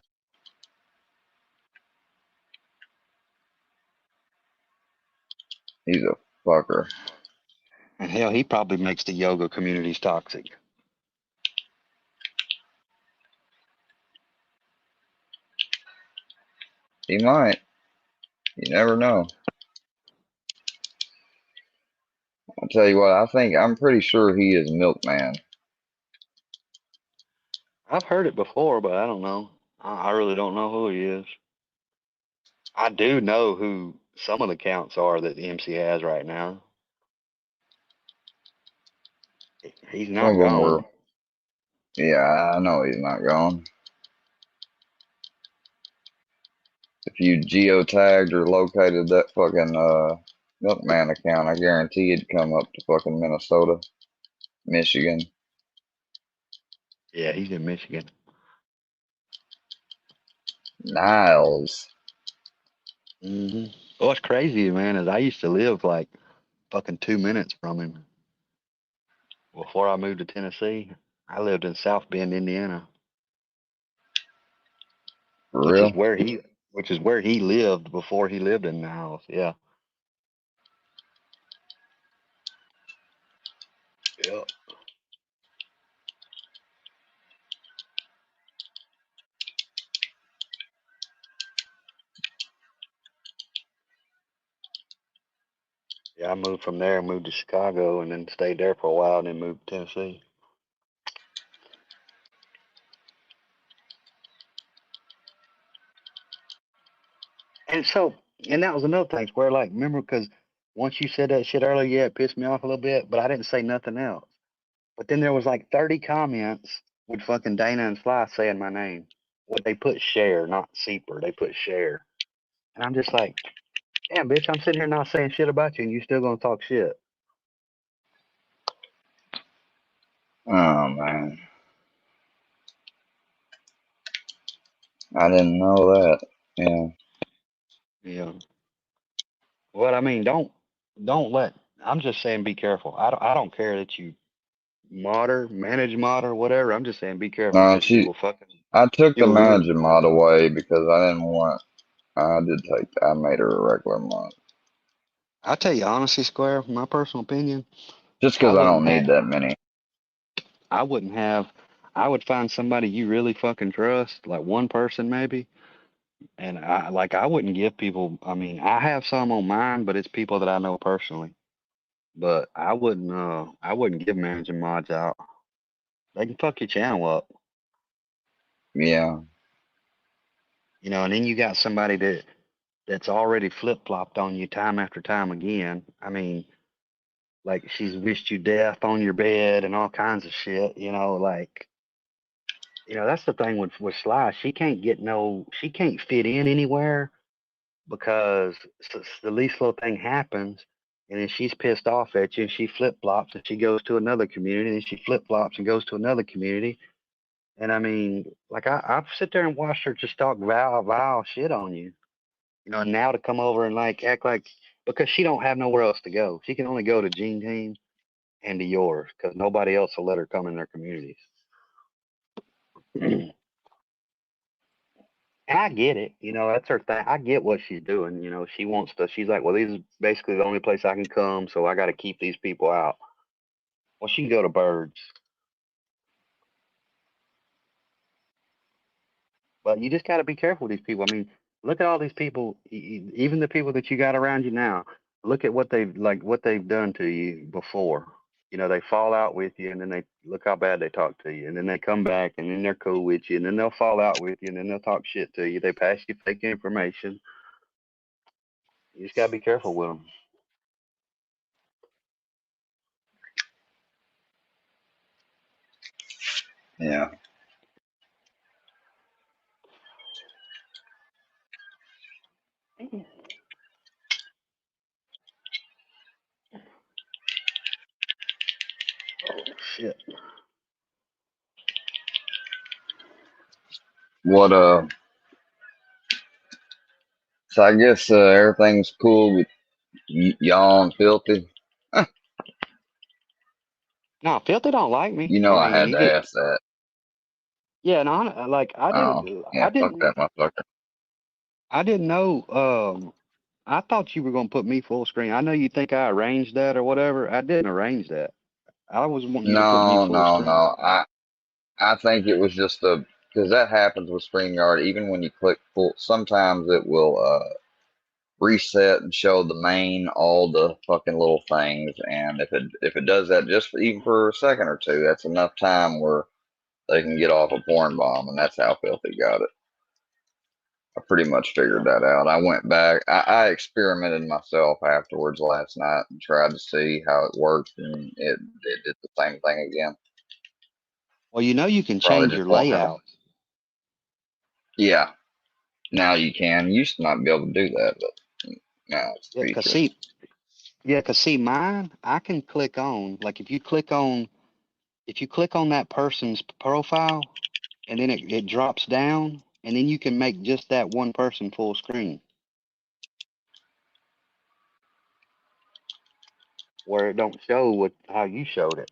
He's a fucker. And hell, he probably makes the yoga communities toxic. He might. You never know. I'll tell you what, I'm pretty sure he is Milkman. I've heard it before, but I don't know. I really don't know who he is. I do know who some of the counts are that the MC has right now. He's not Some of them gone. were. Yeah, I know he's not gone. If you geotagged or located that fucking Milkman account, I guarantee it'd come up to fucking Minnesota, Michigan. Yeah, he's in Michigan. Niles. Mm-hmm. What's crazy, man, is I used to live like fucking 2 minutes from him. Before I moved to Tennessee, I lived in South Bend, Indiana. For which is real? where he lived before he lived in the house. Yeah. Yep. Yeah, I moved from there, moved to Chicago, and then stayed there for a while, and then moved to Tennessee. And so, and that was another thing, where like, remember, because once you said that shit earlier, yeah, it pissed me off a little bit, but I didn't say nothing else. But then there was like 30 comments with fucking Dana and Sly saying my name. What they put share, not Seeper. They put share. And I'm just like, damn, bitch, I'm sitting here not saying shit about you, and you still gonna talk shit. Oh man, I didn't know that. Yeah. Yeah. Well, I mean, don't let. I'm just saying, be careful. I don't care that you manage whatever. I'm just saying, be careful No, because you will fucking I took you the will ruin. manager mod away because I didn't want. I made her a regular mod. I tell you honestly, Square, my personal opinion, Just I because I wouldn't don't need have. that many. I wouldn't have. I would find somebody you really fucking trust, like one person maybe. And I wouldn't give people. I mean, I have some on mine, but it's people that I know personally. But I wouldn't. I wouldn't give managing mods out. They can fuck your channel up. Yeah. You know, and then you got somebody that's already flip flopped on you time after time again. I mean, like she's wished you death on your bed and all kinds of shit. You know, like that's the thing with Sly. She can't fit in anywhere because the least little thing happens, and then she's pissed off at you, and she flip flops, and she goes to another community, and she flip flops and goes to another community. And I mean, like I've sit there and watched her just talk vile shit on you. You know, and now to come over and like act like because she don't have nowhere else to go. She can only go to Gene Team and to yours because nobody else will let her come in their communities. And I get it. You know, that's her thing. I get what she's doing. You know, she wants to. She's like, well, these is basically the only place I can come, so I got to keep these people out. Well, she can go to Birds, but you just got to be careful with these people. I mean, look at all these people, even the people that you got around you now. Look at what they've done to you before. You know, they fall out with you, and then they look how bad they talk to you, and then they come back, and then they're cool with you, and then they'll fall out with you, and then they'll talk shit to you. They pass you fake information. You just gotta be careful with them. Yeah. Oh shit. What So I guess everything's cool with y'all and Filthy. No, Filthy don't like me. You know I I mean, had he to did. ask that. Yeah, and I like Oh, yeah, fuck that motherfucker. I didn't know. I thought you were gonna put me full screen. I know you think I arranged that or whatever. I didn't arrange that. I was wanting you to put me No, full no, screen. no. I think it was just because that happens with StreamYard. Even when you click full, sometimes it will reset and show the main all the fucking little things. And if it does that just even for a second or two, that's enough time where they can get off a porn bomb, and that's how Filthy got it. I pretty much figured that out. I went back. I experimented myself afterwards last night and tried to see how it worked, and it did the same thing again. Well, you know you can Probably change just your won't have layout. Yeah, now you can. You used to not be able to do that, but now it's a feature. Cause see, mine I can click on. Like if you click on that person's profile, and then it drops down, and then you can make just that one person full screen, where it don't show how you showed it.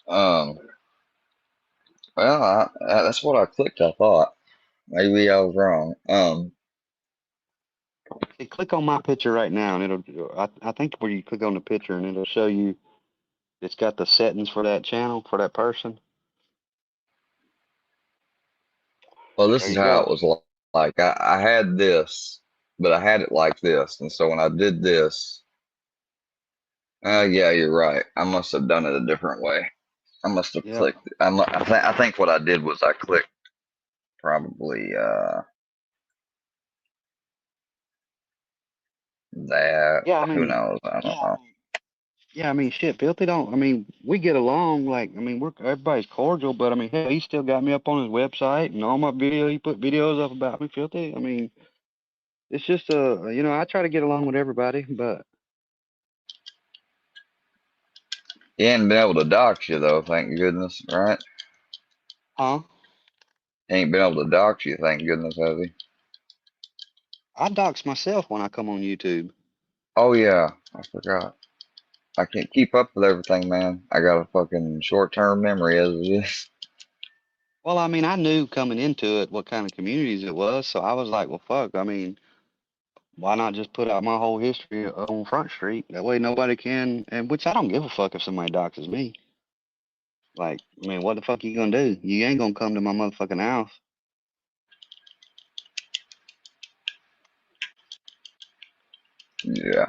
Um, Well, that's what I clicked. I thought maybe I was wrong. Hey, click on my picture right now, and it'll. I think where you click on the picture, and it'll show you. It's got the settings for that channel for that person. Well, this There is you how go. it was like. I had this, but I had it like this, and so when I did this, yeah, you're right. I must have done it a different way. I must have Yep. clicked. I think what I did was I clicked probably that. Yeah, I Who mean, knows? I don't know. yeah, I mean, shit, Filthy don't. I mean, we get along. Like, I mean, everybody's cordial, but I mean, hell, he still got me up on his website and all my video. He put videos up about me, Filthy. I mean, it's just I try to get along with everybody, but He ain't been able to dox you though, thank goodness, right? huh? He ain't been able to dox you, thank goodness, has he? I dox myself when I come on YouTube. Oh yeah, I forgot. I can't keep up with everything, man. I got a fucking short-term memory as it is. Well, I mean, I knew coming into it what kind of communities it was, so I was like, well, fuck. I mean, why not just put out my whole history on Front Street? That way nobody can, and which I don't give a fuck if somebody doxes me. Like, I mean, what the fuck you gonna do? You ain't gonna come to my motherfucking house. Yeah.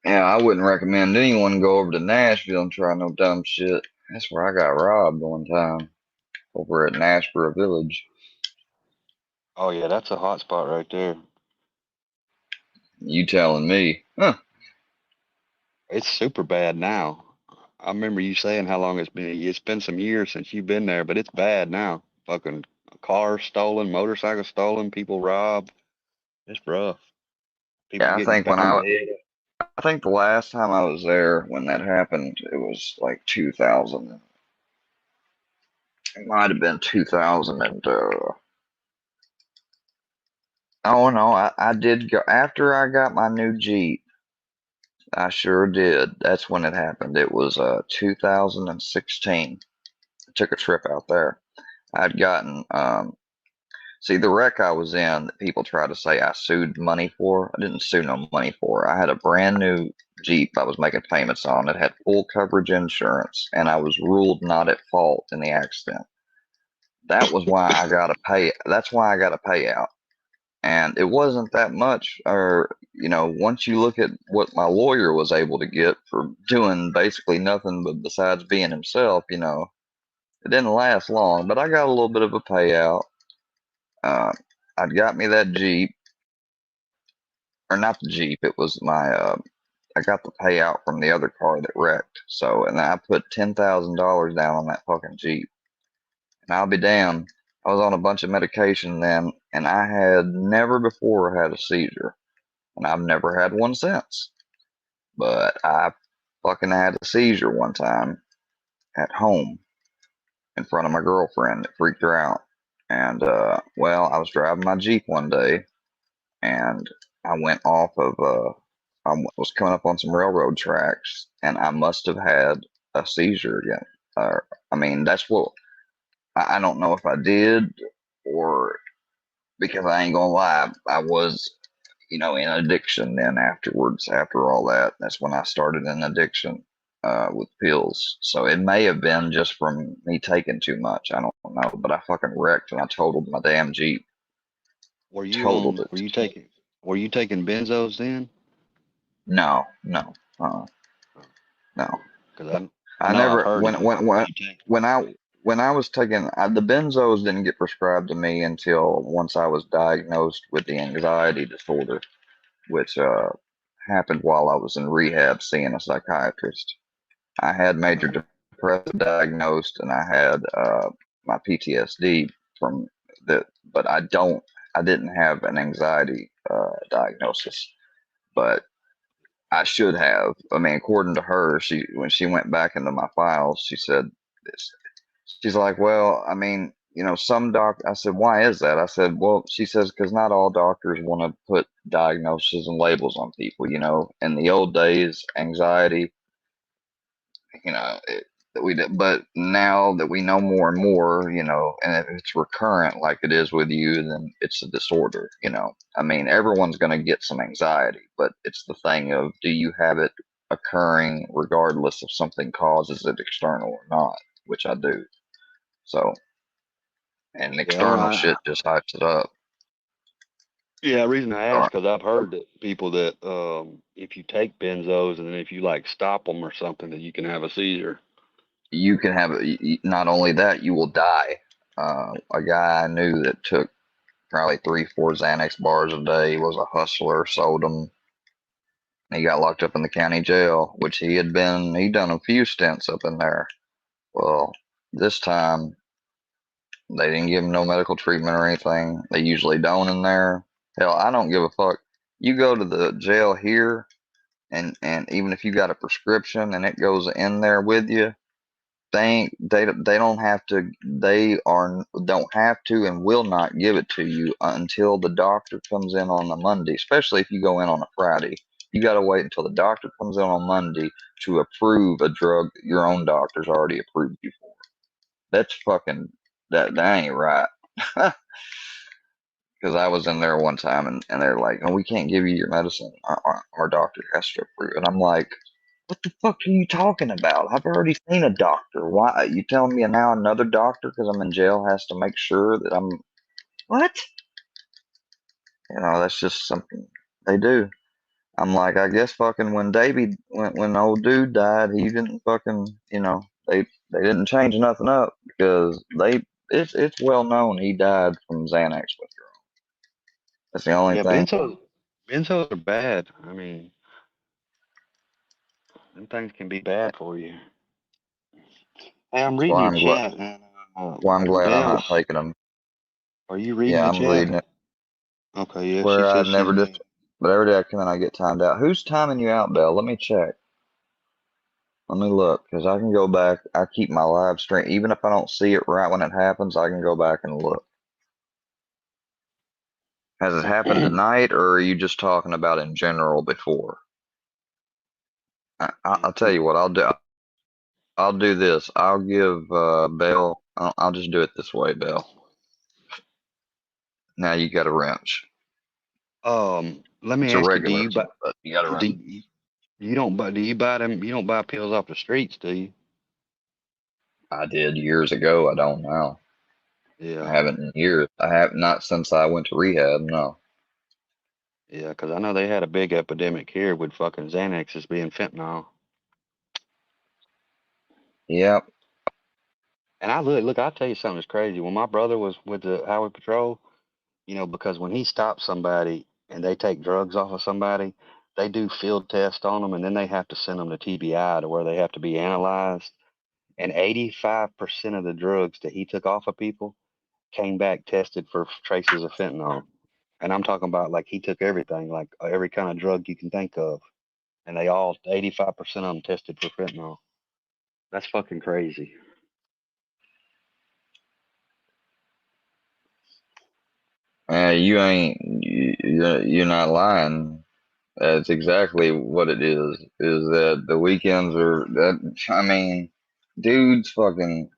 Yeah, I wouldn't recommend anyone go over to Nashville and try no dumb shit. That's where I got robbed one time. Over at Nashboro Village. Oh yeah, that's a hot spot right there. You telling me. Huh. It's super bad now. I remember you saying how long it's been. It's been some years since you've been there, but it's bad now. Fucking cars stolen, motorcycles stolen, people robbed. It's rough. People Yeah, getting found dead. I think the last time I was there when that happened, it was like 2000. It might have been 2000 and oh no, I did go after I got my new Jeep. I sure did. That's when it happened. It was 2016. I took a trip out there. I'd gotten see the wreck I was in that people try to say I sued money for. I didn't sue no money for. I had a brand new Jeep I was making payments on. It had full coverage insurance and I was ruled not at fault in the accident. That was why I got a pay. That's why I got a payout. And it wasn't that much, or once you look at what my lawyer was able to get for doing basically nothing but besides being himself, it didn't last long, but I got a little bit of a payout. I'd got me that Jeep, or not the Jeep, it was my, I got the payout from the other car that wrecked. So, and I put $10,000 down on that fucking Jeep. And I'll be damned, I was on a bunch of medication then, and I had never before had a seizure. And I've never had one since. But I fucking had a seizure one time at home in front of my girlfriend. It freaked her out. And, well, I was driving my Jeep one day and I went off of, I was coming up on some railroad tracks and I must have had a seizure again. I mean, that's what, I don't know if I did or because I ain't gonna lie, I was in addiction then afterwards, after all that. That's when I started an addiction with pills. So it may have been just from me taking too much. I don't know. But I fucking wrecked and I totaled my damn Jeep. Were you Totaled it. Were you taking benzos then? No. No. Because I know I've never heard when I was taking the benzos didn't get prescribed to me until once I was diagnosed with the anxiety disorder, which happened while I was in rehab seeing a psychiatrist. I had major depression diagnosed, and I had my PTSD from that, but I didn't have an anxiety diagnosis, but I should have. I mean, according to her, when she went back into my files, she said this. She's like, well, I mean, some I said, why is that? I said, well, she says, because not all doctors want to put diagnoses and labels on people. In the old days, anxiety, you know, that we did. But now that we know more and more, you know, and if it's recurrent like it is with you, then it's a disorder, you know. I mean, everyone's going to get some anxiety, but it's the thing of, do you have it occurring regardless if something causes it external or not, which I do. So, and external shit just hypes it up. Yeah, the reason I ask because I've heard that people that if you take benzos and then if you like stop them or something, that you can have a seizure. You can have not only that, you will die. A guy I knew that took probably 3-4 Xanax bars a day, was a hustler, sold them. He got locked up in the county jail, which he'd done a few stints up in there. Well, this time they didn't give him no medical treatment or anything. They usually don't in there. Hell, I don't give a fuck. You go to the jail here, and even if you got a prescription and it goes in there with you, they don't have to. Don't have to and will not give it to you until the doctor comes in on a Monday. Especially if you go in on a Friday, you got to wait until the doctor comes in on Monday to approve a drug that your own doctor's already approved you for. That's fucking that ain't right. Because I was in there one time and they're like, "Oh, we can't give you your medicine. Our doctor has to approve." And I'm like, "What the fuck are you talking about? I've already seen a doctor. Why are you telling me now another doctor because I'm in jail has to make sure that I'm what?" You know, that's just something they do. I'm like, I guess fucking when when old dude died, he didn't fucking, you know, they didn't change nothing up because it's well known he died from Xanax withdrawal. That's the only Yeah, thing. benzos are bad. I mean, them things can be bad for you. Hey, I'm That's reading why your I'm glad. chat, and Why I'm glad I'm Bill, not taking them. are you reading Yeah, the I'm chat? reading it. Okay, yeah, she Where I says never she's just, but every day I come in, I get timed out. Who's timing you out, Bell? Let me check. Let me look, because I can go back. I keep my live stream, even if I don't see it right when it happens, I can go back and look. Has it happened tonight, or are you just talking about in general before? I'll tell you what I'll do. I'll do this. I'll give Bell. I'll just do it this way, Bell. Now you got a wrench. Let me It's a ask you, regular, but you got a wrench. you don't buy them? You don't buy pills off the streets, do you? I did years ago. I don't now. Yeah. I haven't in years. I have not since I went to rehab. No. Yeah, because I know they had a big epidemic here with fucking Xanaxes being fentanyl. Yep. And I'll tell you something that's crazy. When my brother was with the highway patrol, you know, because when he stops somebody and they take drugs off of somebody, they do field tests on them and then they have to send them to TBI to where they have to be analyzed. And 85% of the drugs that he took off of people came back tested for traces of fentanyl. And I'm talking about like he took everything, like every kind of drug you can think of. And 85% of them tested for fentanyl. That's fucking crazy. You're not lying. That's exactly what it is. Is that the weekends are that? I mean, dudes, fucking.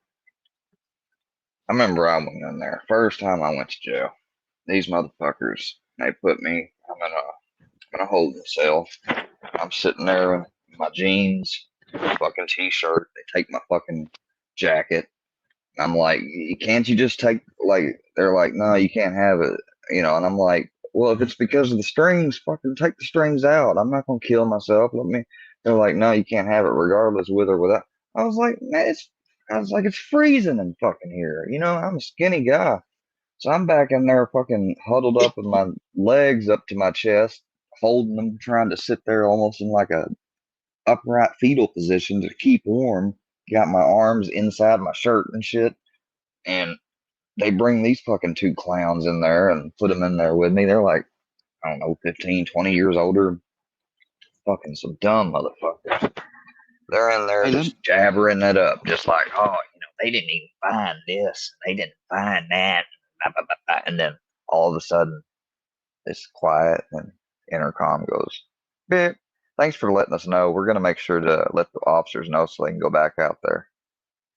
I remember I went in there first time I went to jail. These motherfuckers, they put me. I'm in a holding cell. I'm sitting there in my jeans, fucking t-shirt. They take my fucking jacket. I'm like, can't you just take like? They're like, no, you can't have it. You know, and I'm like, well, if it's because of the strings, fucking take the strings out. I'm not gonna kill myself. Let me. They're like, no, you can't have it, regardless with or without. I was like, man, I was like, it's freezing in fucking here. You know, I'm a skinny guy, so I'm back in there, fucking huddled up with my legs up to my chest, holding them, trying to sit there almost in like a upright fetal position to keep warm. Got my arms inside my shirt and shit, and they bring these fucking two clowns in there and put them in there with me. They're like, I don't know, 15, 20 years older. Fucking some dumb motherfuckers. They're in there just jabbering it up, just like, oh, you know, they didn't even find this. They didn't find that. And then all of a sudden, it's quiet and intercom goes, beep, thanks for letting us know. We're gonna make sure to let the officers know so they can go back out there.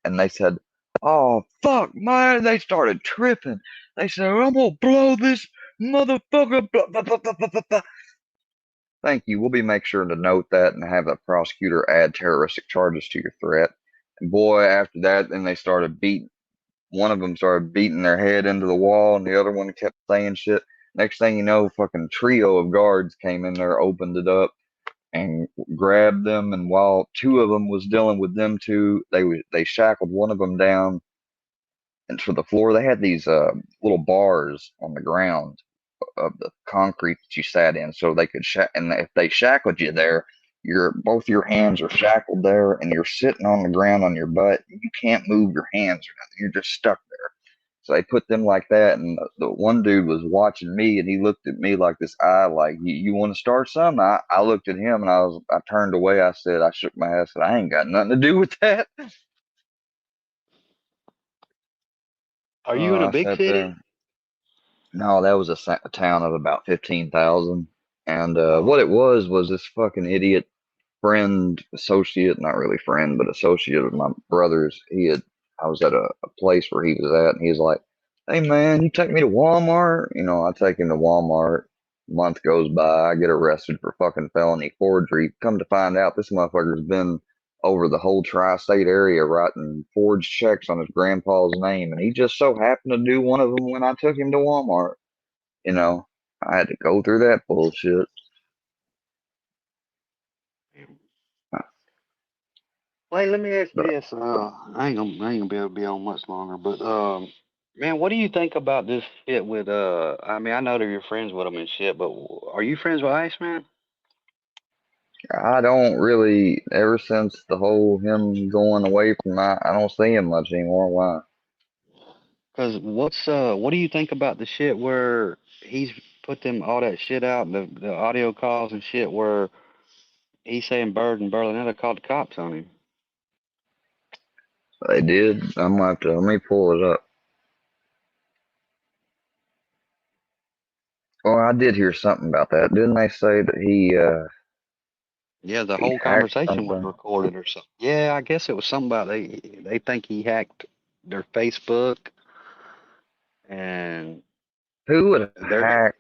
And they said, "Oh fuck, man!" They started tripping. They said, "I'm gonna blow this motherfucker." Blah, blah, blah, blah, blah, blah, blah. Thank you. We'll be make sure to note that and have the prosecutor add terroristic charges to your threat. And boy, after that, then they started beating. One of them started beating their head into the wall, and the other one kept saying shit. Next thing you know, fucking trio of guards came in there, opened it up, and grabbed them. And while two of them was dealing with them two, they shackled one of them down into the floor. They had these little bars on the ground of the concrete that you sat in, so they could and if they shackled you there, both your hands are shackled there, and you're sitting on the ground on your butt. You can't move your hands or nothing. You're just stuck there. So they put them like that, and the one dude was watching me, and he looked at me like this eye, like, you want to start something? I looked at him, and I turned away. I shook my head, I said, I ain't got nothing to do with that. Are you in a I big sat city? there. No, that was a town of about 15,000. And what Oh, it was this fucking idiot friend, associate, not really friend, but associate of my brother's. I was at a place where he was at, and he was like, "Hey man, you take me to Walmart?" I take him to Walmart. Month goes by, I get arrested for fucking felony forgery. Come to find out, this motherfucker's been over the whole tri-state area writing forged checks on his grandpa's name, and he just so happened to do one of them when I took him to Walmart. You know, I had to go through that bullshit. wait, let me ask you But this. I ain't gonna be able to be on much longer, but man, what do you think about this shit with I mean, I know that you're friends with him and shit, but are you friends with Iceman? I don't really, ever since the whole him going away from I don't see him much anymore. Why? Cause what do you think about the shit where he's put them all that shit out, the audio calls and shit where he's saying Bird and Berlinetta called the cops on him? They did. I'm gonna have to, let me pull it up. Oh, I did hear something about that. Didn't they say that Yeah, the he whole hacked conversation was something? recorded or something. Yeah, I guess it was something about they think he hacked their Facebook and Who would they're hack?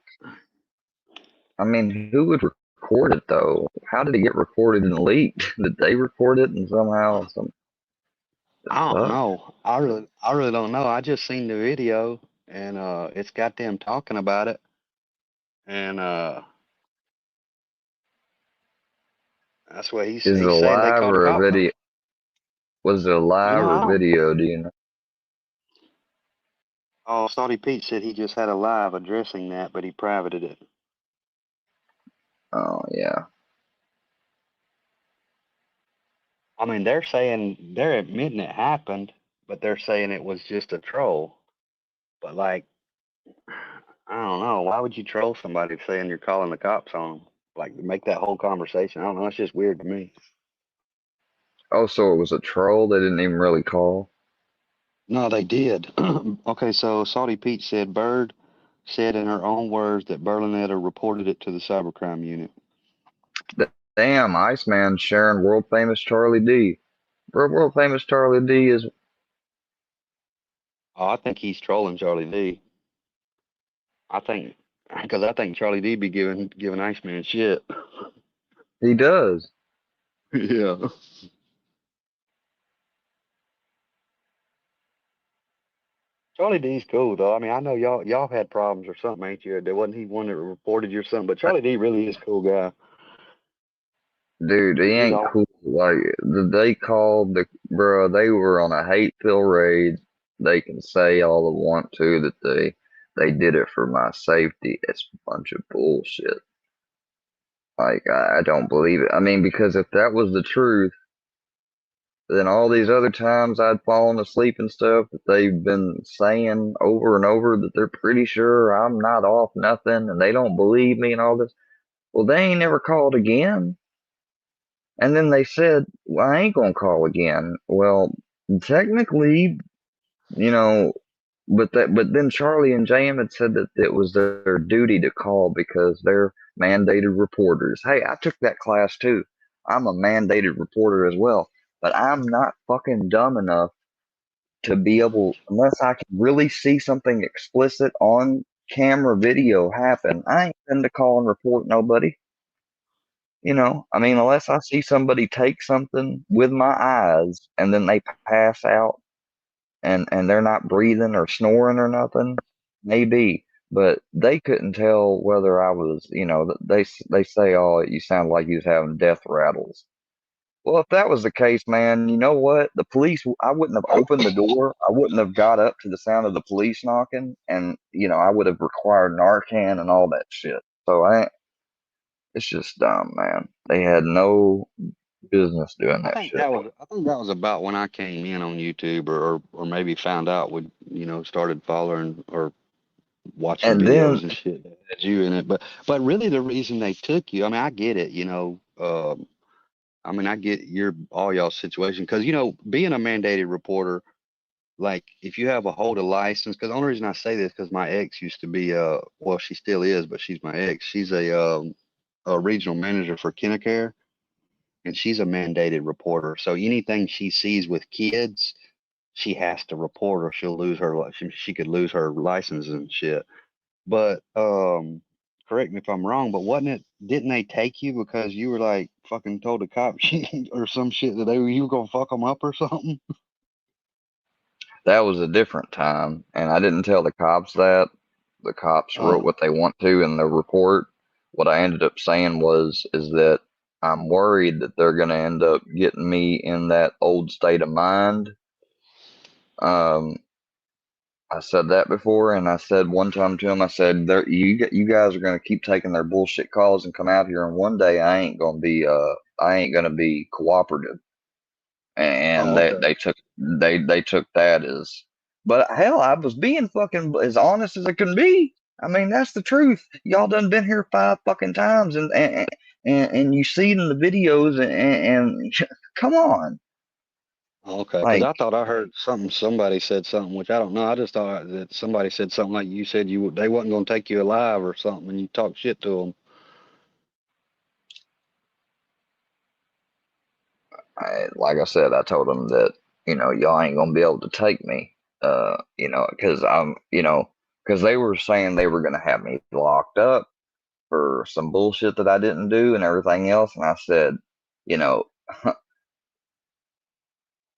I mean, who would record it though? How did it get recorded and leaked? Did they record it and somehow some the I don't fuck? know. I really don't know. I just seen the video and it's got them talking about it and that's what Is it a he's saying they live called the or a cops on him. video? Was it a You live know, or I don't. video? Do you know? Oh, Salty Pete said he just had a live addressing that, but he privated it. Oh yeah. I mean, they're admitting it happened, but they're saying it was just a troll. But like, I don't know. Why would you troll somebody saying you're calling the cops on them? Like, make that whole conversation. I don't know. It's just weird to me. Oh, so it was a troll. They didn't even really call. No, they did. Okay, so Salty Pete said Bird said in her own words that Berlinetta reported it to the cybercrime unit. Damn, Iceman sharing world famous Charlie D. World famous Charlie D is. Oh, I think he's trolling Charlie D. Because I think Charlie D be giving Iceman shit. He does. Yeah. Charlie D's cool though. I mean, I know y'all had problems or something, ain't you? There wasn't he one that reported you or something, but Charlie D really is a cool guy. Dude, he He's ain't all cool. Like, they called bruh, they were on a hate filled raid. They can say all they want to that they did it for my safety. It's a bunch of bullshit. Like, I don't believe it. I mean, because if that was the truth, then all these other times I'd fallen asleep and stuff that they've been saying over and over that they're pretty sure I'm not off nothing and they don't believe me and all this. Well, they ain't never called again. And then they said, well, I ain't gonna call again. Well, technically, you know, but then Charlie and JM had said that it was their duty to call because they're mandated reporters. Hey, I took that class too. I'm a mandated reporter as well, but I'm not fucking dumb enough to be able, unless I can really see something explicit on camera video happen, I ain't going to call and report nobody. You know, I mean, unless I see somebody take something with my eyes and then they pass out and they're not breathing or snoring or nothing, maybe. But they couldn't tell whether I was, you know, they say, oh, you sound like you was having death rattles. Well, if that was the case, man, you know what? The police, I wouldn't have opened the door. I wouldn't have got up to the sound of the police knocking, and you know, I would have required Narcan and all that shit. So it's just dumb, man. They had no business doing I that think shit. I think that was about when I came in on YouTube, or maybe found out started following or watching And videos then, and shit that had you in it. But really, the reason they took you, I mean, I get it, I mean, I get all y'all's situation because being a mandated reporter, like if you have a hold a license, because the only reason I say this because my ex used to be well, she still is, but she's my ex. She's a regional manager for Kenacare, and she's a mandated reporter. So anything she sees with kids, she has to report, or she'll lose her. She could lose her license and shit. But correct me if I'm wrong, but didn't they take you because you were like fucking told the cops or some shit that you were gonna fuck them up or something? that was a different time, and I didn't tell the cops that. The cops wrote what they want to in the report. What I ended up saying is that I'm worried that they're going to end up getting me in that old state of mind. I said that before, and I said one time to him, I said, "You guys are going to keep taking their bullshit calls and come out here, and one day I ain't going to be cooperative." And they took that as, but hell, I was being fucking as honest as I can be. I mean, that's the truth. Y'all done been here 5 fucking times, and you see it in the videos, and come on. Okay, because I thought I heard somebody said something, which I don't know. I just thought that somebody said something like you said they wasn't going to take you alive or something, and you talk shit to them. Like I said, I told them that, y'all ain't gonna be able to take me, because they were saying they were gonna have me locked up for some bullshit that I didn't do and everything else. And I said,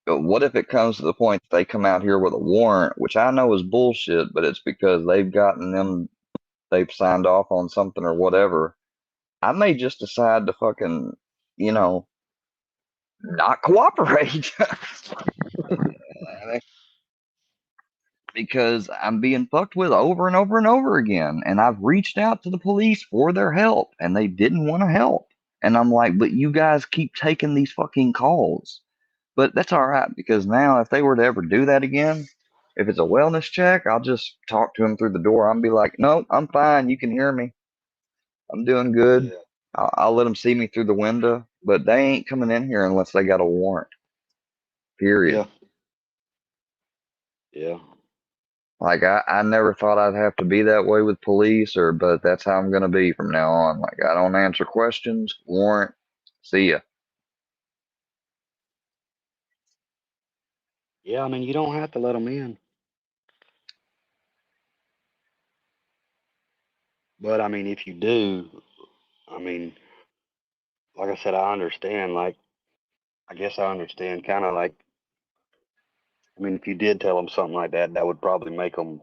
what if it comes to the point that they come out here with a warrant, which I know is bullshit, but it's because they've signed off on something or whatever. I may just decide to fucking, not cooperate. Because I'm being fucked with over and over and over again. And I've reached out to the police for their help and they didn't want to help. And I'm like, but you guys keep taking these fucking calls. But that's all right, because now if they were to ever do that again, if it's a wellness check, I'll just talk to them through the door. I'll be like, no, I'm fine. You can hear me. I'm doing good. Yeah. I'll let them see me through the window, but they ain't coming in here unless they got a warrant. Period. Yeah. Like I never thought I'd have to be that way with police, but that's how I'm gonna be from now on. Like I don't answer questions, warrant, see ya. Yeah, I mean you don't have to let them in. But I mean, if you do, I mean, like I said, I understand. Like, I guess I understand kind of like, I mean, if you did tell them something like that, that would probably make them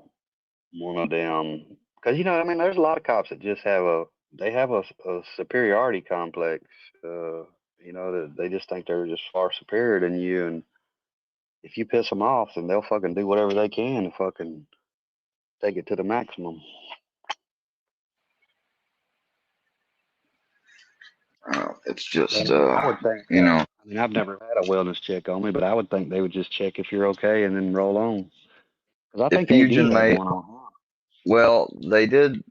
one of them. Because, I mean, there's a lot of cops that just have a superiority complex. That they just think they're just far superior than you. And if you piss them off, then they'll fucking do whatever they can to fucking take it to the maximum. It's just, I would think, I mean, I've never had a wellness check on me, but I would think they would just check if you're okay and then roll on. Because I think they do that going on. Well, they did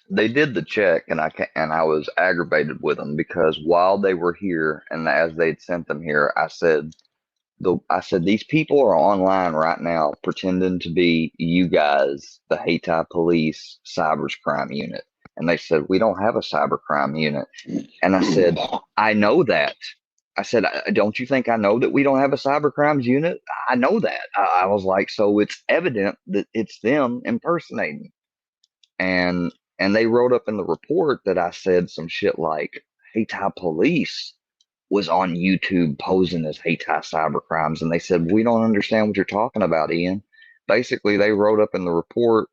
the check, and I was aggravated with them because while they were here and as they'd sent them here, I said, I said, these people are online right now pretending to be you guys, the Hayti Police Cybercrime Unit. And they said, we don't have a cybercrime unit. And I said, I know that. I said, don't you think I know that we don't have a cybercrimes unit? I know that. I was like, so it's evident that it's them impersonating. And they wrote up in the report that I said some shit like Hayti Police was on YouTube posing as Hayti cybercrimes. And they said, we don't understand what you're talking about, Ian. Basically, they wrote up in the report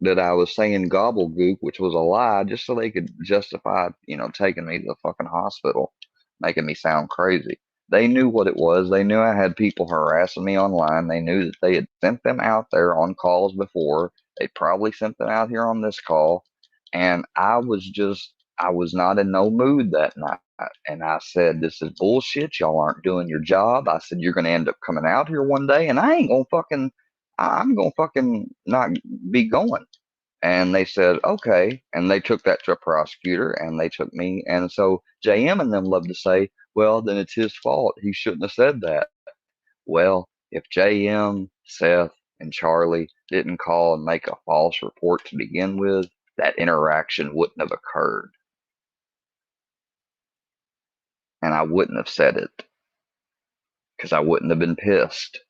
that I was saying gobbledygook, which was a lie, just so they could justify, taking me to the fucking hospital, making me sound crazy. They knew what it was. They knew I had people harassing me online. They knew that they had sent them out there on calls before. They probably sent them out here on this call. And I was not in no mood that night. And I said, this is bullshit. Y'all aren't doing your job. I said, you're going to end up coming out here one day and I'm going to fucking not be going. And they said, okay. And they took that to a prosecutor and they took me. And so JM and them love to say, well, then it's his fault. He shouldn't have said that. Well, if JM, Seth, and Charlie didn't call and make a false report to begin with, that interaction wouldn't have occurred. And I wouldn't have said it because I wouldn't have been pissed.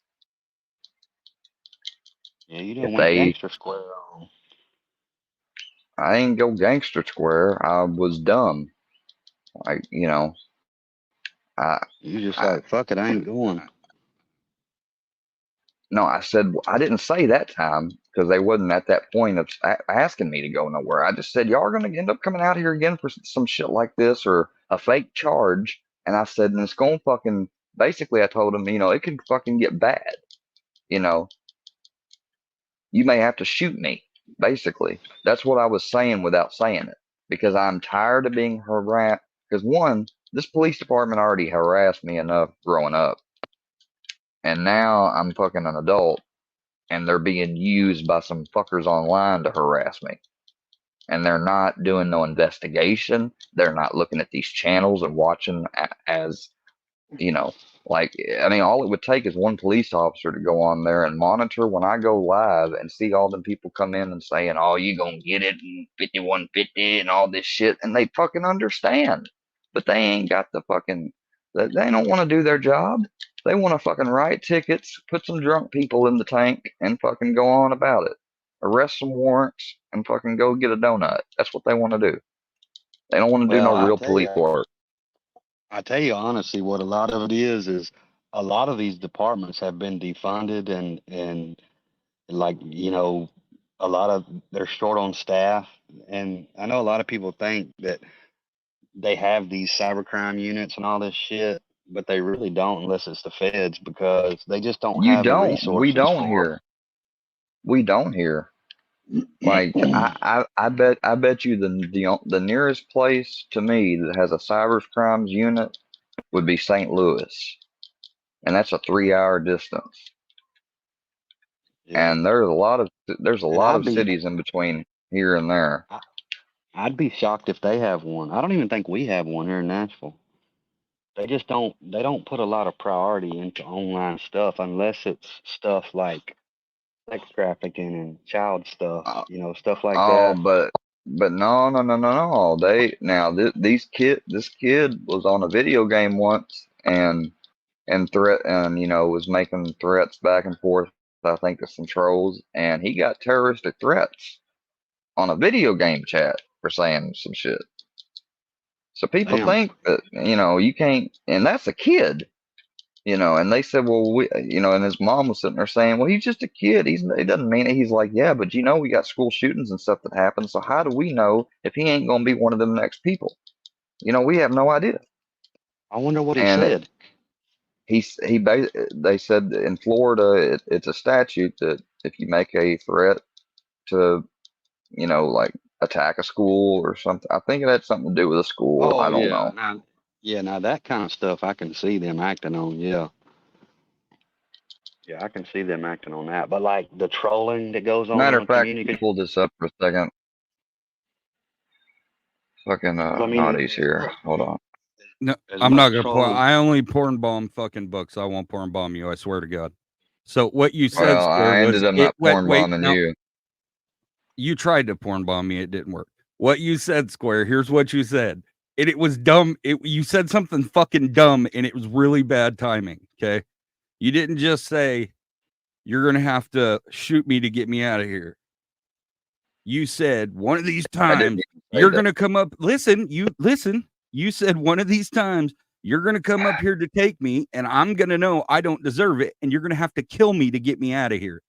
Yeah, you didn't went gangster square on. I didn't go gangster square. I was dumb. Like, you just like, fuck it, I ain't going. No, I said, I didn't say that time because they wasn't at that point of asking me to go nowhere. I just said, y'all are going to end up coming out here again for some shit like this or a fake charge. And I said, and it's going to fucking, basically I told him, it could fucking get bad. You may have to shoot me. Basically, that's what I was saying without saying it, because I'm tired of being harassed. Because one, this police department already harassed me enough growing up. And now I'm fucking an adult and they're being used by some fuckers online to harass me. And they're not doing no investigation. They're not looking at these channels and watching as, all it would take is one police officer to go on there and monitor when I go live and see all them people come in and saying, oh, you gonna get it and 5150 and all this shit. And they fucking understand, but they ain't got the fucking, they don't want to do their job. They want to fucking write tickets, put some drunk people in the tank and fucking go on about it. Arrest some warrants and fucking go get a donut. That's what they want to do. They don't want to do no real police work. I tell you honestly, what a lot of it is a lot of these departments have been defunded and like, a lot of, they're short on staff. And I know a lot of people think that they have these cybercrime units and all this shit, but they really don't unless it's the feds, because they just don't have the resources. We don't here. We don't here. Like I bet you the nearest place to me that has a cybercrimes unit would be St. Louis, and that's a 3-hour distance. Yeah. And there's a lot of cities in between here and there. I'd be shocked if they have one. I don't even think we have one here in Nashville. They just don't. They don't put a lot of priority into online stuff unless it's stuff like sex trafficking and child stuff, stuff like that. But no. This kid was on a video game once and was making threats back and forth, I think, to some trolls, and he got terroristic threats on a video game chat for saying some shit. So people think that, you can't, and that's a kid. And they said, well, and his mom was sitting there saying, well, he's just a kid. He doesn't mean it. He's like, yeah, but we got school shootings and stuff that happen. So how do we know if he ain't going to be one of them next people? We have no idea. I wonder what he said. They said in Florida, it's a statute that if you make a threat to, like attack a school or something, I think it had something to do with a school. I don't know. Now that kind of stuff I can see them acting on, yeah. Yeah, I can see them acting on that. But like the trolling that goes on. Matter of fact, pull this up for a second. Fucking Naughty's here. Hold on. No, as I'm much not gonna troll porn. as I only porn bomb fucking books. I won't porn bomb you. I swear to God. So what you said, Well, Square, I was ended up it? not Wait, porn wait. bombing No, you. you tried to porn bomb me. It didn't work. What you said, Square. Here's what you said. It was dumb. You said something fucking dumb, and it was really bad timing. Okay, you didn't just say you're gonna have to shoot me to get me out of here. You said one of these I didn't times even say you're that. gonna come up. Listen. You said one of these times you're gonna come up here to take me, and I'm gonna know I don't deserve it, and you're gonna have to kill me to get me out of here.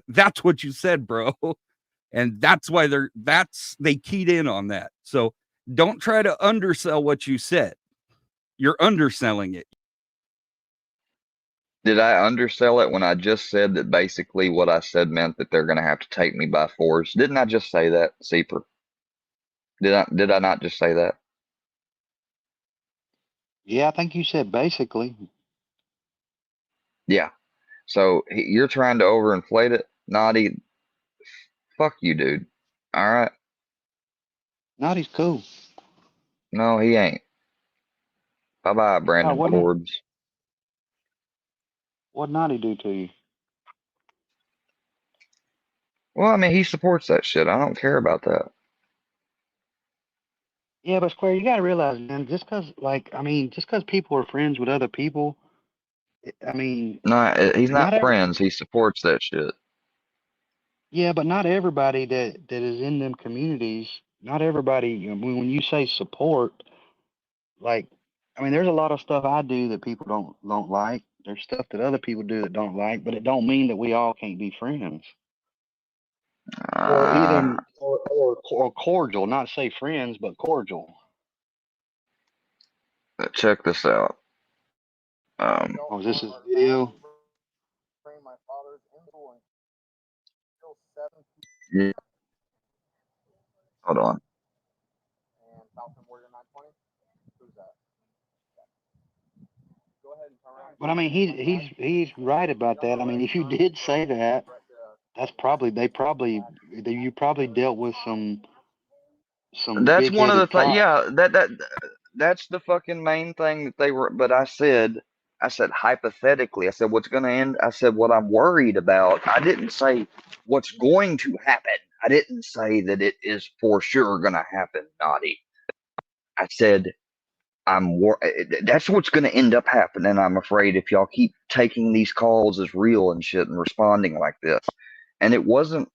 That's what you said, bro. And that's why they keyed in on that. So don't try to undersell what you said. You're underselling it. Did I undersell it when I just said that basically what I said meant that they're going to have to take me by force? Didn't I just say that, Seeper? Did I not just say that? Yeah, I think you said basically. Yeah. So you're trying to overinflate it, Naughty. Fuck you, dude. All right. Naughty's cool. No, he ain't. Bye bye, Brandon What Corbs. what Naughty do to you? Well, I mean, he supports that shit. I don't care about that. Yeah, but Square, you gotta realize, man, just cause people are friends with other people, I mean, No, he's not not every, friends. He supports that shit. yeah, but not everybody that is in them communities, not everybody, when you say support, like, I mean, there's a lot of stuff I do that people don't like. There's stuff that other people do that don't like, but it don't mean that we all can't be friends. Or even or cordial, not say friends, but cordial. Check this out. Oh, is this a video? Yeah. Hold on. But I mean, he's right about that. I mean, if you did say that, that's probably you probably dealt with some That's one of the big-headed things. cops. Yeah, that's the fucking main thing that they were. But I said hypothetically. I said what's going to end. I said what I'm worried about. I didn't say what's going to happen. I didn't say that it is for sure going to happen, Naughty. I said that's what's going to end up happening. I'm afraid if y'all keep taking these calls as real and shit and responding like this. And it wasn't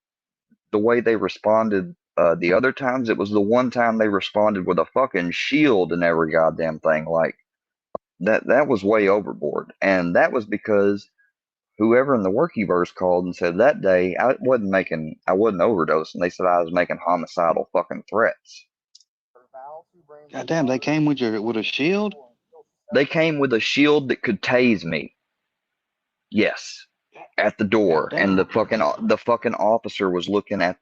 the way they responded the other times. It was the one time they responded with a fucking shield and every goddamn thing. Like that was way overboard. And that was because whoever in the Workyverse called and said that day I wasn't overdosing. They said I was making homicidal fucking threats. Goddamn, they came with a shield. They came with a shield that could tase me. Yes, at the door, and the fucking officer was looking at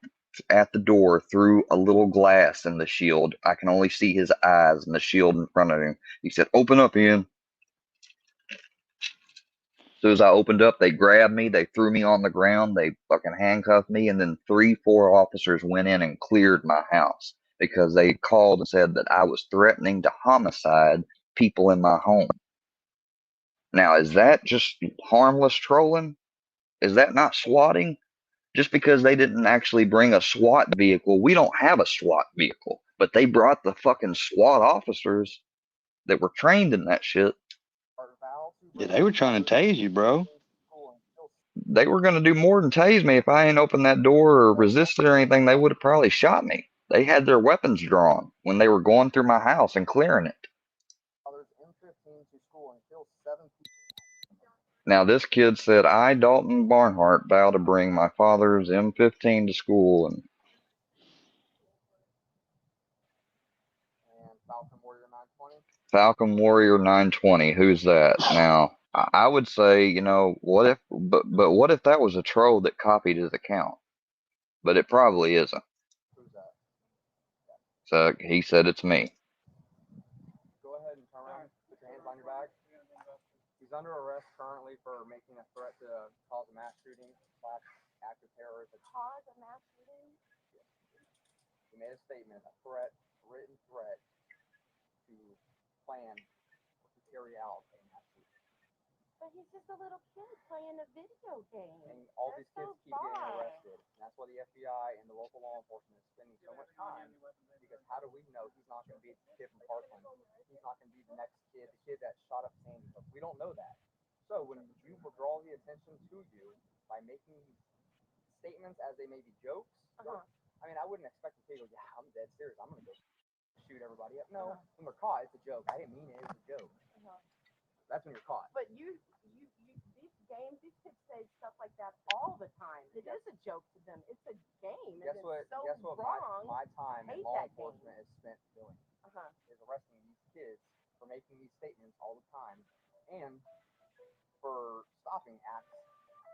the door through a little glass in the shield. I can only see his eyes and the shield in front of him. He said, "Open up, Ian." As soon as I opened up, they grabbed me, they threw me on the ground, they fucking handcuffed me, and then 3-4 officers went in and cleared my house because they called and said that I was threatening to homicide people in my home. Now, is that just harmless trolling? Is that not swatting? Just because they didn't actually bring a SWAT vehicle, we don't have a SWAT vehicle, but they brought the fucking SWAT officers that were trained in that shit. Yeah, they were trying to tase you, bro. They were going to do more than tase me if I ain't opened that door or resisted or anything. They would have probably shot me. They had their weapons drawn when they were going through my house and clearing it. Now, this kid said, I, Dalton Barnhart, vow to bring my father's M15 to school. And Falcon Warrior 920, who's that? Now, I would say, what if, but what if that was a troll that copied his account? But it probably isn't. So he said it's me. He's under arrest currently for making a threat to cause a mass shooting / act of terrorism. Cause a mass shooting? He made a statement, a written threat to plan to carry out a mass shooting. But he's just a little kid playing a video game. And all these That's kids so keep getting far. arrested. And that's why the FBI and the local law enforcement is spending so much time, because how do we know he's not going to be the kid from Parkland? He's not going to be the next kid, the kid that shot up Sandy Hook. We don't know that. So when you draw the attention to you by making statements as they may be jokes, I mean, I wouldn't expect the kid to go, yeah, I'm dead serious. I'm going to go shoot everybody up. No, when they're caught, it's a joke. I didn't mean it. It's a joke. That's when you're caught. But these games, these kids say stuff like that all the time. It is a joke to them. It's a game. Guess and what? It's so Guess what? wrong. My time in Hate law that game. enforcement is spent doing is arresting these kids for making these statements all the time, and for stopping acts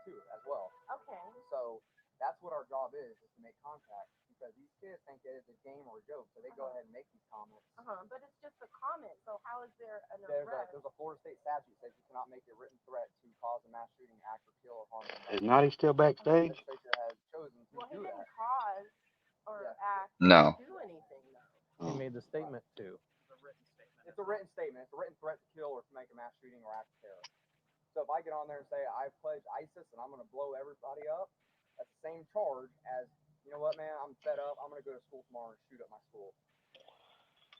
too as well. Okay. So that's what our job is to make contact, because these kids think it is a game or a joke, so they go ahead and make these comments. But it's just a comment. So how is there an There's arrest? a Florida state statute that says you cannot make a written threat to cause a mass shooting, act, or kill or harm. Is Naughty still backstage? The legislature has chosen to Well, he do didn't that. cause or act No. or do anything though. Oh. He made the statement too. It's a written statement. It's a written threat to kill or to make a mass shooting or act of terror. So if I get on there and say I pledge ISIS and I'm going to blow everybody up, that's the same charge as, you know what, man, I'm fed up. I'm going to go to school tomorrow and shoot up my school.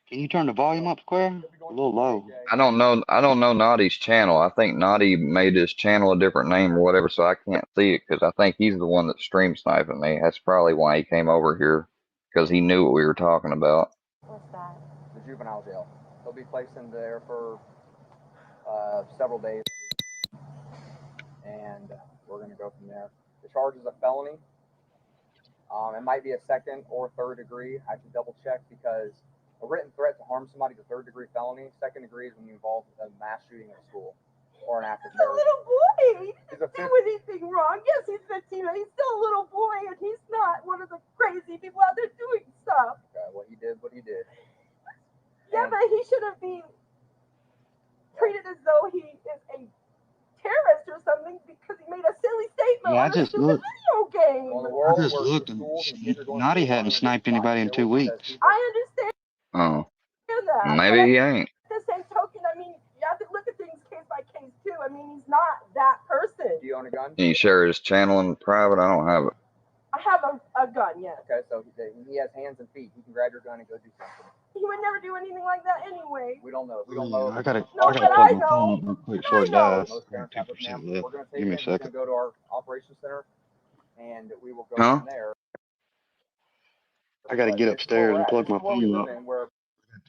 Can you turn the volume up, Square? A little low. I don't know Naughty's channel. I think Naughty made his channel a different name or whatever, so I can't see it because I think he's the one that's stream sniping me. That's probably why he came over here, because he knew what we were talking about. What's that? The juvenile jail. They'll be placed in there for several days, and we're going to go from there. The charge is a felony. It might be a second or third degree. I can double check, because a written threat to harm somebody is a third degree felony. Second degree is when you involve a mass shooting at a school or an act of He's a terrorism. little boy. He He's didn't a do anything wrong. Yes, he's 15, but he's still a little boy, and he's not one of the crazy people out there doing stuff. Okay, well, he did what he did. Yeah, but he shouldn't be treated as though he is a terrorist or something because he made a silly statement Yeah, I on a just stupid looked. video game. I just looked, and Naughty hadn't sniped anybody in 2 weeks. I understand Oh, that. maybe he ain't. At the same token, I mean, you have to look at things case by case too. I mean, he's not that person. Do you own a gun? Can you share his channel in private? I don't have it. I have a gun, yes. Okay, so he has hands and feet. He can grab your gun and go do something. He would never do anything like that anyway. We don't know. We don't know. I gotta No, plug but my I know. phone up real quick before it dies. Most parents have it, ma'am. 2% left. We're going to take Give me him. a He's going to second. go to our operations center, and we will go Huh? from there. I gotta get upstairs and plug my phone up. Where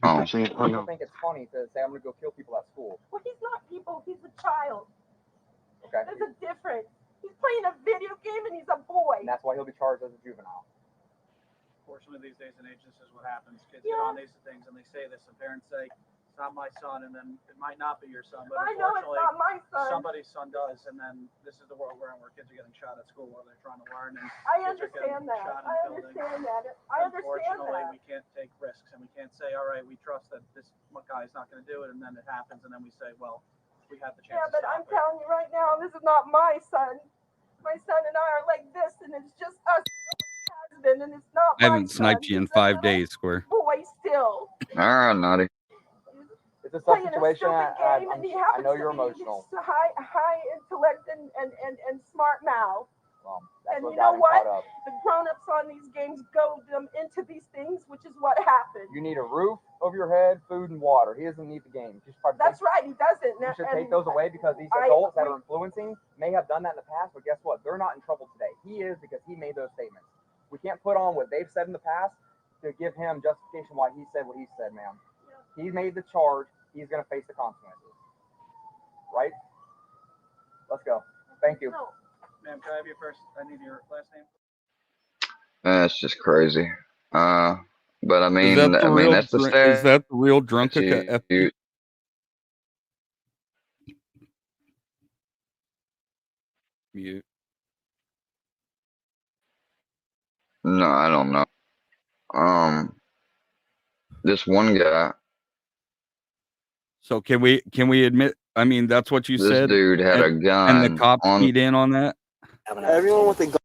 2%. Hang people on. think it's funny to say I'm going to go kill people at school. Well, he's not people. He's a child. Okay, There's a difference. He's playing a video game and he's a boy. and that's why he'll be charged as a juvenile. Unfortunately, these days and age, this is what happens. Kids get on these things and they say this, and parents say, it's not my son, and then it might not be your son, but I know it's unfortunately, not my son. somebody's son does, and then this is the world we're in, where kids are getting shot at school while they're trying to learn, and I kids are getting understand that. shot and I killed, and understand that. I understand unfortunately, that. we can't take risks, and we can't say, all right, we trust that this guy's not going to do it, and then it happens, and then we say, well, we had the chance Yeah, to but stop I'm it. telling you right now, this is not my son. My son and I are like this, and it's just us. And it's not I my haven't sniped son. you in He's a 5 little days, Square. boy still. All right, Naughty. It's a tough Playing a situation. stupid game, and he I happens know to you're be emotional. this high intellect and smart mouth. That's And what you got know him what? caught up. The grown-ups on these games goad them into these things, which is what happened. You need a roof over your head, food, and water. He doesn't need the games. You should probably That's take, right, he doesn't. you should And take those away, because these I adults that agree. are influencing may have done that in the past, but guess what? They're not in trouble today. He is, because he made those statements. We can't put on what they've said in the past to give him justification why he said what he said, ma'am. He made the charge. He's going to face the consequences. Right? Let's go. Thank you. Ma'am, can I have your first, I need your last name? That's just crazy. But I mean, Is that the real? that's the Is that the real statute. Drunkica FP? Mute. No, I don't know. This one guy, So can we admit? I mean, that's what you this said. dude had a and gun the cops on. keyed in on that. Everyone with a gun.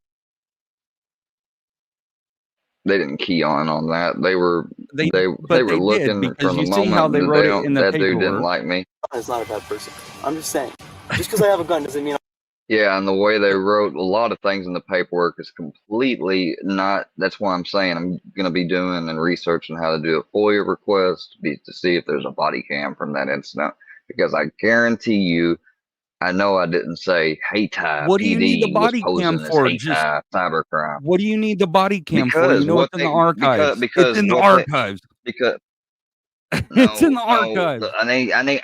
They didn't key on that. They were They they but were they did looking because from the you see how moment they that wrote it in the that dude didn't paperwork. like me. It's not a bad person. I'm just saying. Just because I have a gun doesn't mean Yeah, and the way they wrote a lot of things in the paperwork is completely not. That's why I'm saying I'm going to be doing and researching how to do a FOIA request to see if there's a body cam from that incident. Because I guarantee you, I know I didn't say Hayti What do you need the PD was body cam posing as for? Hayti Just cybercrime. what do you need the body cam for? You Because know what it's in they the archives. It's in the what they archives. because It's in no the no archives.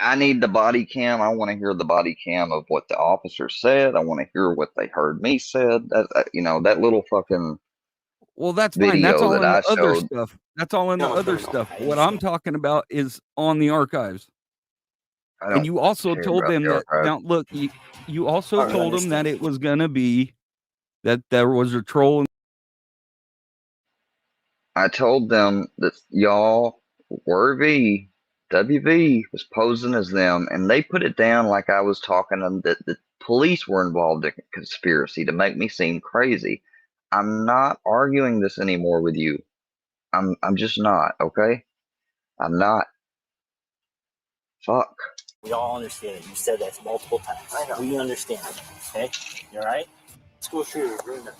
I need the body cam. I want to hear the body cam of what the officer said. I want to hear what they heard me said. That little fucking Well, that's fine. That's video all that in I the other showed. stuff. That's all in the I'm a other criminal. stuff. I What I'm understand. talking about is on the archives. I And don't you also care told about them the that archive. now look, you also All right, I told them that understand. it was gonna be that there was a troll. I told them that y'all were WV was posing as them, and they put it down like I was talking and that the police were involved in a conspiracy to make me seem crazy. I'm not arguing this anymore with you. I'm just not, okay? I'm not. Fuck. We all understand it. You said that multiple times. I know. We understand it. Okay? You all right? School shooter ruined it.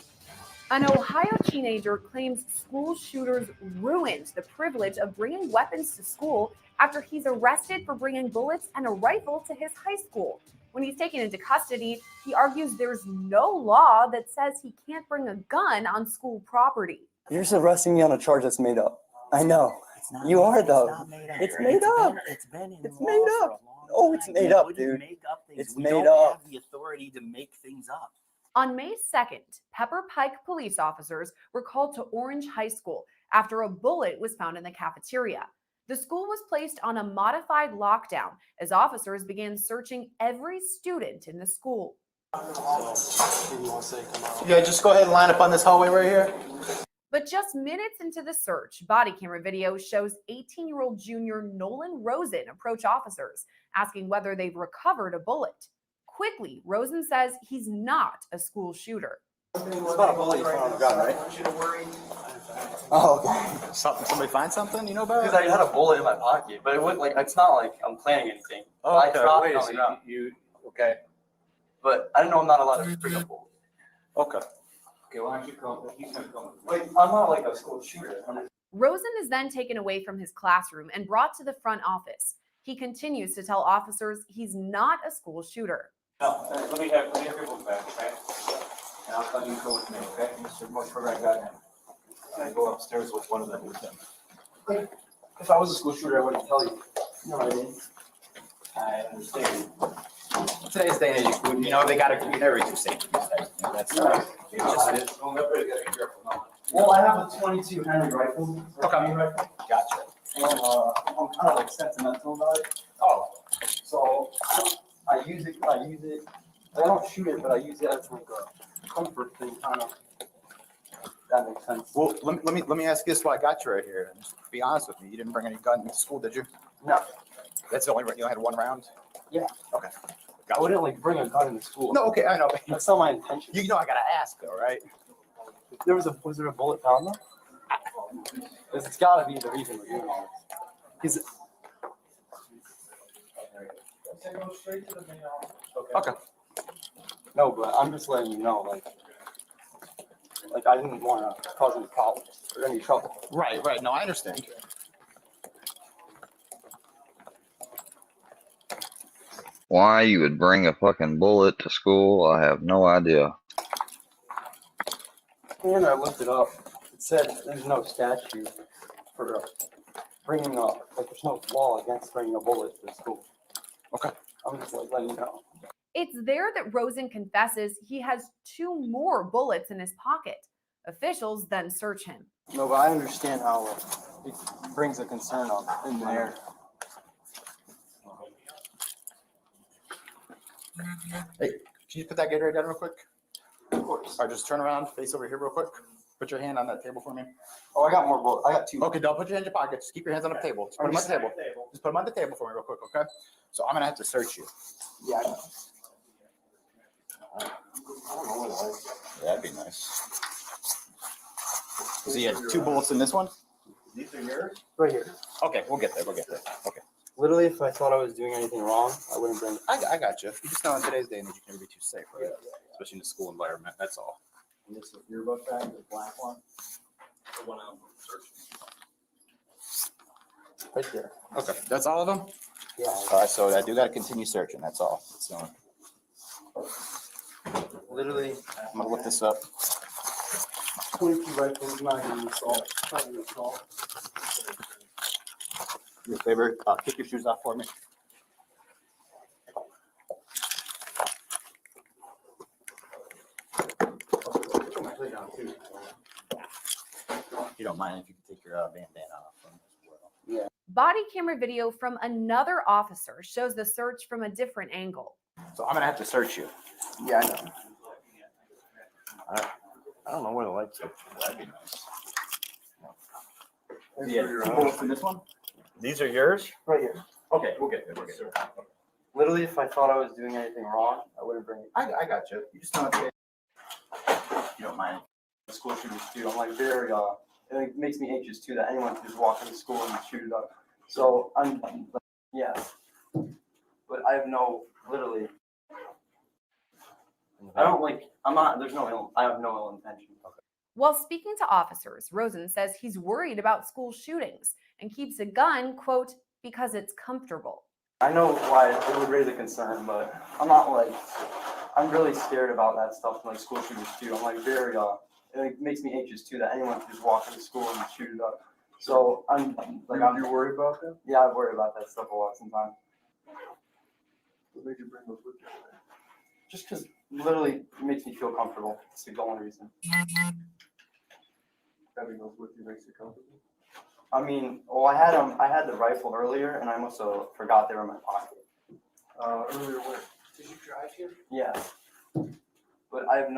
An Ohio teenager claims school shooters ruined the privilege of bringing weapons to school after he's arrested for bringing bullets and a rifle to his high school. When he's taken into custody, he argues there's no law that says he can't bring a gun on school property. You're just arresting me on a charge that's made up. I know. You are, though. It's made up. It's been in It's law made for a up. long Oh, it's time. made We up, wouldn't dude. Make up things. It's We made don't up. have the authority to make things up. On May 2nd, Pepper Pike police officers were called to Orange High School after a bullet was found in the cafeteria. The school was placed on a modified lockdown as officers began searching every student in the school. Yeah, just go ahead and line up on this hallway right here. But just minutes into the search, body camera video shows 18-year-old junior Nolan Rosen approach officers, asking whether they've recovered a bullet. Quickly, Rosen says he's not a school shooter. It's not a bullet you found on the gun, right? Oh, okay. Somebody find something you know about? Because I had a bullet in my pocket, but it wasn't like it's not like I'm planning anything. Oh, I okay. dropped Wait, it on so the ground. you okay? But I didn't know I'm not allowed to bring a bullet. Okay. Okay, well, he's gonna come. Wait, I'm not like a school shooter. Rosen is then taken away from his classroom and brought to the front office. He continues to tell officers he's not a school shooter. No, let me have your book back, okay? And I'll tell you to go with me, okay? Mr. Moshford, I got him. And I go upstairs with one of them with him. If I was a school shooter, I wouldn't tell you. No, I didn't. I understand. Today's day and age, you know, they gotta keep everything safe. That's It just is. Well, everybody gotta be careful now. Well, I have a 22 Henry rifle. Okay. Rifle. Gotcha. And, I'm kind of like sentimental about it. Oh, So I use it. I don't shoot it, but I use it as like a comfort thing, kind of. That makes sense. well, let me ask you this while I got you right here. And just be honest with me, you didn't bring any gun into school, did you? No. That's the only, you only had one round? Yeah. Okay. I wouldn't like bring a gun into school. No, okay, I know. That's not my intention. You know I gotta ask though, right? Was there a bullet found though? Because it's gotta be the reason we're doing all this. Okay. No, but I'm just letting you know, like I didn't want to cause any problems or any trouble. Right. No, I understand. Why you would bring a fucking bullet to school, I have no idea. And I looked it up. It said there's no statute for bringing up, like there's no law against bringing a bullet to school. Okay. I'm just like letting you know. It's there that Rosen confesses he has 2 more bullets in his pocket. Officials then search him. No, but I understand how it brings a concern up in there. Hey, can you put that Gatorade down real quick? Of course. All right, just turn around, face over here real quick. Put your hand on that table for me. Oh, I got more bullets. I got 2. Okay, don't put your hands in your pockets. Just keep your hands on the table. Just put them on the table. Just put them on the table for me real quick, okay? So I'm gonna have to search you. Yeah, I know. Yeah, that'd be nice. So you had 2 bullets in this one? These are yours? Right here. Okay, we'll get there. We'll get there. Okay. Literally, if I thought I was doing anything wrong, I wouldn't bring it. I got you. You just know in today's day and age you can never be too safe, right? Especially in the school environment. That's all. And this is your book bag, the black one. The one I'm searching. Right there. Okay, that's all of them? Yeah. All right, so I do got to continue searching. That's all. So Literally, I'm gonna look this up. 22 rifles, not even assault. Not even assault. Do me a favor, kick your shoes off for me. You don't mind if you can take your bandana off from as well. Yeah. Body camera video from another officer shows the search from a different angle. So I'm gonna have to search you. Yeah, I know. I don't know where the lights are. That'd be nice. Thanks Yeah, for your 2 bullets in this one? These are yours? Right here. Okay, we'll get there. We'll get there. Literally, if I thought I was doing anything wrong, I wouldn't bring it. I got you. You just know you don't mind. The school shooters too. I'm like very it makes me anxious too that anyone could just walk into school and shoot it up. So I'm like, yeah. But I have no literally. I don't like. I'm not. There's no ill. I have no ill intention. Okay. While speaking to officers, Rosen says he's worried about school shootings and keeps a gun, quote, because it's comfortable. I know why it would raise a concern, but I'm not like. I'm really scared about that stuff, like school shooters too. I'm like very it makes me anxious too that anyone could just walk into school and shoot it up. So I'm like, You worried about that? Yeah, I worry about that stuff a lot sometimes. What made you bring those with you? Just because literally it makes me feel comfortable. It's the only reason. Having those with you makes you comfortable? I mean, well, I had the rifle earlier, and I must have forgot they were in my pocket. Earlier when? Did you drive here? Yeah. But I have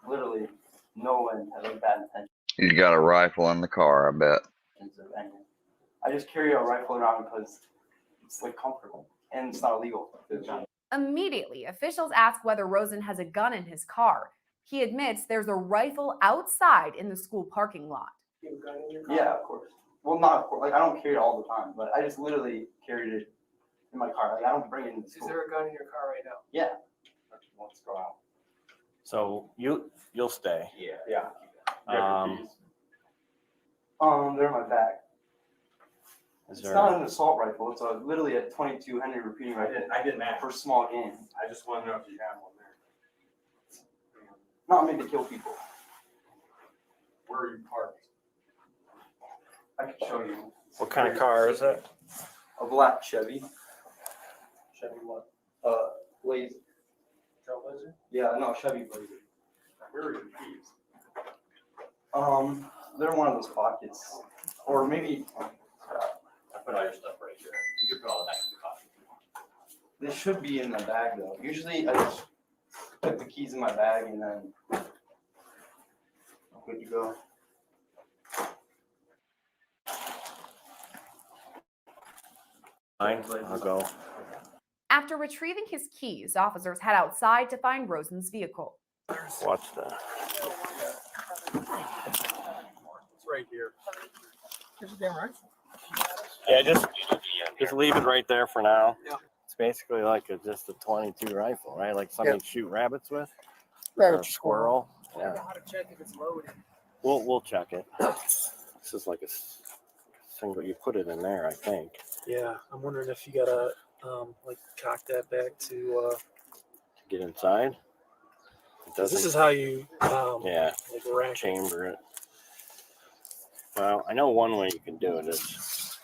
literally no bad intentions You got a rifle in the car, I bet. of anything. I just carry a rifle around because it's like comfortable and it's not illegal. Immediately, officials ask whether Rosen has a gun in his car. He admits there's a rifle outside in the school parking lot. Yeah, of course. Well, not of course. Like I don't carry it all the time, but I just literally carried it in my car. Like I don't bring it in the school. Is there a gun in your car right now? Yeah. Let's go out. So you'll stay. Yeah. Um, They're in my bag. Is It's there? not an assault rifle. It's literally a 22 Henry repeating rifle. I didn't ask. For small game. I just want to know if you have one there. Not made to kill people. Where are you parked? I can show you. What kind of car is it? A black Chevy. Chevy what? Blazer. Trailblazer? Yeah, no, Chevy Blazer. Where are your keys? They're in one of those pockets. Or maybe I put all your stuff right here. You can put all that in the coffee. they should be in the bag though. Usually I just put the keys in my bag and then I'm good to go. Fine, I'll go. After retrieving his keys, officers head outside to find Rosen's vehicle. Watch that. It's right here. Here's a damn rifle. Yeah, just leave it right there for now. Yeah. It's basically like just a 22 rifle, right? Like something you shoot rabbits with. Rabbit Or a squirrel. I don't Yeah. know how to check if it's loaded. We'll check it. This is like a single. You put it in there, I think. Yeah, I'm wondering if you gotta like cock that back to To get inside. It 'cause this doesn't- is how you Yeah. like rack it. Chamber it. Well, I know one way you can do it is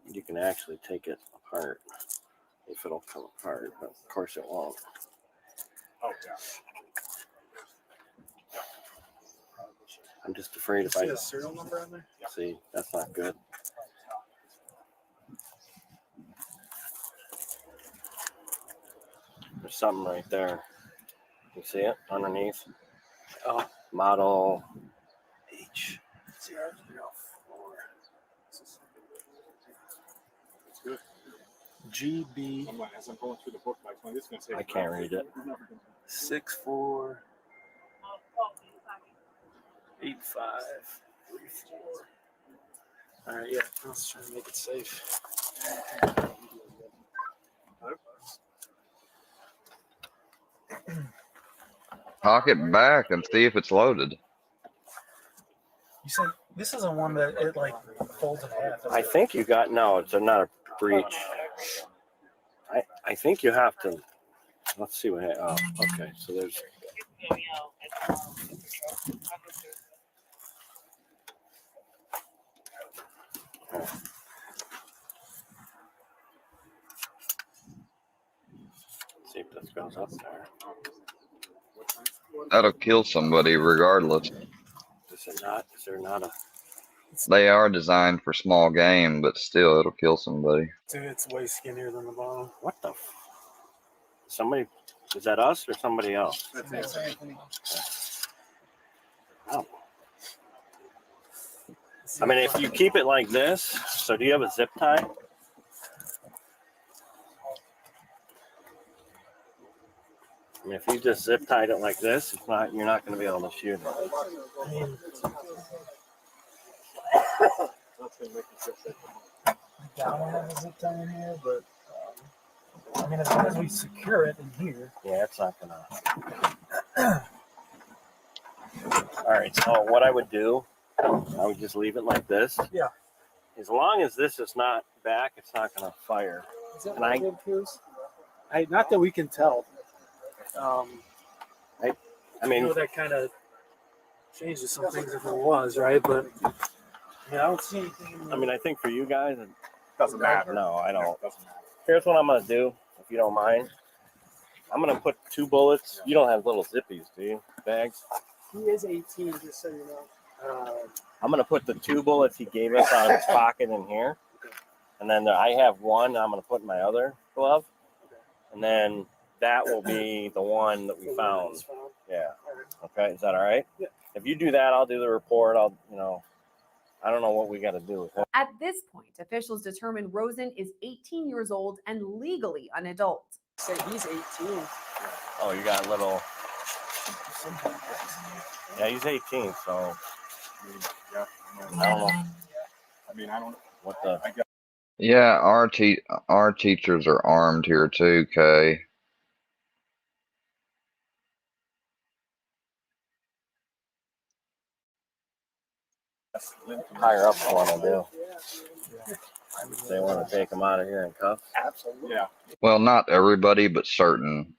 you can actually take it apart if it'll come apart, but of course it won't. Oh, yeah. I'm just afraid if See I a serial number on there? see that's not good. There's something right there. You see it underneath? Oh. Model GB. As I'm going through the book, this is going to say I can't read it. 6-4. 8534. All right, yeah, let's try to make it safe. Talk it back and see if it's loaded. You said this is a one that it like folds in half. I think you got, no, it's not a breach. I think you have to, let's see what, oh, okay, so there's. See if this goes up there. That'll kill somebody regardless. Is it not? Is there not a? They are designed for small game, but still, it'll kill somebody. Dude, it's way skinnier than the bottom. What the? Somebody, is that us or somebody else? That's Anthony. Oh. I mean, if you keep it like this, so do you have a zip tie? I mean, if you just zip tied it like this, it's not, you're not going to be able to shoot it. I mean, I don't have a zip tie in here, but I mean, as long as we secure it in here. Yeah, it's not going to. All right, so what I would do, I would just leave it like this. Yeah. As long as this is not back, it's not going to fire. Is that And good, Cruz? Not that we can tell. I mean, you know, that kind of changes some things if it was, right? But yeah, I don't see anything. I mean, I think for you guys, it Doesn't matter. No, I don't. Doesn't matter. Here's what I'm going to do, if you don't mind. I'm going to put 2 bullets. You don't have little zippies, do you? Bags? He is 18, just so you know. I'm going to put the 2 bullets he gave us on his pocket in here. And then I have one I'm going to put in my other glove. And then that will be the one that we found. Yeah. Okay. Is that all right? Yeah. If you do that, I'll do the report. I don't know what we got to do with it. At this point, officials determined Rosen is 18 years old and legally an adult. Say he's 18. Oh, you got a little. Yeah, he's 18, so. Yeah. I don't know. I mean, I don't. What the? I guess. Yeah, our teachers are armed here too, Kay. Higher up want to do. They want to take him out of here in cuffs. Absolutely. Yeah. Well, not everybody, but certain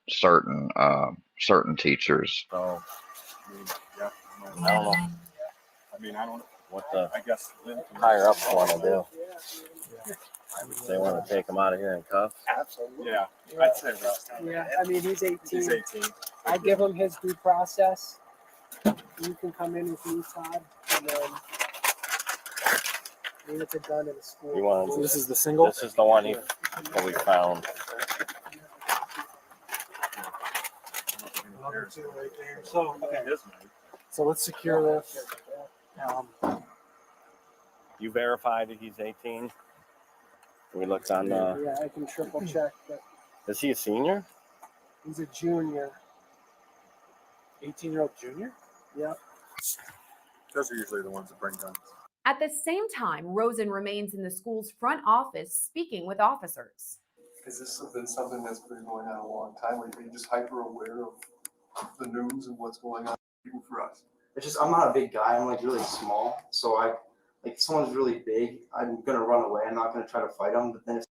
teachers. So Yeah. I don't know I mean, I don't. what the I guess. higher ups want to do. They want to take him out of here in cuffs. Absolutely. Yeah. I'd say rest. Yeah, I mean, he's 18. He's 18. I give him his due process. You can come in if you need, Todd, and then units are done in the school. You want- So this is the single. This is the one that we found. Another 2 right there. So okay. So let's secure this. You verified that he's 18. We looked on the. Yeah, I can triple check, but Is he a senior? he's a junior. 18-year-old junior? Yep. Those are usually the ones that bring guns. At the same time, Rosen remains in the school's front office speaking with officers. Has this been something that's been going on a long time? Are you just hyper aware of the news and what's going on even for us? It's just, I'm not a big guy. I'm like really small. So if someone's really big, I'm going to run away. I'm not going to try to fight them. But then if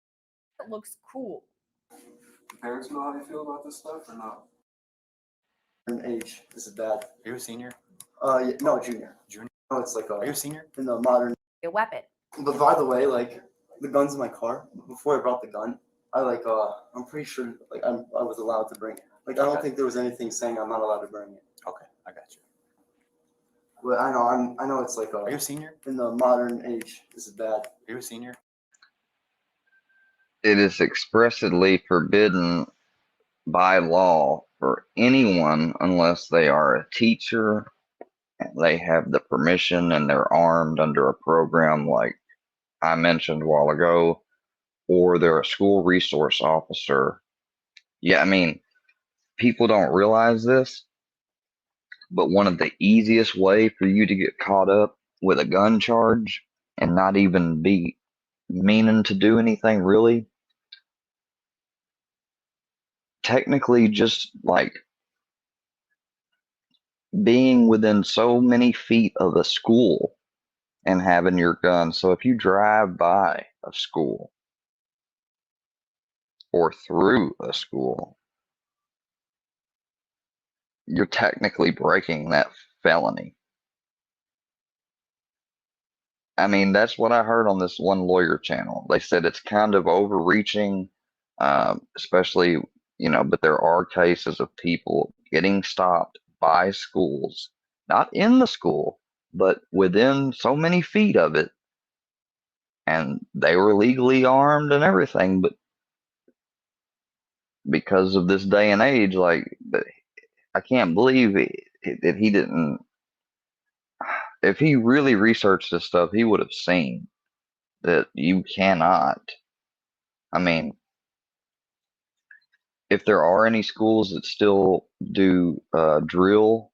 It looks cool. the parents know how you feel about this stuff or not? age, this is bad. Are you a senior? Yeah, no, junior. Junior? No, it's like Are you a senior? in the modern. A weapon. But by the way, like the gun's in my car. Before I brought the gun, I'm pretty sure I was allowed to bring it. Like I don't think there was anything saying I'm not allowed to bring it. Okay, I got you. But I know it's like Are you a senior? in the modern age, this is bad. Are you a senior? It is expressly forbidden by law for anyone unless they are a teacher and they have the permission and they're armed under a program like I mentioned a while ago, or they're a school resource officer. Yeah, I mean, people don't realize this, but one of the easiest way for you to get caught up with a gun charge and not even be meaning to do anything really, technically just like being within so many feet of a school and having your gun. So if you drive by a school or through a school, you're technically breaking that felony. I mean, that's what I heard on this one lawyer channel. They said it's kind of overreaching, especially, you know, but there are cases of people getting stopped by schools, not in the school, but within so many feet of it. And they were legally armed and everything, but because of this day and age, like, I can't believe that he didn't. If he really researched this stuff, he would have seen that you cannot. I mean, if there are any schools that still do drill,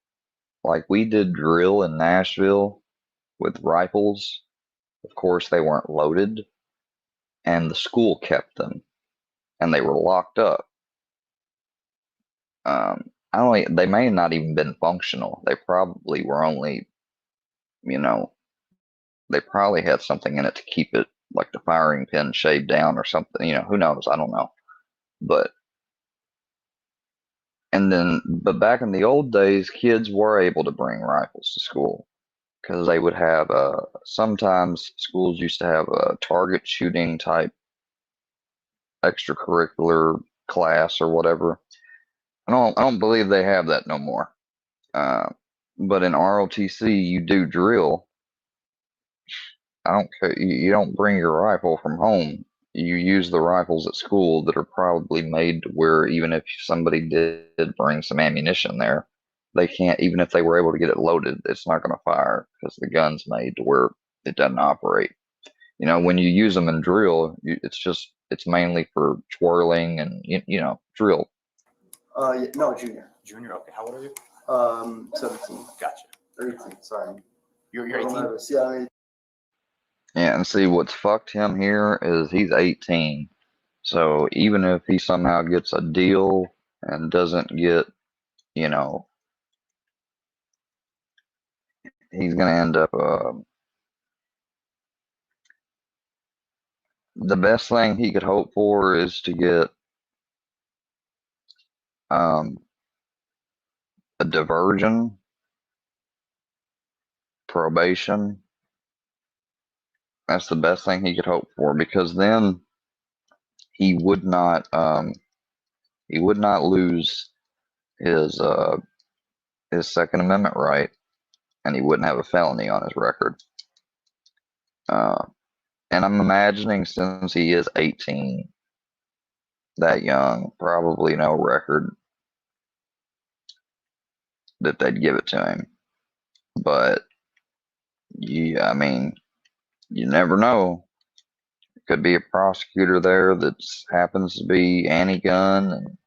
like we did drill in Nashville with rifles, of course they weren't loaded, and the school kept them, and they were locked up. They may have not even been functional. They probably were only, you know, they probably had something in it to keep it, like the firing pin shaved down or something, you know, who knows? I don't know. But back in the old days, kids were able to bring rifles to school because they would have, sometimes schools used to have a target shooting type extracurricular class or whatever. I don't believe they have that no more. But in ROTC, you do drill. I don't care. You don't bring your rifle from home. You use the rifles at school that are probably made to where even if somebody did bring some ammunition there, they can't, even if they were able to get it loaded, it's not going to fire because the gun's made to where it doesn't operate. You know, when you use them in drill, it's mainly for twirling and, you know, drill. No, junior. Junior, okay. How old are you? 17. Gotcha. Or 18, sorry. You're A little 18? nervous. Yeah, I mean, Yeah, and see what's fucked him here is he's 18. So even if he somehow gets a deal and doesn't get, you know, he's gonna end up. The best thing he could hope for is to get a diversion, probation. That's the best thing he could hope for, because then he would not lose his Second Amendment right, and he wouldn't have a felony on his record. And I'm imagining, since he is 18, that young, probably no record, that they'd give it to him. But yeah, I mean, you never know. Could be a prosecutor there that happens to be anti-gun and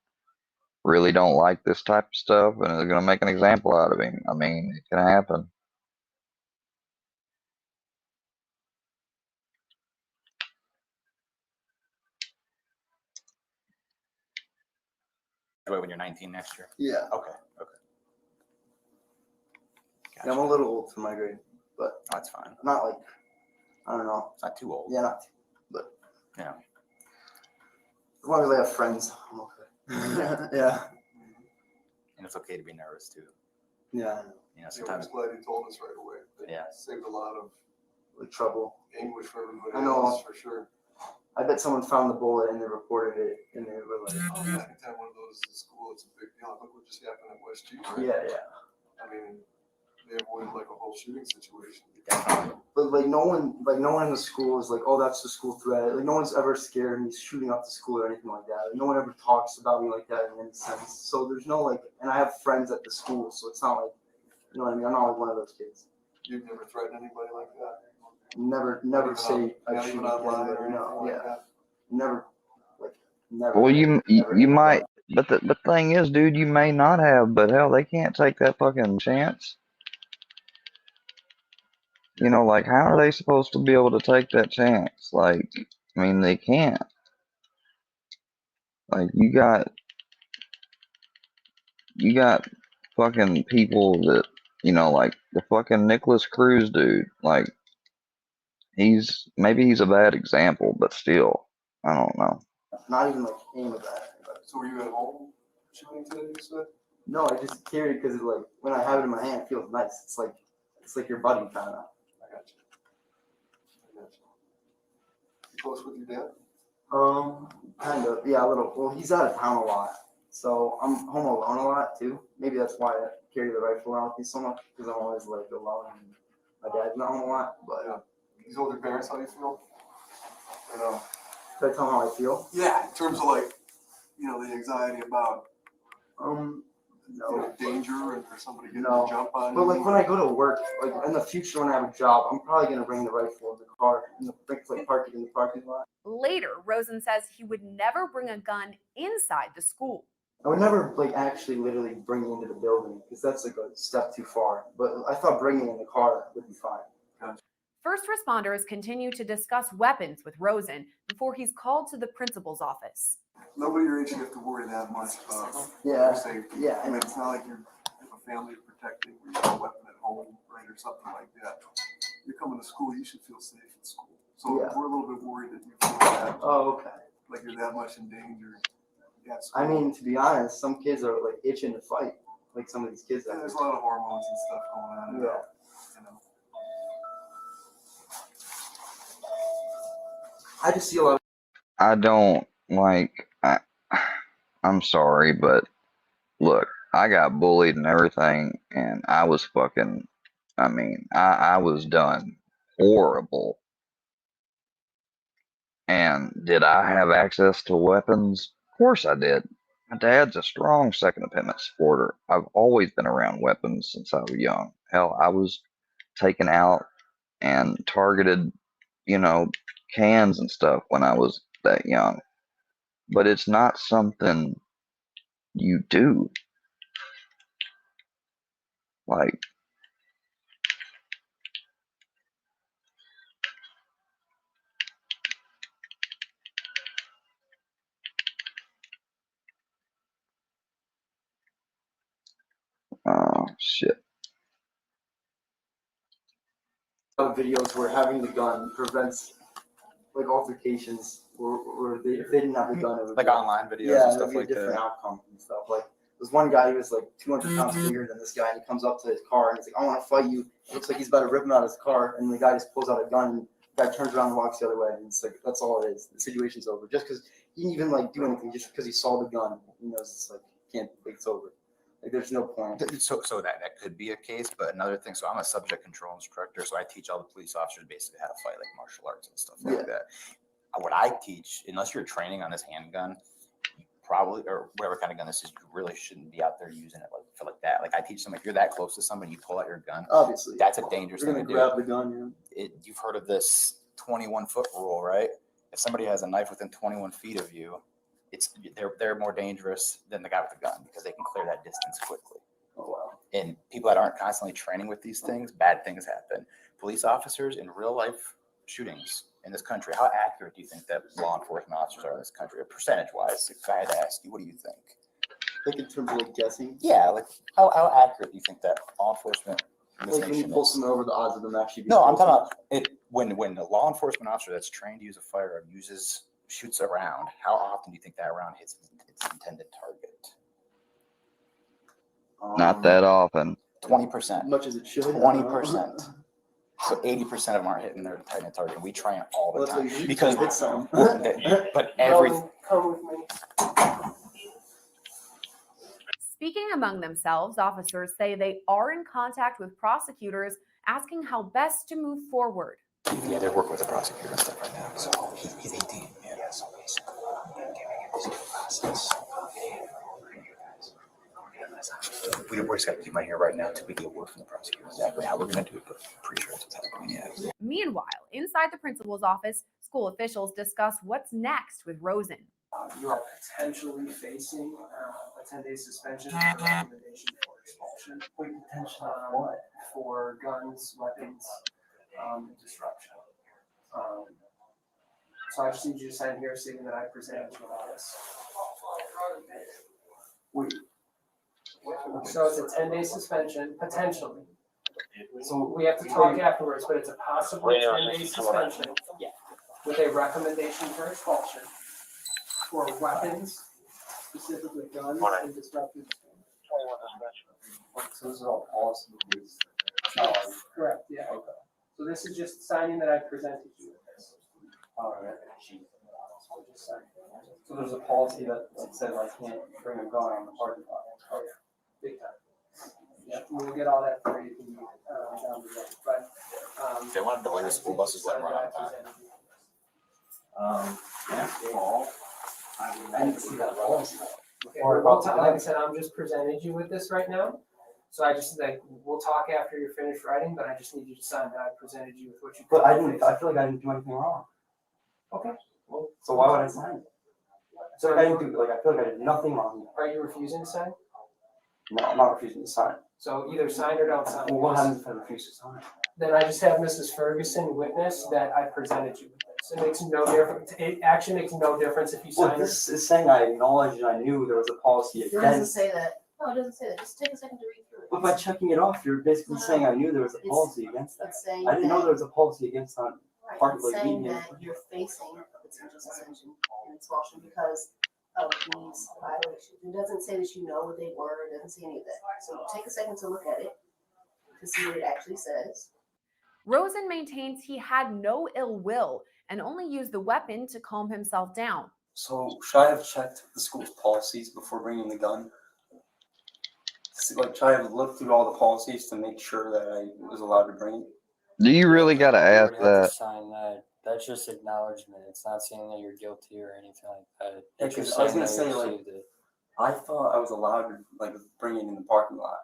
really don't like this type of stuff, and is going to make an example out of him. I mean, it can happen. When you're 19 next year? yeah. Okay. Okay. Yeah, I'm a little old for my grade, but That's fine. not like, I don't know. It's not too old. Yeah, not, but Yeah. as long as I have friends, I'm okay. Yeah. And it's okay to be nervous too. Yeah. You know, I'm sometimes. just glad he told us right away. It Yeah. saved a lot of Like trouble. anguish for everybody I know. else, for sure. I bet someone found the bullet and they reported it and they were like, Oh, yeah, anytime one of those is school, it's a big deal. Look what just happened at West G, right? yeah. I mean, they avoided like a whole shooting situation. But like no one in the school is like, oh, that's the school threat. Like no one's ever scared me shooting up the school or anything like that. Like, no one ever talks about me like that in any sense. So there's no like, and I have friends at the school, so it's not like, you know what I mean? I'm not like one of those kids. You've never threatened anybody like that? Never Not say even I not shoot even anybody. online or anything No, like yeah. that? Never, like never. Well, never you might But the thing is, dude, you may not have, but hell, they can't take that fucking chance. You know, like, how are they supposed to be able to take that chance? Like, I mean, they can't. Like, you got fucking people that, you know, like the fucking Nicholas Cruz dude. Like, maybe he's a bad example, but still, I don't know. Not even like aim at that. So were you at home shooting today, you said? No, I just carry it because like when I have it in my hand, it feels nice. It's like your buddy kind of. I got you. You close with your dad? Kind of, yeah, a little. Well, he's out of town a lot, so I'm home alone a lot too. Maybe that's why I carry the rifle around with me so much, because I'm always like alone and my dad's not home a lot. But Yeah. These older parents, how do you feel? You know. should I tell him how I feel? Yeah, in terms of like, you know, the anxiety about No. danger and for somebody getting No. to jump on But you. like when I go to work, like in the future when I have a job, I'm probably gonna bring the rifle in the car and like park it in the parking lot. Later, Rosen says he would never bring a gun inside the school. I would never like actually literally bring it into the building because that's like a step too far. But I thought bringing it in the car would be fine. First responders continue to discuss weapons with Rosen before he's called to the principal's office. Nobody your age should have to worry that much about Yeah. your safety. Yeah. I mean, it's not like you have a family to protect you, or you have a weapon at home, right, or something like that. You're coming to school, you should feel safe at school. So Yeah. we're a little bit worried that you feel that, Oh, okay. like you're that much in danger at school. I mean, to be honest, some kids are like itching to fight. Like some of these kids. Yeah, there's a lot of hormones and stuff going on. Yeah. You know. I just see a lot of I don't like. I'm sorry, but look, I got bullied and everything, and I was fucking. I mean, I was done horrible. And did I have access to weapons? Of course I did. My dad's a strong Second Amendment supporter. I've always been around weapons since I was young. Hell, I was taken out and targeted, you know, cans and stuff when I was that young. But it's not something you do. Like, oh shit. videos where having the gun prevents like altercations, or if they didn't have the gun, it would Like be, online videos yeah, and it would stuff be a like different that. outcome and stuff. Like there's one guy who was like 200 pounds bigger than this guy, and he comes up to his car and he's like, "I want to fight you." It looks like he's about to rip him out of his car, and the guy just pulls out a gun, and the guy turns around and walks the other way, and it's like that's all it is. The situation's over. Just because he didn't even like do anything, just because he saw the gun, he knows it's like it's over. Like there's no point. So that could be a case, but another thing. So I'm a subject control instructor, so I teach all the police officers basically how to fight like martial arts and stuff like that. What I teach, unless you're training on this handgun, you probably, or whatever kind of gun this is, you really shouldn't be out there using it like that. Like I teach them, if you're that close to somebody, you pull out your gun. Obviously, that's a dangerous You're thing gonna to do. grab the gun. You've heard of this 21-foot rule, right? If somebody has a knife within 21 feet of you, they're more dangerous than the guy with the gun because they can clear that distance quickly. Oh wow. And people that aren't constantly training with these things, bad things happen. Police officers in real life shootings in this country, how accurate do you think that law enforcement officers are in this country, percentage wise? If I had to ask you, what do you think? Like in terms of like guessing? Yeah, like how accurate do you think that law enforcement in this Like when you nation pull is? someone over, the odds of them actually. No, I'm talking about it when the law enforcement officer that's trained to use a firearm shoots a round. How often do you think that round hits its intended target? Not that often. 20%. Much as it should. 20%. So 80% of them aren't hitting their intended target. And we train all the Well, time that's what you because, hit some. but every. Come with me. Speaking among themselves, officers say they are in contact with prosecutors asking how best to move forward. Yeah, they're working with the prosecutor and stuff right now. So he's 18. Yeah, so basically, I'm giving you this process. We're just got to keep my here right now until we get word from the prosecutor exactly how we're going to do it, but I'm pretty sure it's what's happening. Yeah. Meanwhile, inside the principal's office, school officials discuss what's next with Rosen. You are potentially facing a 10-day suspension or recommendation for expulsion. Potentially what? For guns, weapons, disruption. So I just need you to sign here stating that I presented you with this. So it's a 10-day suspension, potentially. So we have to talk afterwards, but it's a possible 10-day suspension with a recommendation for expulsion for weapons, specifically guns and disruptive. So this is all policy. Correct, yeah. Okay. So this is just signing that I presented you with this. All right. So there's a policy that says I can't bring a gun on the parking lot. Oh, yeah, big time. Yeah, we'll get all that for you down the road, but. If they want to delay the school buses, let them run out of time. I didn't see that policy. Or like I said, I'm just presenting you with this right now. So I just we'll talk after you're finished writing, but I just need you to sign that I presented you with what you. But I feel like I didn't do anything wrong. Okay. Well, so why would I sign it? So I didn't do, I feel like I did nothing wrong. Are you refusing to sign? No, I'm not refusing to sign. So either sign or don't sign. Well, what happens if I refuse to sign? Then I just have Mrs. Ferguson witness that I presented you with this. It makes no difference. It actually makes no difference if you sign. Well, this is saying I acknowledged and I knew there was a policy It doesn't against. say that. No, it doesn't say that. Just take a second to read through it. But by checking it off, you're basically saying I knew there was a policy against that. It's saying I didn't know that- there was a policy against that. Right, Part it's of like saying media. that you're facing a potential suspension and expulsion because of these violations. It doesn't say that you know what they were. It doesn't say any of that. So take a second to look at it to see what it actually says. Rosen maintains he had no ill will and only used the weapon to calm himself down. So should I have checked the school's policies before bringing the gun? Like, should I have looked through all the policies to make sure that I was allowed to bring it? Do you really got to ask that? Sign that. That's just acknowledgement. It's not saying that you're guilty or anything like that. Yeah, It's 'cause just I was saying gonna that say, you like, received it. I thought I was allowed to bring it in the parking lot.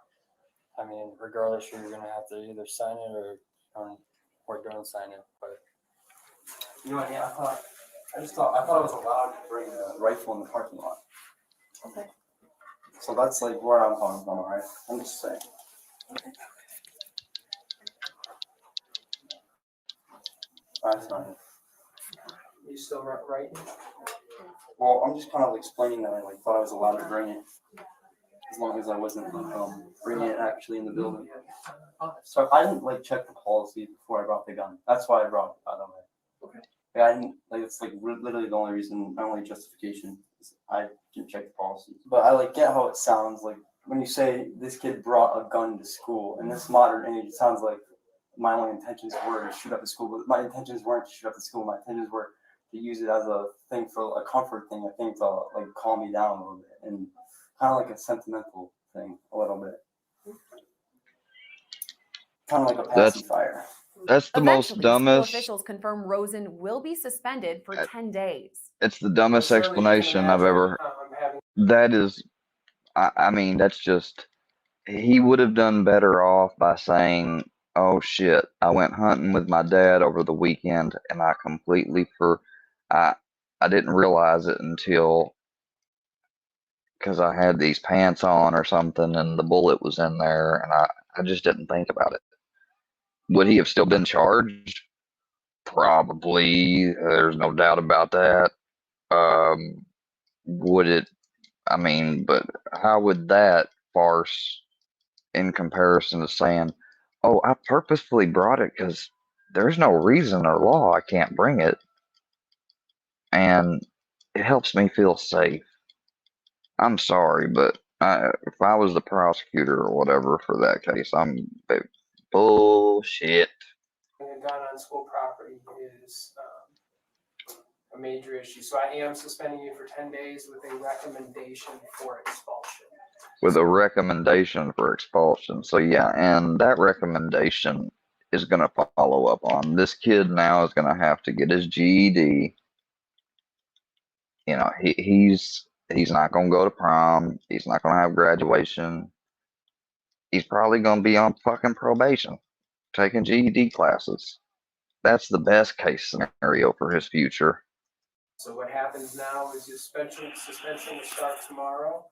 I mean, regardless, you're gonna have to either sign it or don't sign it. But You know what? Yeah, I thought I was allowed to bring a rifle in the parking lot. Okay. So that's like where I'm coming from, alright? I'm just saying. That's fine. You still writing? Well, I'm just kind of explaining that I thought I was allowed to bring it, as long as I wasn't bringing it actually in the building. So I didn't check the policy before I brought the gun. That's why I brought it, by the way. Okay. Yeah, I didn't it's literally the only reason, my only justification is I didn't check the policy. But I get how it sounds when you say this kid brought a gun to school in this modern age. It sounds like my only intentions were to shoot up the school, but my intentions weren't to shoot up the school. My intentions were to use it as a thing for a comfort thing, I think, to calm me down a little bit and kind of like a sentimental thing a little bit. Kind of like a pacifier. That's the most Eventually, dumbest. School officials confirm Rosen will be suspended for 10 days. It's the dumbest explanation I've ever. That is, I mean, that's just. He would have done better off by saying, "Oh shit, I went hunting with my dad over the weekend, and I completely I didn't realize it until because I had these pants on or something, and the bullet was in there, and I just didn't think about it." Would he have still been charged? Probably. There's no doubt about that. Would it? I mean, but how would that farce in comparison to saying, "Oh, I purposefully brought it because there's no reason or law I can't bring it, and it helps me feel safe." I'm sorry, but if I was the prosecutor or whatever for that case, bullshit. A gun on school property is a major issue. So I am suspending you for 10 days with a recommendation for expulsion. With a recommendation for expulsion. So yeah, and that recommendation is going to follow up on this kid now is going to have to get his GED. You know, he's not going to go to prom. He's not going to have graduation. He's probably going to be on fucking probation, taking GED classes. That's the best case scenario for his future. So what happens now is suspension will start tomorrow.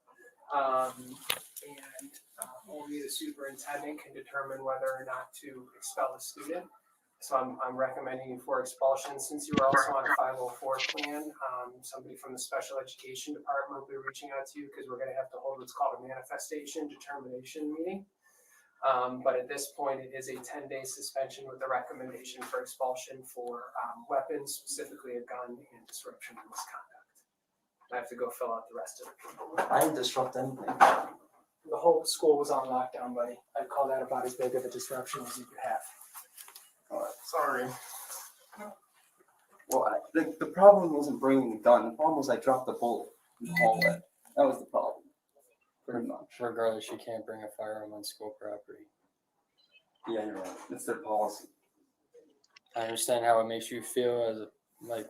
Only the superintendent can determine whether or not to expel a student. So I'm recommending you for expulsion. Since you are also on a 504 plan, somebody from the special education department will be reaching out to you because we're going to have to hold what's called a manifestation determination meeting. But at this point, it is a 10-day suspension with a recommendation for expulsion for weapons, specifically a gun, and disruption of misconduct. I have to go fill out the rest of the paperwork. I didn't disrupt anything. The whole school was on lockdown, buddy. I'd call that about as big of a disruption as you could have. All right, sorry. Well, the problem wasn't bringing the gun. The problem was I dropped the bullet in the hallway. That was the problem. Pretty much. Regardless, you can't bring a firearm on school property. Yeah, you're right. It's their policy. I understand how it makes you feel as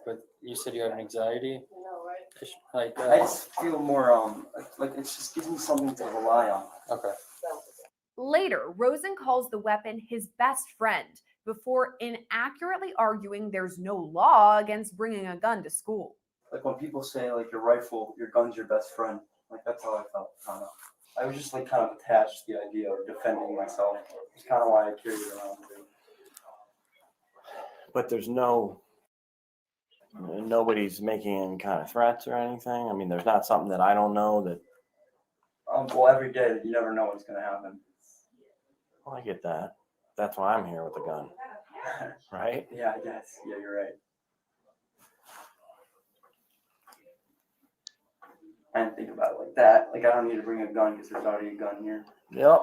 with you said you have an anxiety. I just feel more like it just gives me something to rely on. Okay. Later, Rosen calls the weapon his best friend before inaccurately arguing there's no law against bringing a gun to school. Like when people say like your rifle, your gun's your best friend. Like that's how I felt. I was just like kind of attached to the idea of defending myself. It's kind of why I carried it around. But there's nobody's making any kind of threats or anything. I mean, there's not something that I don't know that. Well, every day you never know what's gonna happen. Well, I get that. That's why I'm here with the gun, right? Yeah, I guess. Yeah, you're right. I didn't think about it like that. Like I don't need to bring a gun because there's already a gun here. Yep.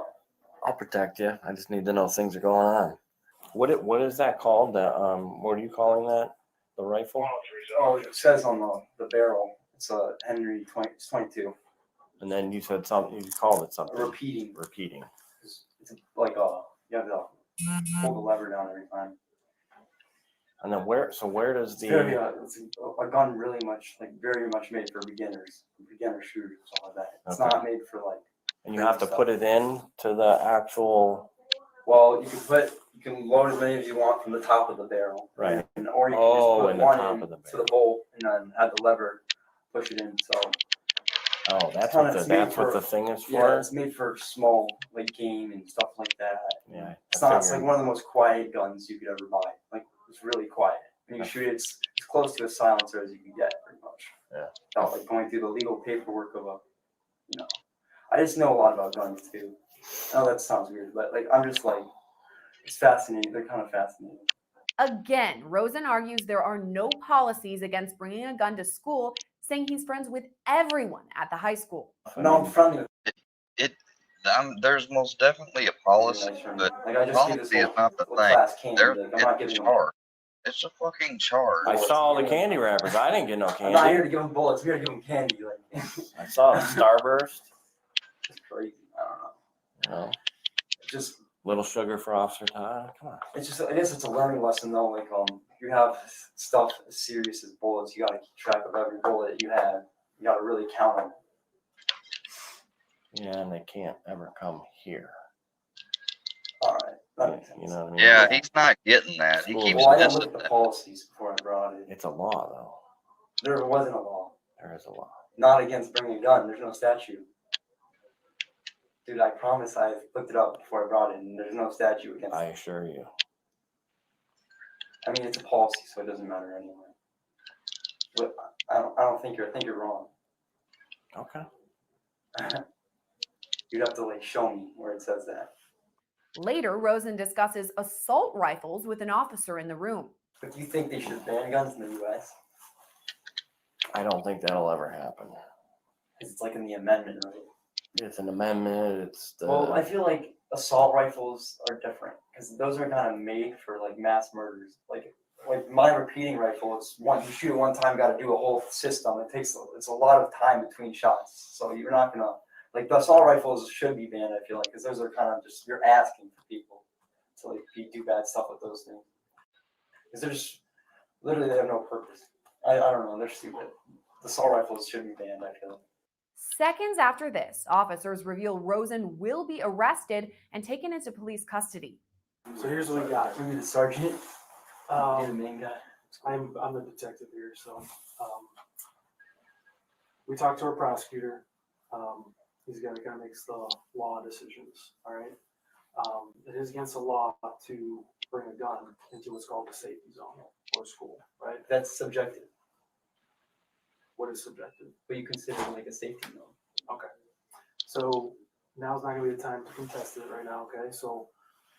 I'll protect you. I just need to know things are going on. What is that called? What are you calling that? The rifle? Oh, it says on the barrel. It's a Henry 22. And then you said something. You called it something. Repeating. It's like you have to pull the lever down every time. And then where does It's very it's a gun very much made for beginners, beginner shooters, stuff like that. It's Okay. not made for like. And you have to put it in to the actual. Well, you can load as many as you want from the top of the barrel. Right. Or you can just put one to the bolt and then have the lever push it in. So. Oh, that's what the thing is for. Yeah, it's made for small like game and stuff like that. Yeah. It's like one of the most quiet guns you could ever buy. Like it's really quiet. When you shoot it, it's close to a silencer as you can get, pretty much. Yeah. Without like going through the legal paperwork of I just know a lot about guns too. I know that sounds weird, but like I'm just like it's fascinating. They're kind of fascinating. Again, Rosen argues there are no policies against bringing a gun to school, saying he's friends with everyone at the high school. No, I'm friendly. There's most definitely a policy, but Like, I just see policy this is not the class thing. candy, They're like, I'm not getting giving them- charged. It's a fucking charge. I saw all the candy wrappers. I didn't get no I'm not here candy. to give them bullets. I'm here to give them candy. Like I saw a Starburst. it's crazy. I don't know. Just Little sugar for Officer Todd. Come on. It's just, I guess it's a learning lesson though. Like, you have stuff as serious as bullets. You got to keep track of every bullet you have. You got to really count them. Yeah, and they can't ever come here. All right, that makes sense. You know what I mean? Yeah, he's not getting that. He School- keeps Well, I didn't missing look at the that. policies before I brought it. It's a law, though. There wasn't a law. There is a law. Not against bringing a gun. There's no statute. Dude, I promise I looked it up before I brought it, and there's no statute against I it. assure you. I mean, it's a policy, so it doesn't matter anyway. But I don't think I think you're wrong. Okay. You'd have to like show me where it says that. Later, Rosen discusses assault rifles with an officer in the room. But do you think they should ban guns in the U.S.? I don't think that'll ever happen. It's like in the amendment, right? It's an amendment. It's the. Well, I feel like assault rifles are different because those are kind of made for like mass murders. Like my repeating rifle is one. You shoot it one time, got to do a whole system. It's a lot of time between shots, so you're not gonna like the assault rifles should be banned. I feel like because those are kind of just you're asking for people to like do bad stuff with those things because they're just literally they have no purpose. I don't know. They're stupid. The assault rifles should be banned. I feel. Seconds after this, officers reveal Rosen will be arrested and taken into police custody. So here's what we got. Maybe the sergeant. You're the main guy. I'm the detective here, so we talked to our prosecutor. He's got to kind of makes the law decisions. All right. It is against the law to bring a gun into what's called the safety zone or school, right? That's subjective. What is subjective? But you consider it like a safety zone. Okay. So now's not gonna be the time to contest it right now, okay? So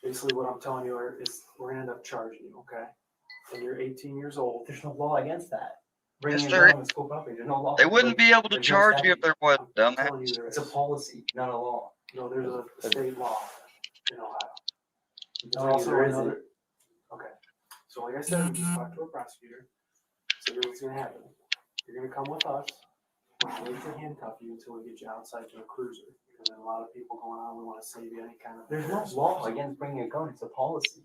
basically what I'm telling you is we're gonna end up charging you, okay? And you're 18 years old. There's no law against that. Bringing Yes, a there gun on the school property, there's no law. They wouldn't be able to There's no charge you if statute. there was, I'm telling you dumbass. there It's a is. policy, not a law. No, there's a state law in Ohio. I'm There's telling you, also there isn't. another. Okay. So like I said, we just talked to a prosecutor. So here's what's gonna happen. You're gonna come with us. We're gonna wait to handcuff you until we get you outside to a cruiser. Because then a lot of people going on, we wanna save you any kind of. There's no law against bringing a gun. It's a policy.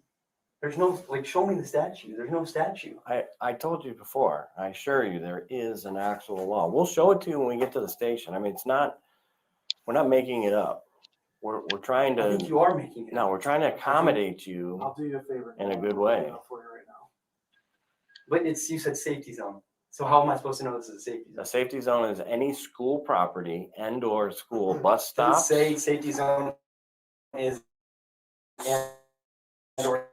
There's no, like, show me the statute. There's no statute. I told you before, I assure you, there is an actual law. We'll show it to you when we get to the station. I mean, it's not, we're not making it up. We're trying I think to, you are making it. no, we're trying to accommodate you I'll do you a favor. in a good way. For you right now. But it's, you said safety zone. So how am I supposed to know this is a safety zone? A safety zone is any school property and or school bus Does it stop. say safety zone is and or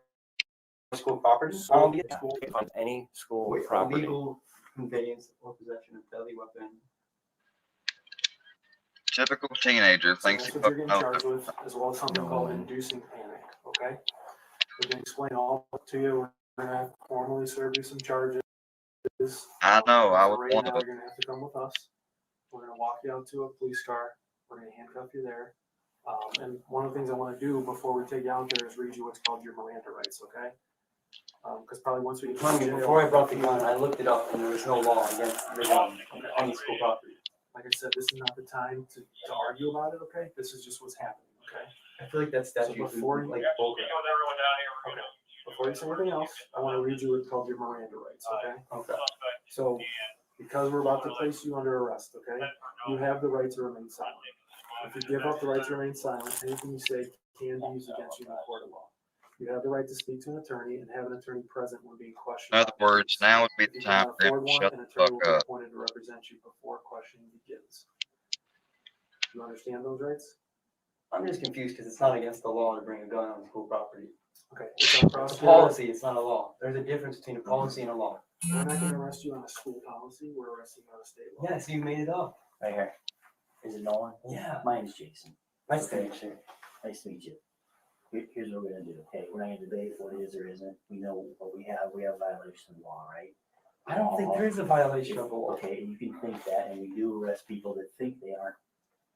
school property? I don't get that. On any school Wait, property. illegal conveyance or possession of deadly weapon. Typical teenager So thinks that's he what you're fucking getting knows charged it. with, as well as something called inducing panic, okay? We can explain all to you. We're gonna formally serve you some charges. I know, I For was right one now, of you're them. gonna have to come with us. We're gonna walk you out to a police car. We're gonna handcuff you there. And one of the things I wanna do before we take you out there is read you what's called your Miranda rights, okay? Cause probably once we get you to jail. Before I brought the gun, I looked it up and there was no law against the gun on the school property. Like I said, this is not the time to argue about it, okay? This is just what's happening, okay? I feel like that statute is before you- like bullcrap. Okay. Before you say anything else, I want to read you what's called your Miranda rights, okay? Okay. So, because we're about to place you under arrest, okay? You have the right to remain silent. If you give up the right to remain silent, anything you say can be used against you in a court of law. You have the right to speak to an attorney and have an attorney present when being questioned. In other words, now would be If the you time cannot for him afford to one, shut an the attorney fuck will be up. appointed to represent you before questioning begins. Do you understand those rights? I'm just confused because it's not against the law to bring a gun on school property. Okay. It's a policy, it's not a law. There's a difference between a policy and a law. We're not gonna arrest you on a school policy, we're arresting you on a state law. Yes, you made it up. Right here. Is it Nolan? Yeah. My name's Jason. Nice to meet you. Nice to meet you. Here's what we're gonna do, okay? We're not gonna debate what is or isn't. We know what we have. We have a violation of law, right? I don't think there is a violation of law. Okay, and you can think that, and we do arrest people that think they aren't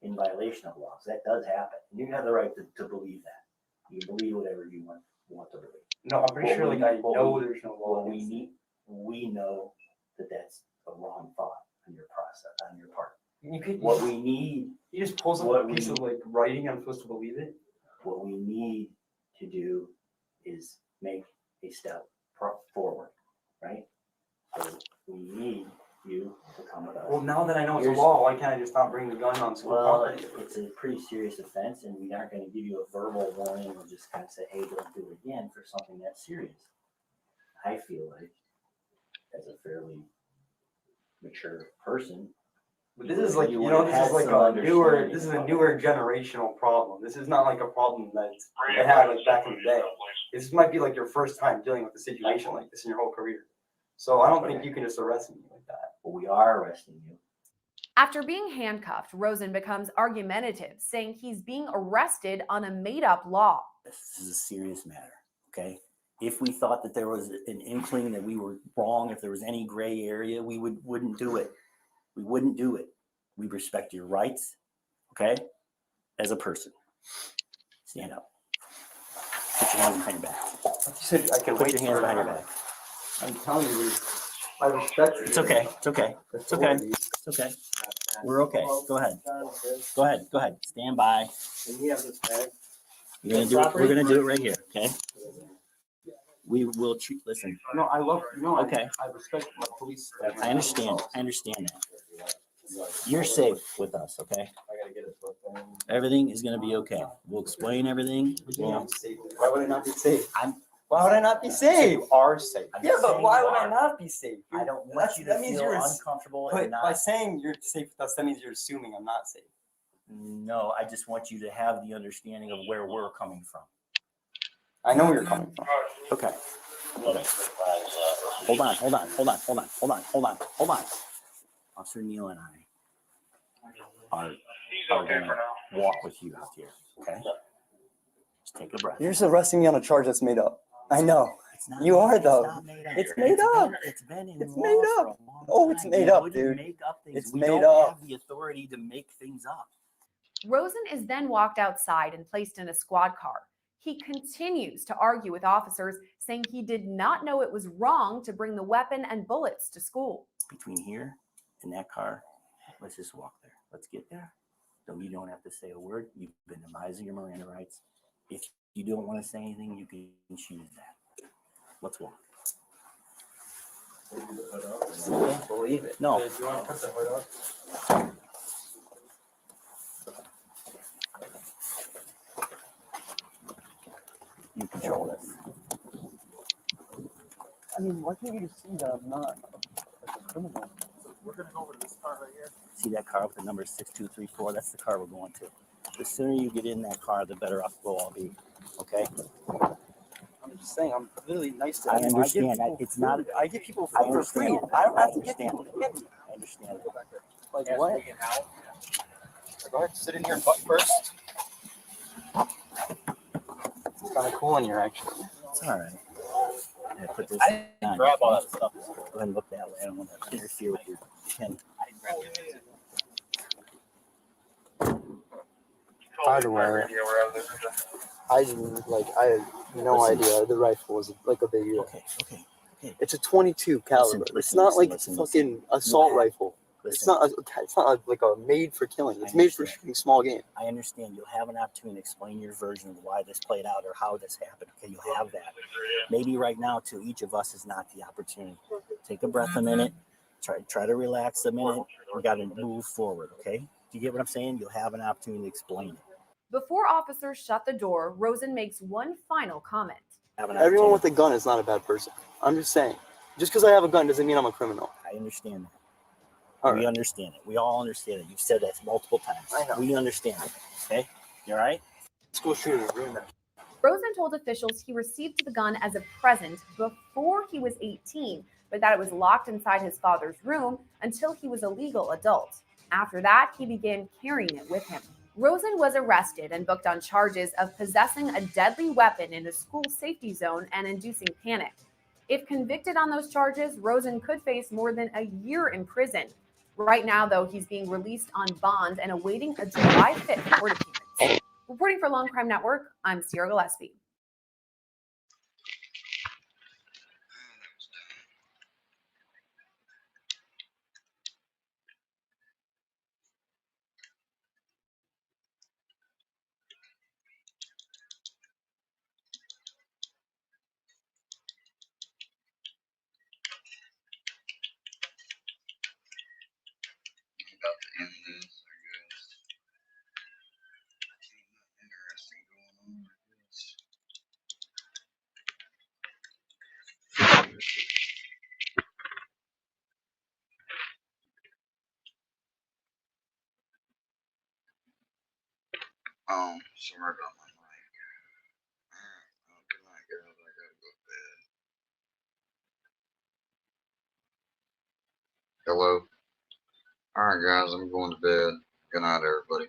in violation of laws. That does happen. You have the right to believe that. You can believe whatever you want to believe. No, I'm pretty sure like I know there's no law. What we know that that's a wrong thought on your process, on your part. You could. What we need. You just pulls up what a piece we- of like writing. I'm supposed to believe it. What we need to do is make a step forward, right? So we need you to come with us. Well, now that I know it's a Here's- law, why can't I just not bring the gun on school Well, property? it's a pretty serious offense, and we aren't gonna give you a verbal warning. We'll just kind of say, hey, don't do it again for something that's serious. I feel like, as a fairly mature person. But this is like, you would know, have this is had like some a newer, understanding this is a about newer generational problem. This is not like a problem that they had like back in the day. This might be like your first time dealing with a situation like this in your whole career. So I don't think you can just arrest me like that. But we are arresting you. After being handcuffed, Rosen becomes argumentative, saying he's being arrested on a made-up law. This is a serious matter, okay? If we thought that there was an inkling that we were wrong, if there was any gray area, we wouldn't do it. We wouldn't do it. We respect your rights, okay? As a person. Stand up. Put your hands behind your back. You said I can Put wait your hands for behind your an back. I'm telling you, I respect you. It's okay. It's okay. It's okay. It's okay. We're okay. Go ahead. Go ahead. Go ahead. Stand by. And we have this bag. We're gonna do it. We're gonna do it right here. Okay. We will treat. Listen. No, I love, no, Okay. I respect my police. I understand. I understand that. You're safe with us. Okay. I gotta get it. Everything is gonna be okay. We'll explain everything. Why would I not be safe? Why would I not be safe? You are safe. I'm Yeah, but saying why you would I are. not be safe? I don't want That's- you to that means feel you're uncomfortable But and by not. saying you're safe with us, that means you're assuming I'm not safe. No, I just want you to have the understanding of where we're coming from. I know where you're coming from. Okay. Okay. Hold on. Officer Neal and I are gonna walk with you out here, okay? Just take a breath. You're just arresting me on a charge that's made up. I know. It's not You are it's though. not made up. It's made up. It's been in It's law made for up. a long Oh, it's time. made We up, wouldn't dude. Make up things. It's we made don't up. have the authority to make things up. Rosen is then walked outside and placed in a squad car. He continues to argue with officers, saying he did not know it was wrong to bring the weapon and bullets to school. Between here and that car, let's just walk there. Let's get there. You don't have to say a word. You've been advising your Miranda rights. If you don't want to say anything, you can choose that. Let's walk. Don't believe it. No. Do you want to put the hood up? You control this. I mean, why can't you just see that I'm not a criminal? We're gonna go over to this car right here. See that car with the number 6234? That's the car we're going to. The sooner you get in that car, the better off we'll all be. Okay? I'm just saying, I'm really nice to I everyone. understand. give people It's food. not. I give people I food for free. understand. I don't have to I get understand. people to get me. I understand. Like what? Go ahead, sit in your butt first. It's kind of cool in here, actually. It's all right. I put this I didn't on. grab all that stuff. Go ahead and look that way. I don't want to interfere with your pen. By the way, I didn't I had no idea the rifle was like a big deal. Okay. It's a 22 caliber. It's listen, not like listen, a fucking listen. assault rifle. It's Listen. not like a made for killing. It's I made for understand. shooting small game. I understand. You'll have an opportunity to explain your version of why this played out or how this happened. Okay, you'll have that. Maybe right now, to each of us is not the opportunity. Take a breath a minute. Try to relax a minute. We got to move forward. Okay. Do you get what I'm saying? You'll have an opportunity to explain it. Before officers shut the door, Rosen makes one final comment. Everyone with a gun is not a bad person. I'm just saying. Just because I have a gun doesn't mean I'm a criminal. I understand that. All We right. understand it. We all understand it. You've said that multiple times. I know. We understand it. Okay. You all right? School shooting, ruin that. Rosen told officials he received the gun as a present before he was 18, but that it was locked inside his father's room until he was a legal adult. After that, he began carrying it with him. Rosen was arrested and booked on charges of possessing a deadly weapon in a school safety zone and inducing panic. If convicted on those charges, Rosen could face more than a year in prison. Right now, though, he's being released on bond and awaiting a July 5th court appearance. Reporting for Long Crime Network, I'm Sierra Gillespie. About to end this, I guess. Nothing interesting going on, I guess. Sorry about my mic. Alright, well, good night, guys. I gotta go to bed. Hello? Alright, guys, I'm going to bed. Good night, everybody.